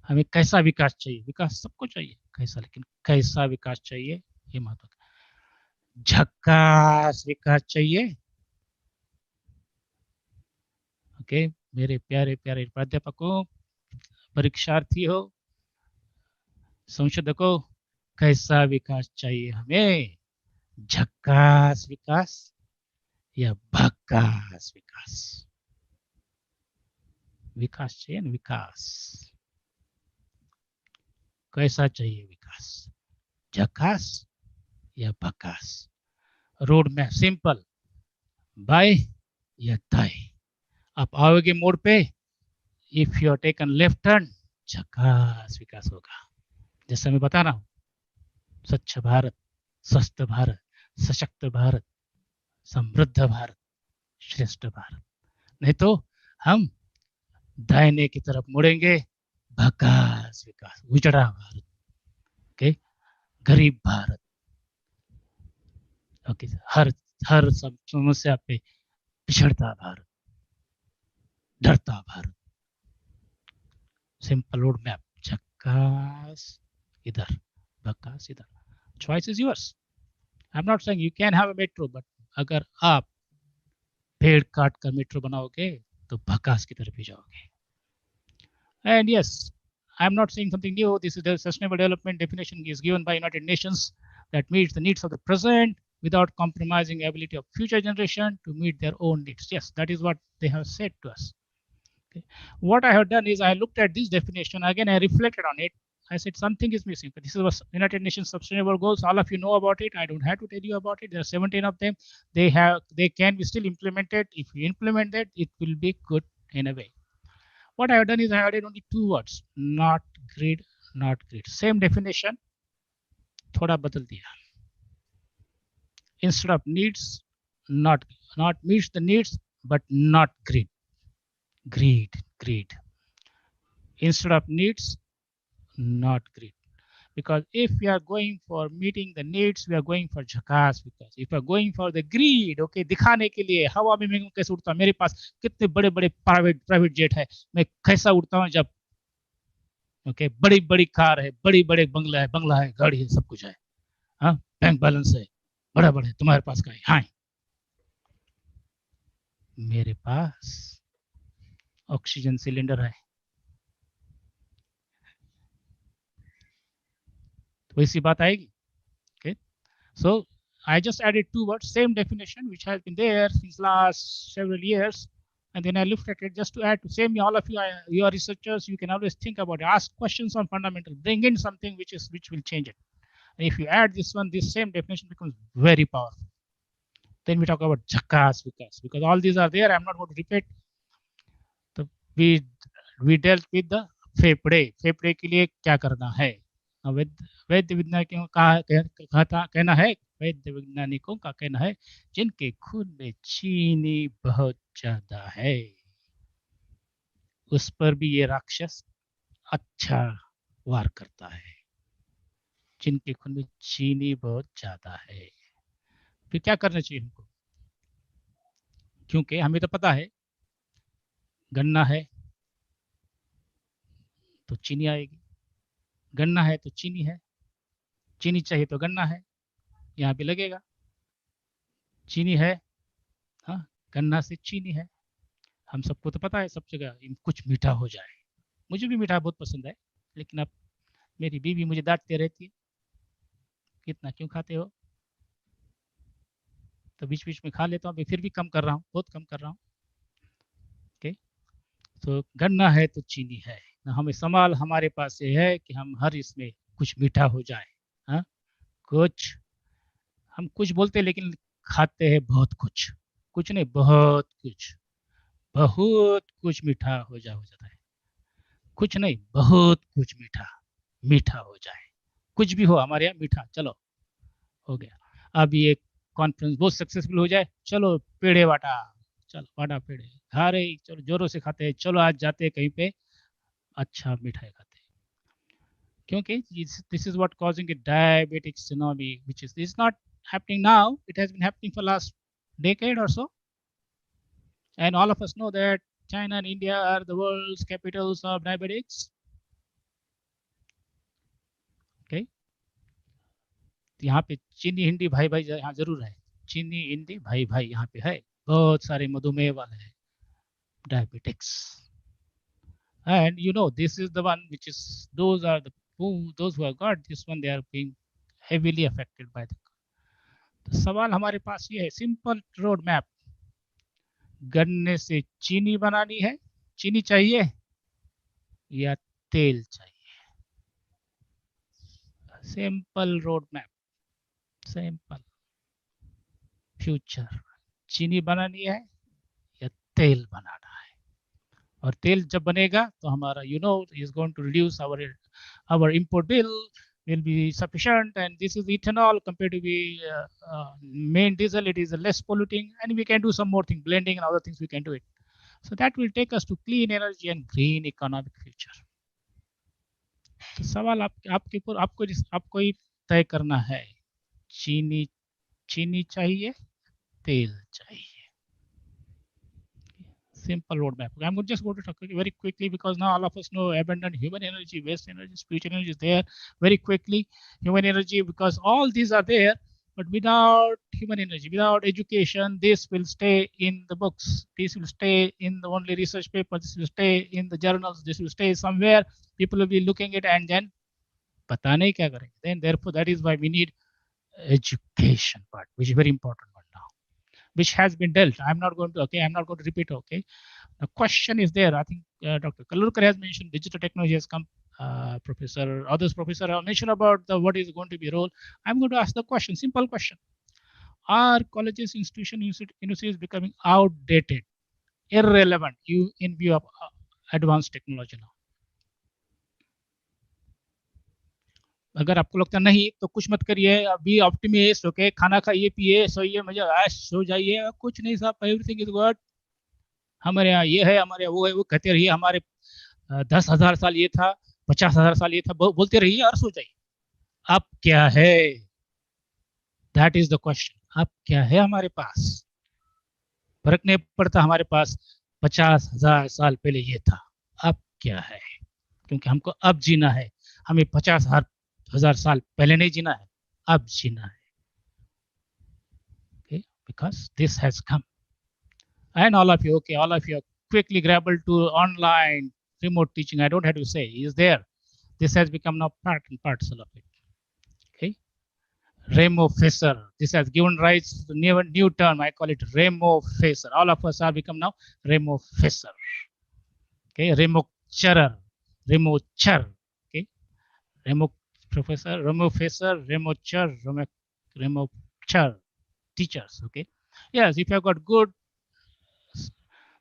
हमें कैसा विकास चाहिए? विकास सबको चाहिए, कैसा, लेकिन कैसा विकास चाहिए ये महत्व. झक्कास विकास चाहिए. ओके, मेरे प्यारे प्यारे प्राध्यापकों, परीक्षार्थी हो, संशोधकों, कैसा विकास चाहिए हमें? झक्कास विकास या भक्कास विकास? विकास चाहिए ना, विकास. कैसा चाहिए विकास? झक्कास या भक्कास? रोड मैप सिंपल, बाय या दाएं. आप आओगे मोड़ पे, if you are taken left turn, झक्कास विकास होगा. जैसे मैं बता रहा हूँ, स्वच्छ भारत, स्वस्थ भारत, सशक्त भारत, समृद्ध भारत, श्रेष्ठ भारत. नहीं तो हम दाहिने की तरफ मुड़ेंगे, भकास विकास, उजड़ा भारत, ओके, गरीब भारत, ओके, हर सब समस्या पे पिछड़ता भारत, डरता भारत, सिंपल रोड मैप, झक्कास इधर, भकास इधर, choice is yours. I'm not saying you can have a metro, but अगर आप पेड़ काट कर मेट्रो बनाओगे तो भकास की तरफ ही जाओगे. And yes, I'm not saying something new. This is the sustainable development definition is given by United Nations that meets the needs of the present without compromising ability of future generation to meet their own needs. Yes, that is what they have said to us. Okay. What I have done is I looked at this definition again. I reflected on it. I said something is missing. This is United Nations Sustainable Goals. All of you know about it. I don't have to tell you about it. There are 17 of them. They can be still implemented. If you implement that, it will be good in a way. What I have done is I added only 2 words, not greed, not greed. Same definition, thoda badal diya. Instead of needs, not meets the needs, but not greed. Greed. Instead of needs, not greed. Because if we are going for meeting the needs, we are going for झकास. Because if we are going for the greed, okay, दिखाने के लिए हवा में मैं कैसे उड़ता हूँ, मेरे पास कितने बड़े बड़े प्राइवेट जेट है, मैं कैसा उड़ता हूँ जब, ओके, बड़ी बड़ी कार है, बड़े बंगला है, गाड़ी है, सब कुछ है, हाँ, बैंक बैलेंस है, बड़ा है, तुम्हारे पास का है, हाँ, मेरे पास ऑक्सीजन सिलेंडर है. तो वैसी बात आएगी. Okay, so I just added 2 words, same definition which has been there since last several years, and then I looked at it just to add to same. All of you are researchers, you can always think about it, ask questions on fundamental, bring in something which will change it. And if you add this one, this same definition becomes very powerful. Then we talk about झकास विकास, because all these are there. I'm not going to repeat. So we dealt with the फेफड़े के लिए क्या करना है. वैद्य वैज्ञानिकों का कहना है, वैद्य वैज्ञानिकों का कहना है, जिनके खून में चीनी बहुत ज्यादा है, उस पर भी ये राक्षस अच्छा वार करता है. जिनके खून में चीनी बहुत ज्यादा है, फिर क्या करना चाहिए हमको? क्योंकि हमें तो पता है गन्ना है तो चीनी आएगी, गन्ना है तो चीनी है, चीनी चाहिए तो गन्ना है, यहाँ पे लगेगा, चीनी है, हाँ, गन्ना से चीनी है. हम सबको तो पता है सब जगह कुछ मीठा हो जाए. मुझे भी मीठा बहुत पसंद है, लेकिन अब मेरी बीवी मुझे डांटती रहती है, कितना क्यों खाते हो? तो बीच बीच में खा लेता हूँ, फिर भी कम कर रहा हूँ, बहुत कम कर रहा हूँ. ओके, तो गन्ना है तो चीनी है, हमें सवाल हमारे पास ये है कि हम हर इसमें कुछ मीठा हो जाए. हाँ, हम कुछ बोलते हैं लेकिन खाते हैं बहुत कुछ नहीं, बहुत कुछ मीठा हो जाता है. कुछ नहीं, बहुत कुछ मीठा हो जाए. कुछ भी हो हमारे यहाँ मीठा, चलो हो गया. अब ये कॉन्फ्रेंस बहुत सक्सेसफुल हो जाए, चलो पेड़े वाटा, चलो वाटा पेड़े खा रहे, चलो जोरों से खाते हैं, चलो आज जाते हैं कहीं पे अच्छा मिठाई खाते हैं. क्योंकि this is what causing a diabetic tsunami, which is not happening now, it has been happening for last decade or so, and all of us know that China and India are the world's capitals of diabetics. Okay, यहाँ पे चीनी हिंदी भाई यहाँ जरूर है, चीनी हिंदी भाई यहाँ पे है, बहुत सारे मधुमेह वाले हैं, diabetics. And you know, this is the one which is, those who have got this one, they are being heavily affected by the. तो सवाल हमारे पास ये है, सिंपल रोड मैप, गन्ने से चीनी बनानी है, चीनी चाहिए या तेल चाहिए? Simple road map, simple future, चीनी बनानी है या तेल बनाना है? और तेल जब बनेगा तो हमारा is going to reduce our import bill will be sufficient, and this is ethanol compared to the main diesel, it is less polluting, and we can do some more thing, blending and other things we can do it. So that will take us to clean energy and green economic future. तो सवाल आपको ही तय करना है, चीनी चाहिए, तेल चाहिए. Simple roadmap. I'm going to just go to talk very quickly because now all of us know abundant human energy, waste energy, spiritual energy is there very quickly. Human energy, because all these are there, but without human energy, without education, this will stay in the books. This will stay in the only research papers. This will stay in the journals. This will stay somewhere. People will be looking at it and then, pata nahi kya karenge. Then therefore, that is why we need education part, which is very important one now, which has been dealt. I'm not going to repeat. Okay. The question is there. I think Dr. Kalurkar has mentioned digital technology has come. Others professor have mentioned about what is going to be role. I'm going to ask the question, simple question. Are colleges, universities becoming outdated, irrelevant in view of advanced technology now? अगर आपको लगता नहीं तो कुछ मत करिए, B optimist, okay, खाना खाइए, पिए, सोइए, मजा ऐश सो जाइए, कुछ नहीं साहब, एवरीथिंग इज गुड. हमारे यहाँ ये है, हमारे वो है, वो कहते रहिए हमारे 10,000 साल ये था, 50,000 साल ये था, बोलते रहिए और सो जाइए. अब क्या है? That is the question. अब क्या है हमारे पास? फर्क नहीं पड़ता हमारे पास 50,000 साल पहले ये था, अब क्या है? क्योंकि हमको अब जीना है, हमें 50,000 साल पहले नहीं जीना है, अब जीना है. Okay, because this has come. And all of you are quickly grappled to online remote teaching. I don't have to say, is there. This has become now part and parcel of it. Okay. Remo Facer. This has given rise to the new term. I call it Remo Facer. All of us have become now Remo Facer. Okay. Remo Charer. Remo Char. Okay. Remo Professor, Remo Facer, Remo Char, Remo Char. Teachers. Okay. Yes, if you have got good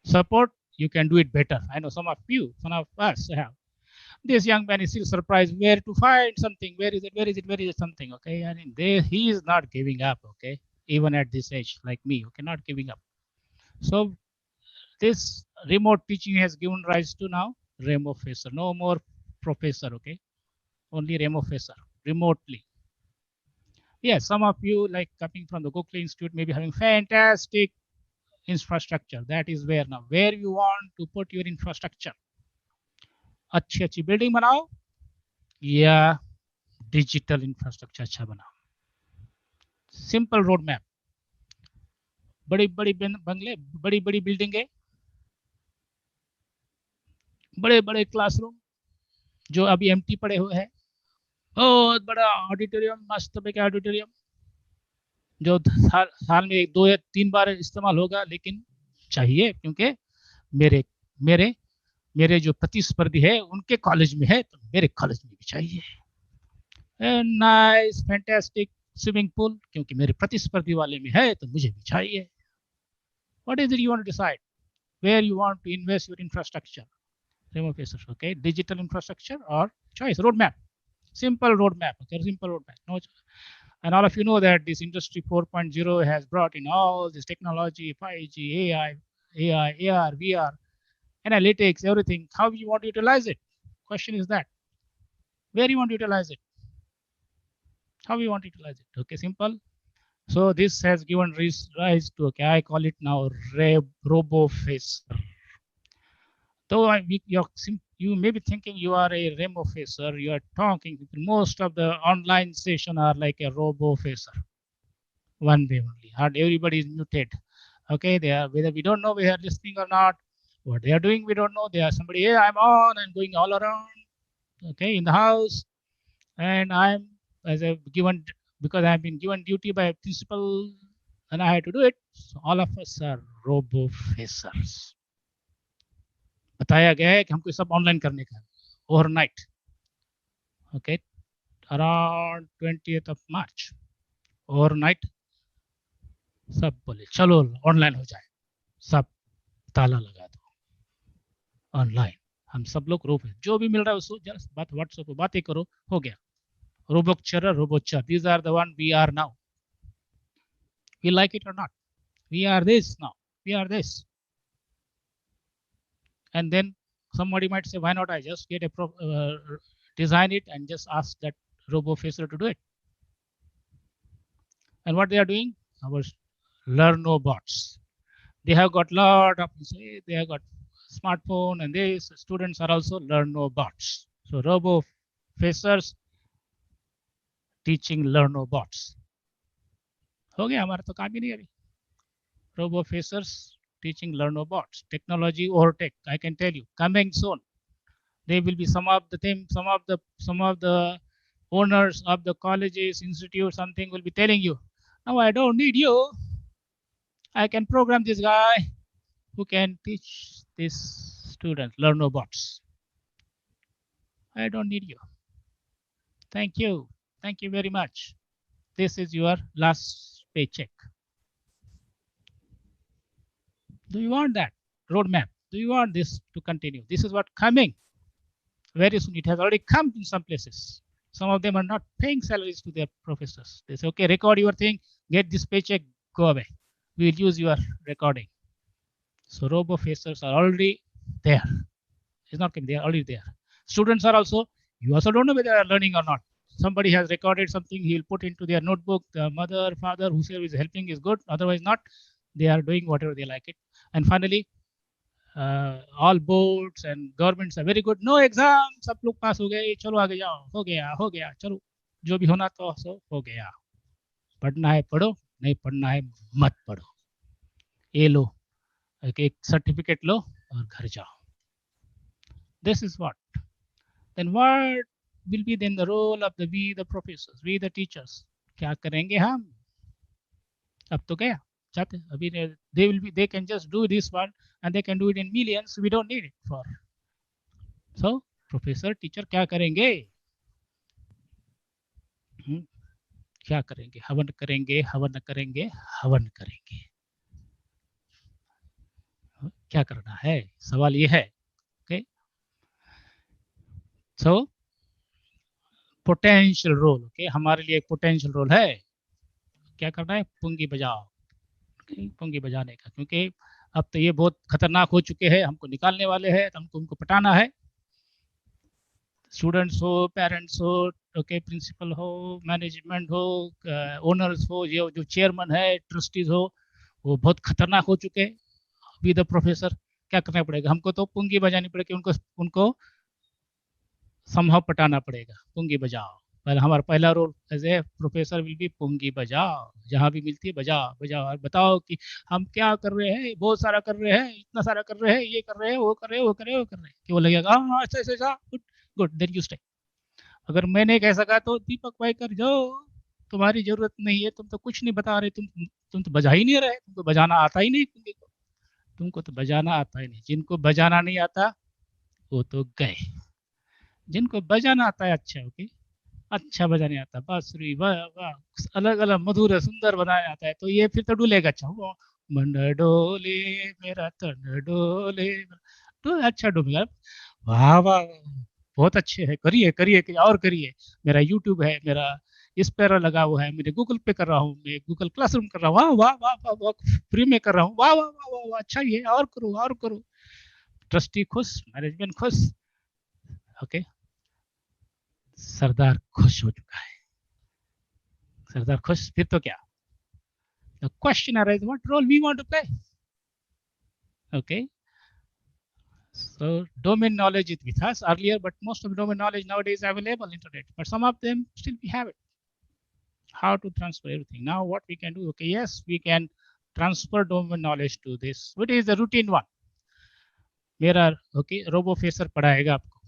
support, you can do it better. I know some of us have. This young man is still surprised where to find something. Where is it? Something. Okay. I mean, he is not giving up. Okay. Even at this age, like me, okay, not giving up. So this remote teaching has given rise to now Remo Facer. No more professor. Okay. Only Remo Facer. Remotely. Yes, some of you, like coming from the Gokula Institute, may be having fantastic infrastructure. That is where now, where you want to put your infrastructure. अच्छी building बनाओ या digital infrastructure अच्छा बनाओ. Simple road map. बड़ी बड़ी बंगले, बड़ी बड़ी बिल्डिंगें, बड़े बड़े क्लासरूम जो अभी एम्प्टी पड़े हुए हैं, बहुत बड़ा ऑडिटोरियम, मस्त ऑडिटोरियम जो साल में 2 या 3 बार इस्तेमाल होगा, लेकिन चाहिए क्योंकि मेरे जो प्रतिस्पर्धी है उनके कॉलेज में है, तो मेरे कॉलेज में भी चाहिए. नाइस फैंटास्टिक स्विमिंग पूल क्योंकि मेरे प्रतिस्पर्धी वाले में है, तो मुझे भी चाहिए. What is it you want to decide where you want to invest your infrastructure. Remote faces, okay, digital infrastructure or choice roadmap. Simple roadmap. Okay, simple roadmap. No, and all of you know that this industry 4.0 has brought in all this technology, 5G, AI, AR, VR, analytics, everything. How you want to utilize it? Question is that. Where you want to utilize it? How you want to utilize it? Okay, simple. So this has given rise to, okay, I call it now robo facer. Though you may be thinking you are a Remo facer, you are talking. Most of the online session are like a robo facer. One way only. Hard everybody is muted. Okay, they are, whether we don't know we are listening or not. What they are doing, we don't know. They are somebody, hey, I'm on and going all around. Okay, in the house, and I'm because I've been given duty by a principal, and I had to do it. So all of us are robo facers. बताया गया है कि हमको सब online करने का overnight. Okay, around 20th of March overnight सब बोले चलो ऑनलाइन हो जाए, सब ताला लगा दो ऑनलाइन. हम सब लोग जो भी मिल रहा है उसको जस्ट बात व्हाट्सएप पे बातें करो, हो गया. रोबोचर, these are the one we are now. We like it or not, we are this now. We are this. And then somebody might say, why not I just get a design it and just ask that robo-facer to do it. And what they are doing? Our learnobots. They have got lot of, they have got smartphone, and these students are also learnobots. So robo-facers teaching learnobots. हो गया हमारा तो काम ही नहीं अभी. Robo-facers teaching learnobots. Technology overtake. I can tell you, coming soon. They will be some of the owners of the colleges, institutes, something will be telling you, no, I don't need you. I can program this guy who can teach this student learnobots. I don't need you. Thank you. Thank you very much. This is your last paycheck. Do you want that roadmap? Do you want this to continue? This is what coming. Very soon. It has already come in some places. Some of them are not paying salaries to their professors. They say, okay, record your thing, get this paycheck, go away. We will use your recording. So robo-facers are already there. It's not coming, they are already there. Students are also, you also don't know whether they are learning or not. Somebody has recorded something, he will put into their notebook. The mother, father, whoever is helping is good, otherwise not. They are doing whatever they like it. And finally, all boards and governments are very good. No exam, सब लोग पास हो गए, चलो आगे जाओ, हो गया, चलो जो भी होना तो सो हो गया. पढ़ना है पढ़ो, नहीं पढ़ना है मत पढ़ो. ये लो, एक सर्टिफिकेट लो और घर जाओ. This is what. Then what will be then the role of the professors, we the teachers? क्या करेंगे हम? अब तो गया. अभी they can just do this one and they can do it in millions. We don't need it for. So professor, teacher क्या करेंगे? क्या करेंगे? हवन करेंगे, हवन करेंगे, हवन करेंगे. क्या करना है? सवाल ये है. Okay. So potential role. Okay, हमारे लिए एक potential role है. क्या करना है? पुंगी बजाओ. पुंगी बजाने का, क्योंकि अब तो ये बहुत खतरनाक हो चुके हैं, हमको निकालने वाले हैं, तो हमको उनको पटाना है. स्टूडेंट्स हो, पेरेंट्स हो, ओके, प्रिंसिपल हो, मैनेजमेंट हो, ओनर्स हो, ये जो चेयरमैन है, ट्रस्टीज हो, वो बहुत खतरनाक हो चुके हैं. विद द प्रोफेसर क्या करना पड़ेगा? हमको तो पुंगी बजानी पड़ेगी, उनको संभव पटाना पड़ेगा. पुंगी बजाओ. पहले हमारा पहला role as a professor will be पुंगी बजाओ. जहाँ भी मिलती है बजाओ बजाओ और बताओ कि हम क्या कर रहे हैं, बहुत सारा कर रहे हैं, इतना सारा कर रहे हैं, ये कर रहे हैं, वो कर रहे हैं, वो कर रहे हैं, वो कर रहे हैं. कि वो लगेगा हाँ अच्छा ऐसा गुड देन यू स्टे. अगर मैं नहीं कह सका तो दीपक भाई कर जाओ, तुम्हारी जरूरत नहीं है, तुम तो कुछ नहीं बता रहे, तुम तो बजा ही नहीं रहे, तुमको बजाना आता ही नहीं. तुमको तो बजाना आता ही नहीं. जिनको बजाना नहीं आता वो तो गए. जिनको बजाना आता है अच्छा, ओके, अच्छा बजाने आता, बांसुरी वाह वाह अलग अलग मधुर सुंदर बनाया आता है, तो ये फिर तो डुलेगा. अच्छा मन डोले मेरा तन डोले, तो अच्छा डूबेगा. वाह वाह बहुत अच्छे है, करिए करिए और करिए. मेरा यूट्यूब है, मेरा इस पर लगा हुआ है, मेरे गूगल पे कर रहा हूँ, मैं गूगल क्लासरूम कर रहा हूँ, वाह वाह वाह वाह वाह फ्री में कर रहा हूँ, वाह वाह वाह वाह अच्छा ही है, और करो और करो. ट्रस्टी खुश, मैनेजमेंट खुश. ओके, सरदार खुश हो चुका है. सरदार खुश, फिर तो क्या? The question arises, what role we want to play? Okay. So domain knowledge is with us earlier, but most of the domain knowledge nowadays is available on internet, but some of them still we have it. How to transfer everything? Now what we can do? Okay, yes, we can transfer domain knowledge to this. What is the routine one? मेरा okay रोबोफेसर पढ़ाएगा आपको.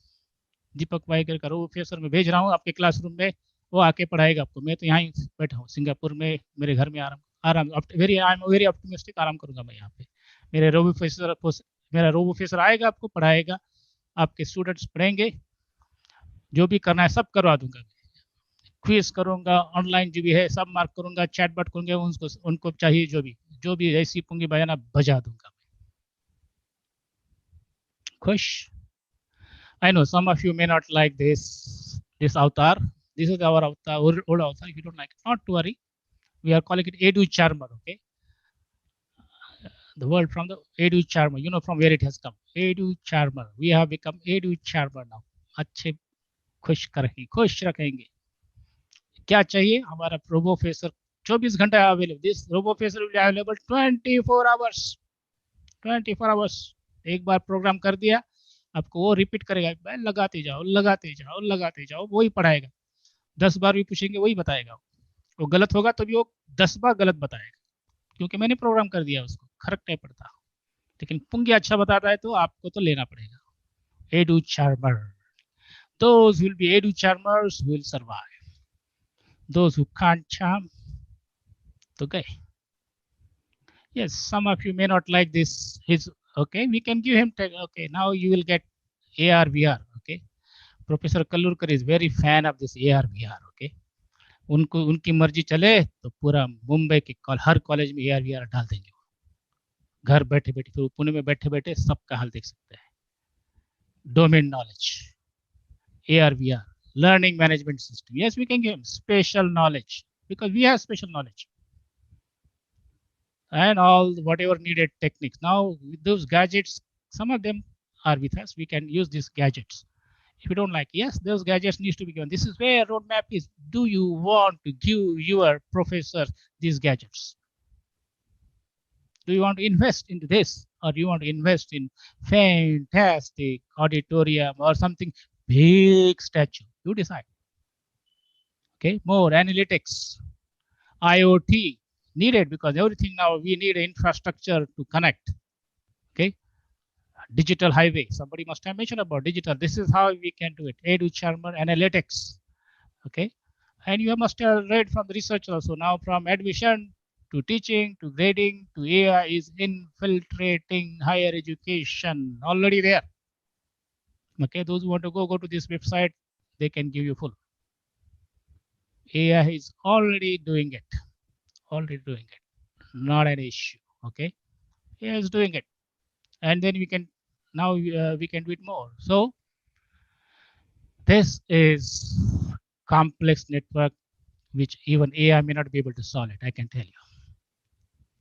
दीपक वाइकर का रोबोफेसर में भेज रहा हूँ आपके classroom में, वो आके पढ़ाएगा आपको. मैं तो यहाँ ही बैठा हूँ सिंगापुर में, मेरे घर में आराम वेरी ऑप्टिमिस्टिक आराम करूंगा मैं यहाँ पे. मेरा रोबोफेसर आएगा, आपको पढ़ाएगा, आपके स्टूडेंट्स पढ़ेंगे, जो भी करना है सब करवा दूंगा. क्विज करूंगा, ऑनलाइन जो भी है सब मार्क करूंगा, चैटबॉट करूंगा, उनको चाहिए जो भी ऐसी पुंगी बजाना बजा दूंगा. खुश? I know some of you may not like this avatar. This is our avatar, old avatar. If you don't like it, not to worry. We are calling it Edu Charmer. Okay, the word from the Edu Charmer. You know from where it has come. Edu charmer. We have become Edu charmer now. अच्छे खुश रखेंगे. क्या चाहिए हमारा robo facer 24 घंटा available. This robo facer will be available 24 hours. 24 hours. एक बार programme कर दिया, आपको वो रिपीट करेगा. लगाते जाओ, वही पढ़ाएगा. 10 बार भी पूछेंगे वही बताएगा. वो गलत होगा तो भी वो 10 बार गलत बताएगा, क्योंकि मैंने प्रोग्राम कर दिया उसको, फर्क नहीं पड़ता. लेकिन पुंगी अच्छा बताता है तो आपको तो लेना पड़ेगा. Edu charmer. Those will be Edu charmers will survive. Those who can't charm, to gay. Yes, some of you may not like this. His okay, we can give him. Okay, now you will get AR VR. Okay, Professor Kallurkar is very fan of this AR VR. Okay, उनकी मर्जी चले तो पूरा मुंबई के हर college में AR VR डाल देंगे. घर बैठे बैठे, तो पुणे में बैठे बैठे सबका हाल देख सकते हैं. Domain knowledge, AR VR, learning management system. Yes, we can give him special knowledge because we have special knowledge. And all whatever needed techniques. Now those gadgets, some of them are with us. We can use these gadgets. If you don't like, yes, those gadgets needs to be given. This is where roadmap is. Do you want to give your professor these gadgets? Do you want to invest into this, or do you want to invest in fantastic auditorium or something big statue? You decide. Okay, more analytics, IoT needed, because everything now we need infrastructure to connect. Okay, digital highway. Somebody must have mentioned about digital. This is how we can do it. Edu charmer analytics. Okay, and you must have read from the research also. Now from admission to teaching to grading to AI is infiltrating higher education already there. Okay, those who want to go to this website, they can give you full. AI is already doing it. Not an issue. Okay, AI is doing it, and then we can now we can do it more. So this is complex network which even AI may not be able to solve it. I can tell you.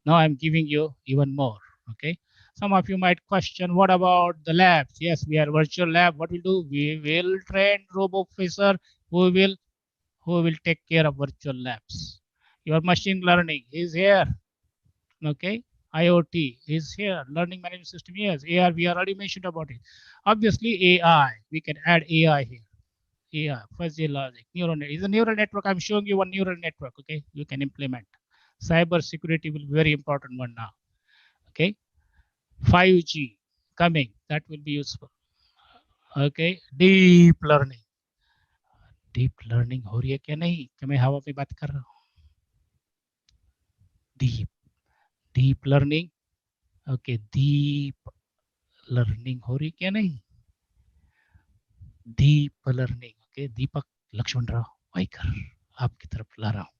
Now I'm giving you even more. Okay. Some of you might question, what about the labs? Yes, we are virtual lab. What we'll do? We will train robo officer who will take care of virtual labs. Your machine learning is here. Okay. IoT is here. Learning management system, yes. AR, we already mentioned about it. Obviously, AI, we can add AI here. AI, fuzzy logic, neural net. Is a neural network. I'm showing you one neural network. Okay, you can implement. Cyber security will be very important one now. Okay, 5G coming, that will be useful. Okay, deep learning हो रही है क्या नहीं, क्या मैं हवा में बात कर रहा हूँ? deep learning. Okay, deep learning हो रही क्या नहीं? deep learning. Okay, दीपक लक्ष्मण राव वाइकर आपकी तरफ ला रहा हूँ.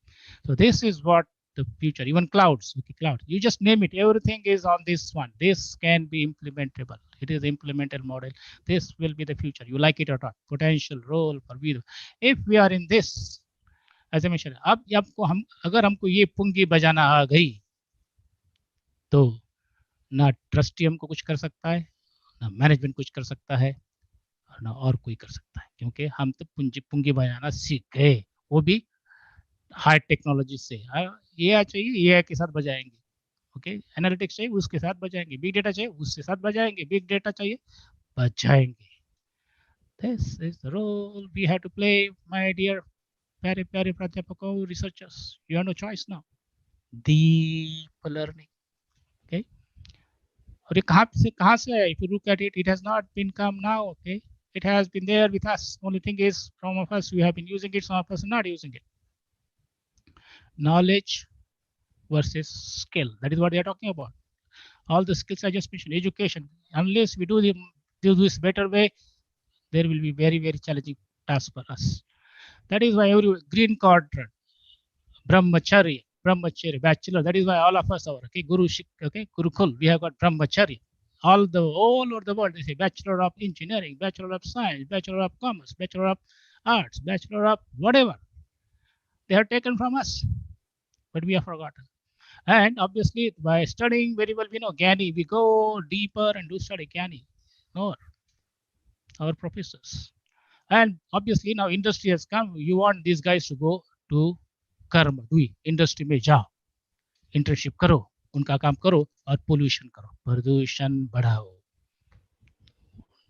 So this is what the future, even clouds, okay, cloud, you just name it, everything is on this one. This can be implementable. It is implementable model. This will be the future, you like it or not. Potential role for video. If we are in this, as I mentioned, अब आपको हम अगर हमको ये पुंगी बजाना आ गई तो ना ट्रस्टी हमको कुछ कर सकता है, ना मैनेजमेंट कुछ कर सकता है, ना और कोई कर सकता है, क्योंकि हम तो पुंगी बजाना सीख गए, वो भी हाई टेक्नोलॉजी से. AI चाहिए, AI के साथ बजाएंगे. ओके, एनालिटिक्स चाहिए, उसके साथ बजाएंगे. बिग डेटा चाहिए, उसके साथ बजाएंगे. बिग डेटा चाहिए, बजाएंगे. This is the role we have to play, my dear प्यारे प्यारे प्राध्यापकों, researchers. You have no choice now. Deep learning. Okay. और ये कहाँ से आया? If you look at it, it has not been come now. Okay, it has been there with us. Only thing is, some of us we have been using it, some of us not using it. Knowledge versus skill. That is what they are talking about. All the skills I just mentioned, education. Unless we do this better way, there will be very, very challenging task for us. That is why every green quadrant, brahmacharya, bachelor. That is why all of us are okay. Gurukul. We have got brahmacharya. All over the world, they say Bachelor of Engineering, Bachelor of Science, Bachelor of Commerce, Bachelor of Arts, Bachelor of whatever. They have taken from us, but we have forgotten. And obviously, by studying very well, we know Gyani, we go deeper and do study Gyani. No, our professors. And obviously now industry has come. You want these guys to go to कर्म dewy industry में जाओ internship करो उनका काम करो और pollution करो प्रदूषण बढ़ाओ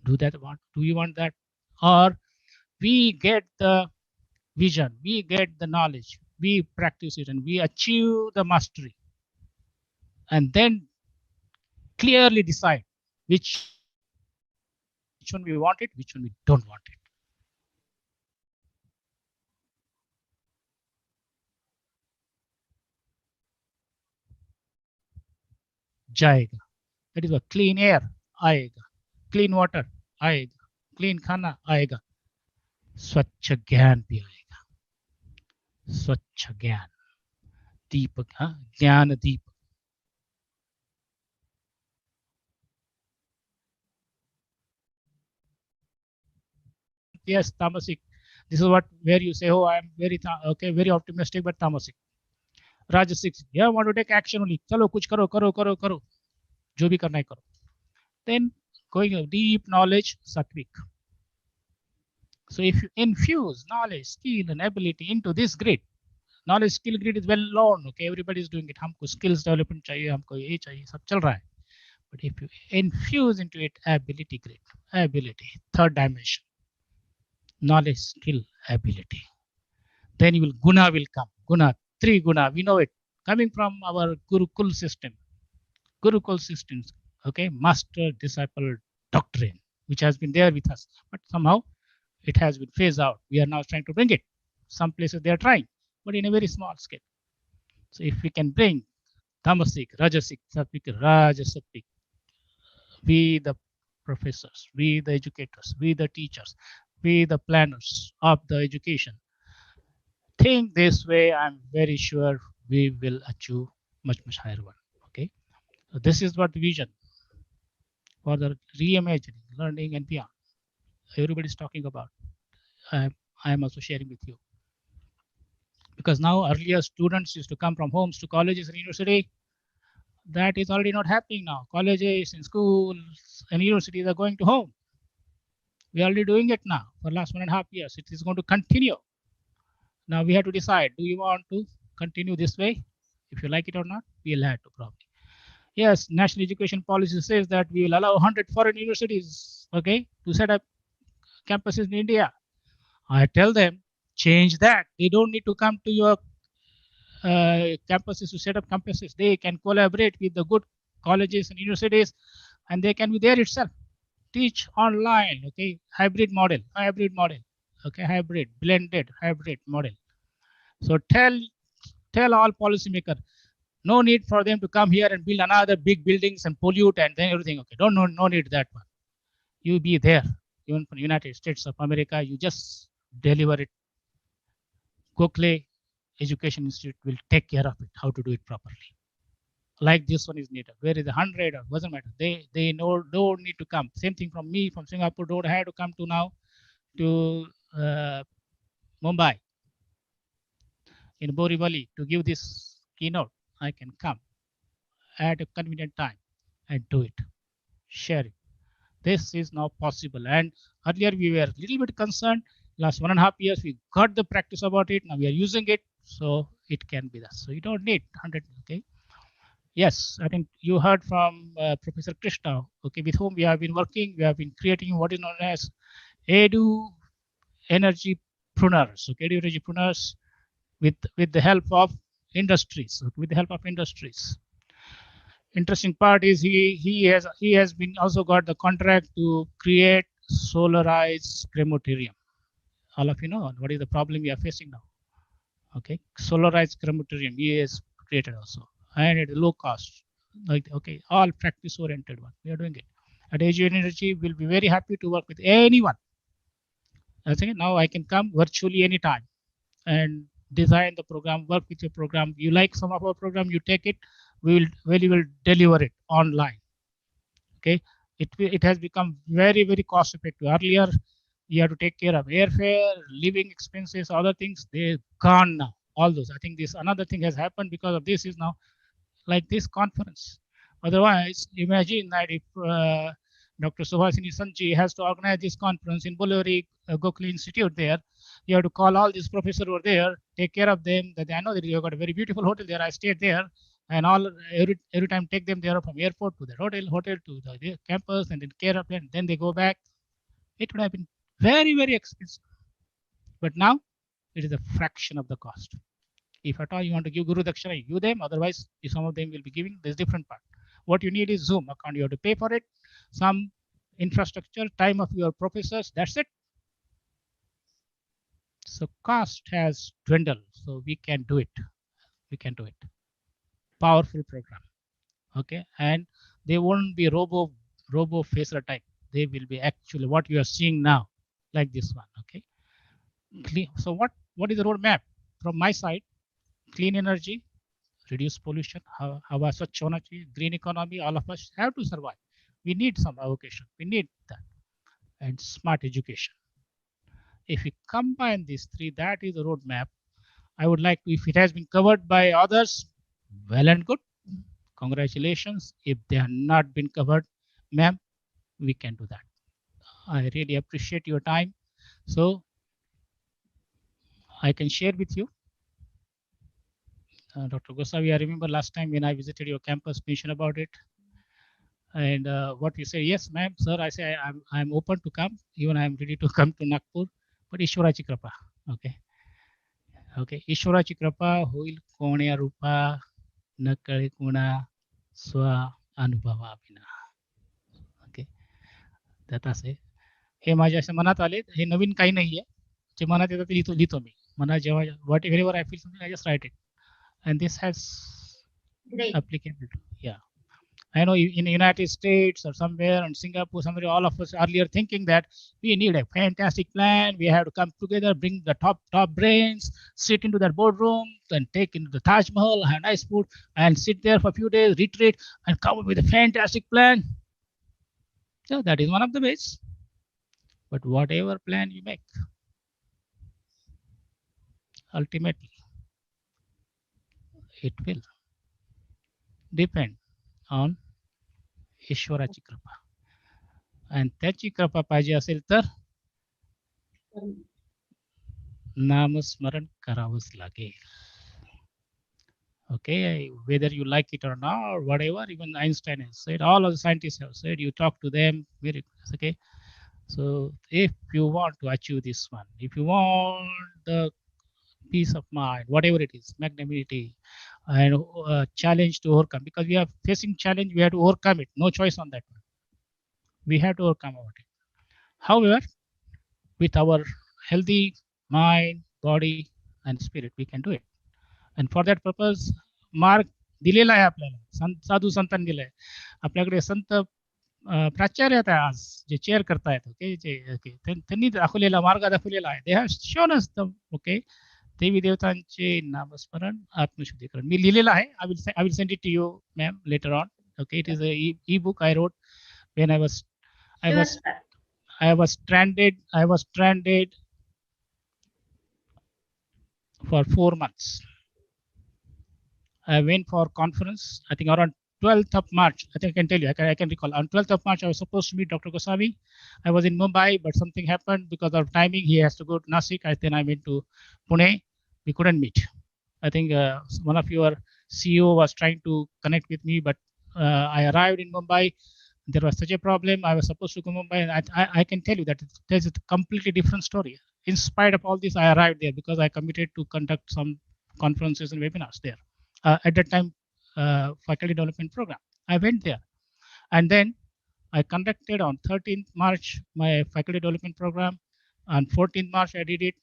do that want do you want that or we get the vision we get the knowledge we practice it and we achieve the mastery and then clearly decide which one we want it which one we don't want it. जाएगा that is what clean air आएगा clean water आएगा clean खाना आएगा स्वच्छ ज्ञान भी आएगा स्वच्छ ज्ञान दीपक ज्ञान दीपक yes tamasic this is what where you say oh I am very okay very optimistic but tamasic rajasic yeah want to take action only chalo kuch karo karo karo karo jo bhi karna hai karo then going deep knowledge sattvic so if you infuse knowledge skill and ability into this grid knowledge skill grid is well known okay everybody is doing it हमको skills development चाहिए हमको ये चाहिए सब चल रहा है but if you infuse into it ability grid ability third dimension knowledge skill ability then you will guna will come guna three guna we know it coming from our gurukul systems okay master disciple doctrine which has been there with us but somehow it has been phased out we are now trying to bring it some places they are trying but in a very small scale so if we can bring tamasic rajasic sattvic rajasattvic we the professors we the educators we the teachers we the planners of the education think this way I'm very sure we will achieve much higher one okay so this is what the vision for the reimagining learning and beyond everybody is talking about I am also sharing with you because now earlier students used to come from homes to colleges and university that is already not happening now colleges and schools and universities are going to home we are already doing it now for the last 1.5 years it is going to continue now we have to decide do you want to continue this way if you like it or not we'll have to probably yes national education policy says that we will allow 100 foreign universities okay to set up campuses in India I tell them change that they don't need to come to your campuses to set up campuses they can collaborate with the good colleges and universities and they can be there itself teach online okay hybrid model okay hybrid blended hybrid model so tell all policymakers no need for them to come here and build another big buildings and pollute and then everything okay don't no need that one you be there even from the United States of America you just deliver it Gokula Education Institute will take care of it how to do it properly like this one is needed where is the 100 or doesn't matter they know don't need to come same thing from me from Singapore don't have to come to now to Mumbai in Borivali to give this keynote I can come at a convenient time and do it share it this is now possible and earlier we were a little bit concerned last 1.5 years we got the practice about it now we are using it so it can be that so you don't need 100 okay yes I think you heard from Professor Krishna okay with whom we have been working we have been creating what is known as edu energypreneurs okay edu energypreneurs with the help of industries with the help of industries interesting part is he has been also got the contract to create solarized crematorium all of you know what is the problem we are facing now okay solarized crematorium he has created also and at low cost like okay all practice oriented one we are doing it at AG Energy will be very happy to work with anyone I think now I can come virtually anytime and design the program work with your program you like some of our program you take it we will deliver it online okay it has become very cost effective earlier you have to take care of airfare living expenses other things they're gone now all those I think this another thing has happened because of this is now like this conference otherwise imagine that if Dr. Subhasini Sanji has to organize this conference in Bolori Gokula Institute there. You have to call all these professors over there, take care of them. That I know that you have got a very beautiful hotel there. I stayed there, and every time take them there from airport to the hotel to the campus, and then care of them. Then they go back. It would have been very, very expensive. But now it is a fraction of the cost. If at all you want to give Guru Dakshina, you give them. Otherwise, some of them will be giving this different part. What you need is Zoom account. You have to pay for it. Some infrastructure, time of your professors. That's it. So cost has dwindled. So we can do it. We can do it. Powerful program. Okay, and they won't be robo facer type. They will be actually what you are seeing now, like this one. Okay. So what is the roadmap from my side? Clean energy, reduce pollution, हवा स्वच्छ होना चाहिए, green economy, all of us have to survive. We need some avocation, we need that, and smart education. If we combine these three, that is the roadmap. I would like to, if it has been covered by others, well and good. Congratulations. If they have not been covered, ma'am, we can do that. I really appreciate your time. So I can share with you. Dr. Gosavi, I remember last time when I visited your campus, mentioned about it. And what you say, yes, ma'am, sir, I say I'm open to come. Even I'm ready to come to Nagpur. But Ishwarachi Krapa. Okay. Okay. Ishwarachi Krapa hoil konya rupa nakale kuna swa anubhava bina. Okay. That असे हे माझ्या अशा मनात आले. हे नवीन काही नाहीये. जे मनात येतं ते लिहितो मी. मनात जेव्हा whatever I feel something, I just write it. And this has applicable. Yeah. I know in the United States or somewhere in Singapore, somewhere, all of us earlier thinking that we need a fantastic plan. We have to come together, bring the top brains, sit into that boardroom, and take into the Taj Mahal, have nice food, and sit there for a few days, retreat, and come up with a fantastic plan. So that is one of the ways. But whatever plan you make, ultimately, it will depend on ईश्वराची कृपा. आणि त्याची कृपा पाहिजे असेल तर नामस्मरण करावंच लागेल. Okay, whether you like it or not, or whatever, even Einstein has said, all of the scientists have said, you talk to them, okay. So if you want to achieve this one, if you want the peace of mind, whatever it is, magnanimity, and challenge to overcome, because we are facing challenge, we have to overcome it. No choice on that one. We have to overcome it. However, with our healthy mind, body, and spirit, we can do it. And for that purpose, मार्ग दिलेला आहे आपल्याला, साधू संतांनी दिलाय. आपल्याकडे संत प्राचार्य आहेत आज जे चेअर करतायत. ओके, त्यांनी दाखवलेला मार्ग दाखवलेला आहे. They have shown us the okay देवी देवतांचे नामस्मरण, आत्मशुद्धीकरण मी लिहिलेलं आहे. I will send it to you, ma'am, later on. Okay, it is a e-book I wrote when I was stranded for 4 months. I went for conference, I think around 12th of March. I think I can tell you, I can recall. On 12th of March, I was supposed to meet Dr. Gosavi. I was in Mumbai, but something happened because of timing. He has to go to Nasik. Then I went to Pune. We couldn't meet. I think one of your CEO was trying to connect with me, but I arrived in Mumbai. There was such a problem. I was supposed to go to Mumbai, and I can tell you that there's a completely different story. In spite of all this, I arrived there because I committed to conduct some conferences and webinars there. At that time, faculty development program. I went there, and then I conducted on 13th March my faculty development program. On 14th March, I did it.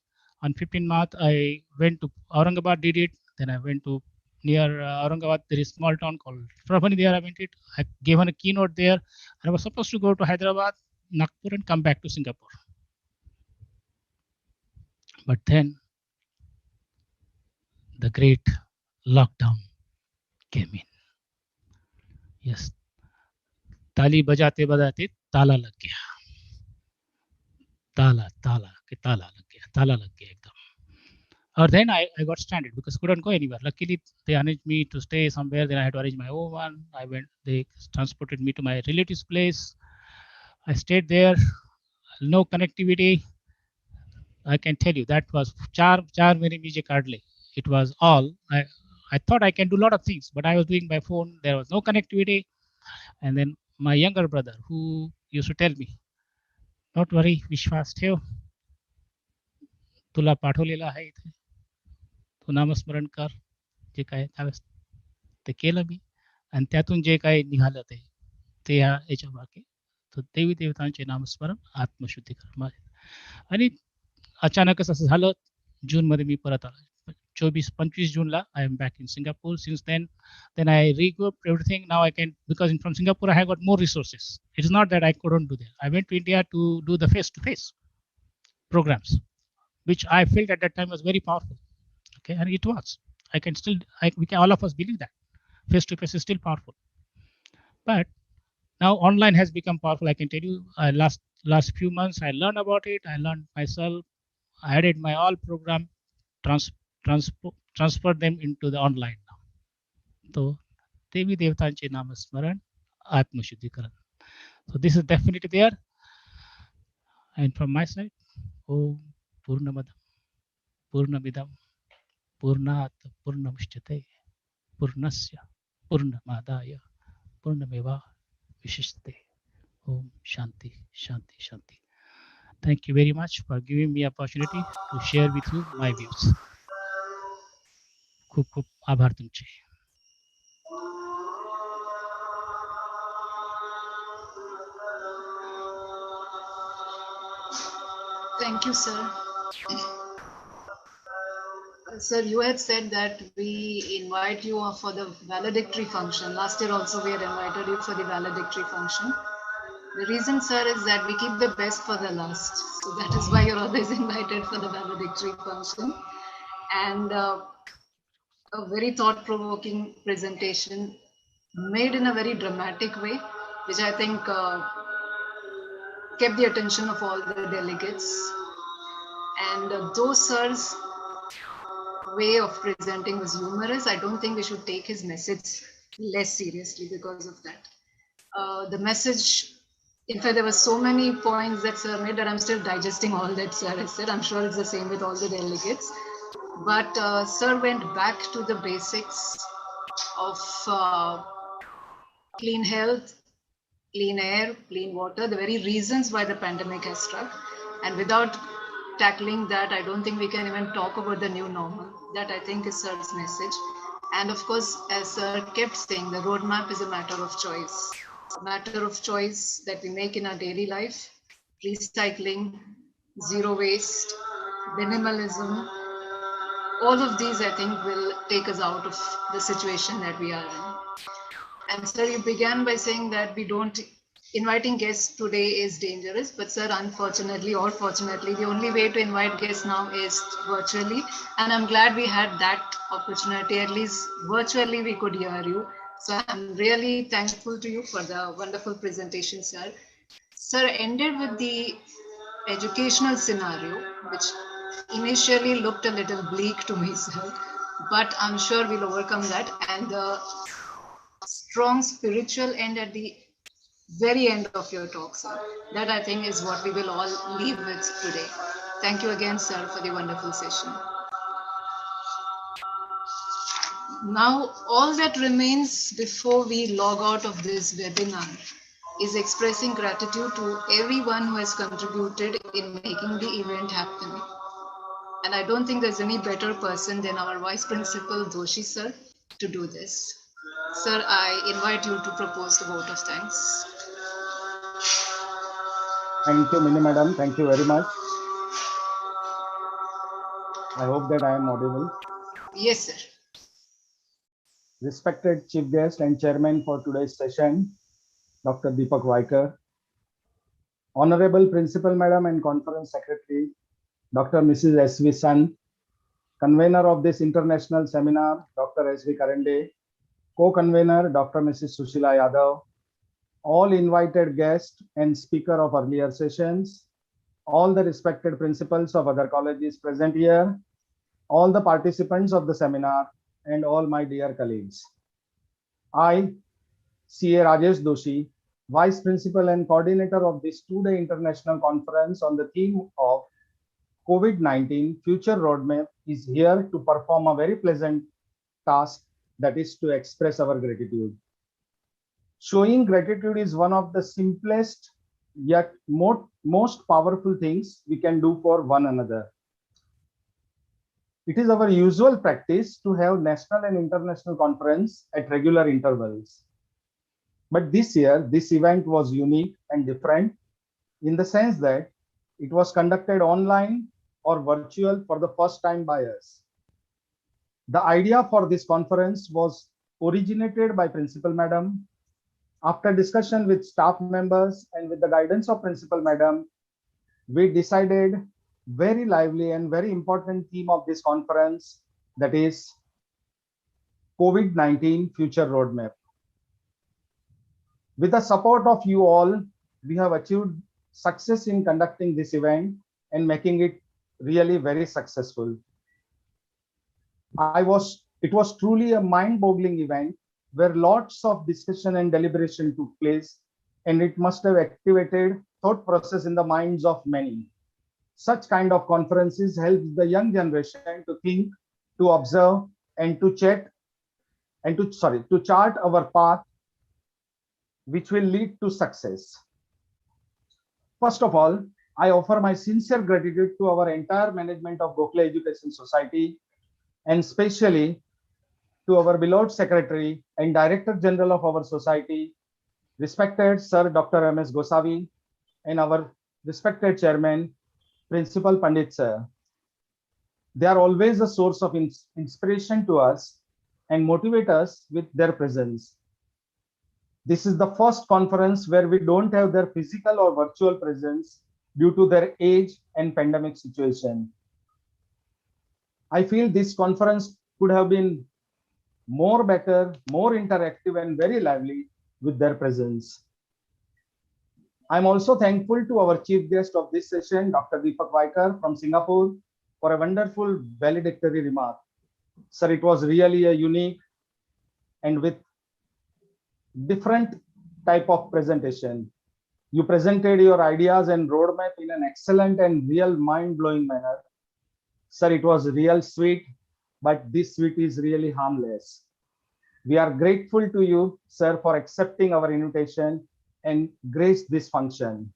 On 15th March, I went to Aurangabad, did it. Then I went to near Aurangabad. There is a small town called Prabhani. There I went it. I gave a keynote there. I was supposed to go to Hyderabad, Nagpur, and come back to Singapore. But then the great lockdown came in. Yes. ताली बजाते बजाते ताला लग गया. ताला लग गया एकदम. Or then I got stranded because I couldn't go anywhere. Luckily, they arranged me to stay somewhere. Then I had to arrange my own one. I went. They transported me to my relative's place. I stayed there, no connectivity. I can tell you that was char mere niche kaadle. It was all. I thought I can do a lot of things, but I was doing by phone. There was no connectivity. And then my younger brother, who used to tell me, "Don't worry, विश्वास ठेव. तुला पाठवलेलं आहे इथे. तू नामस्मरण कर. जे काय त्यावेळेस ते केलं मी आणि त्यातून जे काही निघालं ते याच्या मागे तर देवी देवतांचे नामस्मरण आत्मशुद्धीकरण आणि अचानकच असं झालं जूनमध्ये मी परत आलो 24-25 जूनला I am back in Singapore. Since then I regrouped everything. Now I can, because from Singapore I have got more resources. It is not that I couldn't do that. I went to India to do the face-to-face programs, which I felt at that time was very powerful. Okay, and it was. We can all of us believe that face-to-face is still powerful. But now online has become powerful. I can tell you, last few months I learned about it. I learned myself. I added my all program, transfer them into the online now. So Devi Devtanche Namasmaran, Atmashuddhikaran. So this is definitely there. And from my side, Om Purnamadam, Purnamidam, Purnat Purnamushyate, Purnasya, Purnamadaya, Purnameva Vishishte. Om Shanti, Shanti, Shanti. Thank you very much for giving me opportunity to share with you my views. खूप खूप आभार तुमचे. Thank you, sir. Sir, you had said that we invite you for the valedictory function. Last year also we had invited you for the valedictory function. The reason, sir, is that we keep the best for the last. So that is why you're always invited for the valedictory function. And a very thought-provoking presentation made in a very dramatic way, which I think kept the attention of all the delegates. And though sir's way of presenting was humorous, I don't think we should take his message less seriously because of that. The message, in fact, there were so many points that sir made that I'm still digesting all that sir has said. I'm sure it's the same with all the delegates. But sir went back to the basics of clean health, clean air, clean water, the very reasons why the pandemic has struck. And without tackling that, I don't think we can even talk about the new normal. That I think is sir's message. And of course, as sir kept saying, the roadmap is a matter of choice. A matter of choice that we make in our daily life, recycling, zero waste, minimalism. All of these, I think, will take us out of the situation that we are in. And sir, you began by saying that inviting guests today is dangerous, but sir, unfortunately or fortunately, the only way to invite guests now is virtually. And I'm glad we had that opportunity, at least virtually we could hear you. So I'm really thankful to you for the wonderful presentation, sir. Sir ended with the educational scenario, which initially looked a little bleak to me, sir, but I'm sure we'll overcome that. And the strong spiritual end at the very end of your talk, sir. That I think is what we will all leave with today. Thank you again, sir, for the wonderful session. Now, all that remains before we log out of this webinar is expressing gratitude to everyone who has contributed in making the event happen. And I don't think there's any better person than our Vice Principal Doshi, sir, to do this. Sir, I invite you to propose the vote of thanks. Thank you, Mini Madam. Thank you very much. I hope that I am audible. Yes, sir. Respected Chief Guest and Chairman for today's session, Dr. Deepak Vaikar. Honorable Principal Madam and Conference Secretary, Dr. Mrs. S.V. Sun. Convener of this international seminar, Dr. S.V. Karande. Co-convener, Dr. Mrs. Sushila Yadav. All invited guests and speaker of earlier sessions, all the respected principals of other colleges present here, all the participants of the seminar, and all my dear colleagues. I, C.A. Rajesh Doshi, Vice Principal and Coordinator of this two-day international conference on the theme of COVID-19 Future Roadmap, is here to perform a very pleasant task, that is to express our gratitude. Showing gratitude is one of the simplest yet most powerful things we can do for one another. It is our usual practice to have national and international conference at regular intervals. But this year, this event was unique and different in the sense that it was conducted online or virtual for the first time by us. The idea for this conference was originated by Principal Madam. After discussion with staff members and with the guidance of Principal Madam, we decided very lively and very important theme of this conference, that is COVID-19 Future Roadmap. With the support of you all, we have achieved success in conducting this event and making it really very successful. It was truly a mind-boggling event where lots of discussion and deliberation took place, and it must have activated thought process in the minds of many. Such kind of conferences help the young generation to think, to observe, and to chart our path, which will lead to success. First of all, I offer my sincere gratitude to our entire management of Gokula Education Society, and especially to our beloved Secretary and Director General of our society, respected Sir Dr. M.S. Gosavi, and our respected Chairman, Principal Pandit Sir. They are always a source of inspiration to us and motivate us with their presence. This is the first conference where we don't have their physical or virtual presence due to their age and pandemic situation. I feel this conference could have been more better, more interactive, and very lively with their presence. I'm also thankful to our chief guest of this session, Dr. Deepak Vaikar from Singapore, for a wonderful valedictory remark. Sir, it was really a unique and with different type of presentation. You presented your ideas and roadmap in an excellent and real mind-blowing manner. Sir, it was real sweet, but this sweet is really harmless. We are grateful to you, sir, for accepting our invitation and grace this function.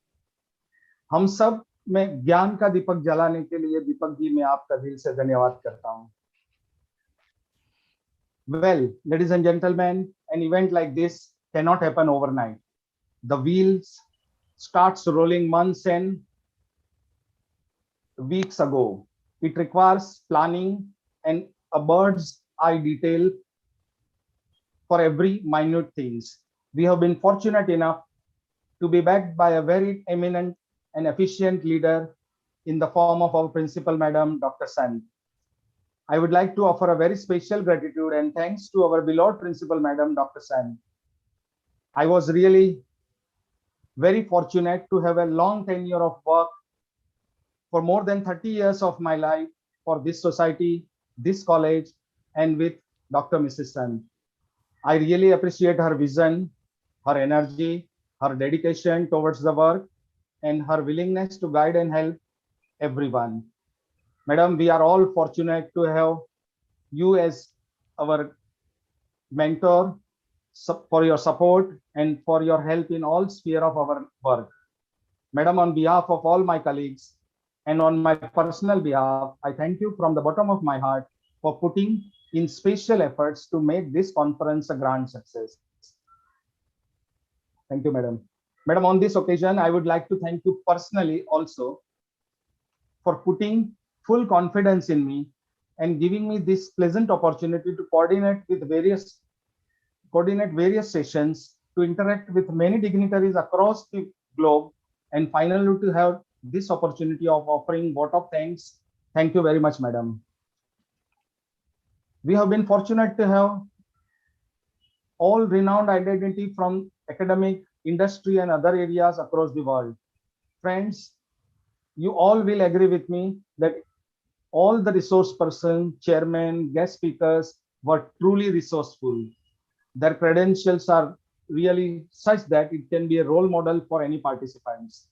हम सब में ज्ञान का दीपक जलाने के लिए दीपक जी मैं आपका दिल से धन्यवाद करता हूं. Well, ladies and gentlemen, an event like this cannot happen overnight. The wheels starts rolling months and weeks ago. It requires planning and a bird's eye detail for every minute things. We have been fortunate enough to be backed by a very eminent and efficient leader in the form of our Principal Madam, Dr. San. I would like to offer a very special gratitude and thanks to our beloved Principal Madam, Dr. San. I was really very fortunate to have a long tenure of work for more than 30 years of my life for this society, this college, and with Dr. Mrs. San. I really appreciate her vision, her energy, her dedication towards the work, and her willingness to guide and help everyone. Madam, we are all fortunate to have you as our mentor for your support and for your help in all sphere of our work. Madam, on behalf of all my colleagues and on my personal behalf, I thank you from the bottom of my heart for putting in special efforts to make this conference a grand success. Thank you, Madam. Madam, on this occasion, I would like to thank you personally also for putting full confidence in me and giving me this pleasant opportunity to coordinate various sessions, to interact with many dignitaries across the globe, and finally to have this opportunity of offering vote of thanks. Thank you very much, Madam. We have been fortunate to have all renowned identity from academic, industry, and other areas across the world. Friends, you all will agree with me that all the resource person, chairman, guest speakers were truly resourceful. Their credentials are really such that it can be a role model for any participants.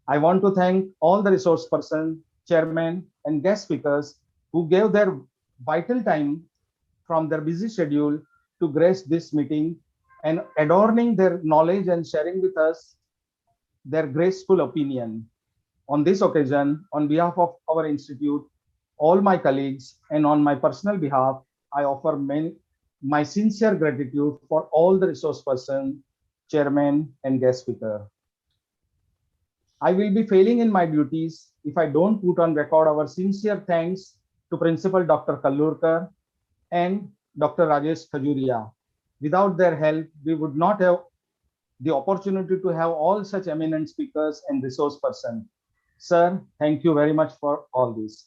I want to thank all the resource person, chairman, and guest speakers who gave their vital time from their busy schedule to grace this meeting and adorning their knowledge and sharing with us their graceful opinion. On this occasion, on behalf of our institute, all my colleagues, and on my personal behalf, I offer my sincere gratitude for all the resource person, chairman, and guest speaker. I will be failing in my duties if I don't put on record our sincere thanks to Principal Dr. Kallurkar and Dr. Rajesh Khajuria. Without their help, we would not have the opportunity to have all such eminent speakers and resource persons. Sir, thank you very much for all this.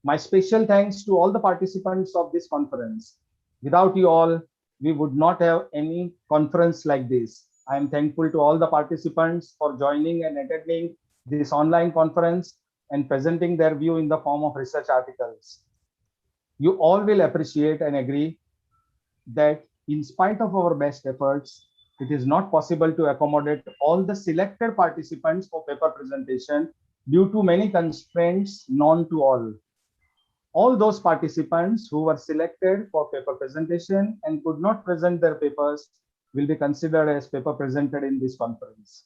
My special thanks to all the participants of this conference. Without you all, we would not have any conference like this. I am thankful to all the participants for joining and attending this online conference and presenting their view in the form of research articles. You all will appreciate and agree that in spite of our best efforts, it is not possible to accommodate all the selected participants for paper presentation due to many constraints known to all. All those participants who were selected for paper presentation and could not present their papers will be considered as paper presented in this conference.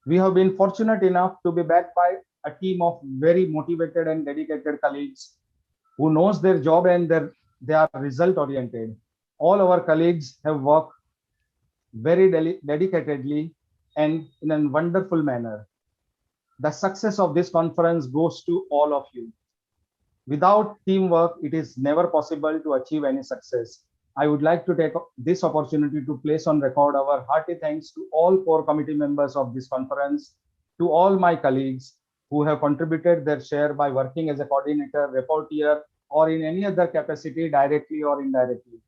We have been fortunate enough to be backed by a team of very motivated and dedicated colleagues who knows their job and they are result oriented. All our colleagues have worked very dedicatedly and in a wonderful manner. The success of this conference goes to all of you. Without teamwork, it is never possible to achieve any success. I would like to take this opportunity to place on record our hearty thanks to all core committee members of this conference, to all my colleagues who have contributed their share by working as a coordinator, reporter, or in any other capacity directly or indirectly.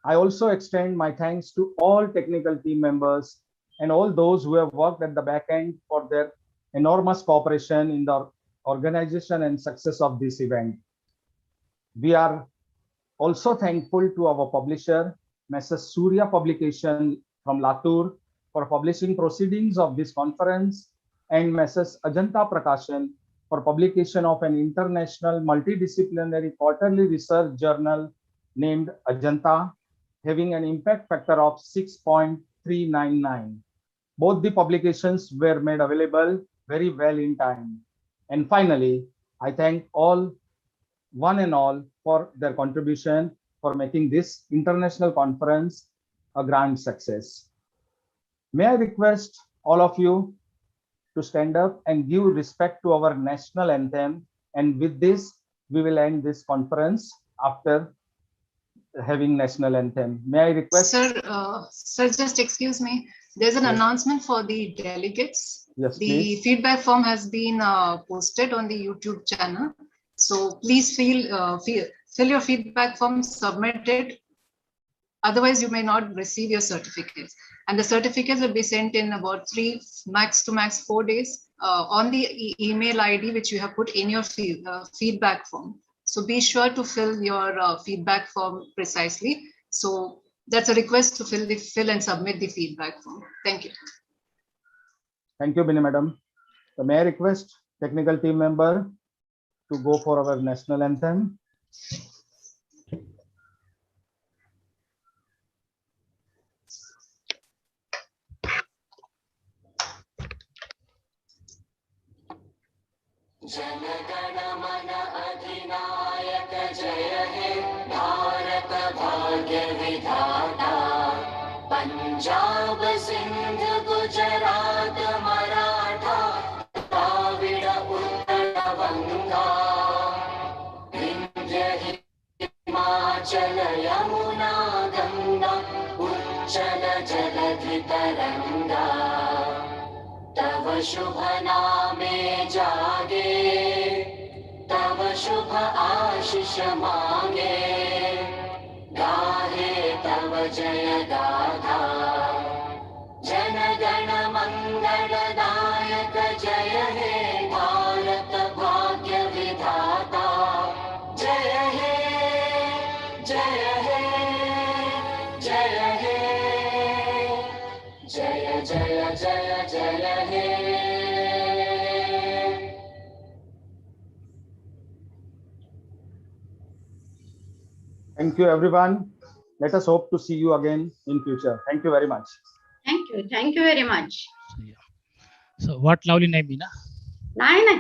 I also extend my thanks to all technical team members and all those who have worked at the back end for their enormous cooperation in the organization and success of this event. We are also thankful to our publisher, Messrs. Surya Publication from Latur, for publishing proceedings of this conference, and Messrs. Ajanta Prakashan for publication of an international multidisciplinary quarterly research journal named Ajanta, having an impact factor of 6.399. Both the publications were made available very well in time. And finally, I thank one and all for their contribution for making this international conference a grand success. May I request all of you to stand up and give respect to our national anthem. And with this, we will end this conference after having national anthem. May I request? Sir, just excuse me. There's an announcement for the delegates. Yes, the please. feedback form has been posted on the YouTube channel. So please fill your feedback form, submit it. Otherwise, you may not receive your certificates. And the certificates will be sent in about 3, max to max 4 days on the email ID which you have put in your feedback form. So be sure to fill your feedback form precisely. So that's a request to fill and submit the feedback form. Thank you. Thank you, Bini Madam. So may I request technical team member to go for our national anthem. जनगण मन अधिनायक जय हे भारत भाग्य विधाता पंजाब सिंध गुजरात मराठा द्राविड़ उत्कल गंगा विंध्य हिमाचल यमुना गंगा उच्चल जलधि तरंगा तव शुभ नामे जागे तव शुभ आशीष मांगे गाहे तव जय गाथा जन गण मंगलदायक जय हे भारत भाग्य विधाता जय हे जय हे जय हे जय जय जय जय हे Thank you, everyone. Let us hope to see you again in future. Thank you very much. Thank you very much. So what lovely name, Meena. नाही नाही